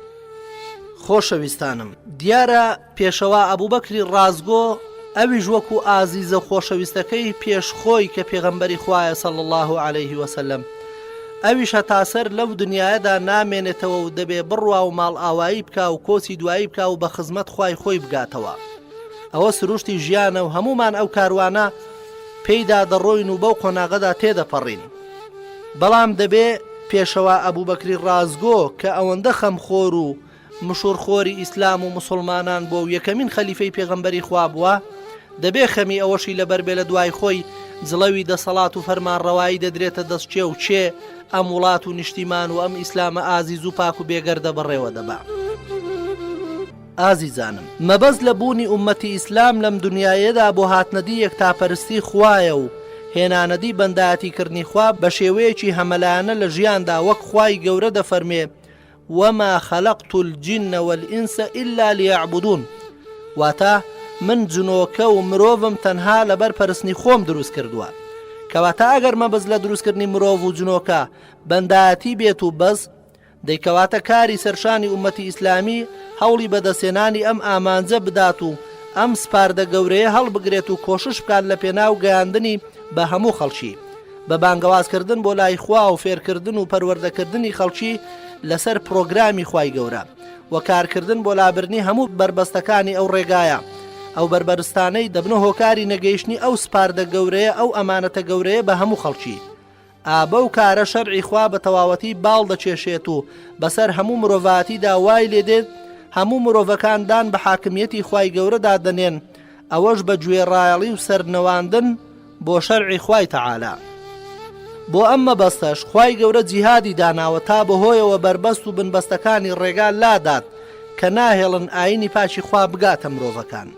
خۆشەویستانم، دیارە پێشەوا ئەبوبەکری ڕازگۆ ئەویش وەکو ئازیزە خۆشەویستەکەی پێشخۆی کە پێغەمبەری خوایە صلی الله عليه وسلم، ئەویش هەتاسەر لەو دنیاەدا نامێنێتەوە و دەبێ بڕوا و ماڵ ئاوایی بکا و کۆچی دوایی بکا و بە خزمەت خوای خۆی بگاتەوە. ئەوە سروشتی ژیانە و هەمومان ئەو کاروانە پێیدا دەڕۆین و بەو قۆناغەدا تێدەپەڕین. بەڵام دەبێ پێشەوا ئەبوبەکری ڕازگۆ کە ئەوەندە خەمخۆر و مشورخۆری ئیسلام و مسلمانان بۆ و یەکەمین خەلیفەی پێغەمبەری خوا بووە، دەبێ خەمی ئەوەشی لەبەر بێ لە دوای خۆی جڵەوی دەسەڵات و فەرمانڕەوایی دەدرێتە دەستچێ و چێ ئەم وڵات و نیشتیمان و ئەم ئیسلامە ئازیز و پاک و بێگەردە بەڕێوە دەبا. ئازیزانم، مەبەست لە بوونی ئومەتی ئیسلام لەم دنیایەدا بۆ هاتنەدی یەکتاپەرستی خوایە و هێنانەدی بەندایەتیکردنی خوا بە شێوەیەکی هەمەلایانە لە ژیاندا، وەک خوای گەورە دەفەرمێ وما خلقت الجن والإنس إلا ليعبدون، واتە من جنۆکە و مرۆڤم تەنها لەبەر پەرستنی خۆم دروست کردووە. کەواتە ئەگەر مەبەست لە دروستکردنی مرۆڤ و جنۆکە بەندایەتی بێت و بەس، دەیکەواتە کاری سەرشانی ئومەتی ئیسلامی هەوڵی بەدەستێنانی ئەم ئامانجە بدات و ئەم سپاردە گەورەیە هەڵبگرێت و کۆشش بکات لە پێناو گەیاندنی بە هەموو خەڵکی، بە بانگەوازکردن بۆ لای خوا و فێرکردن و پەروەردەکردنی خەڵکی لەسەر پرۆگرامی خوای گەورە و کارکردن بۆ لابردنی هەموو بربەستەکانی ئەو ڕێگایە. ئەو بربەرستانەی دەبنە هۆکاری نەگەیشتنی ئەو سپاردە گەورەیە، ئەو ئەمانەتە گەورەیە بە هەموو خەڵکی. ئابە و کارە شەرعی خوا بە تەواوەتی باڵ دەچێشێت و بەسەر هەموو مرۆڤاتیدا وای لێ دێت هەموو مرۆڤەکاندان بە حاکمیەتی خوای گەورەدا دەنێن، ئەوەش بە گوێڕایەڵی و سەرنەواندن بۆ شەرعی خوای تەعالا. بۆ ئەم مەبەستەش خوای گەورە جیهادی داناوە تا بەهۆیەوە بربەست و بنبەستەکانی ڕێگا لادات کە ناهێڵن ئاینی پاشی خوا بگاتە مرۆڤەکان.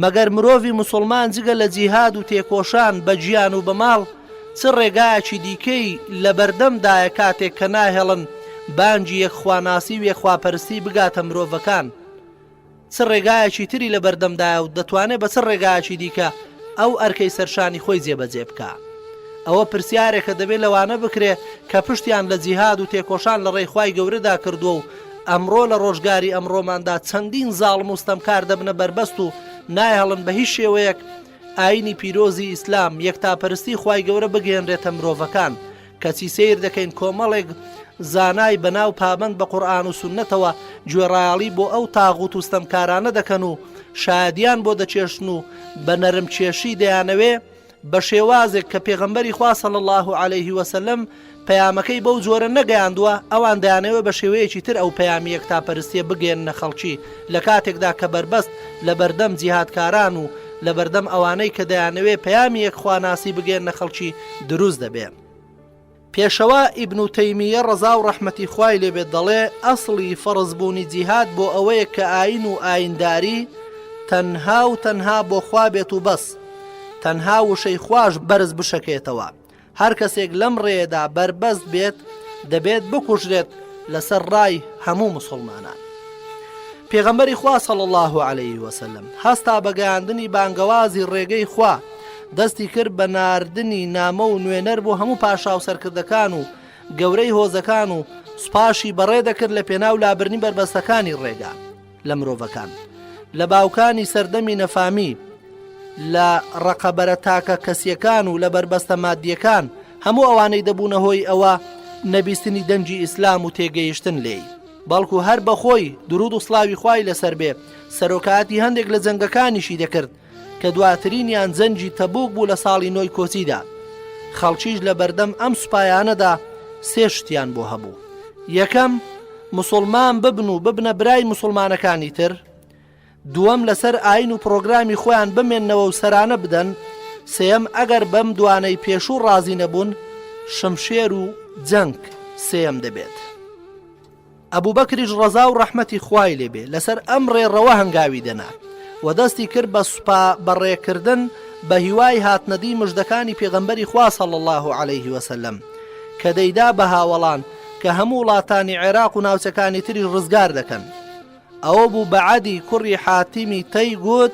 مەگەر مرۆڤی مسلمان جگە لە جیهاد و تێکۆشان بە گیان و بە ماڵ چ ڕێگایەکی دیکەی لە بەردەمدایە کاتێک کە ناهێڵن بانگی یەکخواناسی و یەخواپەرستی بگاتە مرۆڤەکان، چ ڕێگایەکی تری لە بەردەمدایە و دەتوانێت بە چ ڕێگایەکی دیکە ئەو ئەرکەی سەرشانی خۆی جێبەجێ بکە. ئەوە پرسیارێکە دەبێت لەوانە بکرێ کە پشتیان لە جیهاد و تێکۆشان لە ڕێخوای گەورەدا کردووە و ئەمڕۆ لە ڕۆژگاری ئەمڕۆماندا چەندین زاڵم و ستەمکار دەبنە بربەست و نایهەڵن بە هیچ شێوەیەک ئاینی پیرۆزی ئیسلام یەکتاپەرستی خوای گەورە بگەێنرێتە مرۆڤەکان. کەچی سیر دەکەین کۆمەڵێک زانای بەناو پابند بە قورئان و سونەتەوە گوێڕایەڵی بۆ ئەو تاغوت و ستەمکارانە دەکەن و شادیان بۆ دەچێشن و بە نەرم کێشی دەیانەوێ بە شێوازێک کە پێغەمبەری خوا صلی الله عليه وسلم پەیامەکەی بەو جۆرە نەگەیاندووە، ئەوان دەیانەوێ بە شێوەیەکی تر ئەو پەیامی یەکتاپەرستیە بگەێننە خەڵکی لە کاتێکدا کە بربەست لە بەردەم جیهادکاران و لە بەردەم ئەوانەی کە دەیانەوێ پەیامی یەکخواناسی بگەێننە خەڵکی دروست دەبێت. پێشەوا ئیبن تەیمیە ڕەزا و ڕەحمەتی خوای لێبێت دەڵێ ئەسڵی فەرزبوونی جیهاد بۆ ئەوەیە کە ئاین و ئاینداری تەنها و تەنها بۆ خوا بێت و بەس، تەنها وشەی خوش بەرز بشەکێتەوە. هەر کەسێک لەم ڕێدا بربەست بێت دەبێت بکوژرێت لەسەر ڕای هەموو مسلمانان. پێغەمبەری خوا صلی الله عليه وسلم هەستا بەگەیاندنی بانگەوازی ڕێگەی خوا دەستی کرد بە ناردنی نامە و نوێنەر بۆ هەموو پاشا و سەرکردەکان و گەورەی هۆزەکان و سوپاشی بەڕێ دەکرد لە پێناو لابرنی بربەستەکانی ڕێگا لە مرۆڤەکان، لە باوکانی سەردەمی نەفامی، لە ڕقەبەرە تاکە کەسیەکان و لە بربەستە مادیەکان، هەموو ئەوانەی دەبوونە هۆی ئەوە نەبیستنی دەنجی ئیسلام و تێگەیشتن لێی. بەڵکو هەر بەخۆی درود و سڵاوی خوای لەسەر بێ سەرۆکاتی هەندێک لە جەنگەکانیشی دەکرد کە دواترینیان جەنجی تەبوک بوو لە ساڵی نۆی کۆچیدا. خەڵکیش لە بەردەم ئەم سوپایانەدا سێ شتیان بۆ هەبوو. یەکەم، مسلمان ببن و ببنە برای مسلمانەکانی تر. دووەم، لەسەر ئاین و پرۆگرامی خۆیان بمێننەوە و سەرانە بدەن. سێم، ئەگەر بەم دوانەی پێشوو ڕازی نەبوون شمشێر و جەنگ سێم دەبێت. ئەبوبەکریش ڕەزا و ڕەحمەتی خوای لێبێ لەسەر ئەم ڕێڕەوە هەنگاوی دەنا و دەستی کرد بە سوپا بەڕێکردن بە هیوای هاتنەدی مژدەکانی پێغەمبەری خوا صلی الله عليه وسلم کە دەیدا بە هاوڵان کە هەموو وڵاتانی عێراق و ناوچەکانی تری ڕزگار دەکەن. ئەوە بوو بە عەدی کوڕی حاتیمی تەی گوت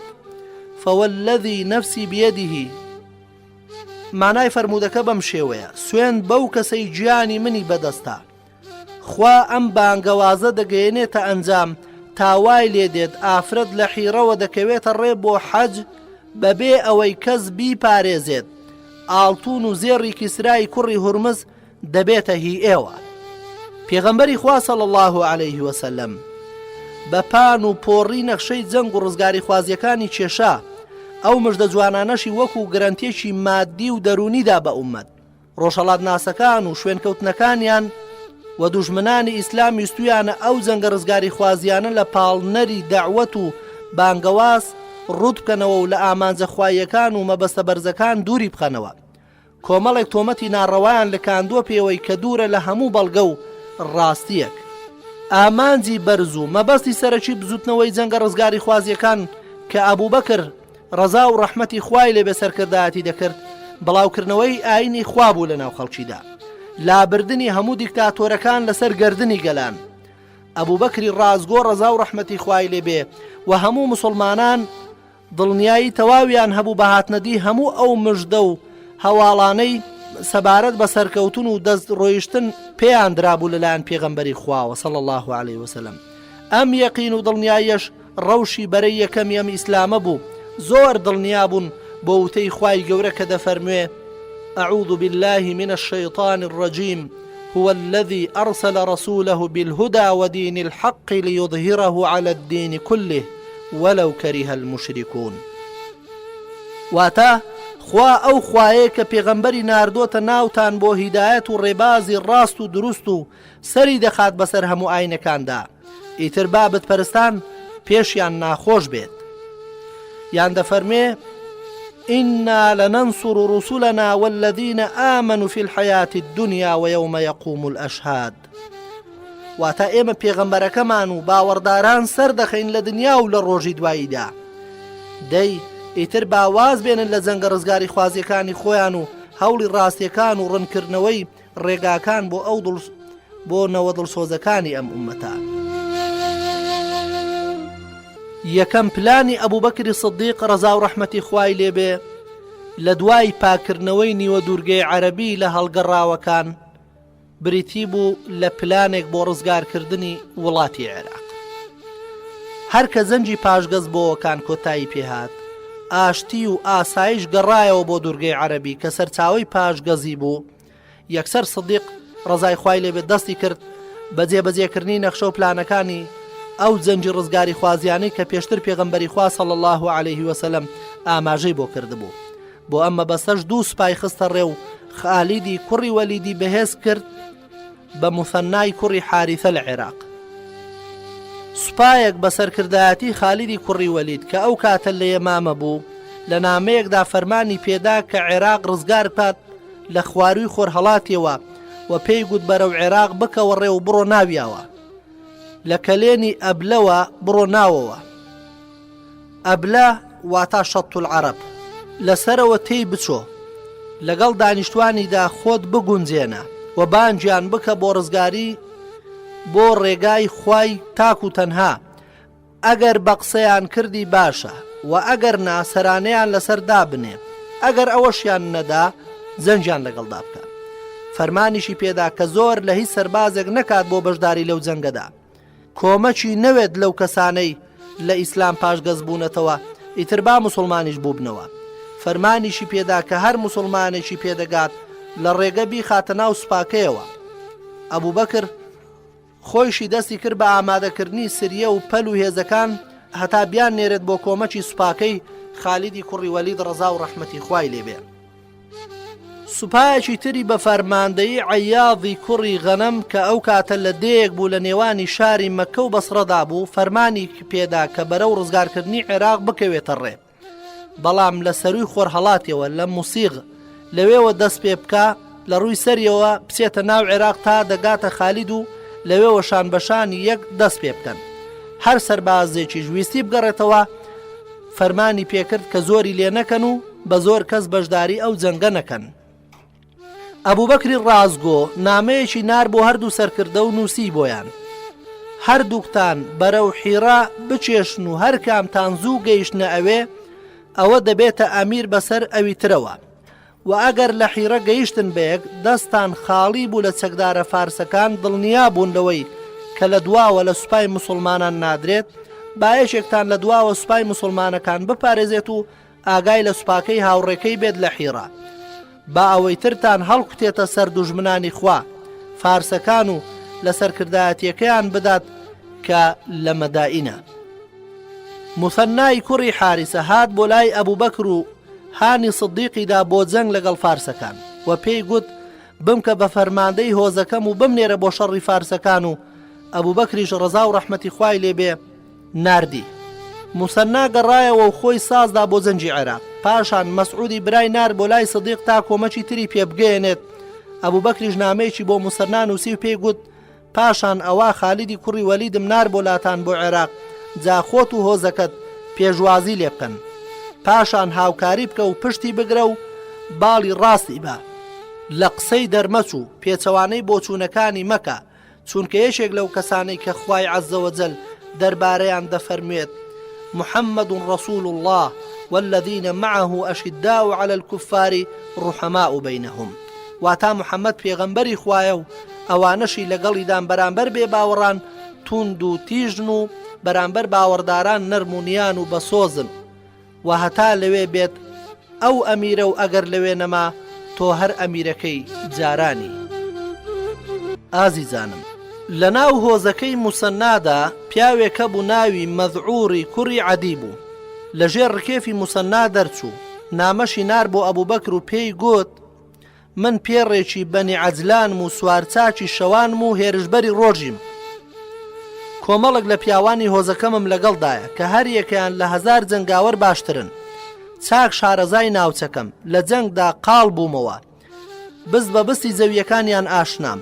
فوالذی نفسی بیەدیه، مانای فەرموودەکە بەم شێوەیە: سوێن بەو کەسەی گیانی منی بەدەستە، خوا ئەم بانگەوازە دەگەیەنێتە ئەنجام تاوای لێ دێت ئافرەت لە حیرەوە دەکەوێتە ڕێ بۆ حەج بەبێ ئەوەی کەس بیپارێزێت، ئاڵتون و زێڕی کیسرای کوڕی هورمز دەبێتە هی ئێوە. پێغەمبەری خوا صلی الله عليه وسلم بە پان و پۆڕی نەخشەی جەنگ و ڕزگاری خوازیەکانی کێشا، ئەو مژدە جوانانەشی وەکو گەرانتێکی مادی و دەرونیدا بە ئومەت. ڕۆژهەڵات ناسەکان و شوێنکەوتنەکانیان و دوژمنانی ئیسلام ویستویانە ئەو جەنگە ڕزگاری خوازیانە لە پاڵنەری دەعوەت و بانگەواز ڕوود بکەنەوە و لە ئامانجە خوایەکان و مەبەستە بەرزەکان دووری بخەنەوە. کۆمەڵێک تۆمەتی ناڕەوایان لەکاندووە پێوەی کە دوورە لە هەموو بەڵگە و ڕاستیەک. ئامانجی بەرز و مەبەستی سەرەکی بزوتنەوەی جەنگە ڕزگاری خوازیەکان کە ئەبوبەکر ڕەزا و ڕەحمەتی خوای لێ بەسەر کردایەتی دەکرد، بڵاوکردنەوەی ئاینی خوا بوو لە ناو خەڵکیدا، لابردنی هەموو دیکتاتۆرەکان لەسەر گەردنی گەلان. ئەبوبەکری ڕازگۆ ڕەزا و ڕەحمەتی خوای لێ بێ و هەموو مسلمانان دڵنیایی تەواویان هەبوو بە هاتنەدی هەموو ئەو مژدە و هەواڵانەی سەبارەت بە سەرکەوتن و دەست ڕۆیشتن پێیان درابوو لەلایەن پێغەمبەری خواوە صلی الله عليه وسلم. ئەم یەقین و دڵنیاییەش ڕەوشی بەرەی یەکەمی ئەم ئیسلامە بوو. زۆر دڵنیا بوون بۆ وتەی خوای گەورە کە دەفەرموێ: أعوذ بالله من الشيطان الرجيم هو الذي أرسل رسوله بالهدى ودين الحق ليظهره على الدين كله ولو كره المشركون. واتا خوا ئەو خوایە کە پێغەمبەری ناردۆتە ناوتان بۆ هیدایەت و ڕێبازی ڕاست و دروست و سەری دەخات بەسەر هەموو ئاینەکاندا، ئیتر بابت پەرستان پێشیان ناخۆش بێت. یان دەفەرمێ: إنا لننصر رسلنا والذين آمنوا في الحياة الدنيا ويوم يقوم الأشهاد. واتا ئێمە پێغەمبەرەکەمان و باوەڕداران سەردەخەین لە دنیا و لە ڕۆژی دواییدا. دەی ئیتر باواز بێنن لە جەنگە ڕزگاری خوازیەکانی خۆیان و هەوڵی ڕاستیەکان و ڕەنکردنەوەی ڕێگاکان بۆ نەوە دڵسۆزەکانی ئەم ئومەتان. یەکەم پلانی ئەبوبەکری سدیق ڕەزا و ڕەحمەتی خوای لێبێ لە دوای پاکردنەوەی نیوە دوورگەی عەرەبی لە هەڵگەڕاوەکان بریتی بوو لە پلانێک بۆ ڕزگارکردنی وڵاتی عێراق. هەر کە زەنجی پاشگەز بۆوەکان کۆتایی پێهات، ئاشتی و ئاسایش گەڕایەوە بۆ دوورگەی عەرەبی کە سەرچاوی پاشگەزی بوو. یەکسەر سدیق ڕەزای خوای لێبێ دەستی کرد بە جێبەجێکردنی نەخشە و پلانەکانی ئەو زەنجی ڕزگاری خوازیانەی کە پێشتر پێغەمبەری خوا صلی الله عليه وسلم ئاماژەی بۆ کردبوو. بۆ ئەم مەبەستەش دوو سوپای خستە ڕێو، خالیدی کوڕی وەلیدی بەهێز کرد بە موثەنای کوڕی حارثە لە عێراق. سوپایەک بە سەرکردایەتی خالیدی کوڕی وەلید کە ئەو کاتە لە یەمامە بوو، لە نامەیەکدا فەرمانی پێدا کە عێراق ڕزگار بکات لە خواروی خۆرهەڵاتیەوە و پێی گوت بەرەو عێراق بکەوە ڕێ و بڕۆ ناویاوە، لە کەلێنی ئەبلەوە بڕۆ ناوەوە. ئەبلە واتە شەط العەرەب، لەسەرەوە تێی بچۆ، لەگەڵ دانیشتوانیدا خۆت بگونجێنە و بانجیان بکە بۆ ڕزگاری بۆ ڕێگای خوای تاک و تەنها. ئەگەر بە قسەیان کردی باشە و ئەگەر ناسەرانەیان لەسەر دابنێ، ئەگەر ئەوەشیان نەدا زەنجیان لەگەڵدا بکە. فەرمانیشی پێدا کە زۆر لە هیچ سەربازێک نەکات بۆ بەشداری لەو جەنگەدا، کۆمەکی نەوێت لەو کەسانەی لە ئیسلام پاشگەز بوونەتەوە ئیتر با مسلمانیش بووبنەوە. فەرمانیشی پێدا کە هەر مسلمانێکی پێدەگات لە ڕێگە بیخاتە ناو سوپاکەیەوە. ئەبوبەکر خۆیشی دەستی کرد بە ئامادەکردنی سریە و پەل و هێزەکان هەتا بیان نێرێت بۆ کۆمەکی سوپاکەی خالیدی کوڕی وەلید ڕەزا و ڕەحمەتی خوای لێبێ. سوپایەکی تری بە فەرماندەیی عەیاضی کوڕی غەنەم کە ئەو کاتە لە دێیەک بوو لە نێوانی شاری مەککە و بەسڕەدا بوو، فەرمانی پێدا کە بەرەو ڕزگارکردنی عێراق بکەوێتە ڕێ، بەڵام لە سەروی خۆرهەڵاتیەوە لە موسیغ لەوێوە دەست پێ بکە، لە ڕووی سەریەوە بچێتە ناو عێراق تا دەگاتە خالید و لەوێوە شان بەشانی یەک دەست پێ بکەن. هەر سەربازێکی ویستی بگەڕێتەوە، فەرمانی پێکرد کە زۆری لێ نەکەن و بە زۆر کەس بەشداری ئەو جەنگە نەکەن. ئەبوبەکری ڕازگۆ نامەیەکی نار بۆ هەردوو سەرکردە و نووسی بۆیان: هەردووکتان بەرەو حیرا بچێشن و هەر کامتان زوو گەیشتنە ئەوێ، ئەوە دەبێتە ئەمیر بەسەر ئەوی ترەوە، و ئەگەر لە حیرە گەیشتن بەیەک دەستان خاڵی بوو لە چەکدارە فارسەکان دڵنیا بوون لەوەی کە لە دواوە لە سوپای موسڵمانان نادرێت، باەشێکتان لە دواوە سوپای موسڵمانەکان بپارێزێت و ئاگای لە سوپاکەی هاوڕێکەی بێت لە حیرا، با ئەوەی ترتان هەڵکوتێتە سەر دوژمنانی خوا فارسەکان و لە سەرکردایەتیەکەیان بدات کە لە مەدائینە. موسەنای کوڕی حارسە هات بۆ لای ئەبوبەکر و هانی سدیقیدا بۆ جەنگ لەگەڵ فارسەکان، و پێی گوت بمکە بە فەرماندەی هۆزەکەم و بمنێرە بۆ شەڕی فارسەکان، و ئەبوبەکریش ڕەزا و ڕەحمەتی خوای لێبێ ناردی. موسەنا گەڕایەوە و خۆی سازدا بۆ جەنگی عێراق. پاشان مەسعودی برای نار بۆ لای سدیق تا کۆمەکی تری پێ بگەێنێت. ئەبوبەکریش نامەیەکی بۆ موسەنا نووسی و پێی گوت: پاشان ئەوە خالیدی کوڕی وەلیدم نار بۆ لاتان بۆ عێراق، جا خۆت و هۆزەکەت پێشوازی لێ بکەن، پاشان هاوکاری بکە و پشتی بگرە و باڵی ڕاستی بە. لە قسەی دەرمەچوو پێچەوانەی بۆچوونەکانی مەکە، چونکە یەکێک لەو کەسانەی کە خوای عەزەوەجەل دەربارەیان دەفەرمێت: محمد رسول الله والذين معه أشداء على الكفار رحماء بينهم. واتا محمد پێغەمبەری خوایە و ئەوانەشی لەگەڵیدان بەرامبەر بێ باوەڕان توند و تیژن و بەرامبەر باوەڕداران نەرمونیان و بەسۆزن، و هەتا لەوێ بێت ئەو ئەمیرە و ئەگەر لەوێ نەما تۆ هەر ئەمیرەکەی جارانی. ئازیزانم، لە ناو هۆزەکەی موسەنادا پیاوێکە بوو ناوی مەذعوری کوڕی عەدی بوو. لەژێر ڕکێفی موسەنا دەرچوو، نامەشی نار بۆ ئەبوبەکر و پێی گوت: من پێڕێکی بەنی عەجلانم و سوارچاکی شەوانم و هێرشبەری ڕۆژیم. کۆمەڵک لە پیاوانی هۆزەکەمم لەگەڵدایە کە هەر یەکەیان لە 1000 جەنگاوەر باشترن. چاک شارەزای ناوچەکەم، لە جەنگدا قاڵ بوومەوە، بست بە بستی زەویەکانیان ئاشنام.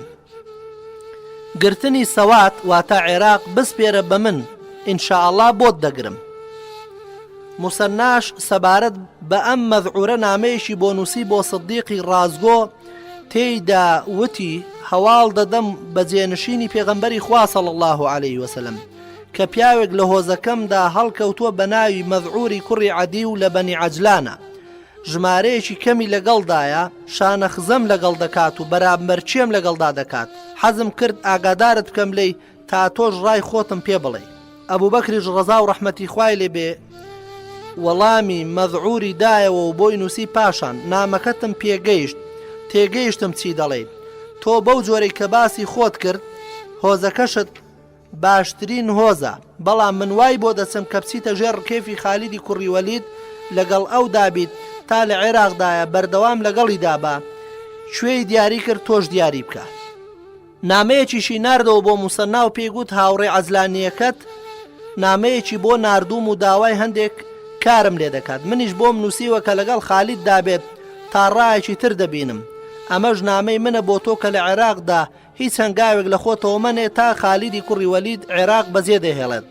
گرتنی سەوات واتە عێراق بسپێرە بە من، ئینشاءڵڵا بۆت دەگرم. موسەناش سەبارەت بە ئەم مەذعورە نامەیەشی بۆ نووسی بۆ سدیقی ڕازگۆ، تێیدا وتی هەواڵ دەدەم بە جێنشینی پێغەمبەری خوا صلی الله عليه وسلم کە پیاوێک لە هۆزەکەمدا هەڵکەوتووە بە ناوی مەذعوری کوڕی عەدی و لە بەنی عەجلانە، ژمارەیەکی کەمی لەگەڵدایە، شانە خزەم لەگەڵ دەکات و بەرامبەرچێم لەگەڵدا دەکات. حەزم کرد ئاگادارت بکەم لێی تا تۆش ڕای خۆتم پێ بڵێ. ئەبوبەکریش ڕەزا و ڕەحمەتی خوای لێبێ وەڵامی مەذعوری دایەوە و بۆی نووسی. پاشان نامەکەتم پێگەیشت، تێگەیشتم چی دەڵێ. تۆ بەو جۆرەی کە باسی خۆت کرد هۆزەکەشت باشترین هۆزە، بەڵام من وای بۆ دەچم کە بچیتە ژێر ڕکێفی خالیدی کوڕی وەلید، لەگەڵ ئەو دابیت تا لە عێراقدایە بەردەوام لەگەڵی دابا، شوێی دیاری کرد تۆش دیاری بکە. نامەیەکیشی ناردەوە بۆ موسەنا و پێیگوت هاوڕێ عەجلانیەکەت نامەیەکی بۆ ناردووم و داوای هەندێک کارم لێ دەکات. منیش بۆم نووسیوە کە لەگەڵ خالید دابێت تا ڕایەکی تر دەبینم. ئەمەش نامەی منە بۆ تۆ کە لە عێراقدا هیچ هەنگاوێک لە خۆتەوە منێ تا خالیدی کوڕی وەلید عێراق بەجێ دەهێڵێت.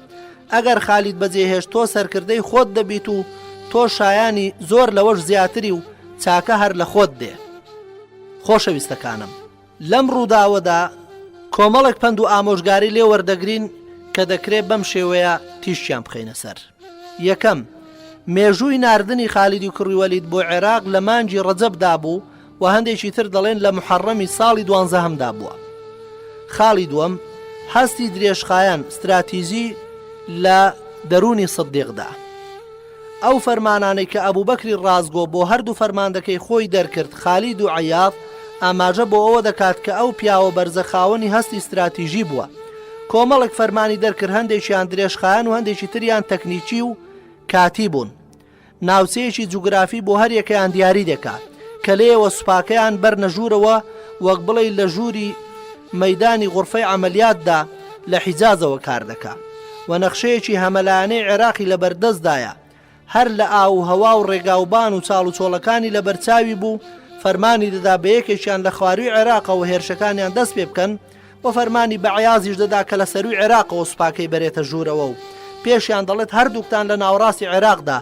ئەگەر خالید بەجێهێشت تۆ سەرکردەی خۆت دەبیت و تۆ شایانی زۆر لەوەش زیاتری و چاکە هەر لە خۆت دێ. خۆشەویستەکانم، لەم ڕووداوەدا کۆمەڵێک پند و ئامۆژگاری لێ وەردەگرین کە دەکرێت بەم شێوەیە تیشیان بخەینە سەر. یەکەم، مێژووی ناردنی خالیدی کوڕی وەلید بۆ عێراق لە مانجی ڕەجەبدا بوو و هەندێکی تر دەڵێن لە محەڕەمی ساڵی 12 بووە. خاڵی دووەم، هەستی درێژخایان استراتیژی لە دەرونی سدیقدا. ئەو فەرمانانەی کە ئەبوبەکری ڕازگۆ بۆ هەردوو فەرماندەکەی خۆی دەرکرد، خالید و عەیاض ئاماژە بۆ ئەوە دەکات کە ئەو پیاوە بەرزەخاوەنی هەستی استراتیژی بووە. کۆمەڵێک فەرمانی دەرکرد، هەندێکیان درێژخایان و هەندێکی تریان تەکنیکی و کاتی بوون. ناوچەیەکی جوگرافی بۆ هەر یەکەیان دیاری دەکات کە لێوە سوپاکەیان بەرنە ژوورەوە، وەک بڵێ لە ژووری مەیدانی غورفەی عەمەلیاتدا لە حیجازەوە کار دەکات و نەخشەیەکی هەمەلایانەی عێراقی لە بەردەستدایە، هەر لە ئاو و هەوا و ڕێگاوبان و چاڵ و چۆڵەکانی لە بەرچاوی بوو. فەرمانی دەدا بە یەکێکیان لە خواروی عێراقەوە هێرشەکانیان دەست پێ بکەن و فەرمانی بە عەیازیش دەدا کە لە سەروی عێراقەوە سوپاکەی بەرێتە ژوورەوە و پێشیان دەڵێت هەردووکتان لە ناوەڕاستی عێراقدا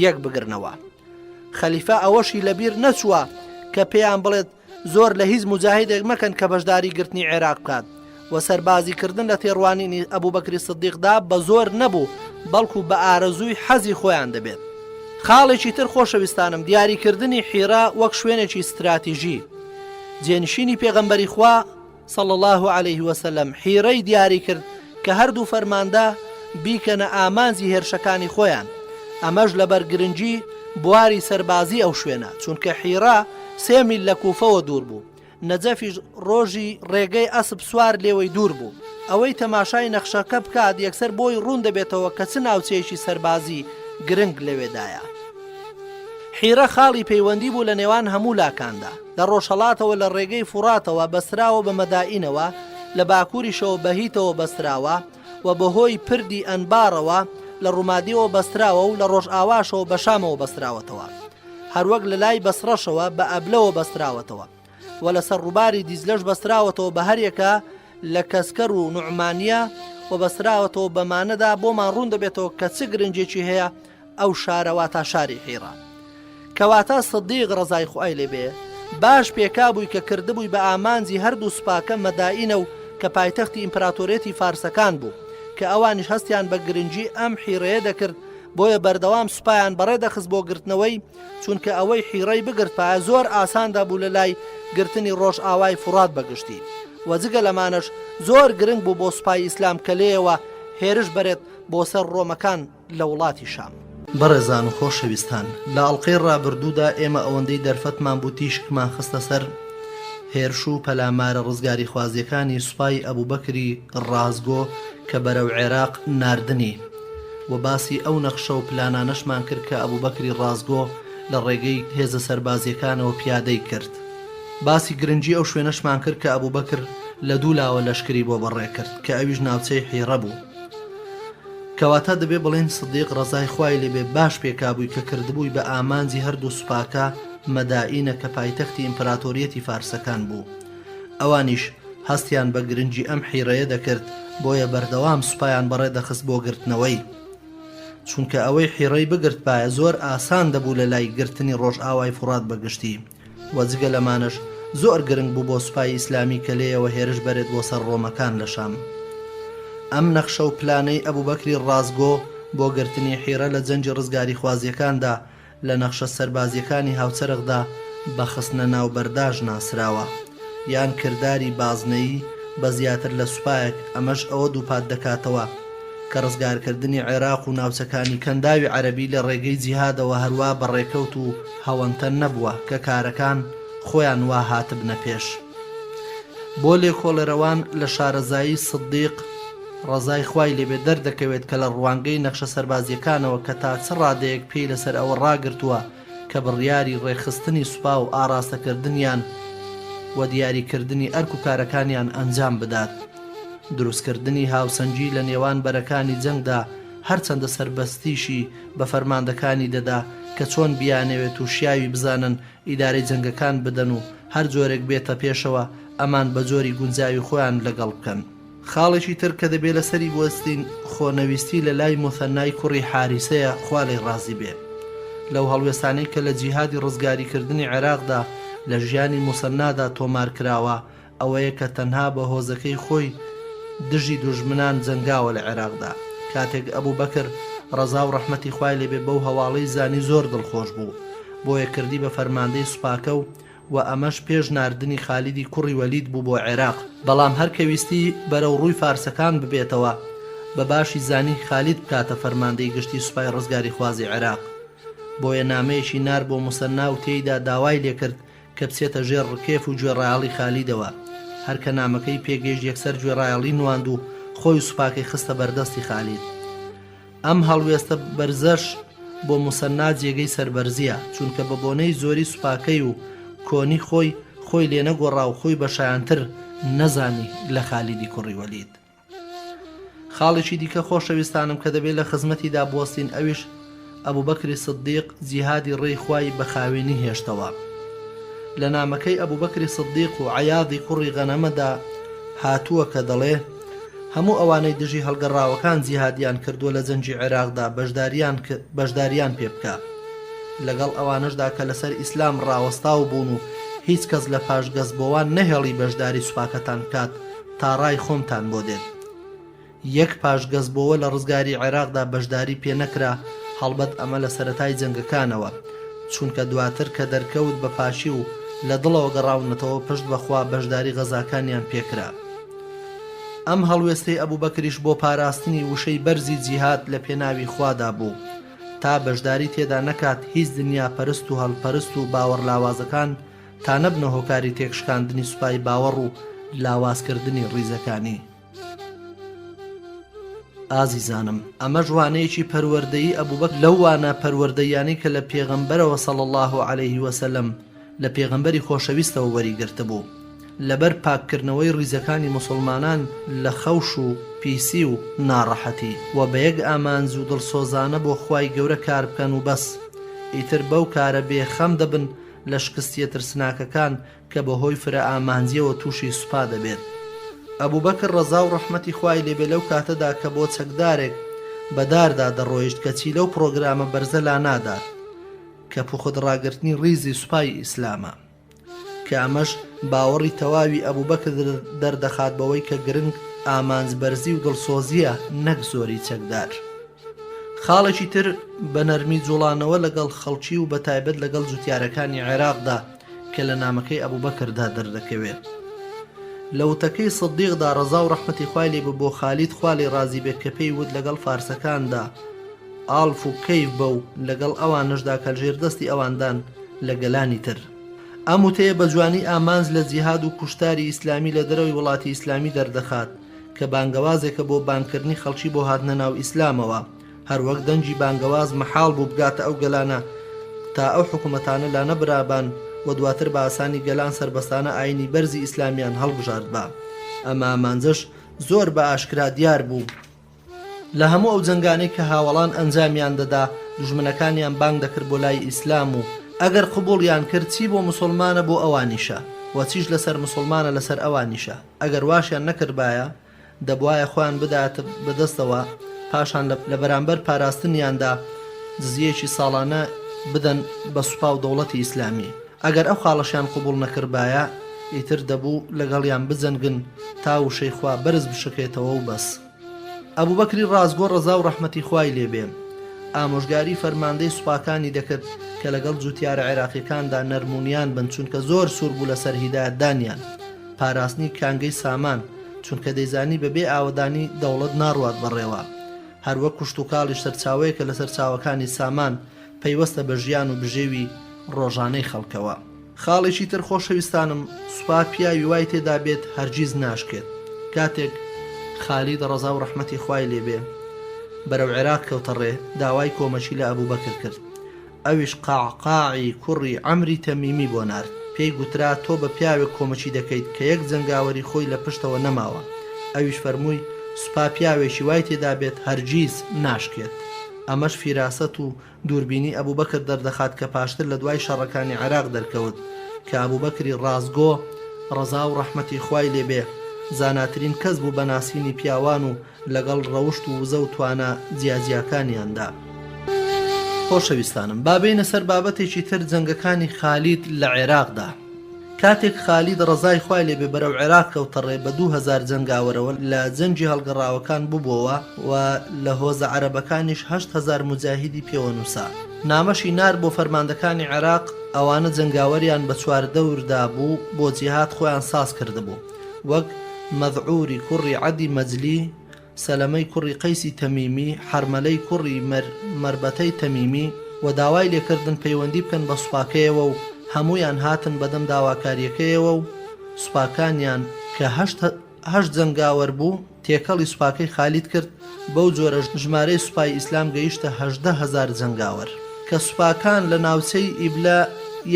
یەک بگرنەوە. خەلیفە ئەوەشی لەبیر نەچووە کە پێیان بڵێت زۆر لە هیچ مجاهیدێک مەکەن کە بەشداری گرتنی عێراق بکات و سەربازیکردن لە تێڕوانینی ئەبوبەکری سدیقدا بە زۆر نەبوو بەڵکو بە ئارەزووی حەزی خۆیان دەبێت. خاڵێکی تر خۆشەویستانم دیاریکردنی حیرا وەک شوێنێکی استراتیژی جێنشینی پێغەمبەری خوا صلی الله عليه وسلم حیرەی دیاری کرد کە هەردوو فەرماندا بیکەنە ئامانزی هێرشەکانی خۆیان. ئەمەش لەبەر گرنگی بواری سەربازی ئەو شوێنە چونکە حیرا 3 میل لە کوفەوە دوور بوو. نەجەفیش ڕۆژی ڕێگەی ئەسب سوار لێوەی دوور بوو. ئەوەی تەماشای نەخشەکە بکات یەکسەر بۆی ڕوون دەبێتەوە کە چ ناوچەیەکی سەربازی گرنگ لەوێدایە. حیرە خاڵی پەیوەندی بوو لە نێوان هەموو لاکاندا لە ڕۆژهەڵاتەوە لە ڕێگەی فوراتەوە بەسراوە بە مەدائینەوە لە باکووریشەوە بەهیتەوە بەستراوە و بەهۆی پردی ئەنبارەوە لە ڕوومادیەوە بەستراوە و لە ڕۆژ ئاواشەوە بە شامەوە بەستراوەتەوە هەروەک لە لای بەسڕەشەوە بە ئەبلەوە بەستراوەتەوە و لەسەر ڕووباری دیزلەش بەستراوەتەوە بە هەرێکە لە کەسکەر و نوعمانیە و بەستراوەتەوە بەمانەدا بۆمان ڕوون دەبێتەوە کە چ گرنگێکی هەیە ئەو شارەوە تا شاری حیرا. کەواتە سدیق ڕەزای خوای لێبێ باش پێکابووی کە کردبووی بە ئامانجی هەردوو سوپاکە مەدائینە و کە پایتەختی ئیمپراتۆرێتی فارسەکان بوو کە ئەوانیش هەستیان بە گرنگی ئەم حیرەیە دەکرد بۆیە بەردەوام سوپایان بەڕێدەخست بۆ گرتنەوەی چونکە ئەوەی حیرەی بگرت پایە زۆر ئاساندا بوو لە لای گرتنی ڕۆژ ئاوای فورات بەگشتی و جگە لەمانەش زۆر گرنگ بوو بۆ سوپای ئیسلام کە لێەوە هێرش بەرێت بۆ سەر ڕۆمەکان لە وڵاتی شام. بەڕێزان و خۆشەویستان لە ئەڵقەی ڕابردوودا ئێمە ئەوەندەی دەرفەتمان بوو تیشکمان خستە سەر هێرش و پەلامارە ڕزگاری خوازیەکانی سوپای ئەبوبەکری ڕازگۆ کە بەرەو عێراق ناردنی و باسی ئەو نەخشە و پلانانەشمان کرد کە ئەبوبەکری ڕازگۆ لە ڕێگەی هێزە سەربازیەکانەوە پیادەی کرد. باسی گرنگی ئەو شوێنەشمان کرد کە ئەبوبەکر لە دوولاوە لەشکری بۆ بەڕێ کرد کە ئەویش ناوچەی حیرە بوو. کەواتە دەبێ بڵێن سدیق ڕەزای خوای لێبێ باش پێکابووی کە کردبووی بە ئامانجی هەردوو سوپاکە مەدائینە کە پایتەختی ئیمپراتۆریەتی فارسەکان بوو. ئەوانیش هەستیان بە گرنگی ئەم حیرەیە دەکرد بۆیە بەردەوام سوپایان بەڕێدەخست بۆ گرتنەوەی چونکە ئەوەی حیرەی بگرت پایە زۆر ئاسان دەبوو لە لای گرتنی ڕۆژ ئاوای فورات بەگشتی و جگە لەمانش زۆر گرنگ بوو بۆ سوپای ئیسلامی کە لێیەوە هێرش بەرێت بۆ سەر ڕۆمەکان لە شام. ئەم نەخشە و پلانەی ئەبوبەکری ڕازگۆ بۆ گرتنی حیرە لە جەنجی ڕزگاری خوازیەکاندا لە نەخشە سەربازیەکانی هاوچەرخدا بە خستنە ناو بەرداژ ناسراوە یان کردداری بازنەیی بە زیاتر لە سوپایەک ئەمەش ئەوە دووپات دەکاتەوە کە ڕزگارکردنی عێراق و ناوچەکانی کەنداوی عەرەبی لە ڕێگەی جیهادەوە هەروە بەڕێکەوت و هەوەنتە نەبووە کە کارەکان خۆیان وا هاتبنە پێش. بۆ لێکۆڵەرەوان لە شارەزایی سدیق ڕەزای خوای لێبێ دەردەکەوێت کە لە ڕوانگەی نەخشە سەربازیەکانەوە کە تا چ ڕادەیەک پێی لەسەر ئەوە ڕاگرتووە کە بڕیاری ڕێخستنی سوپا و ئاراستەکردنیان و دیاریکردنی ئەرک و کارەکانیان ئەنجام بدات. دروستکردنی هاوسەنجی لە نێوان بەرەکانی جەنگدا هەرچەندە سەربەستیشی بە فەرماندەکانی دەدا کە چۆن بیانەوێت و شیاوی بزانن ئیدارەی جەنگەکان بدەن و هەر جۆرێک بێتە پێشەوە ئەمان بە جۆری گونجاوی خۆیان لەگەڵ بکەن. خاڵێکی تر کە دەبێت لەسەری بوەستین خۆنەویستی لە لای موثەنای کوڕی حارسەیە خوا لێی ڕازی بێ. لەو هەڵوێستانەی کە لە جیهادی ڕزگاریکردنی عێراقدا لە ژیانی موسەنادا تۆمار کراوە ئەوەیە کە تەنها بە هۆزەکەی خۆی دژی دوژمنان جەنگاوە لە عێراقدا. کاتێک ئەبوبەکر ڕەزا و ڕەحمەتی خوای لێبێ بەو هەواڵەی زانی زۆر دڵخۆش بوو بۆیە کردی بە فەرماندەی سوپاکە و ئەمەش پێش ناردنی خالیدی کوڕی وەلید بوو بۆ عێراق بەڵام هەر کەویستی بەرەو ڕووی فارسەکان ببێتەوە بە باشی زانی خالید بکاتە فەرماندەی گشتی سوپای ڕزگاری خوازی عێراق. بۆیە نامەیەکی نار بۆ موسەنا و تێیدا داوای لێکرد کە بچێتە ژێر ڕکێف و گوێڕایەڵی خالیدەوە. هەرکە نامەکەی پێگەیشت یەکسەر گوێڕایەڵی نواند و خۆی سوپاکەی خستە بەردەستی خالید. ئەم هەڵوێستە بەرزەش بۆ موسەنا جێگەی سەربەرزیە چونکە بە بۆنەی زۆری سوپاکەی و کۆنی خۆی لێ نەگۆڕا و خۆی بەشایانتر نەزانی لە خالیدی کوڕی وەلید. خاڵێکی دیکە خۆشەویستانم کە دەبێت لە خزمەتیدا بوەستین ئەویش ئەبوبەکری سدیق جیهادی ڕێی خوای بە خاوێنی هێشتەوە. لە نامەکەی ئەبوبەکری سدیق و عەیاضی کوڕی غەنەمەدا هاتووە کە دەڵێ هەموو ئەوانەی دژی هەڵگەڕاوەکان جیهادیان کردووە لە جەنجی عێراقدا بەشداریان پێ بکە لەگەڵ ئەوانشدا کە لەسەر ئیسلام ڕاوەستاو بوون و هیچ کەس لە پاشگەزبەوان نەهێڵی بەشداری سوپاکەتان کات تا ڕای خۆمتان بۆ دێت. یەک پاشگەزبەوە لە ڕزگاری عێراقدا بەشداری پێ نەکرا، هەڵبەت ئەمە لە سەرەتای جەنگەکانەوە، چونکە دواتر کە دەرکەوت بە پاشی و لە دڵەوە گەڕاونەتەوە پشت بەخوا بەشداری غەزاکانیان پێکرا. ئەم هەڵوێستەی ئەبوبەکریش بۆ پاراستنی وشەی بەرزی جیهاد لە پێناوی خوادا بوو تا بەشداری تێدا نەکات هیچ دنیا پەرست و هەڵپەرست و باوەڕ لاوازەکان تا نەبنە هۆکاری تێکشکاندنی سوپای باوەڕ و لاوازکردنی ڕیزەکانی. ئازیزانم، ئەمە ژوانەیەکی پەروەردەیی ئەبوبەکر لەو وانە پەروەردەیانی کە لە پێغەمبەرەوە صلی الله عليه وسلم لە پێغەمبەری خۆشەویستەوە وەریگرتە بوو لەبەر پاککردنەوەی ڕیزەکانی مسلمانان لە خەوش و پیسی و ناڕەحەتی و بە یەک ئامانز و دڵسۆزانە بۆ خوای گەورە کار بکەن و بەس، ئیتر بەو کارە بێخەم دەبن لە شکستیە ترسناکەکان کە بەهۆی فرە ئامانزیەوە تووشی سوپا دەبێت. ئەبوبەکر ڕەزا و ڕەحمەتی خوای لێبێ لەو کاتەدا کە بۆ چەکدارێک بەداردا دەڕۆیشت کەچی لەو پرۆگرامە بەرزە لا نادات کە پوخودڕاگرتنی ڕیزی سوپای ئیسلامە، کە ئەمەش باوەڕی تەواوی ئەبوبەکر دەردەخات بەوەی کە گرنگ ئامانزبەرزی و دڵسۆزیە نەک زۆری چەکدار. خاڵێکی تر بە نەرمی جوڵانەوە لەگەڵ خەڵکی و بەتایبەت لەگەڵ جوتیارەکانی عێراقدا کە لە نامەکەی ئەبوبەکردا دەردەکەوێت. لە وتەکەی سدیقدا ڕەزا و ڕەحمەتی خوای لێ بۆ خالید خوا لێ ڕازی بێت کە پێی وت لەگەڵ فارسەکاندا ئاڵف و کەیف بە و لەگەڵ ئەوانشدا کە ژێردەستی ئەواندان لە گەلانی تر. ئەم وتەیە بە جوانی ئامانز لە جیهاد و کوشتاری ئیسلامی لە دەرەوەی وڵاتی ئیسلامی دەردەخات کە بانگەوازێکە بۆ بانکردنی خەڵکی بۆ هاتنە ناو ئیسلامەوە، هەروەک دەنجی بانگەواز مەحاڵ بوو بگاتە ئەو گەلانە تا ئەو حکوومەتانە لا نەبرابان و دواتر بە ئاسانی گەلان سربەستانە ئاینی بەرزی ئیسلامیان هەڵبژارد بە. ئەمە ئامانزش زۆر بە ئاشکرا دیار بوو لە هەموو ئەو جەنگانەی کە هاوڵان ئەنجامیان دەدا دوژمنەکانیان بانگ دەکرد بۆ لای ئیسلام و ئەگەر قبوڵیان کرد چی بۆ مسلمانە بۆ ئەوانیشە و چیش لەسەر مسلمانە لەسەر ئەوانیشە، ئەگەر واشیان نەکردبایە دەبوایە خۆیان بداتە بەدەستەوە پاشان لە بەرامبەر پاراستنیاندا جزیەکی ساڵانە بدەن بە سوپا و دەوڵەتی ئیسلامی. ئەگەر ئەو خاڵەشیان قبول نەکردبایە ئیتر دەبوو لەگەڵیان بجەنگن تا وشەی خوا بەرز بشکێتەوە و بەس. ئەبوبەکری ڕازگۆ ڕەزا و ڕەحمەتی خوای لێبێ ئامۆژگاری فەرماندەی سوپاکانی دەکرد کە لەگەڵ جوتیارە عێراقیەکاندا نەرمونیان بن چونکە زۆر سوور بوو لەسەر هیدایەتدانیان، پاراستنی کانگەی سامان چونکە دەیزانی بەبێ ئاوەدانی دەوڵەت ناڕوات بەڕێوە، هەروەک کوشت و کاڵی سەرچاوەیەکە لەسەر چاوەکانی سامان پەیوەستە بە ژیان و بژێوی ڕۆژانەی خەڵکەوە. خاڵێکی تر خۆشەویستانم، سوپا پیاوی وای تێدا بێت هەرگیز ناشکێت. کاتێک خالید ڕەزا و ڕەحمەتی خوای لێبێ بەرەو عێراق کەوتەڕێ داوای کۆمەچی لە ئەبوبەکر کرد، ئەویش قاعقاعی کوڕی عەمری تەمیمی بۆ نارد، پێی گوترا تۆ بە پیاوێک کۆمەچی دەکەیت کە یەک جەنگاوەری خۆی لە پشتەوە نەماوە. ئەویش فەرمووی سوپا پیاوێکی وای تێدا بێت هەرگیز ناشکێت. ئەمەش فیراست و دووربینی ئەبوبەکر دەردەخات کە پاشتر لە دوای شەڕەکانی عێراق دەرکەوت کە ئەبوبەکری ڕازگۆ ڕەزا و ڕەحمەتی خوای لێبێ زاناترین کەس بوو بە ناسینی پیاوان و لەگەڵ ڕەوشت و وزە و توانە جیاجیاکانیاندا. خۆشەویستانم، بابینە سەر بابەتێکی تر جەنگەکانی خالید لە عێراقدا. کاتێک خالید ڕەزای خوای لێبێ بەرەو عێراق کەوتەڕێ بە 2000 جەنگاوەرەوە لە جەنجی هەڵگەڕاوەکان ببووەوە و لە هۆزە عەرەبەکانیش 8000 مجاهیدی پێوە نووسا. نامەشی نار بۆ فەرماندەکانی عێراق ئەوانە جەنگاوەریان بە چواردەوردا بوو بۆ جیهاد خۆیان ساز کردبوو، وەک مەذعوری کوڕی عەدی مەجلی، سەلەمەی کوڕی قەیسی تەمیمی، حەرمەلەی کوڕی مەربەتەی تەمیمی و داوای لێکردن پەیوەندی بکەن بە سوپاکەیەوە و هەمویان هاتن بەدەم داواکاریەکەیەوە و سوپاکانیان کە 8 جەنگاوەر بوو تێکەڵی سوپاکەی خالید کرد. بەو جۆرە ژمارەی سوپای ئیسلام گەیشتە 18000 جەنگاوەر کە سوپاکان لە ناوچەی ئیبلا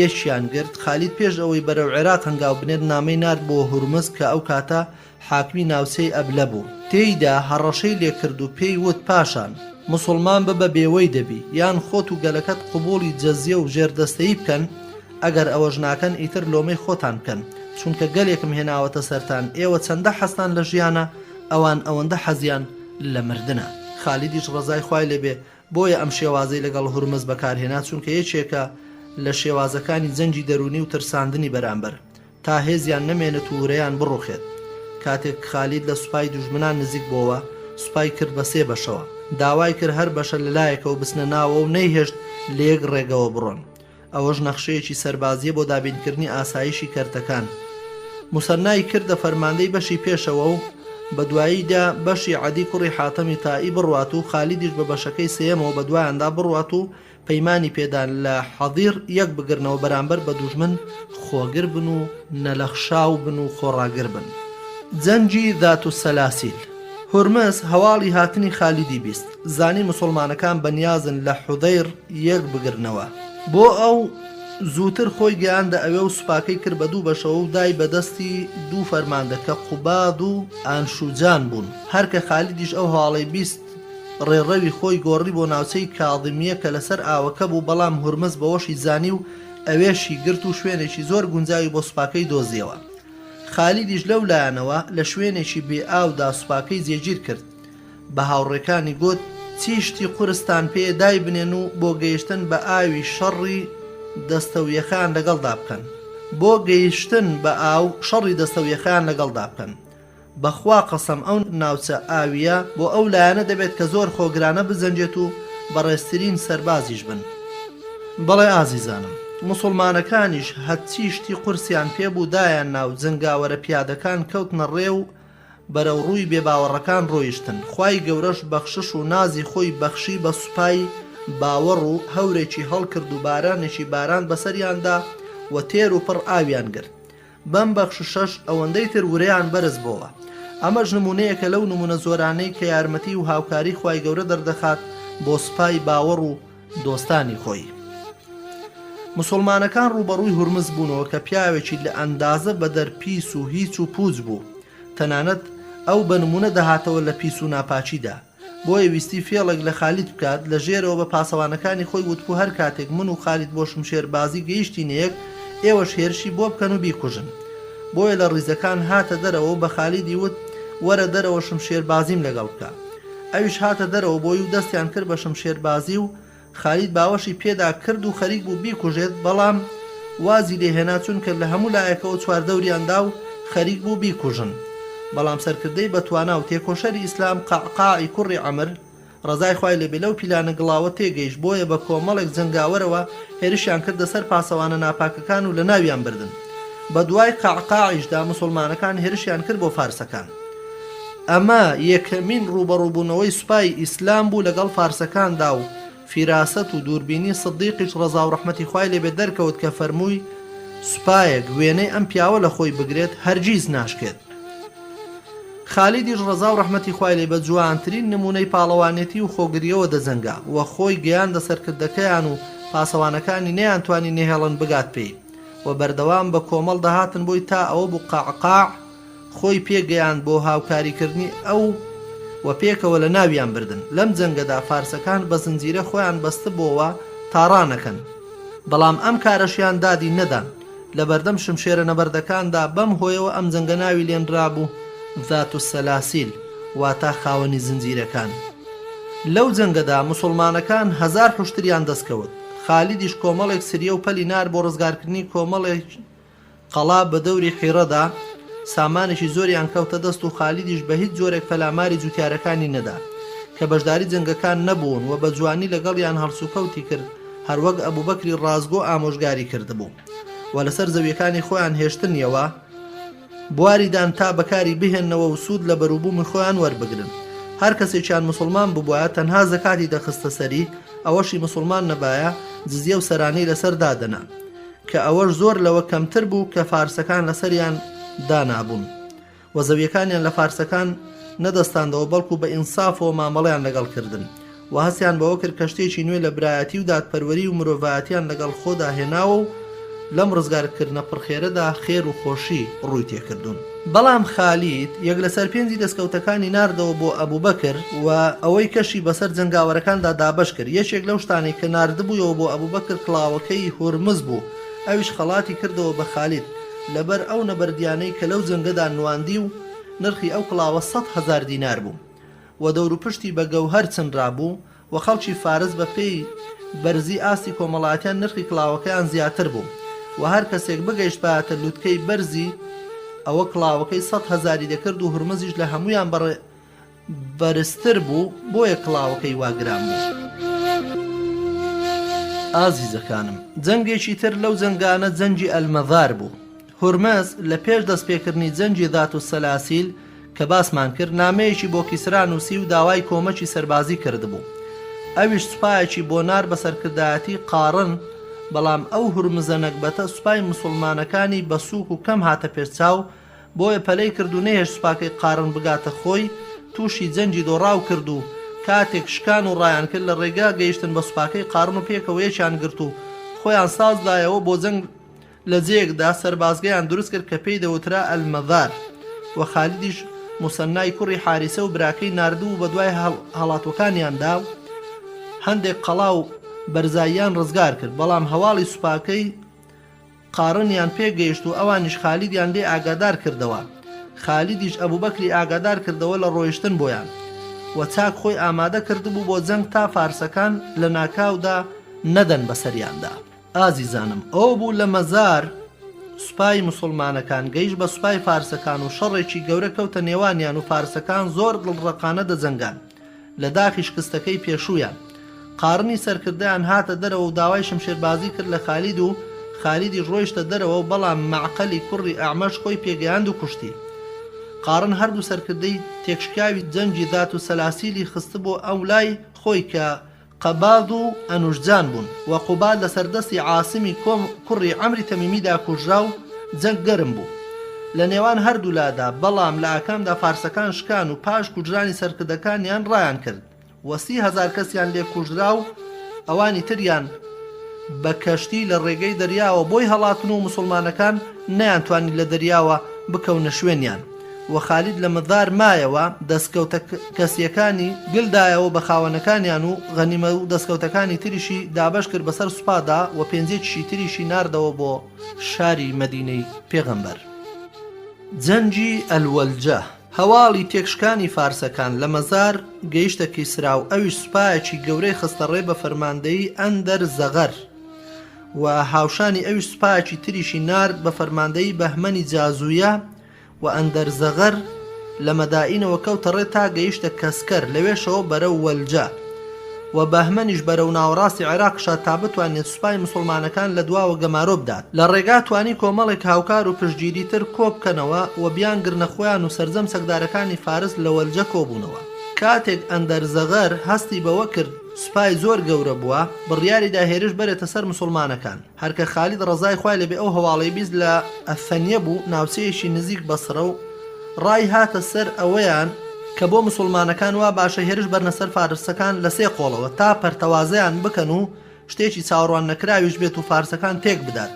یەشیان گرت. خالید پێش ئەوەی بەرەو عێراق هەنگاو بنێت نامەی نارد بۆ هورمز کە ئەو کاتە حاکمی ناوچەی ئەبلە بوو. تێیدا هەڕەشەی لێکرد و پێی وت پاشان مسلمان ببە بێوەی دەبی یان خۆت و گەلەکەت قبوڵی جەزیە و ژێردەستەیی بکەن، ئەگەر ئەوەش ناکەن ئیتر لۆمەی خۆتان بکەن چونکە گەلێکم هێناوەتە سەرتان، ئێوە چەندە حەستان لە ژیانە ئەوان ئەوەندە حەزیان لە مردنە. خالیدیش ڕەزای خوای لێبێ بۆیە ئەم شێوازەی لەگەڵ هورمز بەکارهێنا چونکە یەکێکە لە شێوازەکانی جەنجی دەرونی و ترساندنی بەرامبەر تا هێزیان نەمێنێت و ورەیان بڕوخێت. کاتێک خالید لە سوپای دوژمنان نزیک بۆەوە سوپای کرد بە 3 بەشەوە، داوای کرد هەر بەشە لەلایەکەوە بچنە ناوە و نەیهێشت لە یەک ڕێگەوە بڕۆن. ئەوەش نەخشەیەکی سەربازیە بۆ دابینکردنی ئاسایشی کەرتەکان. موسەنای کردە فەرماندەی بەشی پێشەوە و بە دواییدا بەشی عەدی کوڕی حاتەمی تائی بڕوات و خالیدیش بە بەشەکەی سێیەمەوە بە دوایاندا بڕوات و پەیمانی پێدان لە حەضیر یەک بگرنەوە بەرامبەر بە دوژمن خۆگر بن و نەلەخشاو بن و خۆڕاگر بن. جەنجی ذات السەلاسیل. هورمز هەواڵی هاتنی خالیدی بیست، زانی موسڵمانەکان بەنیازن لە حودەیر یەک بگرنەوە. بۆ ئەو زووتر خۆی گەیاندە ئەوێ و سوپاکەی کرد بە 2 بەشەوە و دای بەدەستی 2 فەرماندەکە قوباد و ئانشوجان بوون. هەرکە خالیدیش ئەو هەواڵەی بیست ڕێڕەوی خۆی گۆڕی بۆ ناوچەی کاڵدمیە کە لەسەر ئاوەکە بوو، بەڵام هورمز بەوەشی زانی و ئەوێشی گرت و شوێنێکی زۆر گونجاوی بۆ سوپاکەی دۆزیەوە. خالیدیش لەو لایەنەوە لە شوێنێکی بێ ئاودا سوپاکەی جێگیر کرد. بە هاوڕێکانی گوت چیشتی قورستان پێ دای بنێن و بۆ گەیشتن بە ئاوی شەڕی دەستەویەکان لەگەڵدا بکەن. بۆ گەیشتن بە ئاو شەڕی دەستەویەکان لەگەڵدا بکەن. بەخوا قەسەم ئەو ناوچە ئاویە بۆ ئەو لایەنە دەبێت کە زۆر خۆگرانە بزەنجێت و بەڕێزترین سەربازیش بن. بەڵێ ئازیزانم، موسڵمانەکانیش هەرچی شتی قورسیان پێبوو دایان ناو جنگاوەرە پیادەکان کەوتنە ڕێ و بەرەو ڕووی بێباوەڕەکان ڕۆیشتن. خوای گەورەش بەخشش و نازی خۆی بەخشی بە سوپای باوەڕ و هەورێکی هەڵکرد و بارانێکی باران بەسەریاندا و تێر و پڕ ئاویان گرت. بەم بەخششەش ئەوەندەی تر ورەیان بەرز بۆوە. ئەمەش نمونەیەکە لەو نمونە زۆرانەی کە یارمەتی و هاوکاری خوای گەورە دەردەخات بۆ سوپای باوەڕ و دۆستانی خۆی. موسڵمانەکان ڕوبەڕووی هورمز بوونەوە کە پیاوێکی لە ئەندازە بە دەرپیس و هیچ و پوچ بوو. تەنانەت ئەو بە نمونە دەهاتەوە لە پیس و ناپاچیدا. بۆیە ویستی فێڵێک لە خالید بکات، لە ژێرەوە بە پاسەوانەکانی خۆی وتبوو هەر کاتێک من و خالید بۆ شمشێربازی گەیشتینەیەک ئێوەش هێرشی بۆ بکەن و بیکوژن. بۆیە لە ڕیزەکان هاتە دەرەوە و بە خالیدی وت وەرە دەرەوە شمشێربازیم لەگەڵ بکە. ئەویش هاتە دەرەوە بۆی و دەستیان کرد بە شمشێربازی و خالید باوەشی پێدا کرد و خەریک بوو بیکوژێت، بەڵام وازی لێهێنا چونکە لە هەموو لایەکەوە چواردەوریاندا و خەریک بوو بیکوژن. بەڵام سەرکردەی بەتوانا و تێکۆشەری ئیسلام قەعقاعی کوڕی عەمر ڕەزای خوای لێبێ لەو پیلانە گڵاوە تێگەیشت. بۆیە بە کۆمەڵێک جەنگاوەرەوە هێرشیان کردە سەر پاسەوانە ناپاکەکان و لە ناویان بردن. بە دوای قەعقاعیشدا موسڵمانەکان هێرشیان کرد بۆ فارسەکان. ئەمە یەکەمین ڕوبەڕووبوونەوەی سوپای ئیسلام بوو لەگەڵ فارسەکاندا و فیراست و دووربینی سدیقیش ڕەزا و ڕەحمەتی خوای لێبێ دەرکەوت کە فەرمووی سوپایەک وێنەی ئەم پیاوە لە خۆی بگرێت هەرگیز ناشکێت. خالیدیش ڕەزا و ڕەحمەتی خوای لێبێ جوانترین نمونەی پاڵەوانێتی و خۆگریەوە دەزەنگا و خۆی گەیاندە سەرکردەکەیان و پاسەوانەکانی نەیانتوانی نێهێڵن بگات پێی و بەردەوام بە کۆمەڵ دەهاتن بۆی تا ئەوە بوو قەعقاع خۆی پێگەیاند بۆ هاوکاریکردنی ئەو و پێکەوە لە ناویان بردن. لەم جەنگەدا فارسەکان بە زنجیرە خۆیان بەستە بۆەوە تاڕانەکەن، بەڵام ئەم کارەشیان دادی نەدان. لە بەردەم شمشێرە نەبەردەکاندا بەم هۆیەوە ئەم جەنگە ناوی لێنرا بوو ذات السەلاسیل، واتە خاوەنی زنجیرەکان. لەو جەنگەدا موسڵمانەکان 1000 حوشتریان دەستکەوت. خالیدیش کۆمەڵێک سریە و پەلی نار بۆ ڕزگارکردنی کۆمەڵێک قەڵا بە دەوری حیڕەدا سامانێکی زۆریان کەوتە دەست و خالیدیش بە هیچ جۆرێک پەلاماری جوتیارەکانی نەدا کە بەشداری جەنگەکان نەبوون و بە جوانی لەگەڵیان هەڵسوکەوتی کرد، هەروەک ئەبوبەکری ڕازگۆ ئامۆژگاری کردبوو و لەسەر زەویەکانی خۆیان هێشتنیەوە بواریدان تا بەکاری بهێننەوە و سوود لە بەروبوومی خۆیان وەربگرن. هەر کەسێکیان موسڵمان ببووە تەنها زەکاتی دەخستە سەری، ئەوەشی موسڵمان نەبایە جزیە و سەرانەی لەسەر دادەنا کە ئەوەش زۆر لەوە کەمتر بوو کە فارسەکان لەسەریان دانابوون و زەویەکانیان لە فارسەکان نەدەستاندەوە بەڵکو بە ئینسافەوە مامەڵەیان لەگەڵ کردن و هەستیان بەوە کرد کە شتێکی نوێ لە برایەتی و دادپەروەری و مرۆڤایەتیان لەگەڵ خۆدا هێناوە و لەم ڕزگارکردنە پڕخێرەدا خێر و خۆشی ڕووی تێکردوون. بەڵام خالید یەک لەسەر 5 دەستکەوتەکانی ناردەوە بۆ ئەبوبەکر و ئەوەی کەشی بەسەر جەنگاوەرەکاندا دابەش کرد. یەکێک لەو شتانەی کە ناردبوویەوە بۆ ئەبوبەکر کڵاوەکەی هورمز بوو، ئەویش خەڵاتی کردەوە بە خالید لەبەر ئەو نەبەردیانەی کە لەو جەنگەدا نواندی و نرخی ئەو کڵاوە 100,000 دینار بوو و دەور و پشتی بە گەوهەر چنرا بوو و خەڵکی فارس بە پێی بەرزی ئاستی کۆمەڵاتیان نرخی کڵاوەکەیان زیاتر بوو و هەر کەسێک بگەیشت بەهاتە لووتکەی بەرزی ئەوە کڵاوەکەی 100,000 دەکرد و هورمزیش لە هەمویان بەرزتر بوو بۆیە کڵاوەکەی واگران بوو. ئازیزەکانم، جەنگێکی تر لەو جەنگانە جەنگی ئەلمەذار بوو. هورمز لە پێش دەستپێکردنی جەنگی ذات و سەلاسیل کە باسمان کرد نامەیەکی بۆ کیسرا نووسی و داوای کۆمەکی سەربازی کردبوو. ئەویش سوپایەکی بۆ نار بە سەرکردایەتی قارن، بەڵام ئەو هورمزە نەکبەتە سوپای موسڵمانەکانی بە سووک و کەم هاتە پێچاو، بۆیە پەلەی کرد و نەهێش سوپاکەی قارن بگاتە خۆی، تووشی جەنجی دۆڕاو کرد و کاتێک شکان و ڕایان کرد لە ڕێگا گەیشتن بە سوپاکەی قارن و پێکەوە یەکیان گرت و خۆیان سازدایەوە بۆ جەنگ لە جێیەکدا سەربازگەیان دروست کرد کە پێی دەوترا ئەلمەذار و خالیدیش موسەنای کوڕی حارسە و براکەی ناردوو و بە دوای هەڵاتوەکانیاندا هەندێک قەڵا و بەرزاییان ڕزگار کرد، بەڵام هەواڵی سوپاکەی قارنیان پێگەیشت و ئەوانیش خالیدیان لێ ئاگادار کردەوە. خالیدیش ئەبوبەکری ئاگادار کردەوە لە ڕۆیشتن بۆیان و چاک خۆی ئامادە کردبوو بۆ جەنگ تا فارسەکان لە ناکاودا نەدەن بەسەریاندا. ئازیزانم، ئەو بوو لە مەزار سوپای موسڵمانەکان گەیشت بە سوپای فارسەکان و شەڕێکی گەورە کەوتە نێوانیان و فارسەکان زۆر دڵڕەقانە دەجەنگان لە داخی شکستەکەی پێشوویان. قارنی سەرکردیان هاتە دەرەوە و داوای شمشێربازی کرد لە خالید و خالیدی ڕۆیشتە دەرەوە و بەڵام معقەلی کوڕی ئەعمەش خۆی پێگەیاند و کوشتی. قارن هەردوو سەرکردەی تێکشکاوی جەنجی ذات و سەلاسیلی خست بۆ ئەو لای خۆی کە قەباد و ئەنوشجان بوون و قوباد لە سەردەستی عاسمی کوڕی عەمری تەمیمیدا کوژرا و جەنگ گەرم بوو لە نێوان هەردوولادا، بەڵام لە ئاکامدا فارسەکان شکان و پاش کوژرانی سەرکردەکانیان ڕایان کرد و 30,000 کەسیان لێ کوژرا و ئەوانی تریان بە کەشتی لە ڕێگەی دەریاوە بۆی هەڵاتن و موسڵمانەکان نەیانتوانی لە دەریاوە بکەونە شوێنیان و خالید لە مەدار مایەوە دەستکەوتە کەسیەکانی گلدایەوە بە خاوەنەکانیان و غەنیمە و دەستکەوتەکانی تریشی دابەش کرد بەسەر سوپادا و پێنجێکیشی تریشی ناردەوە بۆ شاری مەدینەی پێغەمبەر. جەنجی ئەلوەلجە هەواڵی تێکشکانی فارسەکان لە مەزار گەیشتە کیسرا و ئەویش سوپایەکی گەورەی خستە ڕێ بە فەرماندەیی ئەندەر زەغەر و هاوشانی ئەویش سوپایەکی تریشی نارد بە فەرماندەیی بەهمەنی جازوویە و ئەندەر زەغەر لە مەدائینەوە کەوتە ڕێ تا گەیشتە کەسکەر لەوێشەوە بەرەو وەلجە و بەهمەنیش بەرەو ناوەڕاستی عێراقشا تا بتوانێت سوپای موسڵمانەکان لە دواوە گەمارۆ بدات. لە ڕێگا توانی کۆمەڵێک هاوکار و پشتگیری تر کۆ بکەنەوە و بیان گرنە خۆیان و سەرجەم سەکدارەکانی فارس لە وەلجە کۆبوونەوە. کاتێک ئەندەر زەغەر هەستی بەوە کرد سوپای زۆر گەورە بووە، بڕیاریدا هێرش بەرێتە سەر موسڵمانەکان. هەرکە خالید ڕەزای خوای لەبێ ئەو هەواڵەی بیست لە ئەفەنیە بوو، ناوچەیەکی نزیک بەسرە و ڕای هاتە سەر ئەوەیان کە بۆ مسلمانەکان وا باشە هێرش بەرنەسەر فارسەکان لە سێ قۆڵەوە تا پەرتەوازەیان بکەن و شتێکی چاوەڕوان نەکراویش بێت و فارسەکان تێک بدات.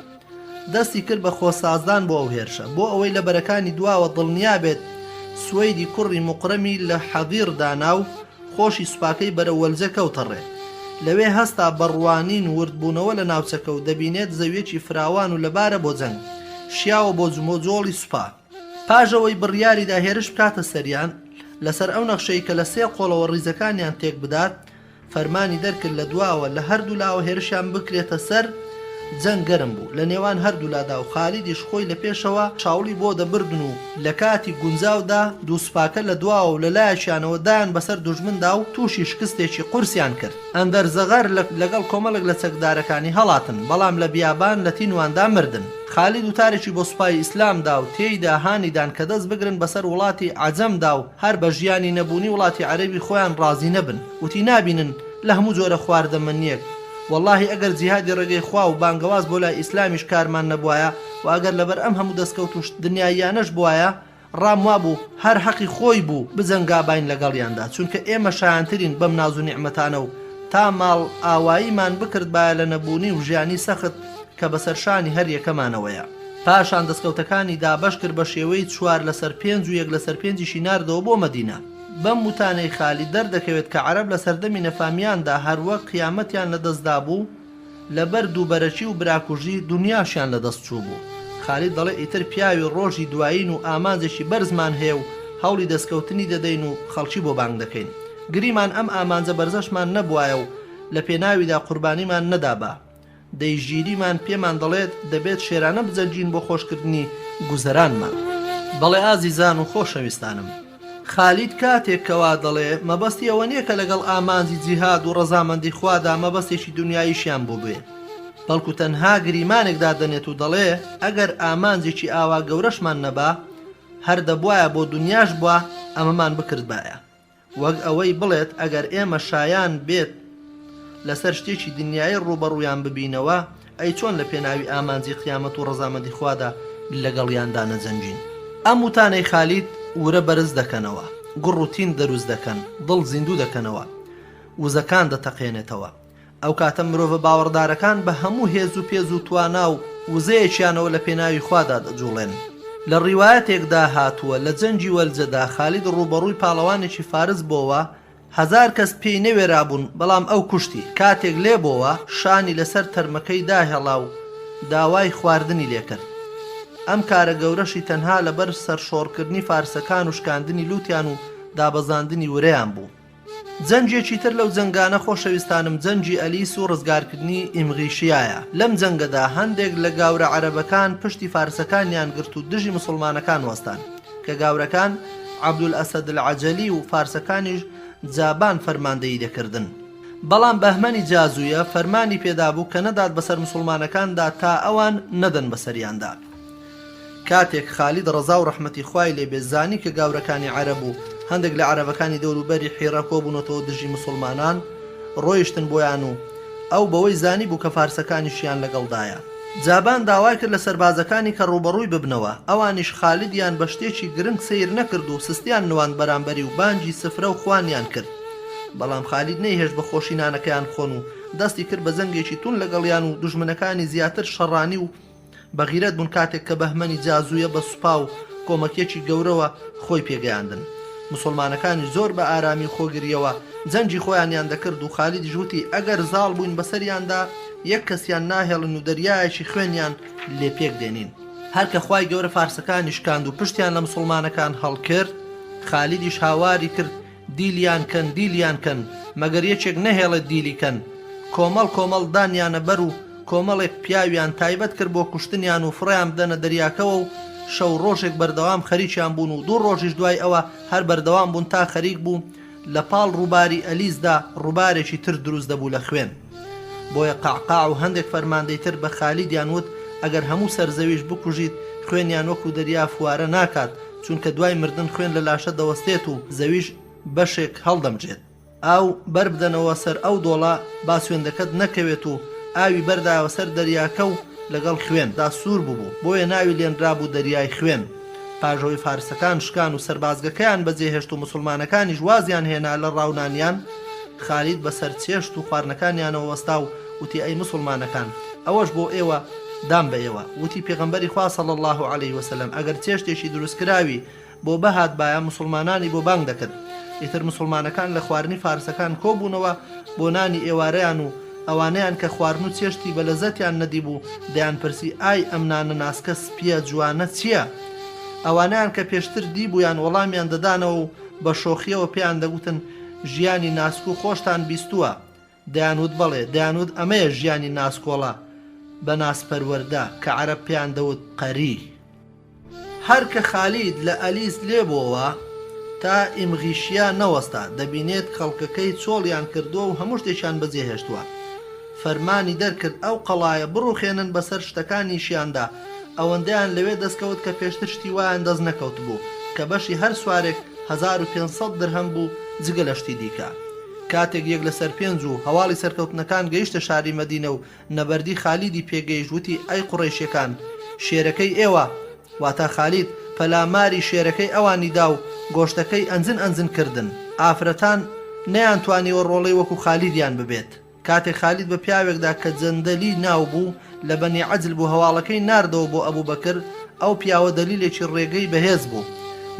دەستی کرد بە خۆسازدان بۆ ئەو هێرشە بۆ ئەوەی لە بەرەکانی دواوە دڵنیا بێت سوەیدی کوڕی مقرەمی لە حەدیر دانا و خۆشی سوپاکەی بەرە وەلجە کەوتە ڕێ. لەوێ هەستا بەڕوانین وردبوونەوە لە ناوچەکە و دەبینێت زەویەکی فراوان و لەبارە بۆ جەنگ شیاوە بۆ جمۆجۆڵی سوپا. پاژەوەی بڕیاریدا هێرش بکاتە سەریان لەسەر ئەو نەخشەی کە لە سێ قۆڵەوە ڕیزەکانیان تێک بدات، فەرمانی دەرکرد لە دواوە لە هەردوو لاوە هێرشیان بکرێتە سەر. جەنگ گەرم بوو لە نێوان هەردوولادا و خالیدیش خۆی لە پێشەوە چاوڵی بۆ دەبردن و لە کاتی گونجاودا دوو سوپاکە لە دواوە و لە لایەکیانەوە دایان بەسەر دوژمندا و تووشی شکستێکی قورسیان کرد. ئەندەر زەغەر لەگەڵ کۆمەڵێک لە چەکدارەکانی هەڵاتن، بەڵام لە بیابان لە تینواندا مردن. خالید وتارێکی بۆ سوپای ئیسلامدا و تێیدا هانیدان کە دەست بگرن بەسەر وڵاتی عەجەمدا و هەر بە ژیانی نەبوونی وڵاتی عەرەبی خۆیان ڕازی نەبن. وتی نابینن لە هەموو جۆرە خواردەمەنیەک واللهی ئەگەر جیهادی ڕێگەی خوا و بانگەواز بۆ لای ئیسلامیش کارمان نەبوایە و ئەگەر لەبەر ئەم هەموو دەستکەوت و دنیاییانەش بوایە ڕام وابوو هەر حەقی خۆی بوو بجەنگابین لەگەڵیاندا، چونکە ئێمە شایانترین بەم ناز و نیعمەتانە و تا ماڵ ئاواییمان بکرد باە لە نەبوونی و ژیانی سەخت کە بەسەرشانی هەر یەکەمانەوەیە. پاشان دەستکەوتەکانی دابەش کرد بە شێوەی 4 لەسەر 5 و 1 لەسەر 5 ناردەوە بۆ مەدینە. بەم وتانەی خالی دەردەکەوێت کە عەرەب لە سەردەمی نەفامیاندا هەروەک قیامەتیان لەدەستدا بوو، لەبەر دووبەرەکی و براکوژی دنیاشیان لەدەست چوو بوو. خالید دەڵێ ئیتر پیاوی ڕۆژی دوایین و ئامانجێکی بەرزمان هەیە و هەوڵی دەستکەوتنی دەدەین و خەڵکی بۆ بانگ دەکەین. گریمان ئەم ئامانجە بەرزەشمان نەبوایە و لە پێناویدا قوربانیمان نەدابا دەیژیریمان پێمان دەڵێت دەبێت شێرانە بجەنجین بۆ خۆشکردنی گوزەرانمان. بەڵێ ئازیزان و خۆشەویستانم، خالید کاتێکەوە دەڵێ مەبەستی ئەوە نییە کە لەگەڵ ئامانجی جیهاد و ڕەزامەندی خوادا مەبەستێکی دنیاییشیان بۆ بێ، بەڵکو تەنها گریمانێکدا دەنێت و دەڵێ ئەگەر ئامانجێکی ئاوا گەورەشمان نەبا هەر دەبوایە بۆ دنیاش بووە ئەمەمان بکردبایە، وەک ئەوەی بڵێت ئەگەر ئێمە شایان بێت لەسەر شتێکی دنیای ڕوبەڕوویان ببینەوە ئەی چۆن لە پێناوی ئامانجی قیامەت و ڕەزامەندی خوادا لەگەڵیاندا نەجەنجین. ئەم وتانەی خالید ورە بەرز دەکەنەوە، گوڕ و تین دەروست دەکەن، دڵ زیندوو دەکەنەوە، وزەکان دەتەقێنێتەوە. ئەو کاتە مرۆڤە باوەڕدارەکان بە هەموو هێز و پێز و توانا و وزەیەکیانەوە لە پێناوی خوادا دەجوڵێن. لە ڕیوایەتێکدا هاتووە لە جەنجی وەلجەدا خالید ڕوبەڕووی پاڵەوانێکی فارس بۆەوە 1000 کەس پێی نەوێرابوون بەڵام ئەو کوشتی. کاتێک لێبەوە شانی لەسەر تەرمەکەی داهێڵا و داوای خواردنی لێکرد. ئەم کارە گەورەشی تەنها لەبەر سەرشۆڕکردنی فارسەکان و شکاندنی لوتیان و دابەزاندنی ورەیان بوو. جەنجێکی تر لەو جەنگانە خۆشەویستانم جەنجی ئەلیس و ڕزگارکردنی ئیمغیشیایە. لەم جەنگەدا هەندێک لە گاورە عەرەبەکان پشتی فارسەکانیان گرت و دژی مسلمانەکان وەستان کە گاورەکان عەبدولئەسەد العەجەلی و فارسەکانیش جابان فەرماندەیی دەکردن. بەڵام بەهمەنی جازوویە فەرمانی پێدابوو کە نەدات بەسەر مسلمانەکاندا تا ئەوان نەدەن بەسەریاندا. کاتێک خالید ڕەزا و ڕەحمەتی خوای لێبێ زانی کە گاورەکانی عەرەب و هەندێک لە عەرەبەکانی دەوروبەری حیرە کۆبوونەوە دژی مسلمانان ڕۆیشتن بۆیان و ئەو بەوەی زانی بوو کە فارسەکانیشیان لەگەڵدایە. جابان داوای کرد لە سەربازەکانی کە ڕوبەڕووی ببنەوە، ئەوانیش خالیدیان بە شتێکی گرنگ سیر نەکرد و سستیان نوان بەرامبەری و بانگی سفرە و خوانیان کرد. بەڵام خالید نەیهێشت بە خۆشی نانەکەیان خۆن و دەستی کرد بە زەنگێکی تون لەگەڵیان و دوژمنەکانی زیاتر شەڕانی و بەغیرەت بوون کاتێک کە بەهمەنی جازوویە بە سوپا و کۆمەکێکی گەورەوە خۆی پێگەیاندن. مسلمانەکانی زۆر بە ئارامی خۆگریەوە جەنجی خۆیانیان دەکرد و خالیدی ژووتی ئەگەر زاڵ بووین بەسەریاندا یەک کەسیان ناهێڵن و دەریایەکی خوێنیان لێ پێک دێنین. هەرکە خوای گەورە فارسەکانی شکاند و پشتیان لە مسلمانەکان هەڵکرد، خالیدیش هاواری کرد دیلیان کەن مەگەر یەکێک نەهێڵێت دیلی کەن. کۆمەڵ دانیانە بەر و کۆمەڵێک پیاویان تایبەت کرد بۆ کوشتنیان و فڕیان بدەنە دەریاکەوە و شەو ڕۆژێک بەردەوام خەریکیان بوون و 2 ڕۆژیش دوای ئەوە هەر بەردەوام بوون تا خەریک بوو لە پاڵ ڕووباری ئەلیسدا ڕووبارێکی تر دروست دەبوو لە خوێن. بۆیە قەعقاع و هەندێک فەرماندەی تر بە خالیدیان وت ئەگەر هەموو سەرزەویش بکوژیت خوێنیان وەکو دەریا فوارە ناکات، چونکە دوای مردن خوێن لە لاشە دەوەستێت و زەویش بەشێک هەڵدەمجێت. ئاو بەر بدەنەوە سەر ئەو دۆڵە با سوێندەکەت نەکەوێت و ئاوی بەردایەوە سەر دەریاکە و لەگەڵ خوێن دا سوور بوو، بۆیە ناوی لێنرابوو دەریای خوێن. پاژەوەی فارسەکان شکان و سەربازگەکەیان بەجێهێشت و مسلمانەکانیش وازیان هێنا لە ڕاونانیان، خالید بەسەر چێشت و خواردنەکانیانەوە وەستا و وتی ئەی مسلمانەکان ئەوەش بۆ ئێوە دام بە ئێوە. وتی پێغەمبەری خوا صلی الله علیه وسلم ئەگەر چێشتێکی دروستکراوی بۆ بەهات بایە مسلمانانی بۆ بانگ دەکرد. ئیتر مسلمانەکان لە خواردنی فارسەکان کۆبوونەوە بۆ نانی ئێوارەیان و ئەوانەیان کە خواردن و چێشتی بە لەزەتیان نەدیبوو دەیان پرسی ئای ئەم نانە ناسکە سپیە جوانە چییە؟ ئەوانیان کە پێشتر دیبوویان وەڵامیان دەدانەوە و بە شۆخیەوە پێیان دەگوتن ژیانی ناسک و خۆشتان بیستووە؟ دەیانوت بەڵێ، دەیانوت ئەمەیە ژیانی ناسکۆڵە بە ناسپەروەردە کە عەرەب پێیان دەوت قەری. هەر کە خالید لە ئەلیس لێبووەوە تا ئیمغیشیا نەوەستا دەبینێت خەڵکەکەی چۆڵیان کردووە و هەموو شتێکیان بەجێهێشتووە. فەرمانی دەرکرد ئەو قەڵایە بڕوخێنن بەسەر شتەکانیشیاندا. ئەوەندەیان لەوێ دەستکەوت کە پێشتر شتی وایان دەست نەکەوت بوو کە بەشی هەر سوارێک 1500 درهم بوو جگە لە شتی دیکە. کاتێک یەک لەسەر 5 و هەواڵی سەرکەوتنەکان گەیشتە شاری مەدینە و نەبەردی خالیدی پێگەیشت وتی ئەی قوڕەیشیەکان شێرەکەی ئێوە، واتە خالید پەلاماری شێرەکەی ئەوانی دا و گۆشتەکەی ئەنجن کردن. ئافرەتان نەیانتوانیوە ڕۆڵەی وەکو خالیدیان ببێت. کاتێک خالید بە پیاوێکدا کە جەندەلی ناو بوو لە بەنی عەجل بوو هەواڵەکەی ناردەوە بۆ ئەبوو بەکر، ئەو پیاوە دەلیلێکی ڕێگەی بەهێز بوو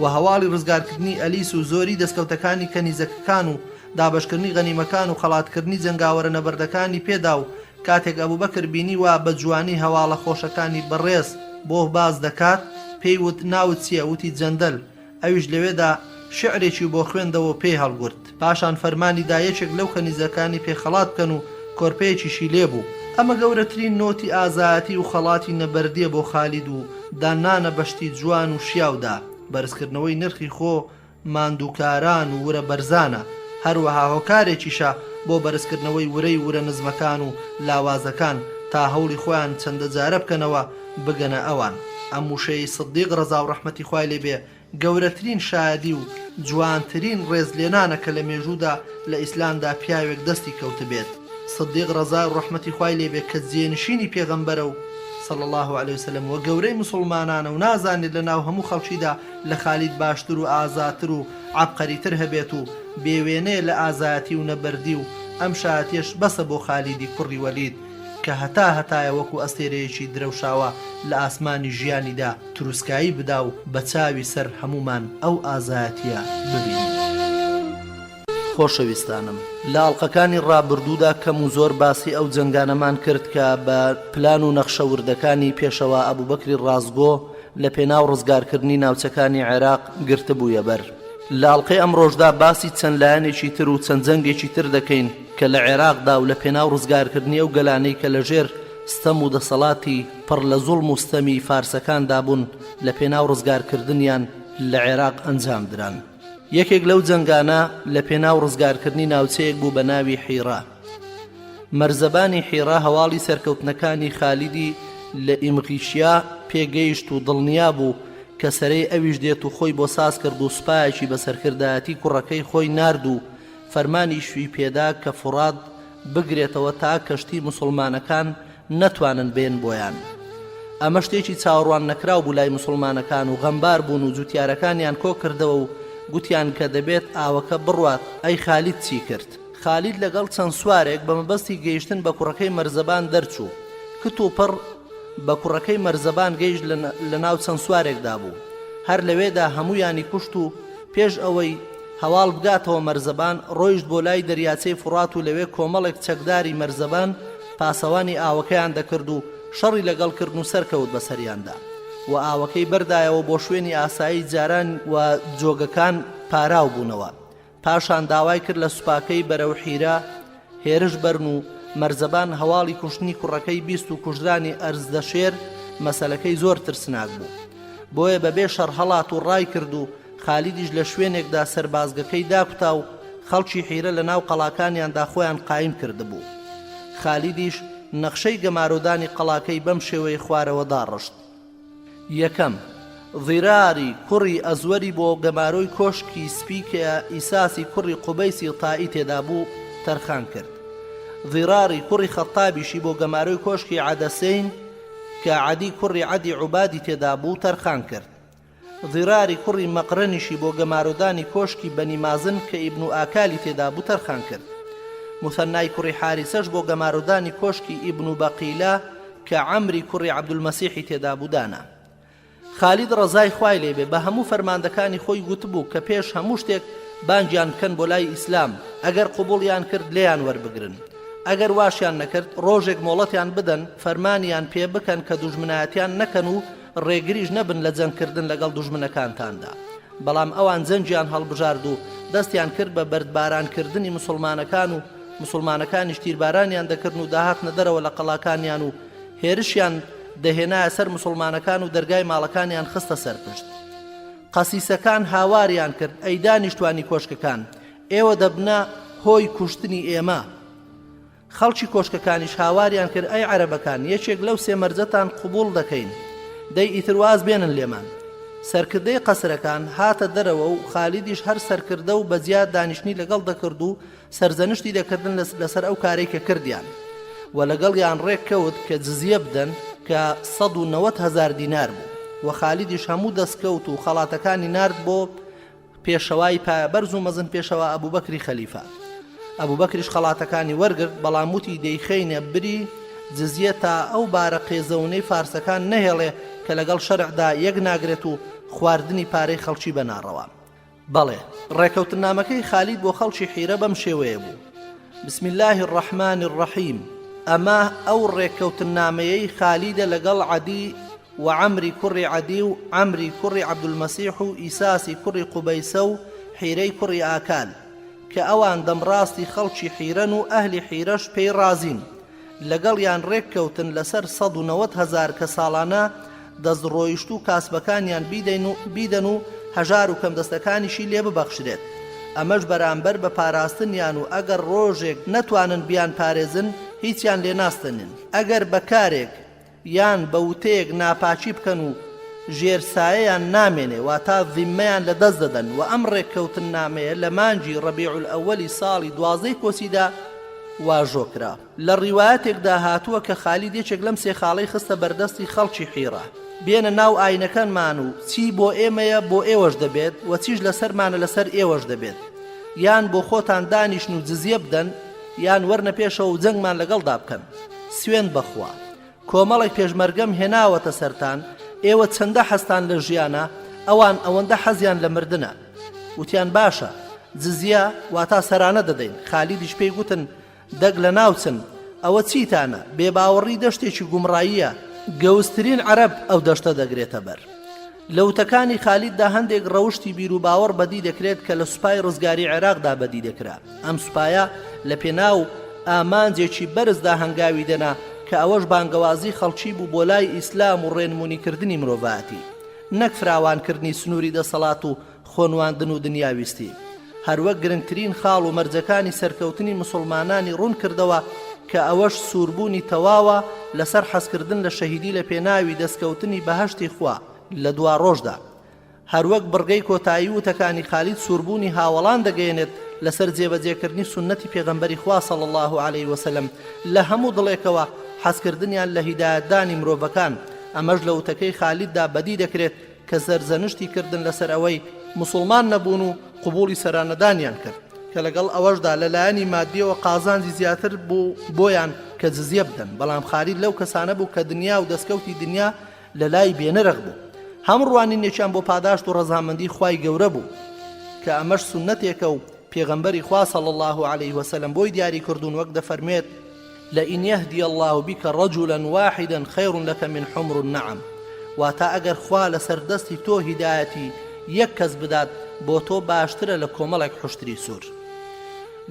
و هەواڵی ڕزگارکردنی ئەلیس و زۆری دەستکەوتەکانی کەنیزەکەکان و دابشکردنی غەنیمەکان و خەڵاتکردنی جەنگاوەرە نەبەردەکانی پێدا و کاتێک ئەبوو بەکر بینی وا بە جوانی هەواڵە خۆشەکانی بەڕێز بۆ باز دەکات پێی وت ناوت چییە؟ وتی جەندەل. ئەویش لەوێدا شعرێکی بۆ خوێندەوە پێی هەڵگورت پاشان فەرمانی دا یەکێک لەو کەنیزەکانی پێخەڵات بکەن و کۆرپەیەکیشی لێبوو ئەمە گەورەترین نۆتی ئازایەتی و خەڵاتی نەبەردیە بۆ خالید و دانانە بەشتی جوان و شیاودا بەرزکردنەوەی نرخی خۆ ماندووکاران و ورە بەرزانە هەروەها هۆکارێکیشە بۆ بەرزکردنەوەی ورەی ورە نزمەکان و لاوازەکان تا هەوڵی خۆیان چەندە جارە بکەنەوە بگەنە ئەوان ئەم وشەی سدیق ڕەزا و ڕەحمەتی خوای لێبێ گەورەترین شایەدی و جوانترین ڕێزلێنانە کە لە مێژوودا لە ئیسلامدا پیاوێک دەستی کەوتە بێت سدیق ڕەزا و ڕەحمەتی خوای لێبێ کە جێنشینی پێغەمبەرە و صلى الله عليه وسلم و گەورەی مسلمانانە و نازانێت لە ناو هەموو خەڵکیدا لە خالید باشتر و ئازاتر و عەبقەریتر هەبێت و بێوێنەیە لە ئازایەتی و نەبەردی و ئەم شایەتیش بەسە بۆ خالیدی کوڕی وەلید کە هەتایە وەکو ئەستێرەیەکی درەوشاوە لە ئاسمانی ژیانیدا تروسکایی بدا و بە چاوی سەر هەمومان ئەو ئازایەتیە ببینین. خۆشەویستانم لە ئاڵلقەکانی ڕابردوودا کەم و زۆر باسی ئەو جەنگانەمان کرد کە بە پلان و نەخشەوردەکانی پێشەوە ئەبوبەکری ڕازگۆ لە پێناو ڕزگارکردنی ناوچەکانی عێراق گرتبوویە بەر لە ئاڵلقەی ئەم ڕۆژدا باسی چەند لایەنێکی تر و چەند جەنگێکی تر دەکەین کە لە عێراقدا و لە پێناو ڕزگارکردنی ئەو گەلانەی کە لەژێر ستەم و دەسەڵاتی پڕ لە زوڵم و ستەمی فارسەکاندا بوون لە پێناو ڕزگارکردنیان لە عێراق ئەنجام دران یەکێک لەو جەنگانە لە پێناو ڕزگارکردنی ناوچەیەک بوو بە ناوی حیرا مەرزەبانی حیرا هەواڵی سەرکەوتنەکانی خالیدی لە ئیمغیشیا پێگەیشت و دڵنیا بوو کە سەرەی ئەویش دێت و خۆی بۆ ساز کرد و سوپایەکی بە سەرکردایەتی کوڕەکەی خۆی نارد و فەرمانی شوی پێدا کە فوراد بگرێتەوە تا کەشتی موسڵمانەکان نەتوانن بێن بۆیان ئەمە شتێکی چاوەڕوان نەکراو بوو لای موسڵمانەکان و غەمبار بوون و جوتیارەکانیان کۆ کردەوە و گوتیان کە دەبێت ئاوەکە بڕوات ئەی خالید چی کرد خالید لەگەڵ چەند سوارێک بە مەبەستی گەیشتن بە کوڕەکەی مەرزەبان دەرچوو کت و پڕ بە کوڕەکەی مەرزەبان گەیشت لە ناو چەند سوارێکدا بوو هەر لەوێدا هەموویانی کوشت و پێش ئەوەی هەواڵ بگاتەوە مەرزەبان ڕۆیشت بۆ لای دەریاچەی فورات و لەوێ کۆمەڵێک چەکداری مەرزەبان پاسەوانی ئاوەکەیان دەکرد و شەڕی لەگەڵکردن و سەرکەوت بەسەریاندا و ئاوەکەی بەردایەوە بۆ شوێنی ئاسایی جاران و جۆگەکان پاراو بوونەوە پاشان داوای کرد لە سوپاکەی بەرەو حیرا هێرش بەرن و مەرزەبان هەواڵی کوشتنی کوڕەکەی بیست و کوژرانی ئەرزدەشێر مەسەلەکەی زۆر ترسناک بوو بۆیە بەبێ شەڕ هەڵات و ڕای کرد و خالیدیش لە شوێنێکدا سەربازگەکەی داکوتا و خەڵکی حیرە لە ناو قەڵاکانیاندا خۆیان قایم کردبوو خالیدیش نەخشەی گەمارۆدانی قەڵاکەی بەم شێوەی خوارەوە داڕشت یەکەم ضیراری کوڕی ئەزوەری بۆ گەمارۆی کۆشکی سپی کە ئیساسی کوڕی قوبەیسی تائی تێدا بوو تەرخان کرد ضیراری کوڕی خەتابیشی بۆ گەمارۆی کۆشکی عەدەسەین کە عەدی کوڕی عەدی عوبادی تێدا بوو تەرخان کرد ضیراری کوڕی مەقرەنیشی بۆ گەمارۆدانی کۆشکی بەنی مازن کە ئیبن و ئاکالی تێدا بوو تەرخان کرد مثەنای کوڕی حارسەش بۆ گەمارۆدانی کۆشکی ئیبن و بەقیلا کە عەمری کوڕی عەبدولمەسیحی تێدا بوو دانا خالید ڕەزای خوای لێبێ بە هەموو فەرماندەکانی خۆی گوتبوو کە پێش هەموو شتێک بانگیان بکەن بۆ لای ئیسلام ئەگەر قوبوڵیان کرد لێیان وەربگرن ئەگەر واشیان نەکرد ڕۆژێک مۆڵەتیان بدەن فەرمانیان پێ بکەن کە دوژمنایەتیان نەکەن و ڕێگریش نەبن لە جەنگکردن لەگەڵ دوژمنەکانتاندا بەڵام ئەوان جەنجیان هەڵبژارد و دەستیان کرد بە بەردبارانکردنی مسلمانەکان و مسلمانەکانیش تیربارانیان دەکردن و داهاتنە دەرەوە لە قەڵاکانیان و هێرشیان دەهێنایە سەر مسلمانەکان و دەرگای ماڵەکانیان خستە سەرپشت قەسیسەکان هاواریان کرد ئەی دانیشتوانی کۆشکەکان ئێوە دەبنە هۆی کوشتنی ئێمە خەڵکی کۆشکەکانیش هاواریان کرد ئەی عەرەبەکان یەکێک لەو سێ مەرجەتان قبوڵ دەکەین دەی ئیترواز بێنن لێمان سەرکردەی قەسرەکان هاتە دەرەوە و خالیدیش هەر سەرکردە و بەزیاد دانیشتنی لەگەڵ دەکرد و سەرزەنشتی دەکردن لەسەر ئەو کارێک کە کردیان و لەگەڵیان ڕێک کەوت کە جزیە بدەن کە 190,000 دینار بوو و خالیدیش هەموو دەستکەوت و خەڵاتەکانی نارد بۆ پێشەوای پایەبەرز و مەزن پێشەوە ئەبوبەکری خەلیفە ئەبوبەکریش خەڵاتەکانی وەرگرت بەڵام وتی دەیخەینە بری جزیە تا ئەو بارە قێزەونەی فارسەکان نەهێڵێ کە لەگەڵ شەرعدا یەک ناگرێت و خواردنی پارەی خەڵکی بەناڕەوە بەڵێ ڕێکەوتنامەکەی خالید بۆ خەڵکی حیرە بەم شێوەیە بوو بسم الله الرحمن الرحیم ئەمە ئەو ڕێکەوتنامەیەی خالیدە لەگەڵ عەدی و عەمری کوڕی عەدی و عەمری کوڕی عەبدولمەسیح و ئیساسی کوڕی قوبەیسە و حیرەی کوڕی ئاکان کە ئەوان دەمڕاستی خەڵکی حیرەن و ئەهلی حیرەش پێی رازین لەگەڵیان ڕێککەوتن لەسەر 190,000 کە ساڵانە دەستڕۆیشت و کاسبەکانیان بیدەن و هەژار و کەم دەستەکانیشی لێ ببەخشرێت ئەمەش بەرامبەر بە پاراستنیان و ئەگەر ڕۆژێک نەتوانن بیان پارێزن هیچیان لێ ناستنن ئەگەر بەکارێک یان بە وتەیەک ناپاچی بکەن و ژێرسایەیان نامێنێ واتە ذیممەیان لە دەست دەدەن و ئەم ڕێککەوتن نامەیە لە مانجی ڕەبیع الئەوەلی ساڵی 12 کۆسیدا واژۆکرا لە ڕیوایەتێکدا هاتووە کە خالید یەکێک لەم سێ خاڵەی خستە بەردەستی خەڵکی حیرە بێنە ناو ئاینەکانمان و چی بۆ ئێمەیە بۆ ئێوەش دەبێت و چیش لەسەرمانە لەسەر ئێوەش دەبێت یان بۆ خۆتان دانیشن و جزیە بدەن یان وەرنە پێشەوە و جەنگمان لەگەڵدا بکەن سوێن بەخوا کۆمەڵێک پێشمەرگەم هێناوەتە سەرتان ئێوە چەندە حەستان لە ژیانە ئەوان ئەوەندە حەزیان لە مردنە وتیان باشە جزیە واتە سەرانە دەدەین خالیدیش پێی گوتن دەگ لە ناوچن ئەوە چیتانە بێباوەڕی دەشتێکی گومڕاییە گەوسترین عەرەب ئەو دەشتە دەگرێتە بەر لەوتەکانی خالیددا هەندێک ڕەوشتی بیر و باوەڕ بەدی دەکرێت کە لە سوپای ڕزگاری عێراقدا بەدی دەکرا ئەم سوپایە لە پێناو ئامانجێکی بەرزدا هەنگاوی دەنا کە ئەوەش بانگەوازی خەڵکی بوو بۆ لای ئیسلام و ڕێنمونیکردنی مرۆڤاتی نەک فراوانکردنی سنووری دەسەڵات و خۆنواندن و دنیاویستی هەروەک گرنگترین خاڵ و مەرجەکانی سەرکەوتنی مسلمانانی ڕوون کردەوە کە ئەوەش سووربوونی تەواوە لەسەر حەزکردن لە شەهیدی لە پێناوی دەستکەوتنی بەهەشتی خوا لە دوا ڕۆژدا هەروەک بڕگەی کۆتایی وتەکانی خالید سووربوونی هاوڵان دەگەێنێت لەسەر جێبەجێکردنی سنەتی پێغەمبەری خوا صلی الله عليه وسلم لە هەموو دڵێکەوە حەزکردنیان لە هیدایەتدانی مرۆڤەکان ئەمەش لە وتەکەی خالیددا بەدی دەکرێت کە زەرزەنشتی کردن لەسەر ئەوەی مسلمان نەبوون و قبوڵی سەرانەدانیان کرد کە لەگەڵ ئەوەشدا لەلایەنی مادیەوە قازانجی زیاتر بوو بۆیان کە جزیە بدەن بەڵام خالید لەو کەسانە بوو کە دنیا و دەستکەوتی دنیا لە لای بێنەرەق بوو هەموو ڕوانینێکیان بۆ پاداشت و ڕەزامەندی خوای گەورە بوو کە ئەمەش سنەتێکە و پێغەمبەری خوا صلی الله عليه وسلم بۆی دیاری کردوون وەک دەفەرمێت لئن يهدي الله بك رجلا واحدا خير لك من حمر النعم واتا ئەگەر خوا لەسەر دەستی تۆ هیدایەتی یەک کەس بدات بۆ تۆ باشترە لە کۆمەڵێک حوشتری سوور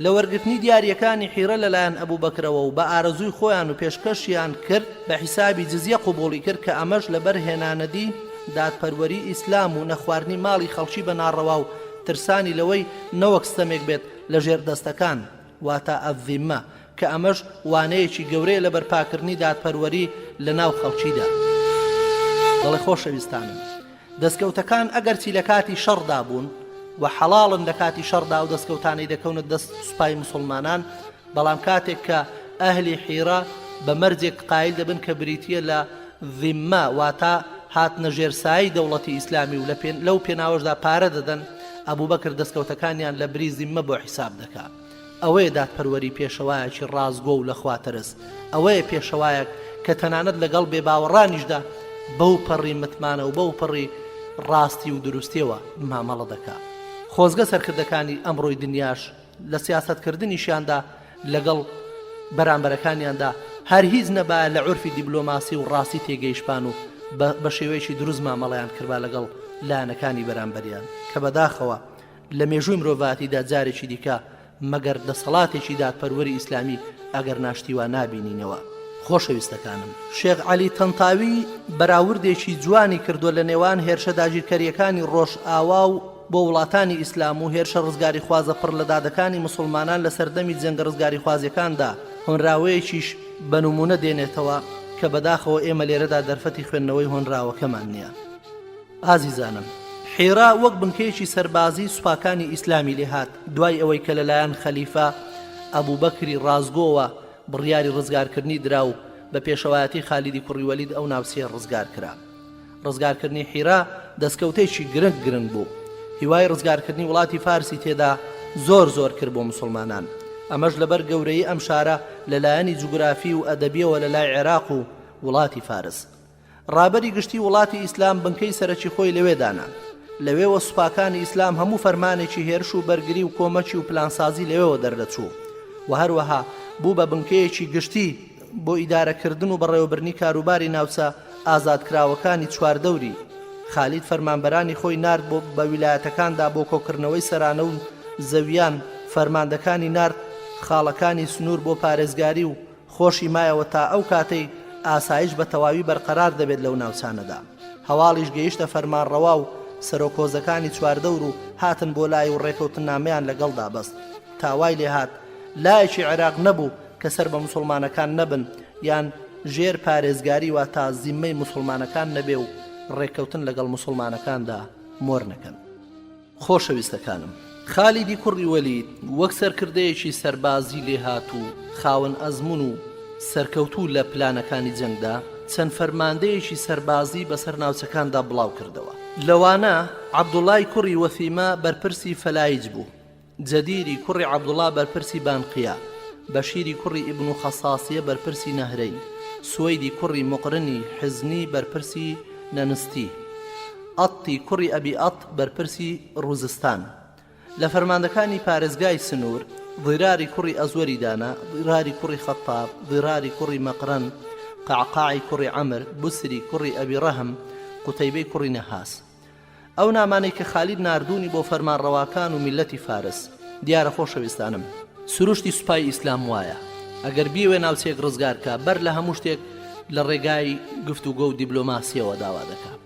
لە وەرگرتنی دیاریەکانی حیرە لەلایەن ئەبوو بەکرەوە و بە ئارەزووی خۆیان و پێشکەشیان کرد بە حیسابی جزیە قبوڵی کرد کە ئەمەش لەبەر هێنانەدی دادپەروەری ئیسلام و نەخواردنی ماڵی خەڵکی بە ناڕەوا و ترسانی لەوەی نەوەک ستەمێک بێت لە ژێر دەستەکان واتە ئەڤیمە کە ئەمەش وانەیەکی گەورەیە لە بەرپاکردنی دادپەروەری لە ناو خەڵکیدا دەڵێ خۆشەویستانم دەستکەوتەکان ئەگەرچی لە کاتی شەڕدا بوون و حەڵاڵن لە کاتی شەڕدا و دەستکەوتانەی دەکەونە دەست سوپای مسلمانان بەڵام کاتێک کە ئەهلی حیرە بە مەرجێک قایل دەبن کە بریتیە لە ذیممە واتە هاتنە ژێرسایی دەوڵەتی ئیسلامی و لەو پێناوەشدا پارە دەدەن ئەبوو بەکر دەستکەوتەکانیان لە بری ذیممە بۆ حیساب دەکات ئەوەیە دادپەروەری پێشەوایەکی ڕازگۆ و لەخواتەرس ئەوەیە پێشەوایەک کە تەنانەت لەگەڵ بێباوەڕانیشدا بەو پەڕی متمانە و بەو پەڕی ڕاستی و دروستیەوە مامەڵە دەکات خۆزگە سەرکردەکانی ئەمڕۆی دنیاش لە سیاسەتکردنیشیاندا لەگەڵ بەرامبەرەکانیاندا هەر هیچ نەبا لە عورفی دیبلۆماسی و ڕاستی تێگەیشتان و بە شێوەیەکی دروست مامەڵەیان کردبا لەگەڵ لایەنەکانی بەرامبەریان کە بەداخەوە لە مێژووی مرۆڤاتیدا جارێکی دیکە مەگەر دەسەڵاتێکی دادپەروەری ئیسلامی ئەگەر ناشتیوان نابینینەوە خۆشەویستەکانم شێخ عەلی تەنتاوی بەراوردێکی جوانی کردووە لە نێوان هێرشە داگیرکاریەکانی ڕۆژ ئاوا و بۆ وڵاتانی ئیسلام و هێرشە ڕزگاری خوازە پڕ لە دادەکانی مسلمانان لە سەردەمی جەنگە ڕزگاری خوازیەکاندا هۆنراوەیەکیش بە نمونە دێنێتەوە کە بەداخەوە ئێمە لێرەدا دەرفەتی خوێندنەوەی هۆنراوەکەمان نییە ئازیزانم حیرا وەک بنکەیەکی سەربازی سوپاکانی ئیسلامی لێهات دوای ئەوەی کە لەلایەن خەلیفە ئەبوو بەکری ڕازگۆوە بڕیاری ڕزگارکردنی درا و بە پێشەوایەتی خالیدی کوڕی وەلید ئەو ناوچەیە ڕزگار کرا ڕزگارکردنی حیرا دەستکەوتێکی گرنگ بوو هیوای ڕزگارکردنی وڵاتی فارسی تێدا زۆر کرد بۆ مسلمانان ئەمەش لەبەر گەورەی ئەم شارە لەلایەنی جوگرافی و ئەدەبیەوە لە لای عێراق و وڵاتی فارس ڕابەری گشتی وڵاتی ئیسلام بنکەی سەرەکی خۆی لەوێدانا لەوێوە سوپاکانی ئیسلام هەموو فەرمانێکی هێرش و بەرگری و کۆمەچی و پلانسازی لەوێوە دەردەچوو و هەروەها بوو بە بنکەیەکی گشتی بۆ ئیدارەکردن و بەڕێوەبرنی کاروباری ناوچە ئازادکراوەکانی چواردەوری خالید فەرمانبەرانی خۆی نارد بە ویلایەتەکاندا بۆ کۆکردنەوەی سەرانە و زەویان، فەرماندەکانی نارد خاڵەکانی سنوور بۆ پارێزگاری و خۆشی مایەوە تا ئەو کاتەی ئاسایش بە تەواوی بەرقەرار دەبێت لەو ناوچانەدا. هەواڵیش گەیشتە فەرمانڕەوا و سەرۆکۆزەکانی چواردەور و هاتن بۆ لای و ڕێکەوتن نامەیان لەگەڵدا بەست. تاوای لێهات لایەکی عێراق نەبوو کە سەر بە موسڵمانەکان نەبن یان ژێر پارێزگاری وا تا زیممەی موسڵمانەکان نەبێ و ڕێکەوتن لەگەڵ موسڵمانەکاندا مۆر نەکەن. خۆشەویستەکانم، خالیدی کوڕی وەلید وەک سەرکردەیەکی سەربازی لێهات و خاوەن ئەزمون و سەرکەوتوو لە پلانەکانی جەنگدا چەند فەرماندەیەکی سەربازی بەسەر ناوچەکاندا بڵاو کردەوە. لەوانە عەبدوڵای کوڕی وەثیمە بەرپرسی فەلایج بوو، جەدیری کوڕی عەبدوڵا بەرپرسی بانقیە، بەشیری کوڕی ئیبن خەساسیە بەرپرسی نەهرەی، سوەیدی کوڕی مقرنی حزنی بەرپرسی نەنستی، ئەتی کوڕی ئەبی ئەت بەرپرسی ڕوزستان. لە فەرماندەکانی پارێزگای سنوور ضیراری کوڕی ئەزوەری دانا، ضیراری کوڕی خەتاب، ضیراری کوڕی مەقرن، قەعقاعی کوڕی عەمر، بوسری کوڕی ئەبی ڕەهم، قوتەیبەی کوڕی نەهاس. ئەو نامانەی کە خالید ناردوونی بۆ فەرمانڕەواکان و میلەتی فارس. دیارە خۆشەویستانم، سروشتی سوپای ئیسلام وایە ئەگەر بیوێ ناوچێک ڕزگارکە بەر لە هەموو شتێک لە ڕێگای گفتوگۆ و دیبلۆماسیەوە داوا دەکات،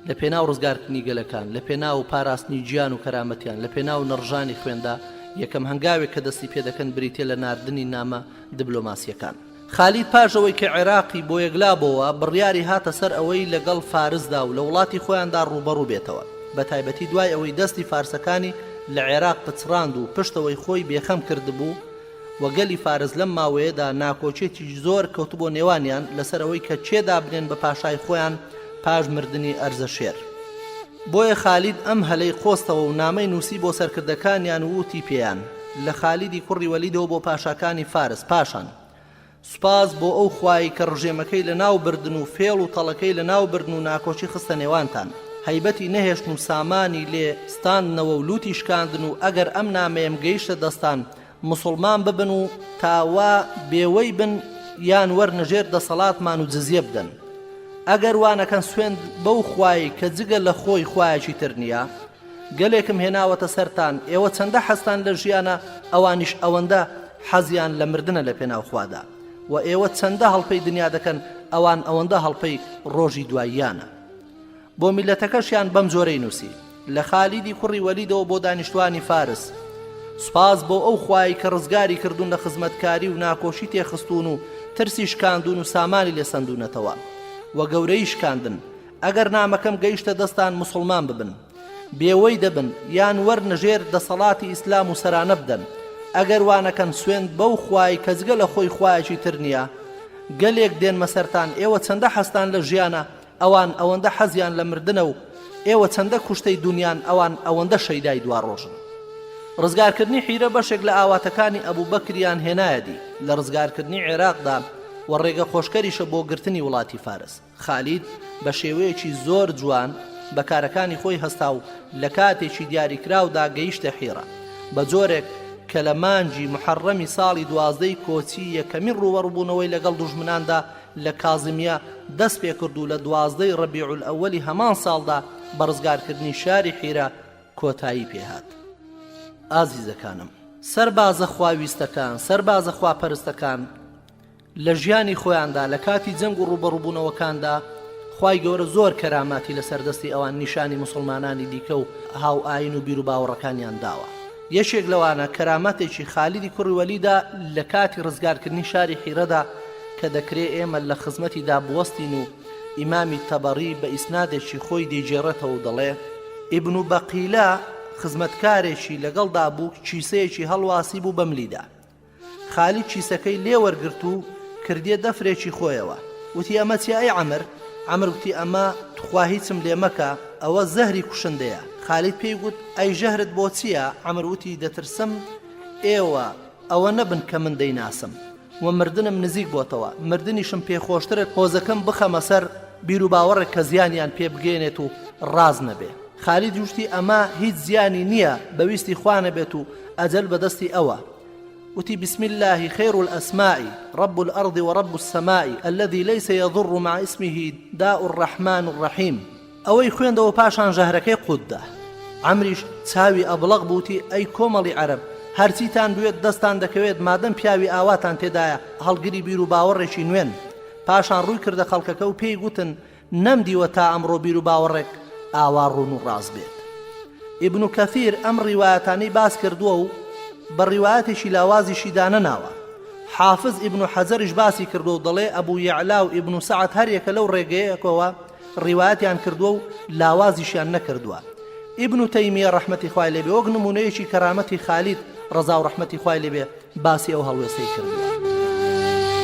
لە پێناو ڕزگارکردنی گەلەکان، لە پێناو پاراستنی گیان و کەرامەتیان، لە پێناو نەڕژانی خوێندا یەکەم هەنگاوێک کە دەستی پێدەکەن بریتێ لە ناردنی نامە دیبلۆماسیەکان. خالید پاشەوەی کە عێراقی بۆ یەکلابەوە بڕیاری هاتە سەر ئەوەی لەگەڵ فارسدا و لە وڵاتی خۆیاندا ڕوبەڕوو بێتەوە، بە تایبەتی دوای ئەوەی دەستی فارسەکانی لە عێراق پچڕاند و پشتەوەی خۆی بێخەم کردبوو و گەلی فارس لەم ماوەیەدا ناکۆچێتی زۆر کەوتبوو نێوانیان لەسەر ئەوەی کە چێدا بنێن بە پاشای خۆیان پاش مردنی ئەرزەشێر. بۆیە خالید ئەم هەلەی خۆستەوە و نامەی نووسی بۆ سەرکردەکانیان وتی پێیان لە خالیدی کوڕی وەلیدەوە بۆ پاشاکانی فارس پاشان سوپاس بۆ ئەو خوای کە ڕژێمەکەی لە ناو بردن و فێڵ و تەڵەکەی لە ناو بردن و ناکۆچی خستە نێوانتان، هەیبەتی نەهێشتن و سامانی لێ ستاندنەوە و لوتی شکاندن و ئەگەر ئەم نامەیەم گەیشتە دەستان مسڵمان ببن و تاوا بێوەی بن یان وەرنەژێر دەسەڵاتمان و جزیە بدەن. ئەگەر وانەکەن سوێند بەو خوای کە جگە لە خۆی خوایەکی تر نییە، گەلێکم هێناوەتە سەرتان، ئێوە چەندە حەستان لە ژیانە ئەوانیش ئەوەندە حەزیان لە مردنە لە پێناو خوادا، و ئێوە چەندە هەڵپەی دنیا دەکەن ئەوان ئەوەندە هەڵپەی ڕۆژی دواییانە. بۆ میلەتەکەشیان بەم جۆرەی نووسی لە خالیدی کوڕی وەلیدەوە بۆ دانیشتوانی فارس سوپاس بۆ ئەو خوای کە ڕزگاری کردوون لە خزمەتکاری و ناکۆشی تێخستون و ترسی شکاندون و سامانی لێ سەندونەتەوە و گەورەی شکاندن. ئەگەر نامەکەم گەیشتە دەستان مسڵمان ببن، بێوەی دەبن یان وەرنەژێر دەسەڵاتی ئیسلام و سەرانە بدەن. ئەگەر وانەکەن سوێند بەو خوای کە جگە لە خۆی خوایەکی تر نییە، گەلێک دێنمە سەرتان، ئێوە چەندە حەستان لە ژیانە ئەوان ئەوەندە حەزیان لە مردنە و ئێوە چەندە کوشتەی دنیان ئەوان ئەوەندە شەیدای دوا ڕۆژن. ڕزگارکردنی حیرە بەشێک لە ئاواتەکانی ئەبوو بەکریان هێنایەدی لە ڕزگارکردنی عێراقدا و ڕێگە خۆشکەریشە بۆ گرتنی وڵاتی فارس. خالید بە شێوەیەکی زۆر جوان بەکارەکانی خۆی هەستا و لە کاتێکی دیاریکراودا گەیشتە حیرە بە جۆرێک کە لە مانجی محەڕەمی ساڵی 12 کۆچی یەکەمین ڕوبەڕووبوونەوەی لەگەڵ دوژمناندا لە کازمیە دەست پێ کرد و لە 12 ڕەبیع الئەوەلی هەمان ساڵدا بە ڕزگارکردنی شاری حیرە کۆتایی پێهات. ئازیزەکانم، سەربازە خواویستەکان، سەربازە خواپەرستەکان لە ژیانی خۆیاندا لە کاتی جەنگ و ڕوبەڕووبوونەوەکاندا خوای گەورە زۆر کەراماتی لە سەردەستی ئەوان نیشانی مسلمانانی دیکە و هاو ئاین و بیر و باوەڕەکانیان داوە. یەکێک لەوانە کەرامەتێکی خالیدی کوڕی وەلیدا لە کاتی ڕزگارکردنی شاری حیرەدا کە دەکرێت ئێمە لە خزمەتیدا بوەستین و ئیمامی تەبەڕی بە ئیسنادێکی خۆی دەیجێڕێتەوە و دەڵێ ئیبن بەقیلە خزمەتکارێکی لەگەڵدا بوو چیسەیەکی هەڵواسی بوو بەملیدا. خالید چیسەکەی لێ وەرگرت و کردیە دەفرێکی خۆیەوە. وتی ئەمە چی ئەی عەمر؟ عەمر وتی ئەمە توخوا هیچم لێ مەکە، ئەوە زەهری کوشندەیە. خالید پێی گوت ئەی ژەهرت بۆ چییە؟ عەمر وتی دەترسم ئێوە ئەوە نەبن کە من دەیناسم و مردنم نزیک بۆتەوە، مردنیشم پێخۆشترێت پۆزەکەم بخەمە سەر بیر و باوەڕێک کە زیانیان پێ بگێنێت و ڕاز نەبێ. خالید وشتی ئەمە هیچ زیانی نییە، بەویستی خوا نەبێت و ئەجەل بەدەستی ئەوە. وتي بسم الله خير الأسماء رب الأرض ورب السماء الذي ليس يضر مع اسمه داء الرحمن الرحيم. ئەوەی خوێندەوە پاشان ژەهرەکەی قوتدا. عەمریش چاوی ئەبڵەق بووتی ئەی کۆمەڵی عەرەب، هەرچیتان دوێت دەستان دەکەوێت مادەم پیاوی ئاواتان تێدایە هەڵگری بیر و باوەڕێکی نوێن. پاشان ڕووی کردە خەڵکەکە و پێی گوتن نەمدیوە تا ئەمڕۆ بیر و باوەڕێک ئاوا ڕوون و ڕاست بێت. ئیبن کەثیر ئەم ڕیوایەتانەی باس کردووە و بە ڕیوایەتێکی لاوازیشی دانەناوە. حافظ ئیبن حەجەریش باسی کردو و دەڵێ ئەبوو یەعلا و ئیبن سەعەد هەر یەکە لەو ڕێگەیەکەوە ڕیوایەتیان کردووە و لاوازیشیان نەکردووە. ئیبن تەیمیە ڕەحمەتی خوای لێبێ وەک نمونەیەکی کەرامەتی خالید ڕەزا و ڕەحمەتی خوای لێبێ باسی ئەو هەڵوێستەی کردووە.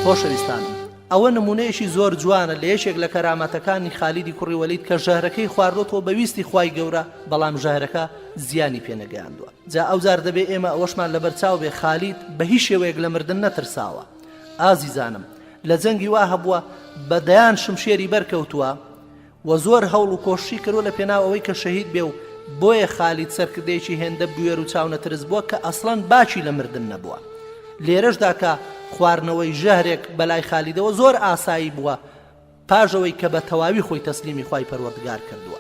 خۆشەویستانم، ئەوە نمونەیەکی زۆر جوانە لە یەکێک لە کەرامەتەکانی خالیدی کوڕی وەلید کە ژەهرەکەی خواردۆتەوە بەویستی خوای گەورە بەڵام ژەهرەکە زیانی پێنەگەیاندووە. جا ئەوزار دەبێ ئێمە ئەوەشمان لەبەرچاو بێ خالید بە هیچ شێوەیەک لە مردن نەترساوە. ئازیزانم، لە جەنگی وا هەبووە بەدەیان شمشێری بەرکەوتووە و زۆر هەوڵ و کۆشی کردووە لە پێناو ئەوەی کە شەهید بێ و بۆیە خالید سەرکردەیەکی هێندە بوێر و چاو نەترس بووە کە ئەسڵەن باچی لە مردن نەبووە. لێرەشدا کە خواردنەوەی ژەهرێک بەلای خالیدەوە زۆر ئاسایی بووە پاژەوەی کە بە تەواوی خۆی تەسلیمی خوای پەروەردگار کردووە.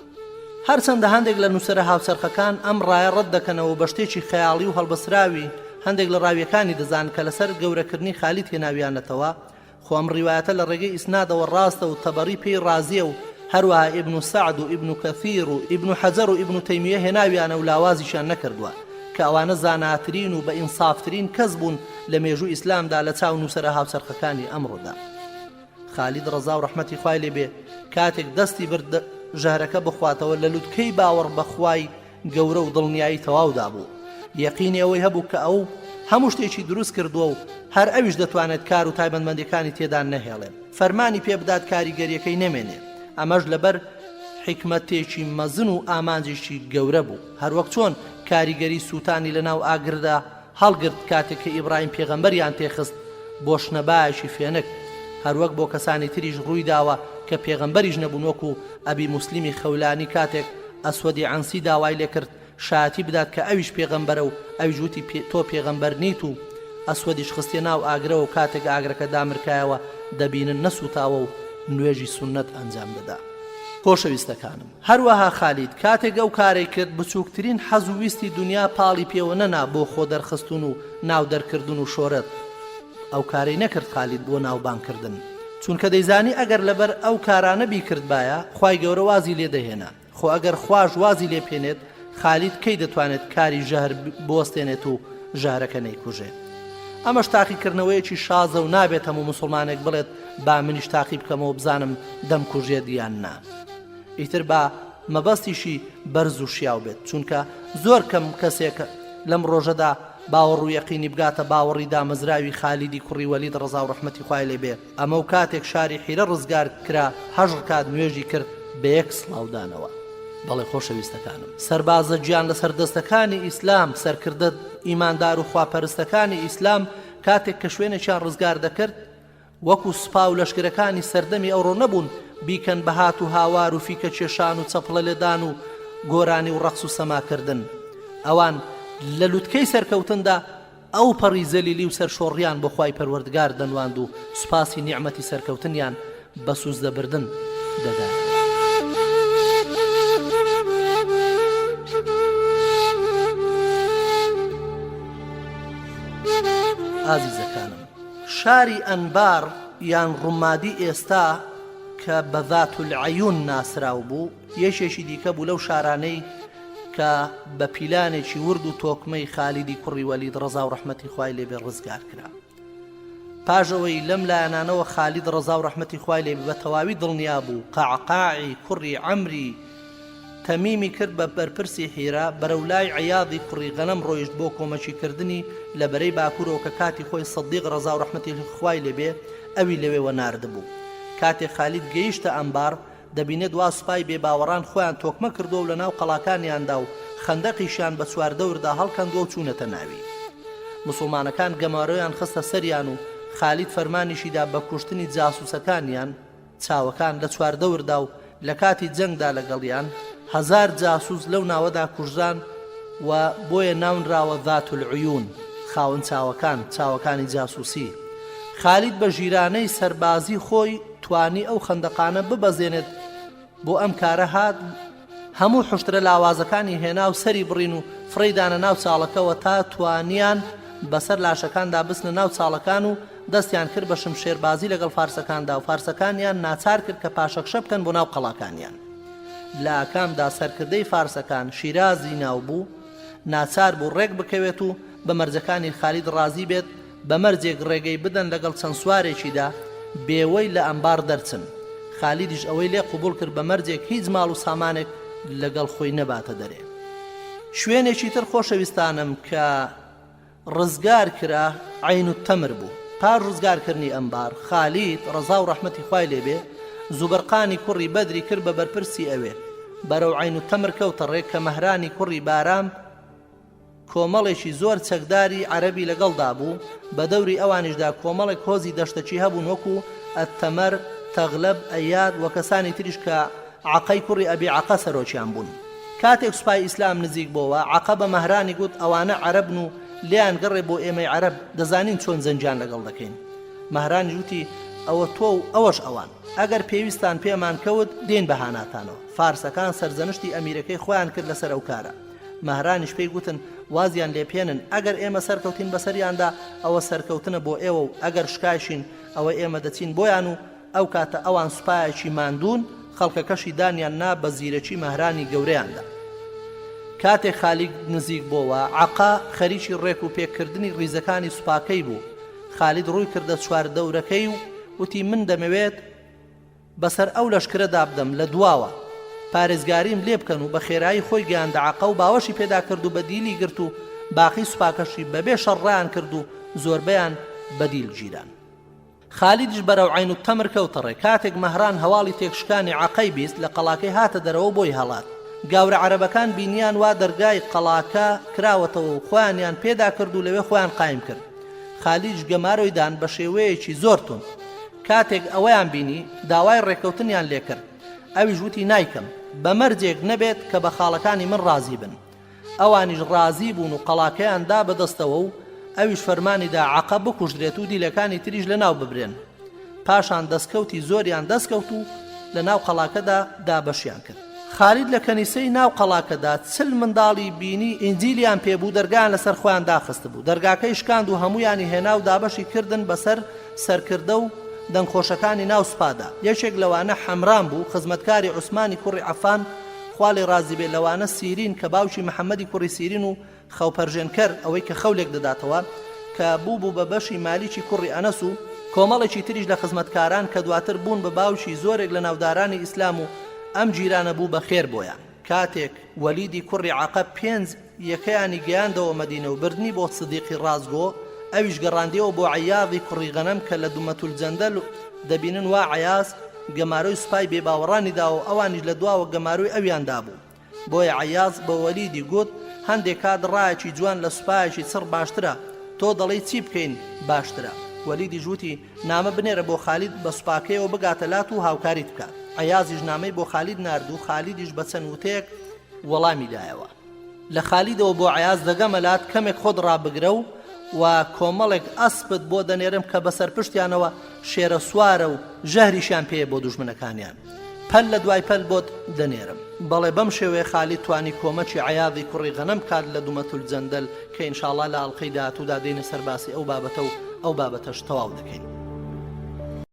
هەرچەندە هەندێک لە نووسەرە هاوسەرخەکان ئەم ڕایە ڕەت دەکەنەوە بە شتێکی خەیاڵی و هەڵبەسراوی هەندێک لە ڕاویەکانی دەزان کە لەسەر گەورەکردنی خالید هێناویانەتەوە. خۆ ئەم ڕیوایەتە لە ڕێگەی ئیسنادەوە ڕاستە و تەبەری پێی ڕازیە و هەروەها ئیبن سەعد و ئیبن کەثیر و ئیبن حەجەر و ئیبن تەیمیە هێناویانە و لاوازیشان نەکردووە کە ئەوانە زاناترین و بە ئینسافترین کەس بوون لە مێژوو ئیسلامدا لە چاو نووسەرە هاوسەرخەکانی ئەمڕۆدا. خالید ڕەزا و ڕەحمەتی خوای لێبێ کاتێک دەستی برد ژەهرەکە بخواتەوە لە لووتکەی باوەڕ بەخوای گەورە و دڵنیایی تەواودا بوو. یەقینی ئەوەی هەبوو کە ئەو هەموو شتێکی دروست کردووە و هەر ئەویش دەتوانێت کار و تایبەتمەندیەکانی تێدا نەهێڵێت، فەرمانی پێ بدات کاریگەریەکەی نەمێنێت. ئەمەش لەبەر حکمەتێکی مەزن و ئامانجێکی گەورە بوو، هەروەک چۆن کاریگەری سووتانی لەناو ئاگردا هەڵگرت کاتێک کە ئیبراهیم پێغەمبەریان تێخست بۆ شنەبایەکی فێنک، هەروەک بۆ کەسانی تریش ڕووی داوە کە پێغەمبەریش نەبوون وەکو ئەبی موسلیمی خەولانی کاتێک ئەسوەدی عنسی داوای لێ کرد شایەتی بدات کە ئەویش پێغەمبەرە و ئەویش وتی تۆ پێغەمبەر نیت و ئەسوەدیش خستێ ناو ئاگرەوە و کاتێک ئاگرەکە دامرکایەوە دەبینن نەسوتاوە و نوێژی سونەت ئەنجام دەدا. خۆشەویستەکانم، هەروەها خالید کاتێک ئەو کارەی کرد بچووکترین حەز و ویستی دنیا پاڵی پێوە نەنا بۆ خۆ دەرخستون و ناو دەرکردن و شۆرەت. ئەو کارەی نەکرد خالید بۆ ناوبانکردن، چونکە دەیزانی ئەگەر لەبەر ئەو کارانە بیکرد بایە خوای گەورە وازی لێ دەهێنا. خۆ ئەگەر خواش وازی لێ پێنێت خالید کەی دەتوانێت کاری ژەهر بوەستێنێت و ژەهرەکە نەیکوژێت. ئەمەش تاقیکردنەوەیەکی شازە و نابێت هەموو مسلمانێک بڵێت با منیش تاقی بکەمەوە بزانم دەم کوژێت یان نا. ئیتر با مەبەستیشی بەرز و شیاو بێت، چونکە زۆر کەم کەسێک لەم ڕۆژەدا باوەڕ و یەقینی بگاتە باوەڕی دامەزراوی خالیدی کوڕی وەلید ڕەزا و ڕەحمەتی خوای لێبێ. ئەمە و کاتێک شاری حیرە ڕزگار کرا هەژر کات نوێژی کرد بە یەک سڵاودانەوە. بەڵێ خۆشەویستەکانم، سەربازە گیان لە سەردەستەکانی ئیسلام، سەرکردە ئیماندار و خواپەرستەکانی ئیسلام کاتێک کە شوێنێکیان ڕزگار دەکرد وەکو سوپا و لەشکرەکانی سەردەمی ئەوڕۆ نەبوون بیکەن بە هات و هاوار و فیکە کێشان و چەپڵە لێدان و گۆرانی و ڕەقس و سەماکردن. ئەوان لە لووتکەی سەرکەوتندا ئەو پەڕی زەلیلی و سەرشۆڕیان بۆ خوای پەروەردگار دەنواند و سوپاسی نیعمەتی سەرکەوتنیان بە سوزدەبردن دەدات. ئازیزەکانم، شاری ئەنبار یان ڕوومادی ئێستا کە بە ذات العەیون ناسراو بوو یەشێکی دیکە بوو لەو شارانەی کە بە پیلانێکی ورد و تۆکمەی خالیدی کوڕی وەلید ڕەزا و ڕەحمەتی خوای لێبێ ڕزگار کرا. پاژەوەی لەم لایەنانەوە خالید ڕەزا و ڕەحمەتی خوای لێبێ بە تەواوی دڵنیا بوو قەعقاعی کوڕی عەمری تەمیمی کرد بە بەرپرسی حیرا بەرەولای عەیاضی کوڕی غەنەم ڕۆیشت بۆ کۆمەچیکردنی لە بەرەی باکوورەوە کە کاتی خۆی سەدیق ڕەزا و ڕەحمەتی خوای لێبێ ئەوی لەوێوە ناردبوو. کاتێک خالید گەیشتە ئەمبار دەبینێت وا سوپای بێباوەڕان خۆیان تۆکمە کردو و لە ناو قەڵاکانیاندا و خەندەقیشیان بە چواردەوردا هەڵکەندووە و چوونەتە ناوی. موسڵمانەکان گەمارۆیان خستە سەریان و خالید فەرمانیشیدا بە کوشتنی جاسووسەکانیان چاوەکان لە چواردەوردا و لە کاتی جەنگدا لەگەڵیان 1000 جاسوس لەو ناوەدا کوژران و بۆیە ناونراوە ذات العیون، خاوەن چاوەکانی جاسووسی. خالید بە ژیرانەی سەربازی خۆی توانی ئەو خەندەقانە ببەزێنێت بۆ ئەم کارە هات هەموو حشترە لاوازەکانی هێنا و سەری بڕین و فڕیدانە ناو چاڵەکەەوە تا توانیان بەسەر لاشەکاندا بستنە ناو چاڵەکان و دەستیان کرد بە شمشێربازی لەگەڵ فارسەکاندا و فارسەکانیان ناچار کرد کە پاشەکشە بکەن بۆ ناو قەڵاکانیان. لە ئاکامدا سەرکردەی فارسەکان شیرازی ناو بوو ناچار بوو ڕێک بکەوێت و بە مەرجەکانی خالید ڕازی بێت بە مەرجێک ڕێگەی بدەن لەگەڵ چەند سوارێکیدا بێوەی لە ئەمبار دەرچن. خالیدیش ئەوەی لێ قبول کرد بە مەرجێک هیچ ماڵ و سامانێک لەگەڵ خۆی نەباتە دەرێ. شوێنێکی تر خۆشەویستانم کە ڕزگار کرا عین التەمر بوو. پاش ڕزگارکردنی ئەمبار خالید ڕەزا و ڕەحمەتی خوای لێبێ زوبەرقانی کوڕی بەدری کرد بە بەرپرسی ئەوێ بەرەو عین التەمر کەوتە ڕێک کە مەهرانی کوڕی بارام کۆمەڵێکی زۆر چەکداری عەرەبی لەگەڵدا بوو. بە دەوری ئەوانیشدا کۆمەڵێک هۆزی دەشتەچی هەبوون وەکو ئەتەمەر، تەغلەب، ئەیاد و کەسانی تریش کە عەقەی کوڕی ئەبی عەقە سەرۆکیان بوون. کاتێک سوپای ئیسلام نزیک بۆەوە عەقە بە مەهرانی گوت ئەوانە عەرەبن و لیان گەڕێ بۆ ئێمەی عەرەب دەزانین چۆن زەنجان لەگەڵ دەکەین. مەهرانی وتی ئەوە تۆ و ئەوەش ئەوان ئەگەر پێویستان پێمان کەوت دێن بەهاناتانەوە. فارسەکان سەرزەنشتی ئەمیرەکەی خۆیان کرد لەسەر ئەو کارە. مەهرانیش پێی گوتن وازیان لێپێنن ئەگەر ئێمە سەرکەوتین بەسەریاندا ئەوە سەرکەوتنە بۆ ئێوە و ئەگەر شکایشین ئەوە ئێمە دەچین بۆیان و ئەو کاتە ئەوان سوپایەکی ماندوون خەڵکەکەشی دانیان نا بە زیرەکی مەهرانی گەورەیاندا. کاتێک خالید نزیک بۆەوە عەقا خەریکی ڕێک و پێکردنی ڕیزەکانی سوپاکەی بوو. خالید ڕووی کردە چوار دەورەکەی و وتی من دەمەوێت بەسەر ئەو لەشکرەدا بدەم لە دواوە پارێزگاریم لێ بکەن و بە خێرایی خۆی گەیاندە عەقە و باوەشی پێدا کرد و بەدیلی گرت و باقی سوپاکەشی بەبێ شەڕڕیان کرد و زۆربەیان بەدیل گیران. خالیدیش بەرەو عین التەمر کەوتە ڕێ. کاتێک مەهران هەواڵی تێکشکانی عەقەی بیست لە قەڵاکەی هاتە دەرەوە بۆی هەڵات. گاورە عەرەبەکان بینیان وا دەرگای قەڵاکە کراوەتەوە و خۆیانیان پێدا کرد و لەوێ خۆیان قایم کرد. خالیدیش گەمارۆیدان بە شێوەیەکی زۆر تون. کاتێک ئەوەیان بینی داوای ڕێکەوتنیان لێ کرد. ئەویش وتی نایکەم بە مەرجێک نەبێت کە بە خاڵەکانی من ڕازی بن. ئەوانیش ڕازی بوون و قەڵاکەیان دا بەدەستەوە و ئەویش فەرمانیدا عەقە بکوژدرێت و دیلەکانی تریش لەناو ببرێن. پاشان دەستکەوتی زۆریان دەستکەوت و لەناو قەڵاکەدا دابەشیان کرد. خالید لە کەنیسەی ناو قەڵاکەدا چل منداڵی بینی ئینجیلیان پێبوو دەرگایان لەسەر خۆیان داخست بوو. دەرگاکەی شکاند و هەمویانی هێنا و دابەشی کردن بەسەر سەرکردە و دەنگخۆشەکانی ناو سوپادا. یەکێک لەوانە حەمران بوو خزمەتکاری عوسمانی کوڕی عەفان خوا لێ ڕازی بێ. لەوانە سیرین کە باوکی محەممەدی کوڕی سیرین و خەوپەرژێنکەر ئەوەی کە خەولێک دەداتەوە کە بوو بە بەشی مالیکی کوڕی ئەنەس و کۆمەڵێکی تریش لە خزمەتکاران کە دواتر بوون بە باوکی زۆرێک لە ناودارانی ئیسلام و ئەم جیرانە بوو بە خێر بۆیان. کاتێک وەلیدی کوڕی عەقە 5 یەکەیانی گەیاندەوە مەدینە و بردنی بۆ سدیقی ڕازگۆ ئەویش گەڕاندیەوە بۆ عەیاضی کوڕی غەنەم کە لە دومەتول جەندەل دەبینن وا عەیاز گەمارۆی سوپای بێباوەڕانی دا و ئەوانیش لە دواوە گەمارۆی ئەویاندا بوو. بۆیە عەیاز بە وەلیدی گوت هەندێک کات ڕایەکی جوان لە سوپایەکی چڕ باشترە تۆ دەڵێی چی بکەین باشترە. وەلیدی ژووتی نامە بنێرە بۆ خالید بە سوپاکەیەوە بگاتە لات و هاوکاریت بکات. عەیازیش نامەی بۆ خالید نارد و خالیدیش بە چەند وتەیەک وەڵامی دایەوە. لە خالیدەوە بۆ عەیاز دەگەمە لات کەمێک خۆت ڕابگرە و کۆمەڵێک ئەسپت بۆ دەنێرم کە بەسەر پشتیانەوە شێرە سوارە و ژەهریشیان پێیە بۆ دوژمنەکانیان. پەل لە دوای پەل بۆت دەنێرم. بەڵێ بەم شێوەیە خالید توانی کۆمەکی عەیاضی کوڕی غەنەم کات لە دومەتول جەندەل کە ئینشاءڵڵا لە ئەڵقەی داهاتوودا دێنە سەرباسی ئەو بابەتە و ئەو بابەتەش تەواو دەکەین.